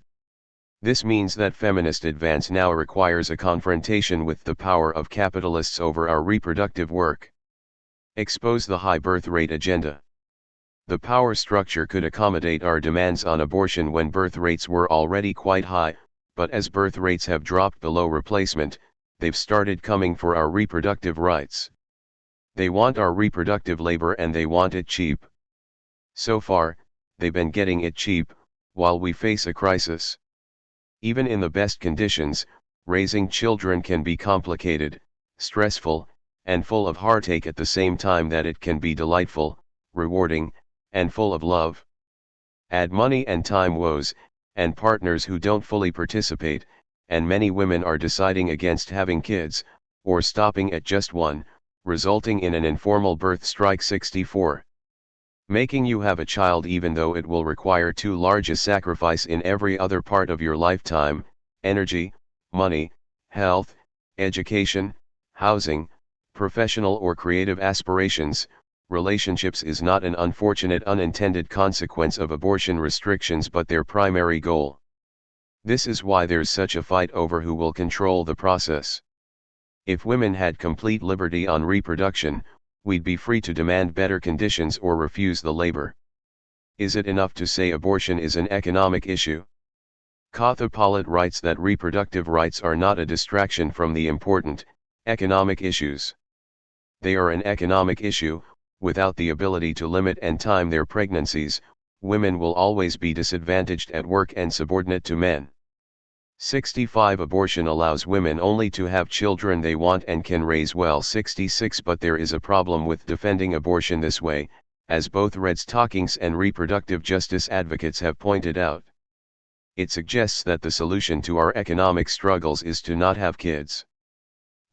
[SPEAKER 1] This means that feminist advance now requires a confrontation with the power of capitalists over our reproductive work. Expose the high birth rate agenda. The power structure could accommodate our demands on abortion when birth rates were already quite high, but as birth rates have dropped below replacement, they've started coming for our reproductive rights. They want our reproductive labor and they want it cheap. So far, they've been getting it cheap, while we face a crisis. Even in the best conditions, raising children can be complicated, stressful, and full of heartache at the same time that it can be delightful, rewarding, and full of love. Add money and time woes, and partners who don't fully participate, and many women are deciding against having kids, or stopping at just one, resulting in an informal birth strike. 64. Making you have a child even though it will require too large a sacrifice in every other part of your lifetime, energy, money, health, education, housing, professional or creative aspirations, relationships is not an unfortunate unintended consequence of abortion restrictions but their primary goal. This is why there's such a fight over who will control the process. If women had complete liberty on reproduction, we'd be free to demand better conditions or refuse the labor. Is it enough to say abortion is an economic issue? Katha Pollitt writes that reproductive rights are not a distraction from the important, economic issues. They are an economic issue. Without the ability to limit and time their pregnancies, women will always be disadvantaged at work and subordinate to men. 65. Abortion allows women only to have children they want and can raise well. 66. But there is a problem with defending abortion this way, as both Red Stockings and reproductive justice advocates have pointed out. It suggests that the solution to our economic struggles is to not have kids.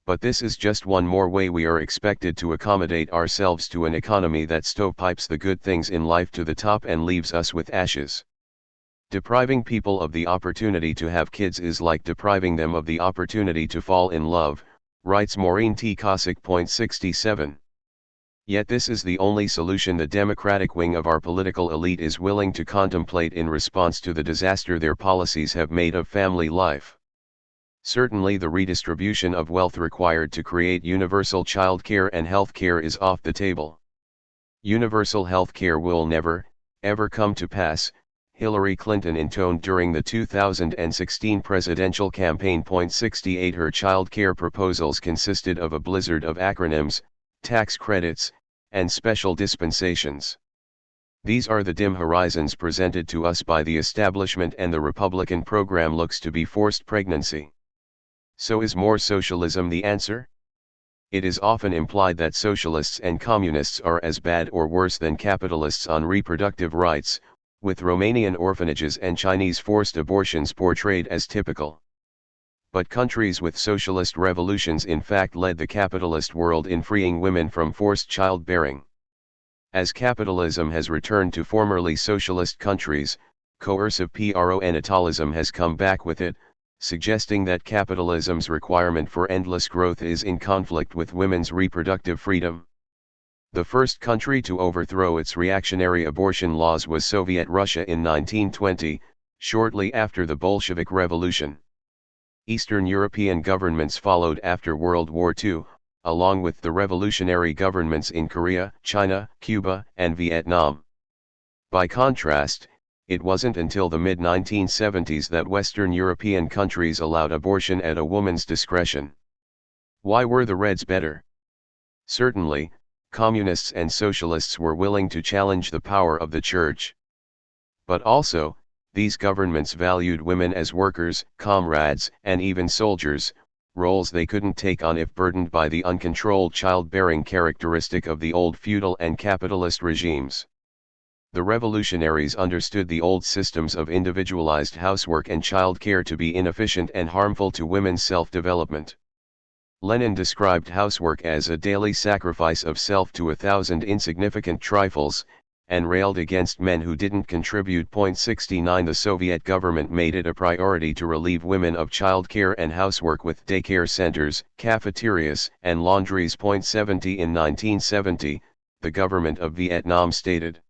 [SPEAKER 1] But this is just one more way we are expected to accommodate ourselves to an economy that stovepipes the good things in life to the top and leaves us with ashes. Depriving people of the opportunity to have kids is like depriving them of the opportunity to fall in love, writes Maureen T. Cosick. 67. Yet this is the only solution the Democratic wing of our political elite is willing to contemplate in response to the disaster their policies have made of family life. Certainly the redistribution of wealth required to create universal child care and health care is off the table. Universal health care will never, ever come to pass, Hillary Clinton intoned during the 2016 presidential campaign. 68. Her child care proposals consisted of a blizzard of acronyms, tax credits, and special dispensations. These are the dim horizons presented to us by the establishment, and the Republican program looks to be forced pregnancy. So is more socialism the answer? It is often implied that socialists and communists are as bad or worse than capitalists on reproductive rights, with Romanian orphanages and Chinese forced abortions portrayed as typical. But countries with socialist revolutions in fact led the capitalist world in freeing women from forced childbearing. As capitalism has returned to formerly socialist countries, coercive pro-natalism has come back with it, suggesting that capitalism's requirement for endless growth is in conflict with women's reproductive freedom. The first country to overthrow its reactionary abortion laws was Soviet Russia in 1920, shortly after the Bolshevik Revolution. Eastern European governments followed after World War II, along with the revolutionary governments in Korea, China, Cuba, and Vietnam. By contrast, it wasn't until the mid-1970s that Western European countries allowed abortion at a woman's discretion. Why were the Reds better? Certainly, communists and socialists were willing to challenge the power of the church. But also, these governments valued women as workers, comrades, and even soldiers, roles they couldn't take on if burdened by the uncontrolled childbearing characteristic of the old feudal and capitalist regimes. The revolutionaries understood the old systems of individualized housework and childcare to be inefficient and harmful to women's self-development. Lenin described housework as a daily sacrifice of self to 1,000 insignificant trifles, and railed against men who didn't contribute. 69 The Soviet government made it a priority to relieve women of childcare and housework with daycare centers, cafeterias, and laundries. 70 In 1970, the government of Vietnam stated,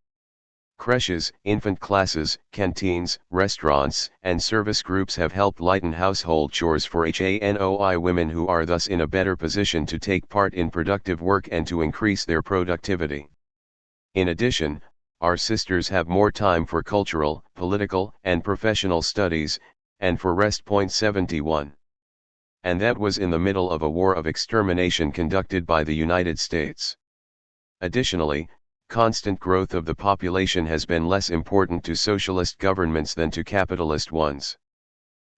[SPEAKER 1] creches, infant classes, canteens, restaurants, and service groups have helped lighten household chores for Hanoi women, who are thus in a better position to take part in productive work and to increase their productivity. In addition, our sisters have more time for cultural, political, and professional studies, and for rest. 71. And that was in the middle of a war of extermination conducted by the United States. Additionally, constant growth of the population has been less important to socialist governments than to capitalist ones.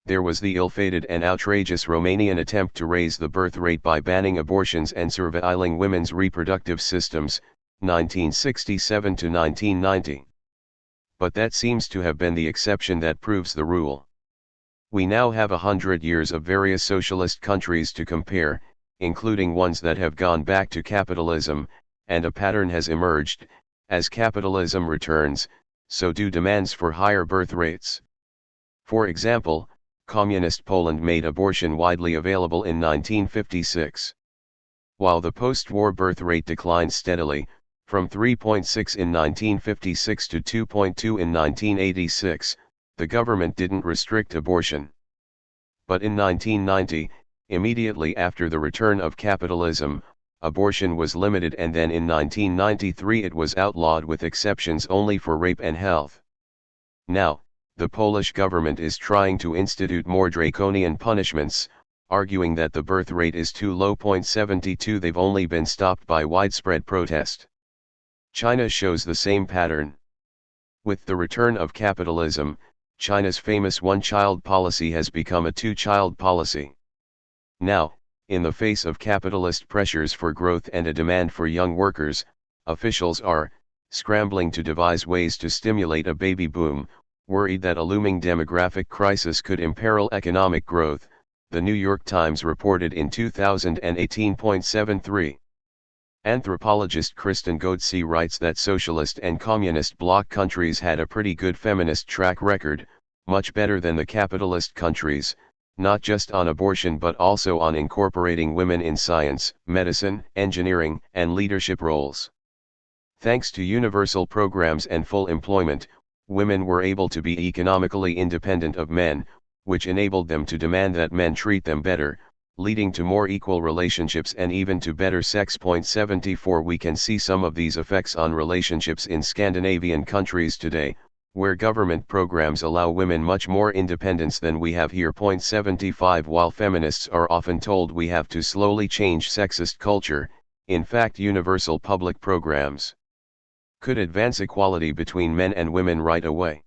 [SPEAKER 1] There was the ill-fated and outrageous Romanian attempt to raise the birth rate by banning abortions and surveilling women's reproductive systems, 1967 to 1990. But that seems to have been the exception that proves the rule. We now have 100 years of various socialist countries to compare, including ones that have gone back to capitalism, and a pattern has emerged: as capitalism returns, so do demands for higher birth rates. For example, Communist Poland made abortion widely available in 1956. While the post-war birth rate declined steadily, from 3.6 in 1956 to 2.2 in 1986, the government didn't restrict abortion. But in 1990, immediately after the return of capitalism, abortion was limited, and then in 1993 it was outlawed with exceptions only for rape and health. Now, the Polish government is trying to institute more draconian punishments, arguing that the birth rate is too low. 72 They've only been stopped by widespread protest. China shows the same pattern. With the return of capitalism, China's famous one-child policy has become a two-child policy. Now, in the face of capitalist pressures for growth and a demand for young workers, officials are scrambling to devise ways to stimulate a baby boom, worried that a looming demographic crisis could imperil economic growth, The New York Times reported in 2018.73. Anthropologist Kristen Goetze writes that socialist and communist bloc countries had a pretty good feminist track record, much better than the capitalist countries, not just on abortion but also on incorporating women in science, medicine, engineering, and leadership roles. Thanks to universal programs and full employment, women were able to be economically independent of men, which enabled them to demand that men treat them better, leading to more equal relationships and even to better sex. 74 We can see some of these effects on relationships in Scandinavian countries today, where government programs allow women much more independence than we have here. 75 While feminists are often told we have to slowly change sexist culture, in fact universal public programs could advance equality between men and women right away.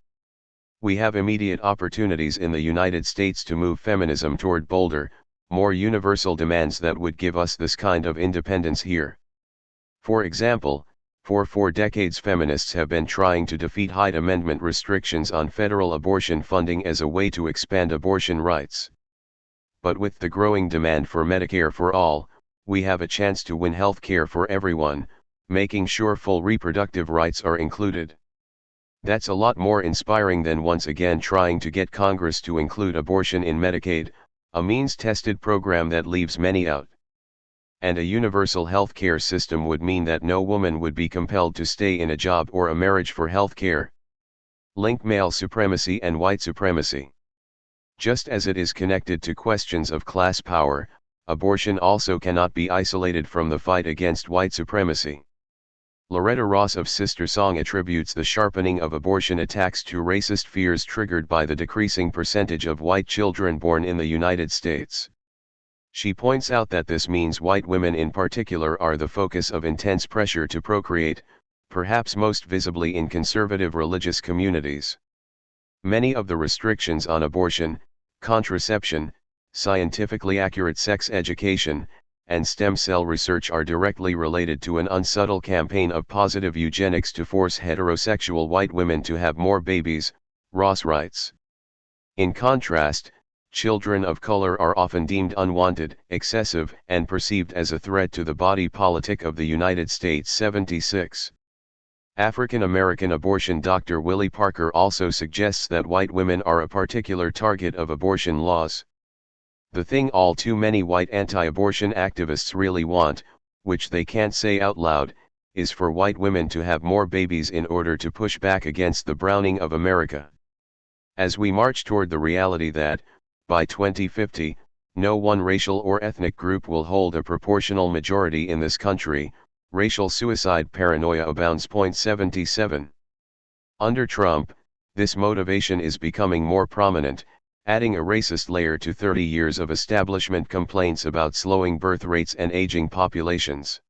[SPEAKER 1] We have immediate opportunities in the United States to move feminism toward bolder, more universal demands that would give us this kind of independence here. For example, for 4 decades feminists have been trying to defeat Hyde Amendment restrictions on federal abortion funding as a way to expand abortion rights. But with the growing demand for Medicare for all, we have a chance to win health care for everyone, making sure full reproductive rights are included. That's a lot more inspiring than once again trying to get Congress to include abortion in Medicaid, a means-tested program that leaves many out. And a universal health care system would mean that no woman would be compelled to stay in a job or a marriage for health care. Link male supremacy and white supremacy. Just as it is connected to questions of class power, abortion also cannot be isolated from the fight against white supremacy. Loretta Ross of Sister Song attributes the sharpening of abortion attacks to racist fears triggered by the decreasing percentage of white children born in the United States. She points out that this means white women in particular are the focus of intense pressure to procreate, perhaps most visibly in conservative religious communities. Many of the restrictions on abortion, contraception, scientifically accurate sex education, and stem cell research are directly related to an unsubtle campaign of positive eugenics to force heterosexual white women to have more babies, Ross writes. In contrast, children of color are often deemed unwanted, excessive, and perceived as a threat to the body politic of the United States. 76. African American abortion Dr. Willie Parker also suggests that white women are a particular target of abortion laws. The thing all too many white anti-abortion activists really want, which they can't say out loud, is for white women to have more babies in order to push back against the browning of America. As we march toward the reality that, by 2050, no one racial or ethnic group will hold a proportional majority in this country, racial suicide paranoia abounds. 77. Under Trump, this motivation is becoming more prominent, adding a racist layer to 30 years of establishment complaints about slowing birth rates and aging populations.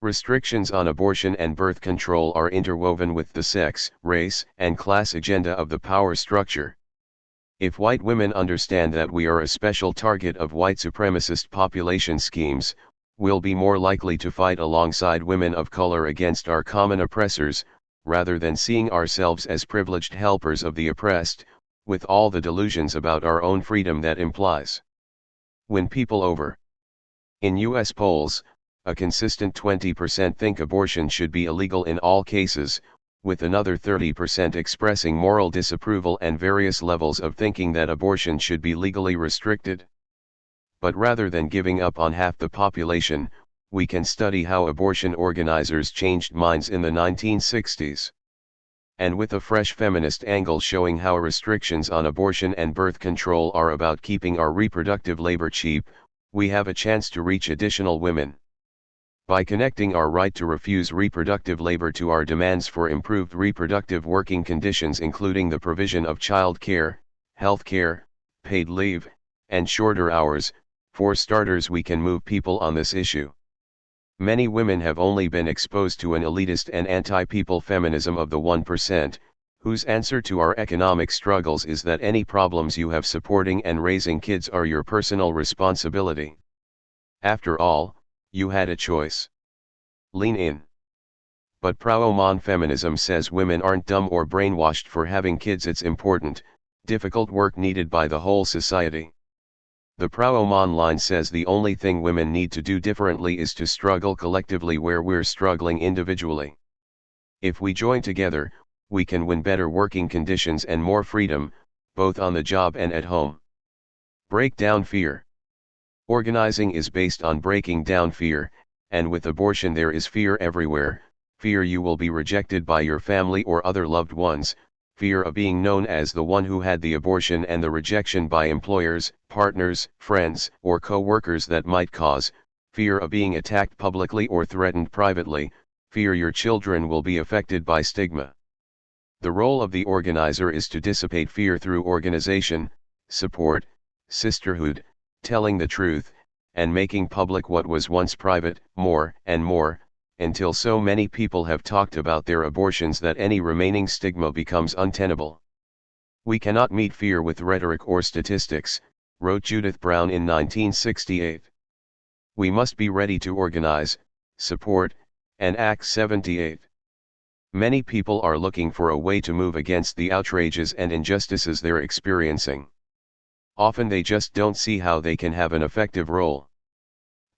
[SPEAKER 1] Restrictions on abortion and birth control are interwoven with the sex, race, and class agenda of the power structure. If white women understand that we are a special target of white supremacist population schemes, we'll be more likely to fight alongside women of color against our common oppressors, rather than seeing ourselves as privileged helpers of the oppressed, with all the delusions about our own freedom that implies. Win people over. In U.S. polls, a consistent 20% think abortion should be illegal in all cases, with another 30% expressing moral disapproval and various levels of thinking that abortion should be legally restricted. But rather than giving up on half the population, we can study how abortion organizers changed minds in the 1960s. And with a fresh feminist angle showing how restrictions on abortion and birth control are about keeping our reproductive labor cheap, we have a chance to reach additional women. By connecting our right to refuse reproductive labor to our demands for improved reproductive working conditions, including the provision of child care, health care, paid leave, and shorter hours, for starters, we can move people on this issue. Many women have only been exposed to an elitist and anti-people feminism of the 1%, whose answer to our economic struggles is that any problems you have supporting and raising kids are your personal responsibility. After all, you had a choice. Lean in. But pro-woman feminism says women aren't dumb or brainwashed for having kids. It's important, difficult work needed by the whole society. The pro-woman line says the only thing women need to do differently is to struggle collectively where we're struggling individually. If we join together, we can win better working conditions and more freedom, both on the job and at home. Break down fear. Organizing is based on breaking down fear, and with abortion there is fear everywhere: fear you will be rejected by your family or other loved ones, fear of being known as the one who had the abortion and the rejection by employers, partners, friends, or co-workers that might cause, fear of being attacked publicly or threatened privately, fear your children will be affected by stigma. The role of the organizer is to dissipate fear through organization, support, sisterhood, telling the truth, and making public what was once private, more and more, until so many people have talked about their abortions that any remaining stigma becomes untenable. We cannot meet fear with rhetoric or statistics, wrote Judith Brown in 1968. We must be ready to organize, support, and act. 78. Many people are looking for a way to move against the outrages and injustices they're experiencing. Often they just don't see how they can have an effective role.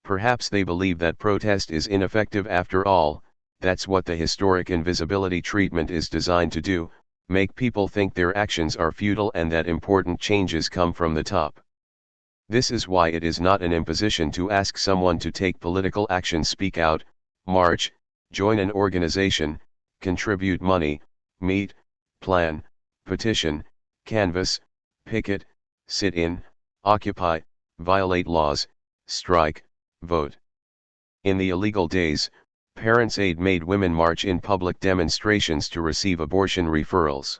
[SPEAKER 1] Perhaps they believe that protest is ineffective after all. That's what the historic invisibility treatment is designed to do, make people think their actions are futile and that important changes come from the top. This is why it is not an imposition to ask someone to take political action, speak out, march, join an organization, contribute money, meet, plan, petition, canvass, picket, sit in, occupy, violate laws, strike, vote. In the illegal days, Parents' Aid made women march in public demonstrations to receive abortion referrals.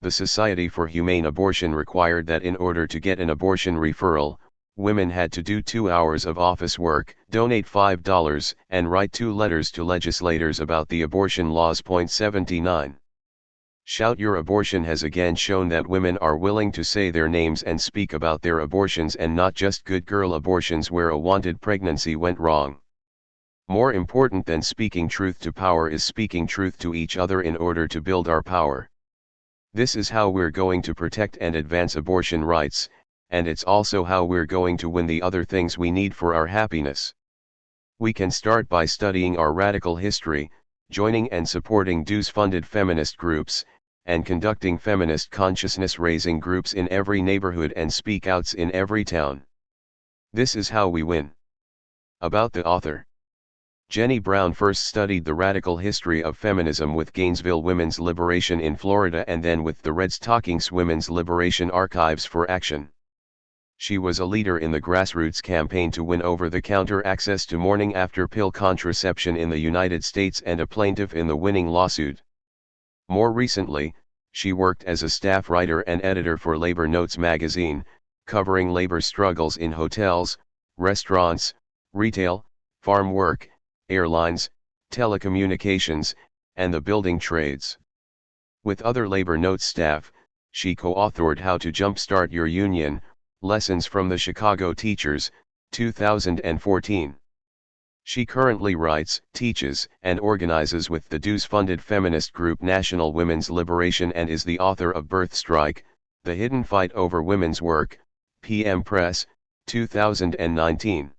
[SPEAKER 1] The Society for Humane Abortion required that in order to get an abortion referral, women had to do 2 hours of office work, donate $5, and write 2 letters to legislators about the abortion laws. 79. Shout Your Abortion has again shown that women are willing to say their names and speak about their abortions, and not just good girl abortions where a wanted pregnancy went wrong. More important than speaking truth to power is speaking truth to each other in order to build our power. This is how we're going to protect and advance abortion rights, and it's also how we're going to win the other things we need for our happiness. We can start by studying our radical history, joining and supporting DEWS-funded feminist groups, and conducting feminist consciousness-raising groups in every neighborhood and speak-outs in every town. This is how we win. About the author. Jenny Brown first studied the radical history of feminism with Gainesville Women's Liberation in Florida and then with the Red Stockings Women's Liberation Archives for Action. She was a leader in the grassroots campaign to win over-the-counter access to morning-after pill contraception in the United States and a plaintiff in the winning lawsuit. More recently, she worked as a staff writer and editor for Labor Notes magazine, covering labor struggles in hotels, restaurants, retail, farm work, airlines, telecommunications, and the building trades. With other Labor Notes staff, she co-authored How to Jumpstart Your Union, Lessons from the Chicago Teachers, 2014. She currently writes, teaches, and organizes with the DEWS-funded feminist group National Women's Liberation and is the author of Birth Strike, The Hidden Fight Over Women's Work, PM Press, 2019.